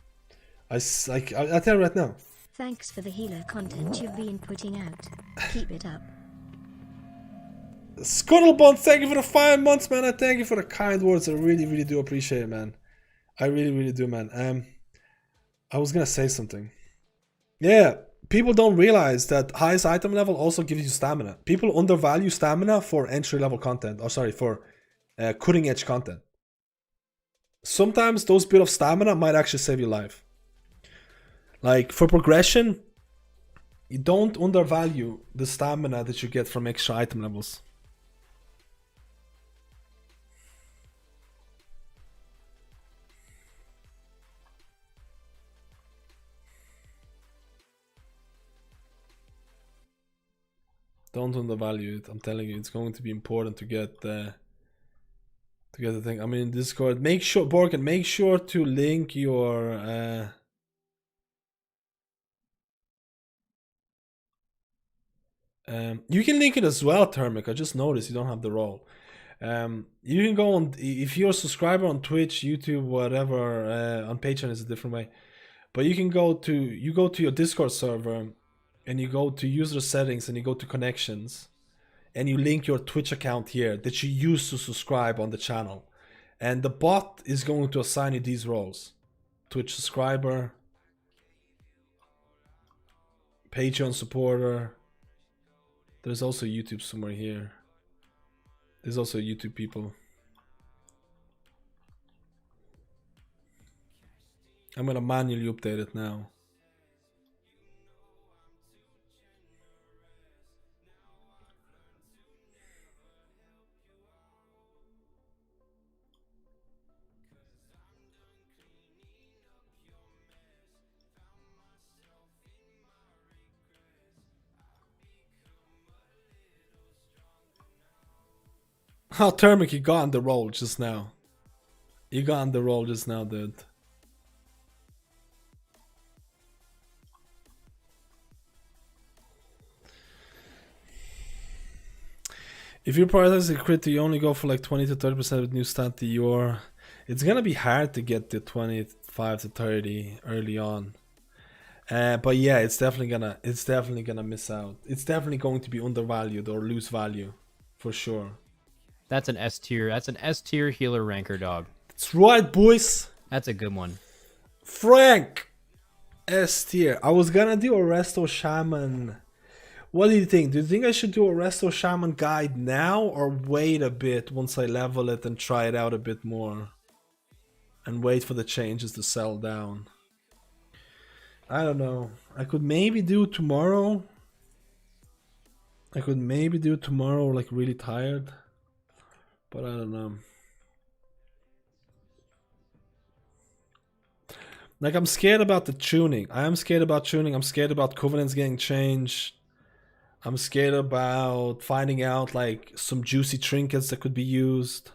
I tell you right now. Thanks for the healer content you've been putting out. Keep it up. Scuttlebond, thank you for the 5 months, man. I thank you for the kind words. I really, really do appreciate it, man. I really, really do, man. I was gonna say something. Yeah, people don't realize that highest item level also gives you stamina. People undervalue stamina for entry level content. Or sorry, for cutting edge content. Sometimes those bit of stamina might actually save your life. Like for progression, you don't undervalue the stamina that you get from extra item levels. Don't undervalue it. I'm telling you, it's going to be important to get the thing. I mean, Discord. Make sure, Borgen, make sure to link your. You can link it as well, Termic. I just noticed you don't have the role. You can go on if you're a subscriber on Twitch, YouTube, whatever. On Patreon is a different way, but you can go to your Discord server. And you go to user settings and you go to connections and you link your Twitch account here that you use to subscribe on the channel, and the bot is going to assign you these roles: Twitch subscriber, Patreon supporter. There's also YouTube somewhere here. There's also YouTube people. I'm gonna manually update it now. Oh, Termic, you got on the roll just now. You got on the roll just now, dude. If you prioritize a crit, you only go for like 20 to 30% of new stat to your. It's gonna be hard to get to 25 to 30 early on. But yeah, it's definitely gonna miss out. It's definitely going to be undervalued or lose value, for sure. That's an S tier. That's an S tier healer ranker dog. That's right, boys. That's a good one. Frank, S tier. I was gonna do a Resto Shaman. What do you think? Do you think I should do a Resto Shaman guide now or wait a bit once I level it and try it out a bit more? And wait for the changes to settle down. I don't know. I could maybe do tomorrow. Like really tired. But I don't know. Like I'm scared about the tuning. I am scared about tuning. I'm scared about covenants getting changed. I'm scared about finding out like some juicy trinkets that could be used.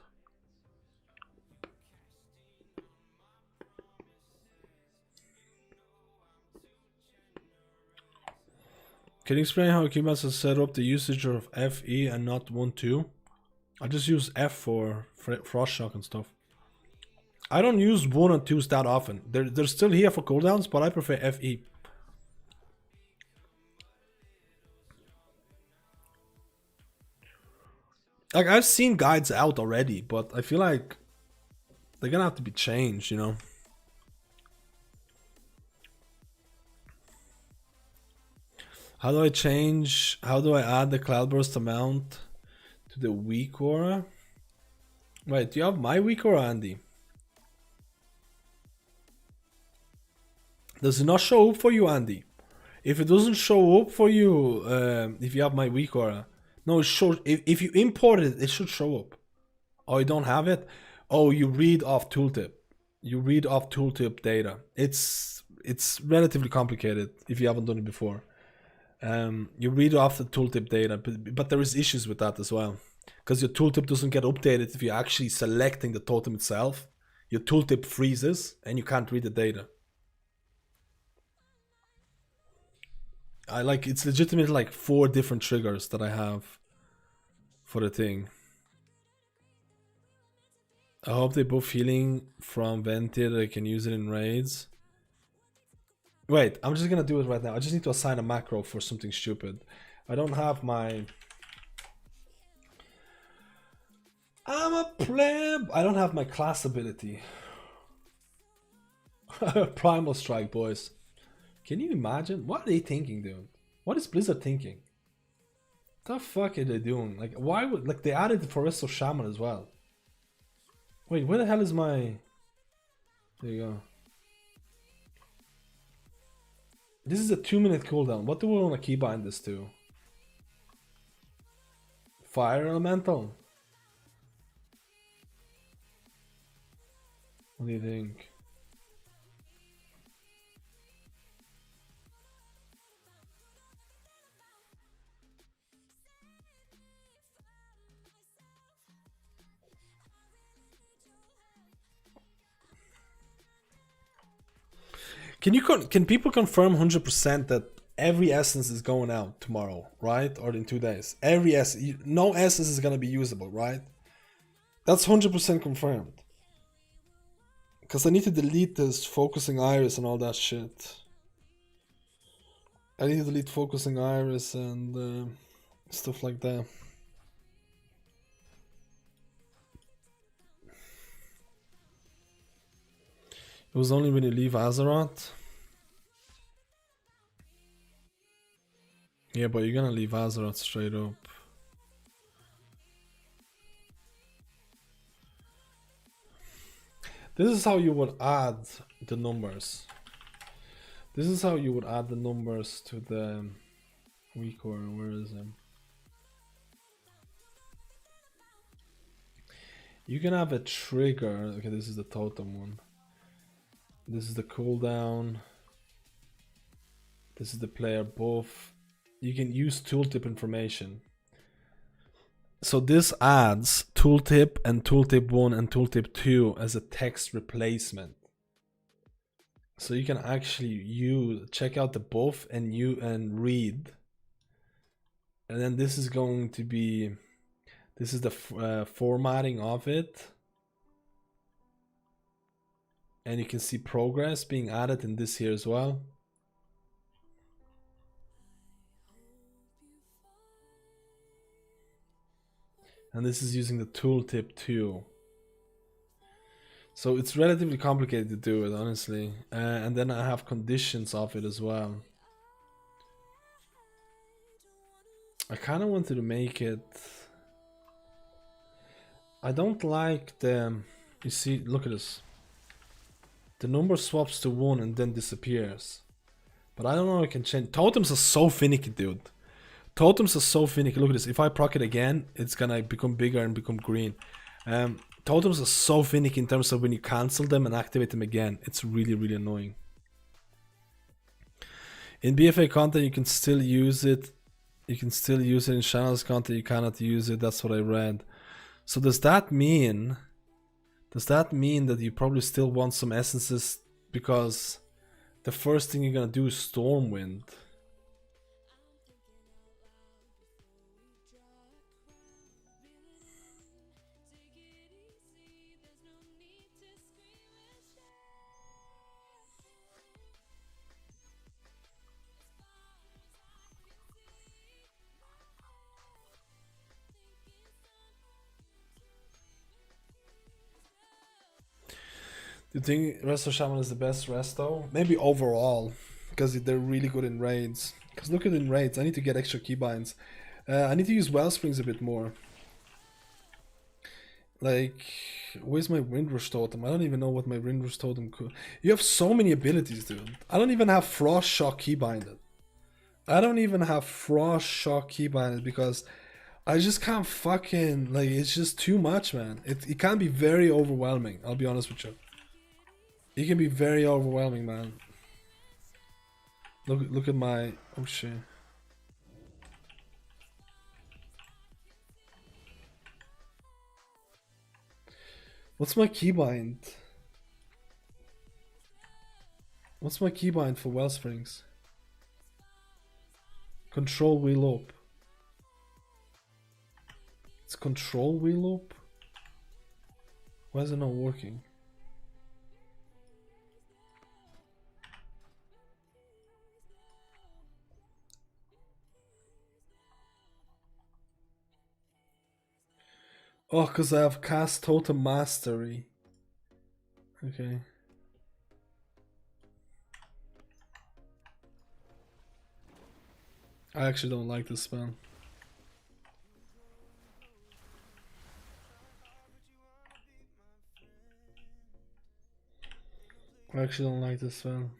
Can you explain how Kimas has set up the usage of FE and not 1-2? I just use F for frost shock and stuff. I don't use 1 and 2s that often. They're still here for cooldowns, but I prefer FE. Like I've seen guides out already, but I feel like they're gonna have to be changed, you know. How do I add the Cloudburst amount to the weak aura? Wait, do you have my weak aura, Andy? Does it not show up for you, Andy? If it doesn't show up for you, if you have my weak aura, no, it shows. If you import it, it should show up. Oh, you don't have it? Oh, you read off tooltip. You read off tooltip data. It's relatively complicated if you haven't done it before. You read off the tooltip data, but there is issues with that as well. Because your tooltip doesn't get updated if you're actually selecting the totem itself. Your tooltip freezes and you can't read the data. It's legitimately like 4 different triggers that I have for the thing. I hope they buff healing from Ventir that I can use it in raids. Wait, I'm just gonna do it right now. I just need to assign a macro for something stupid. I don't have my... I'm a pleb! I don't have my class ability. Primal Strike, boys. Can you imagine? What are they thinking, dude? What is Blizzard thinking? What the fuck are they doing? Like, why would... Like, they added the Foresto Shaman as well. Wait, where the hell is my... There you go. This is a 2-minute cooldown. What do we want to keybind this to? Fire Elemental? What do you think? Can people confirm 100% that every essence is going out tomorrow, right? Or in 2 days? Every essence, no essence is gonna be usable, right? That's 100% confirmed. Because I need to delete this focusing iris and all that shit. I need to delete focusing iris and stuff like that. It was only when you leave Azeroth. Yeah, but you're gonna leave Azeroth straight up. This is how you would add the numbers. This is how you would add the numbers to the weak aura. Where is it? You can have a trigger. Okay, this is the totem one. This is the cooldown. This is the player buff. You can use tooltip information. So this adds tooltip and tooltip 1 and tooltip 2 as a text replacement. So you can actually check out the buff and read. And then this is going to be, this is the formatting of it. And you can see progress being added in this here as well. and this is using the tooltip too. So it's relatively complicated to do it, honestly. And then I have conditions of it as well. I kind of wanted to make it... I don't like the... You see, look at this. The number swaps to 1 and then disappears. But I don't know if I can change... Totems are so finicky, dude. Totems are so finicky. Look at this. If I proc it again, it's gonna become bigger and become green. Totems are so finicky in terms of when you cancel them and activate them again. It's really, really annoying. In BFA content, you can still use it. You can still use it in Shadowlands content. You cannot use it. That's what I read. So does that mean... Does that mean that you probably still want some essences because the first thing you're gonna do is Stormwind? Do you think Resto Shaman is the best resto? Maybe overall, because they're really good in raids. Because look at in raids, I need to get extra keybinds. I need to use Wellsprings a bit more. Like, where's my Windrush totem? I don't even know what my Windrush totem could... You have so many abilities, dude. I don't even have Frost Shock keybinded. I don't even have Frost Shock keybinded because I just can't fucking... Like, it's just too much, man. It can be very overwhelming, I'll be honest with you. It can be very overwhelming, man. Look at my... Oh shit. What's my keybind? What's my keybind for Wellsprings? Control wheel up. It's control wheel up? Why is it not working? Oh, because I have cast Totem Mastery. Okay. I actually don't like this spell. I actually don't like this spell.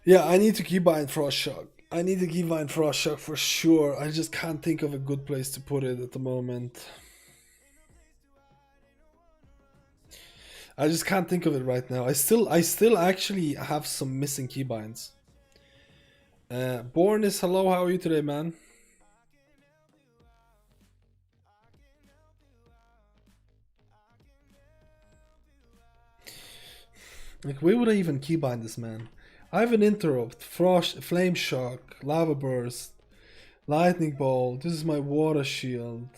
Yeah, I need to keybind Frost Shock. I need to keybind Frost Shock for sure. I just can't think of a good place to put it at the moment. I just can't think of it right now. I still actually have some missing keybinds. Born is hello, how are you today, man? Like, where would I even keybind this, man? I have an interrupt, frost, flame shock, lava burst, lightning bolt. This is my water shield.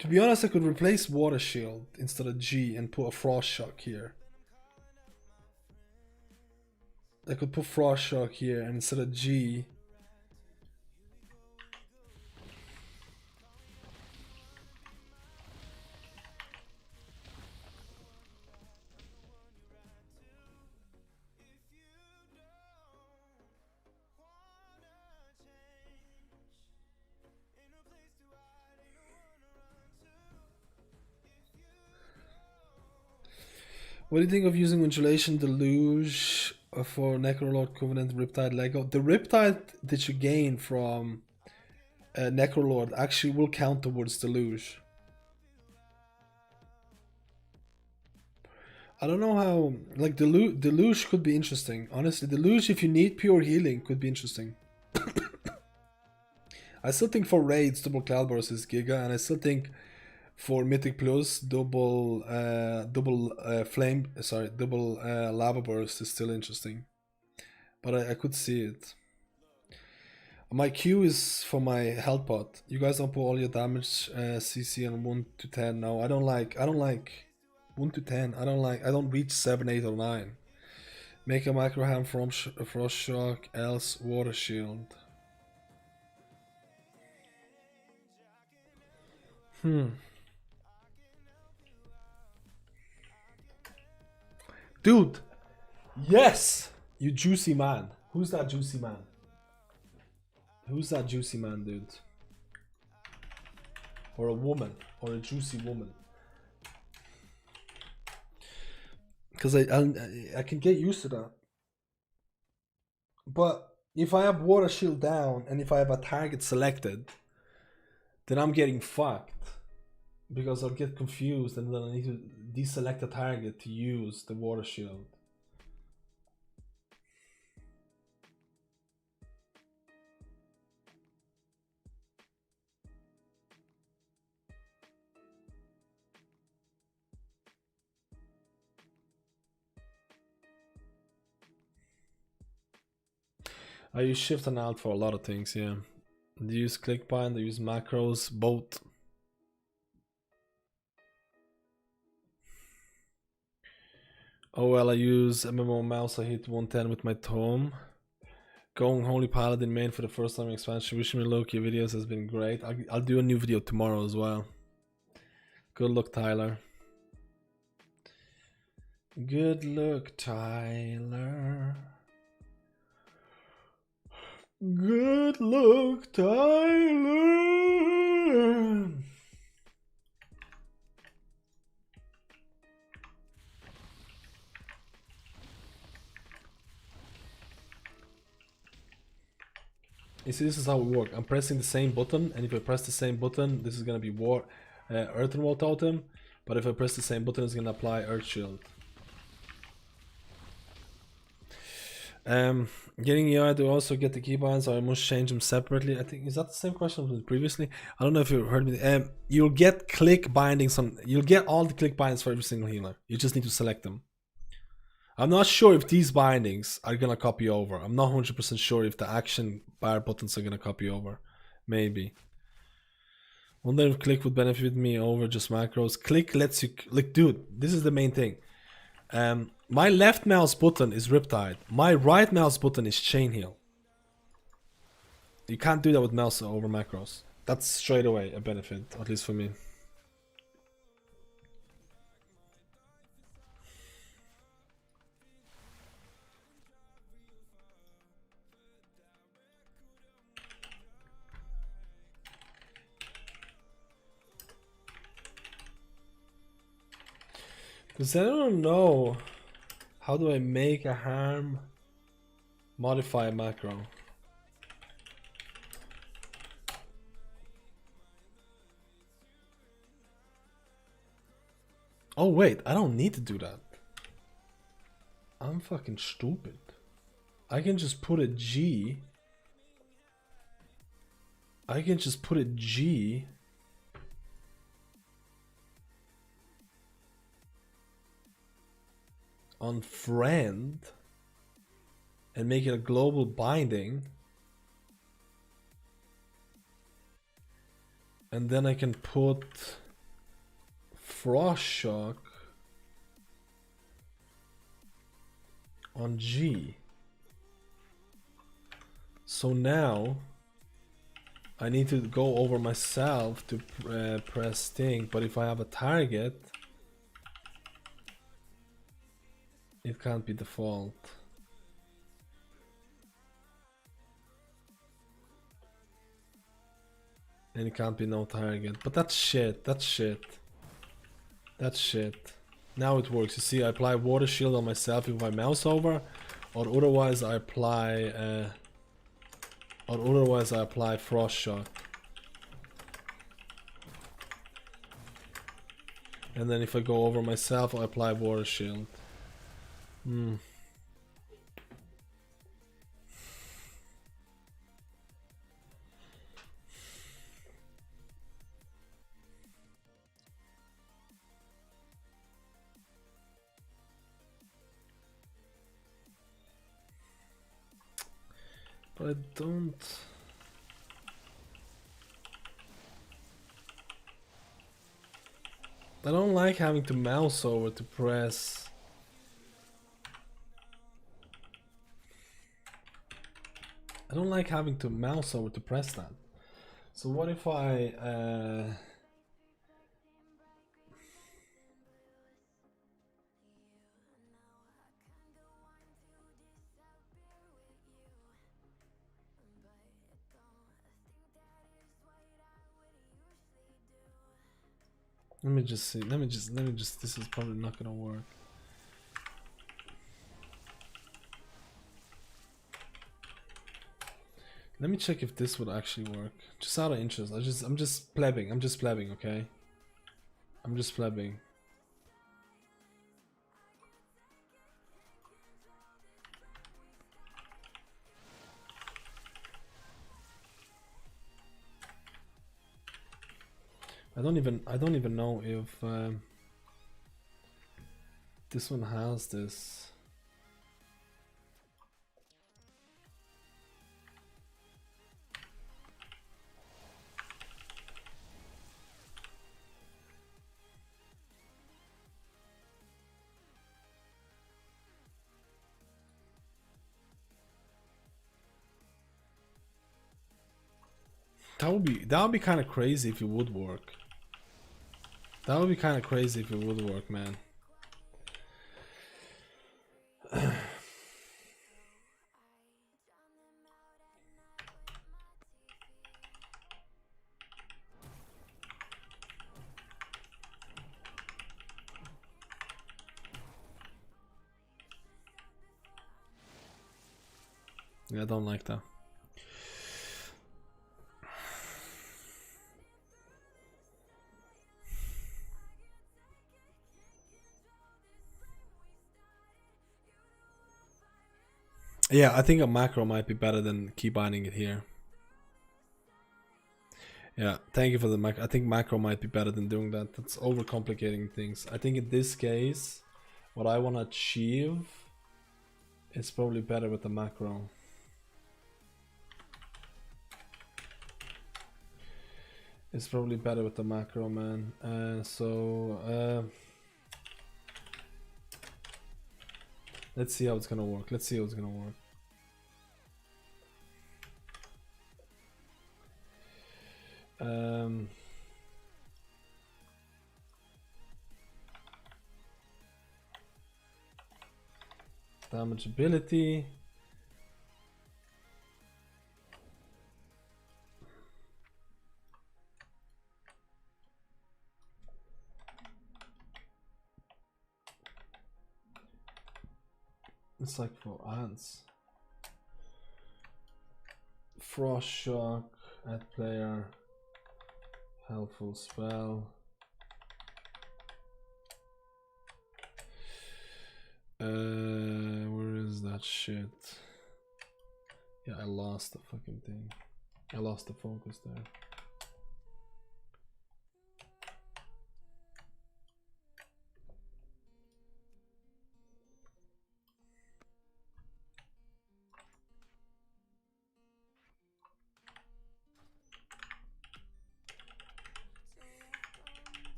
To be honest, I could replace water shield instead of G and put a frost shock here. I could put frost shock here and instead of G. What do you think of using Undulation Deluge for Necrolord Covenant Riptide Lego? The Riptide that you gain from Necrolord actually will count towards Deluge. I don't know how... Like, Deluge could be interesting. Honestly, Deluge, if you need pure healing, could be interesting. I still think for raids, double Cloudburst is Giga, and I still think... For Mythic Plus, double Lava Burst is still interesting. But I could see it. My Q is for my health pot. You guys don't put all your damage CC on 1 to 10. No, I don't like 1 to 10. I don't reach 7, 8, or 9. Make a micro ham from frost shock, else water shield. Dude! Yes! You juicy man. Who's that juicy man? Who's that juicy man, dude? Or a woman. Or a juicy woman. Because I can get used to that. But if I have water shield down and if I have a target selected, then I'm getting fucked. Because I'll get confused and then I need to deselect a target to use the water shield. I use shift and alt for a lot of things, yeah. I use click bind, I use macros, both. Oh well, I use MMO mouse, I hit 110 with my tome. Going Holy Paladin main for the first time expansion. Wishing me luck, your videos has been great. I'll do a new video tomorrow as well. Good luck, Tyler. Good luck, Tyler. Good luck, Tyler. You see, this is how it works. I'm pressing the same button, and if I press the same button, this is gonna be Earth and Wall Totem. But if I press the same button, it's gonna apply Earth Shield. Getting AI to also get the keybinds, or I must change them separately. I think, is that the same question from previously? I don't know if you heard me. You'll get click bindings on. You'll get all the click bindings for every single healer. You just need to select them. I'm not sure if these bindings are gonna copy over. I'm not 100% sure if the action bar buttons are gonna copy over. Maybe. Wonder if click would benefit me over just macros. Click lets you, like, dude, this is the main thing. My left mouse button is Riptide. My right mouse button is Chain Heal. You can't do that with mouse over macros. That's straight away a benefit, at least for me. Does anyone know how do I make a harm modify macro? Oh wait, I don't need to do that. I'm fucking stupid. I can just put a G. I can just put a G. On friend and make it a global binding, and then I can put frost shock on G. So now I need to go over myself to press thing, but if I have a target, it can't be default. And it can't be no target. But that's shit. That's shit. That's shit. Now it works. You see, I apply water shield on myself with my mouse over, or otherwise I apply frost shock. And then if I go over myself, I apply water shield. But I don't. I don't like having to mouse over to press. I don't like having to mouse over to press that. So what if I let me just see. Let me just. This is probably not gonna work. Let me check if this would actually work. Just out of interest. I'm just plebbing. I'm just plebbing, okay? I'm just plebbing. I don't even know if this one has this. That would be kind of crazy if it would work. That would be kind of crazy if it would work, man. Yeah, I don't like that. Yeah, I think a macro might be better than keybinding it here. Yeah, thank you for the macro. I think macro might be better than doing that. That's overcomplicating things. I think in this case, what I want to achieve is probably better with the macro. It's probably better with the macro, man. Let's see how it's gonna work. Let's see how it's gonna work. Damage ability. It's like for ants. Frost shock, add player, helpful spell. Where is that shit? Yeah, I lost the fucking thing. I lost the focus there.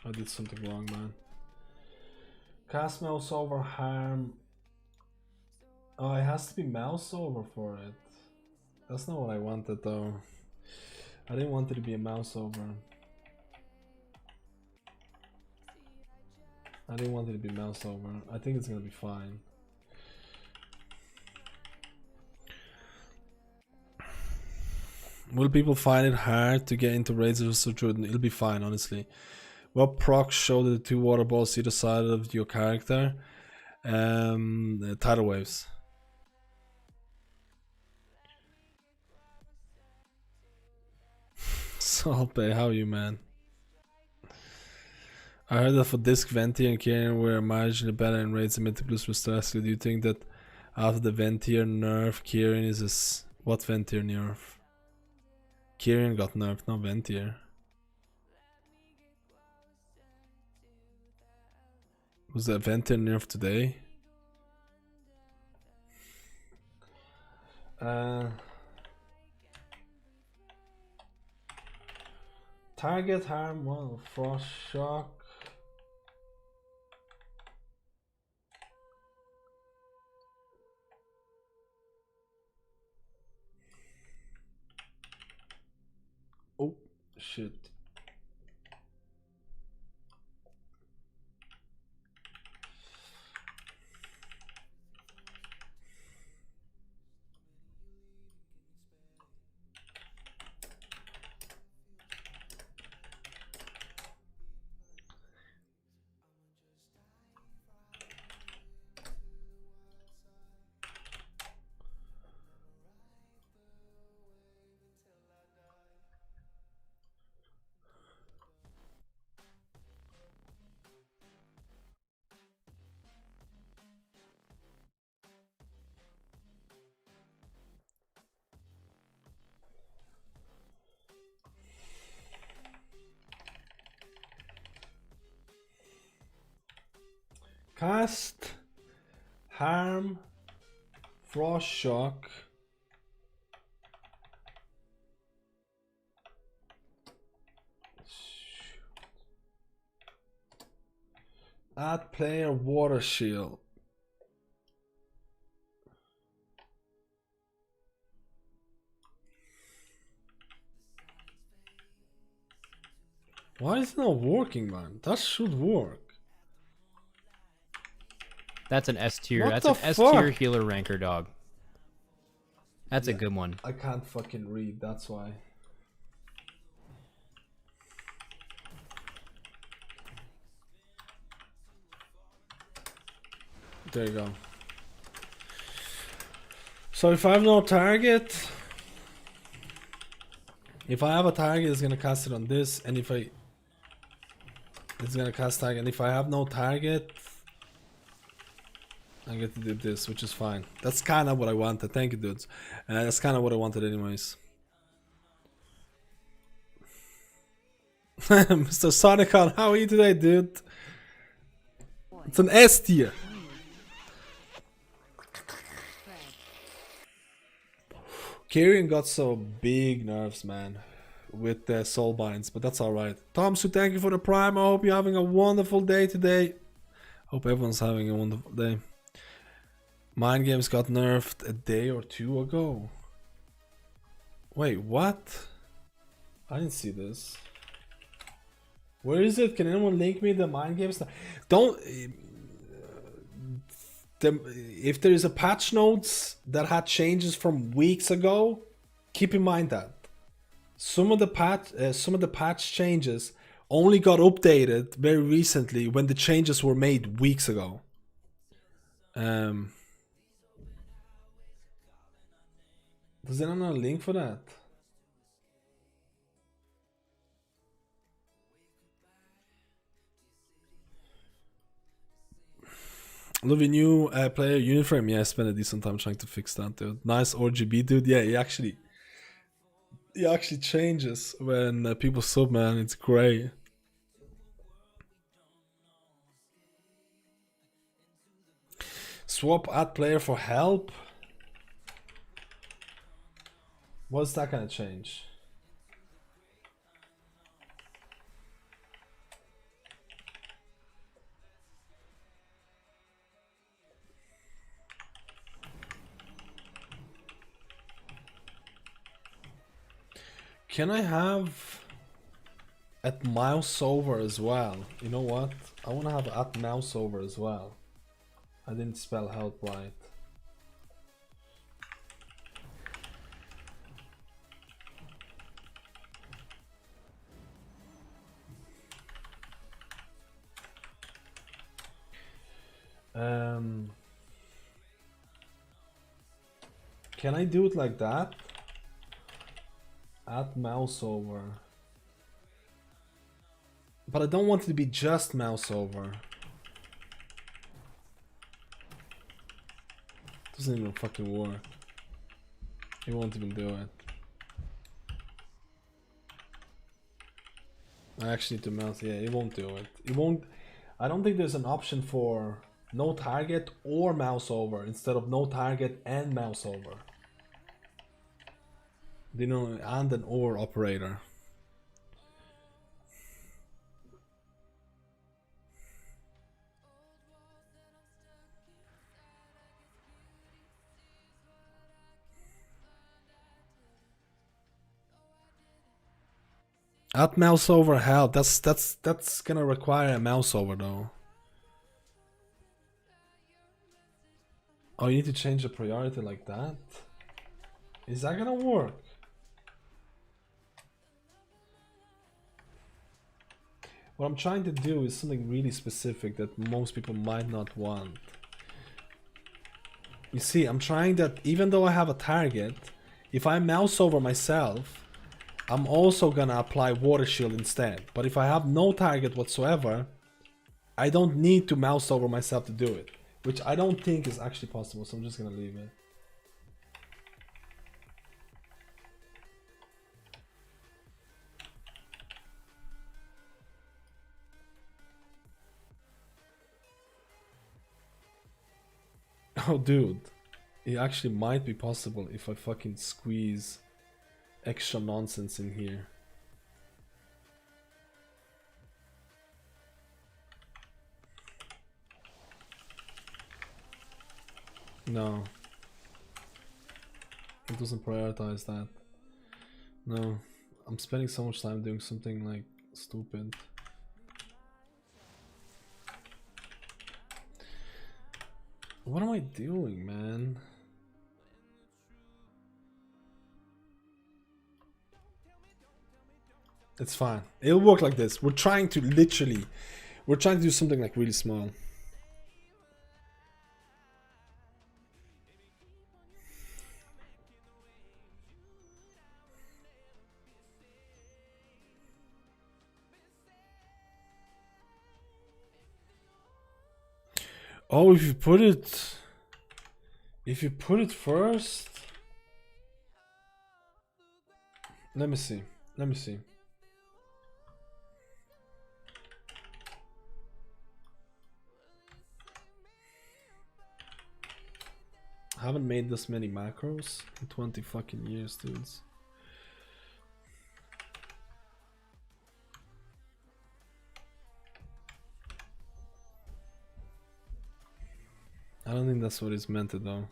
I did something wrong, man. Cast mouse over harm. Oh, it has to be mouse over for it. That's not what I wanted though. I didn't want it to be a mouse over. I didn't want it to be mouse over. I think it's gonna be fine. Will people find it hard to get into Razors of Druid? It'll be fine, honestly. What procs show the two water balls either side of your character? Tidal waves. Salpe, how are you, man? I heard that for Disc, Ventier and Kyrian were marginally better in raids and Mythic Plus Restoratively. Do you think that after the Ventier nerf, Kyrian is what Ventier nerf? Kyrian got nerfed, not Ventier. Was that Ventier nerf today? Target harm 1 frost shock. Oh shit. Cast harm frost shock. Add player water shield. Why is it not working, man? That should work. That's an S tier. What That's the an S tier fuck? healer ranker dog. That's a Yeah. good one. I can't fucking read, that's why. There you go. So if I have no target, if I have a target, it's gonna cast it on this, and if I, it's gonna cast target. And if I have no target, I get to do this, which is fine. That's kind of what I wanted. Thank you, dudes. That's kind of what I wanted, anyways. Mr. Sonicon, how are you today, dude? It's an S tier. Kyrian got so big nerfs, man, with the soul binds, but that's alright. Tomsu, thank you for the prime. I hope you're having a wonderful day today. Hope everyone's having a wonderful day. Mind games got nerfed a day or two ago. Wait, what? I didn't see this. Where is it? Can anyone link me the mind games? Don't. If there is a patch notes that had changes from weeks ago, keep in mind that some of the patch changes only got updated very recently when the changes were made weeks ago. Does anyone have a link for that? Love your new player uniform. Yeah, I spent a decent time trying to fix that, dude. Nice RGB, dude. Yeah, he actually changes when people sub, man. It's great. Swap add player for help. What's that gonna change? Can I have at mouse over as well? You know what? I want to have at mouse over as well. I didn't spell help right. Can I do it like that? Add mouse over. But I don't want it to be just mouse over. Doesn't even fucking work. It won't even do it. I actually need to mouse. Yeah, it won't do it. It won't. I don't think there's an option for no target or mouse over instead of no target and mouse over. You know, and an or operator. Add mouse over help. That's gonna require a mouse over though. Oh, you need to change the priority like that? Is that gonna work? What I'm trying to do is something really specific that most people might not want. You see, I'm trying that even though I have a target, if I mouse over myself, I'm also gonna apply water shield instead. But if I have no target whatsoever, I don't need to mouse over myself to do it. Which I don't think is actually possible, so I'm just gonna leave it. Oh dude, it actually might be possible if I fucking squeeze extra nonsense in here. No. It doesn't prioritize that. No. I'm spending so much time doing something like stupid. What am I doing, man? It's fine. It'll work like this. We're trying to do something like really small. Oh, if you put it first. Let me see. I haven't made this many macros in 20 fucking years, dudes. I don't think that's what it's meant to do.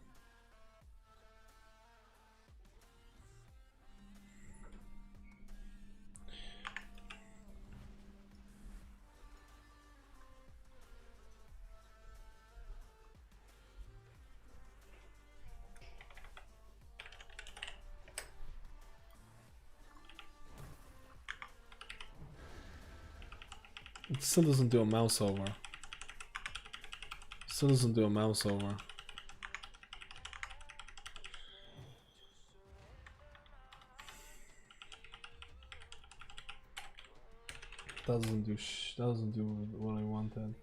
It still doesn't do a mouse over. Still doesn't do a mouse over. Doesn't do what I wanted.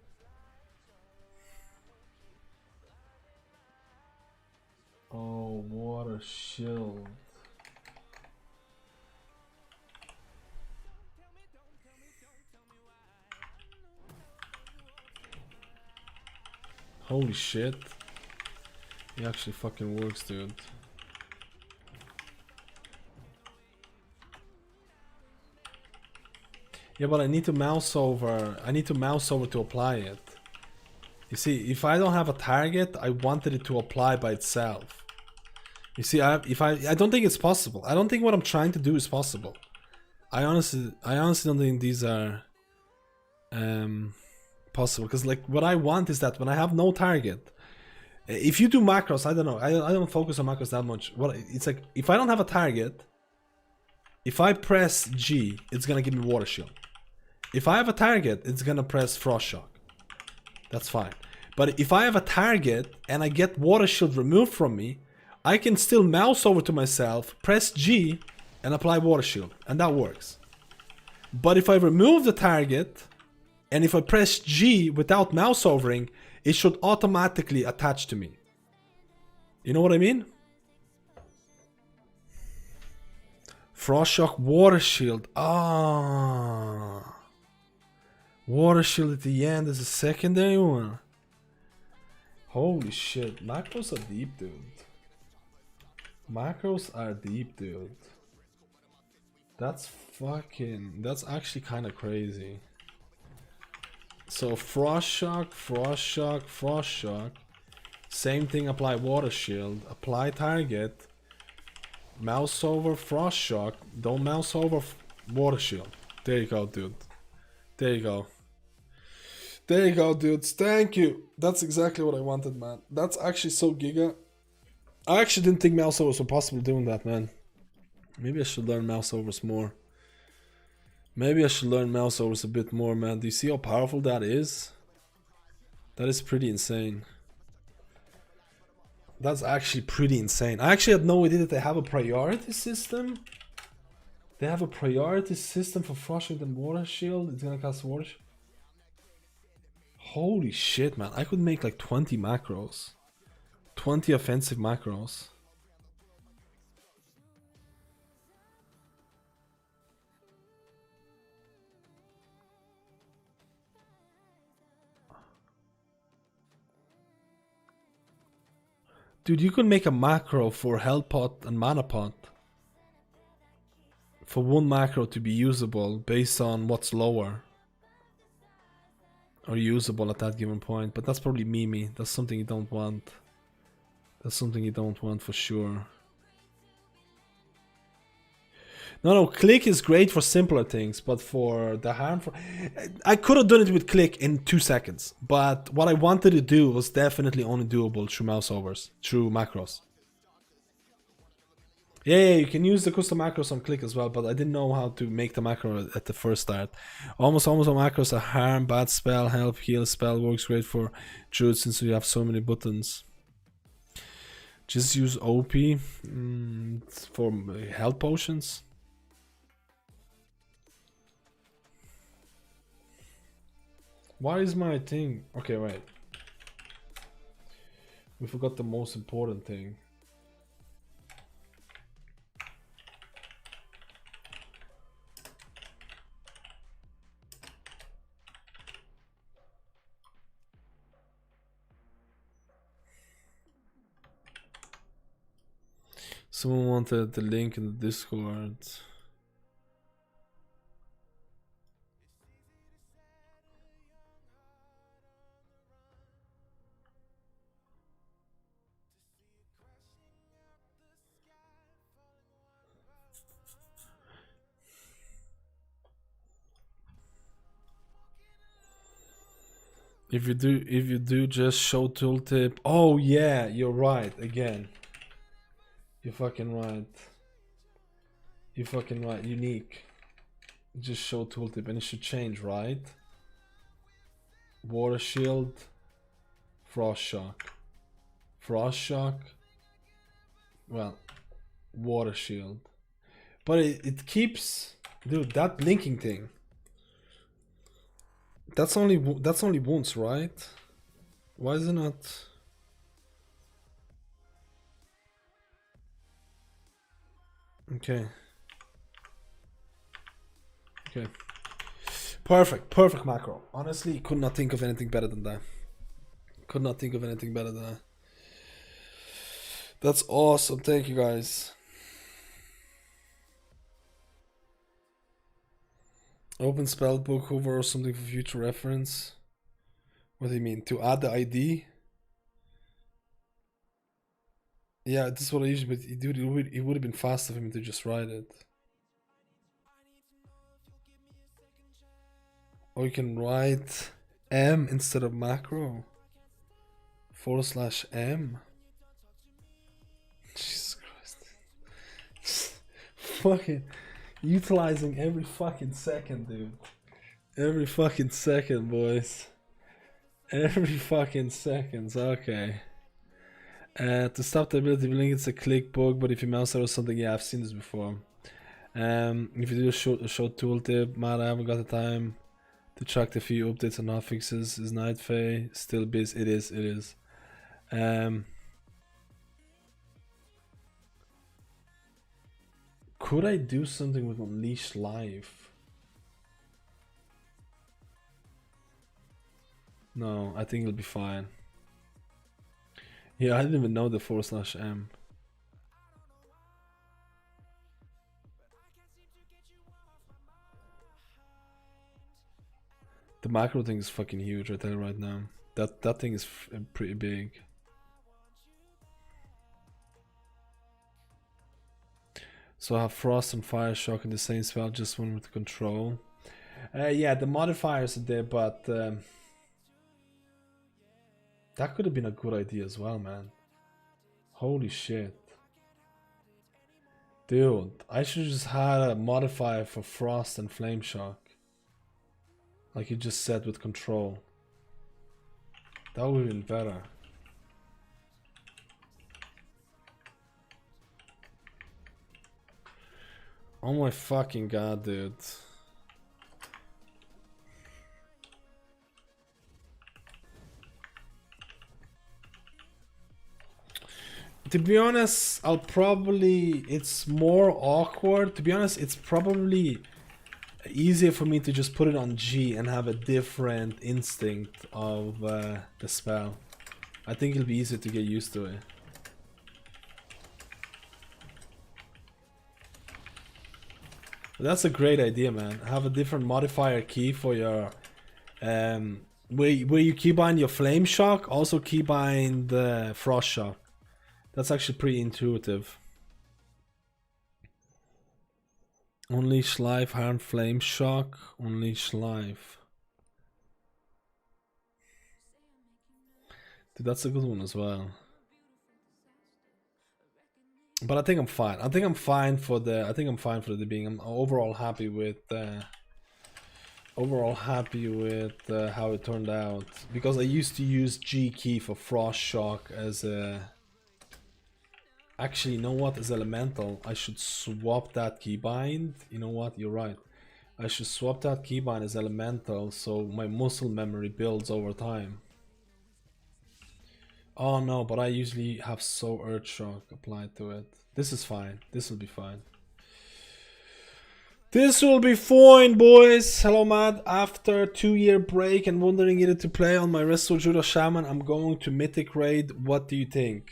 Oh, water shield. Holy shit. It actually fucking works, dude. Yeah, but I need to mouse over. I need to mouse over to apply it. You see, if I don't have a target, I wanted it to apply by itself. You see, I don't think it's possible. I don't think what I'm trying to do is possible. I honestly don't think these are possible, because like what I want is that when I have no target, if you do macros, I don't know, I don't focus on macros that much. Well, it's like if I don't have a target, if I press G, it's gonna give me water shield. If I have a target, it's gonna press frost shock. That's fine. But if I have a target and I get water shield removed from me, I can still mouse over to myself, press G, and apply water shield, and that works. But if I remove the target, and if I press G without mouse overing, it should automatically attach to me. You know what I mean? Frost shock, water shield. Ah. Water shield at the end is a secondary one. Holy shit. Macros are deep, dude. Macros are deep, dude. That's actually kind of crazy. So frost shock, frost shock, frost shock. Same thing, apply water shield, apply target, mouse over frost shock, don't mouse over water shield. There you go, dude. There you go. There you go, dudes. Thank you. That's exactly what I wanted, man. That's actually so giga. I actually didn't think mouse overs were possible doing that, man. Maybe I should learn mouse overs more. Maybe I should learn mouse overs a bit more, man. Do you see how powerful that is? That is pretty insane. That's actually pretty insane. I actually had no idea that they have a priority system. They have a priority system for Frost and Water Shield. It's gonna cast Water Shield. Holy shit, man. I could make like 20 macros. 20 offensive macros. Dude, you could make a macro for Health Pot and Mana Pot. For one macro to be usable based on what's lower. Or usable at that given point. But that's probably Mimi. That's something you don't want. That's something you don't want for sure. No, click is great for simpler things, but for the harmful... I could have done it with click in 2 seconds, but what I wanted to do was definitely only doable through mouse overs, through macros. Yeah, you can use the custom macros on click as well, but I didn't know how to make the macro at the first start. Almost all macros are harm, bad spell, help, heal, spell works great for Druid since we have so many buttons. Just use OP for health potions. Why is my thing? Okay, wait. We forgot the most important thing. Someone wanted the link in the Discord. If you do just show tooltip. Oh yeah, you're right again. You're fucking right. You're fucking right. Unique. Just show tooltip and it should change, right? Water shield. Frost shock. Frost shock. Well, water shield. But it keeps, dude, that blinking thing. That's only once, right? Why is it not? Okay. Okay. Perfect macro. Honestly, could not think of anything better than that. Could not think of anything better than that. That's awesome. Thank you guys. Open spellbook hover or something for future reference. What do you mean? To add the ID? Yeah, this is what I usually, but dude, it would have been faster for me to just write it. Or you can write M instead of macro. /M. Jesus Christ. Fucking utilizing every fucking second, dude. Every fucking second, boys. Every fucking seconds, okay. To stop the ability to link, it's a click bug, but if you mouse out or something, yeah, I've seen this before. If you do a short tooltip, man, I haven't got the time to track the few updates and hotfixes. Is Night Fae still busy? It is. Could I do something with Unleash Live? No, I think it'll be fine. Yeah, I didn't even know the /M. The macro thing is fucking huge right there right now. That thing is pretty big. So I have Frost and Fire Shock in the same spell, just one with control. Yeah, the modifiers are there, but that could have been a good idea as well, man. Holy shit. Dude, I should just had a modifier for Frost and Flame Shock. Like you just said with control. That would have been better. Oh my fucking god, dude. To be honest, it's more awkward. To be honest, it's probably easier for me to just put it on G and have a different instinct of the spell. I think it'll be easier to get used to it. That's a great idea, man. Have a different modifier key for your where you keybind your Flame Shock, also keybind the Frost Shock. That's actually pretty intuitive. Unleash Life, Harm, Flame Shock, Unleash Life. Dude, that's a good one as well. But I think I'm fine. I think I'm fine for the being. I'm overall happy with how it turned out, because I used to use G key for Frost Shock as a. Actually, you know what? As elemental, I should swap that keybind. You know what? You're right. I should swap that keybind as elemental, so my muscle memory builds over time. Oh no, but I usually have so Earth Shock applied to it. This is fine. This will be fine. This will be fine, boys. Hello, Matt. After 2-year break and wondering either to play on my Resto Druid or Shaman, I'm going to Mythic Raid. What do you think?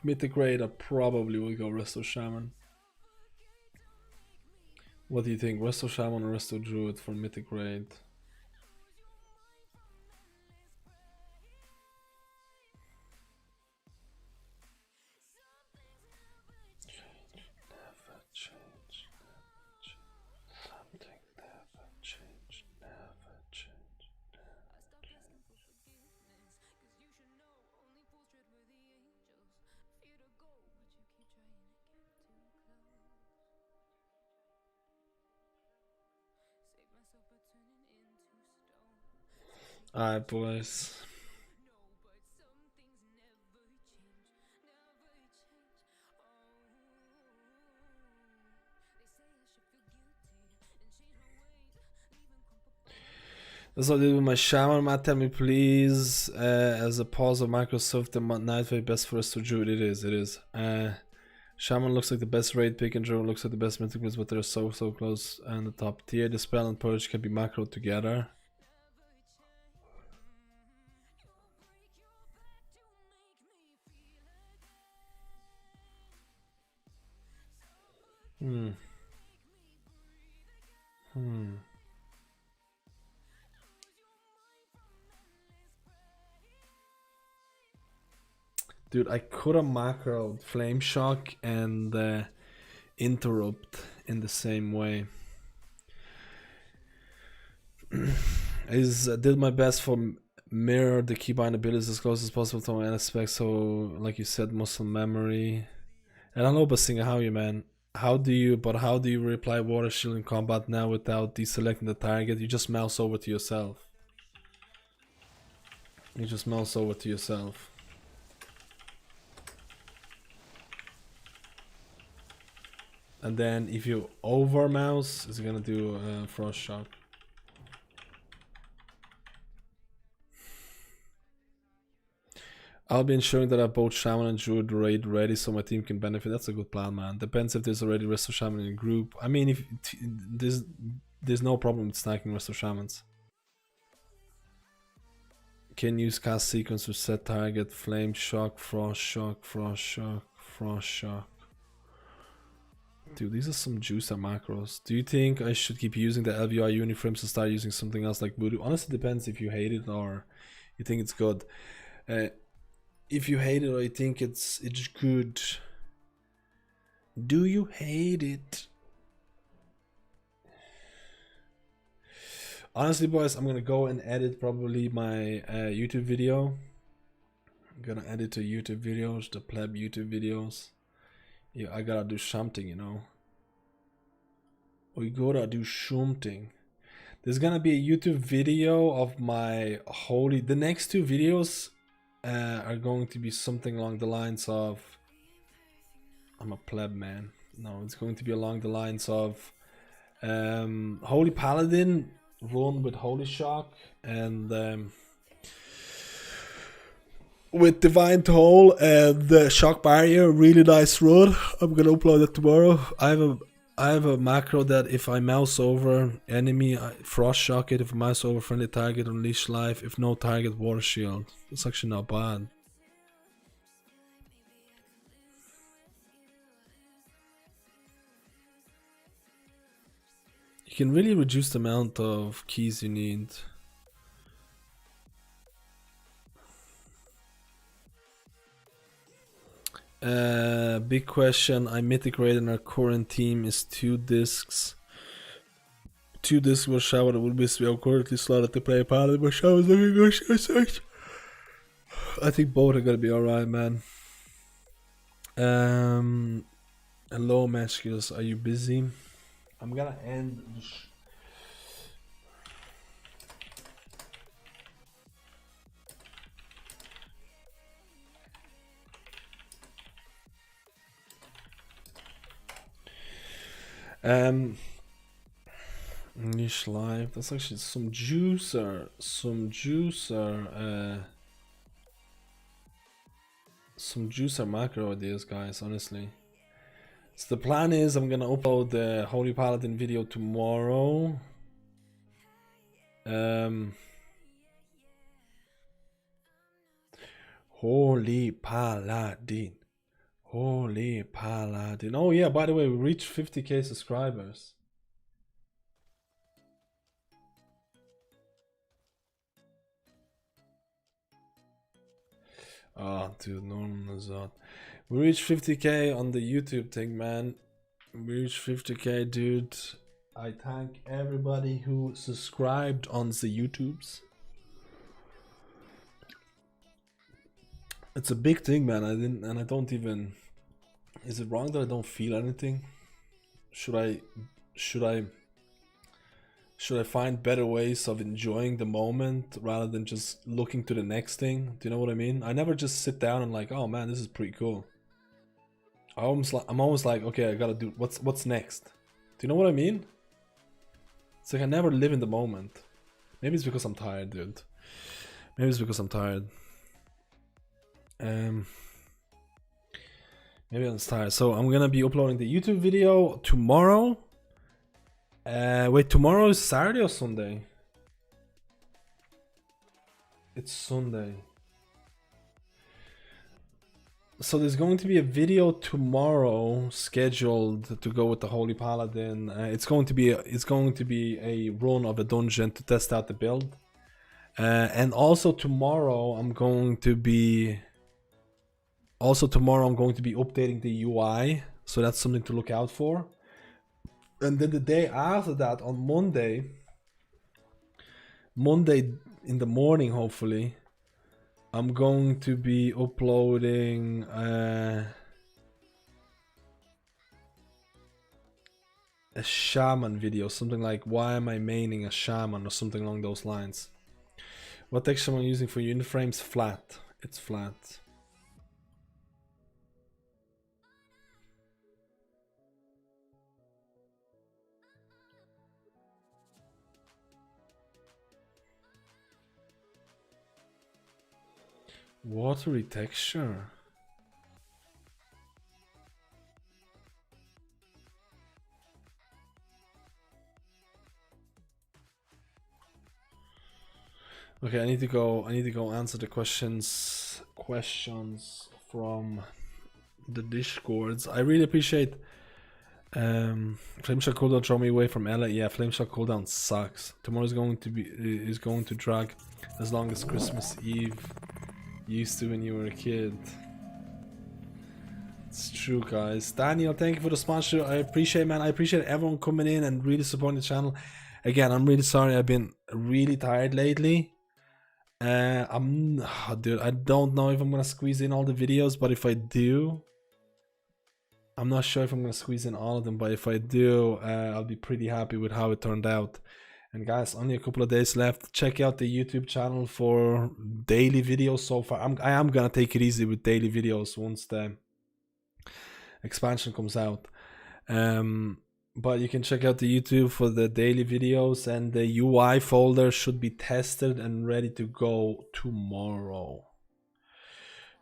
Mythic Raid, I probably will go Resto Shaman. What do you think? Resto Shaman or Resto Druid for Mythic Raid? Alright, boys. That's what I did with my Shaman. Matt, tell me please, as a pause of Microsoft, the Nightwave best for us to Druid. It is. Shaman looks like the best raid pick, and Druid looks like the best mythic list, but they're so close and the top tier. The spell and purge can be macroed together. Dude, I could have macroed Flame Shock and Interrupt in the same way. I did my best for mirror the keybind abilities as close as possible to my aspect, so like you said, muscle memory. And I don't know, Basinga, how you, man? How do you reply Water Shield in combat now without deselecting the target? You just mouse over to yourself. And then if you over mouse, it's gonna do Frost Shock. I'll be ensuring that I have both Shaman and Druid raid ready so my team can benefit. That's a good plan, man. Depends if there's already Resto Shaman in a group. I mean, if there's no problem with stacking Resto Shamans. Can use cast sequence to set target, Flame Shock, Frost Shock, Frost Shock, Frost Shock. Dude, these are some juicy macros. Do you think I should keep using the LVI uniframes and start using something else like Voodoo? Honestly, depends if you hate it or you think it's good. If you hate it or you think it's good, do you hate it? Honestly, boys, I'm gonna go and edit probably my YouTube video. I'm gonna edit the YouTube videos, the pleb YouTube videos. Yeah, I gotta do something, you know. We gotta do something. There's gonna be a YouTube video of my holy. The next two videos are going to be something along the lines of. I'm a pleb, man. No, it's going to be along the lines of Holy Paladin run with Holy Shock and with Divine Toll and the Shock Barrier. Really nice run. I'm gonna upload it tomorrow. I have a macro that if I mouse over enemy, I frost shock it. If I mouse over friendly target, unleash life. If no target, water shield. It's actually not bad. You can really reduce the amount of keys you need. Big question. I mythic raid and our current team is 2 discs. 2 discs were showered. It will be we are currently slotted to play Paladin, but showers looking good. I think both are gonna be alright, man. Hello, Matchkills. Are you busy? I'm gonna end the niche live. That's actually some juicer macro ideas, guys, honestly. So the plan is I'm gonna upload the Holy Paladin video tomorrow. Holy Paladin. Holy Paladin. Oh yeah, by the way, we reached 50k subscribers. Oh, dude, normal Nazat. We reached 50k on the YouTube thing, man. We reached 50k, dude. I thank everybody who subscribed on the YouTubes. It's a big thing, man. I don't even. Is it wrong that I don't feel anything? Should I find better ways of enjoying the moment rather than just looking to the next thing? Do you know what I mean? I never just sit down and like, oh man, this is pretty cool. I'm always like, okay, I gotta do what's next. Do you know what I mean? It's like I never live in the moment. Maybe it's because I'm tired, dude. Maybe it's because I'm tired. Maybe I'm tired. So I'm gonna be uploading the YouTube video tomorrow. Wait, tomorrow is Saturday or Sunday? It's Sunday. So there's going to be a video tomorrow scheduled to go with the Holy Paladin. It's going to be a run of a dungeon to test out the build. And also tomorrow I'm going to be updating the UI, so that's something to look out for. And then the day after that, on Monday in the morning, hopefully, I'm going to be uploading a Shaman video, something like why am I maining a Shaman or something along those lines. What texture am I using for unit frames? Flat. It's flat. Watery texture. Okay, I need to go answer the questions from the Discords. I really appreciate Flameshot cooldown throw me away from Ella. Yeah, Flameshot cooldown sucks. Tomorrow is going to drag as long as Christmas Eve used to when you were a kid. It's true, guys. Daniel, thank you for the sponsor. I appreciate, man. I appreciate everyone coming in and really supporting the channel. Again, I'm really sorry. I've been really tired lately. Dude, I don't know if I'm gonna squeeze in all the videos, but if I do, I'm not sure if I'm gonna squeeze in all of them, but if I do, I'll be pretty happy with how it turned out. And guys, only a couple of days left. Check out the YouTube channel for daily videos so far. I am gonna take it easy with daily videos once the expansion comes out. But you can check out the YouTube for the daily videos, and the UI folder should be tested and ready to go tomorrow.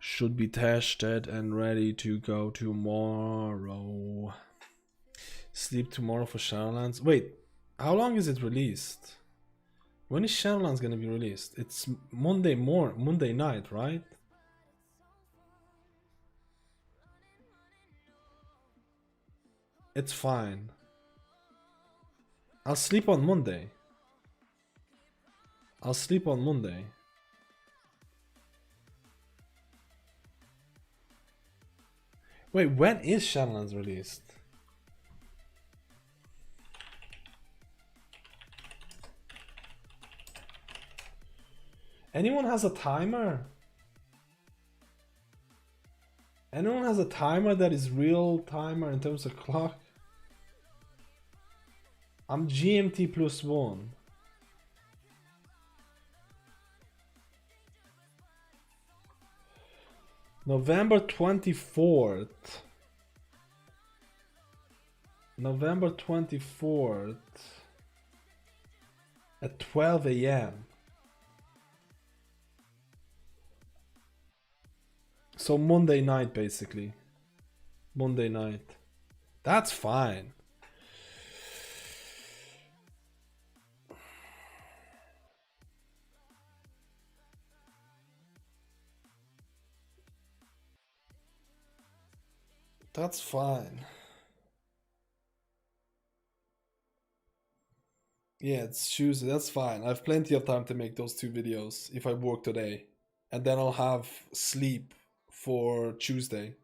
Should be tested and ready to go tomorrow. Sleep tomorrow for Shadowlands. Wait, how long is it released? When is Shadowlands gonna be released? It's Monday night, right? It's fine. I'll sleep on Monday. I'll sleep on Monday. Wait, when is Shadowlands released? Anyone has a timer? Anyone has a timer that is real timer in terms of clock? I'm GMT +1. November 24th. November 24th at 12 a.m. So Monday night, basically. Monday night. That's fine. That's fine. Yeah, it's Tuesday. That's fine. I have plenty of time to make those 2 videos if I work today. And then I'll have sleep for Tuesday.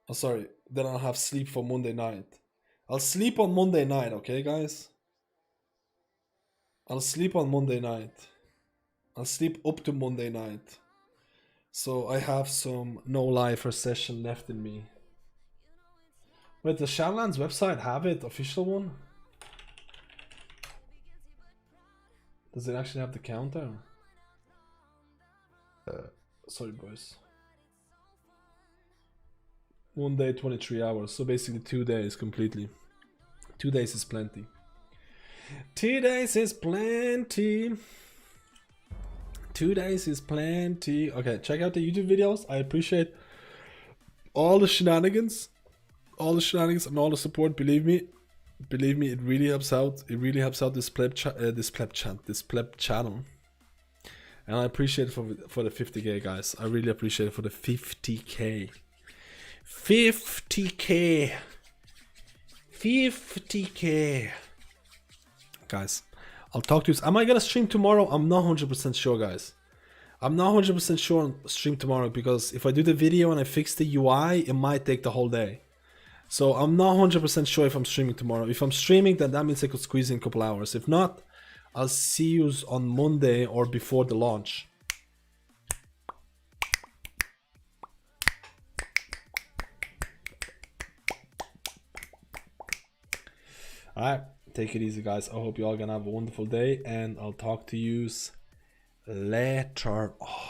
Oh, sorry. Then I'll have sleep for Monday night. I'll sleep on Monday night, okay, guys? I'll sleep on Monday night. I'll sleep up to Monday night. So I have some no-lifer session left in me. Wait, does Shadowlands website have it? Official one? Does it actually have the counter? Sorry, boys. 1 day, 23 hours. So basically 2 days completely. 2 days is plenty. 2 days is plenty. 2 days is plenty. Okay, check out the YouTube videos. I appreciate all the shenanigans. All the shenanigans and all the support. Believe me, it really helps out. It really helps out this pleb channel. And I appreciate it for the 50k, guys. I really appreciate it for the 50k. 50k. 50k. Guys, I'll talk to you. Am I gonna stream tomorrow? I'm not 100% sure, guys. I'm not 100% sure on stream tomorrow, because if I do the video and I fix the UI, it might take the whole day. So I'm not 100% sure if I'm streaming tomorrow. If I'm streaming, then that means I could squeeze in a couple hours. If not, I'll see you on Monday or before the launch. Alright, take it easy, guys. I hope you all gonna have a wonderful day, and I'll talk to you later on.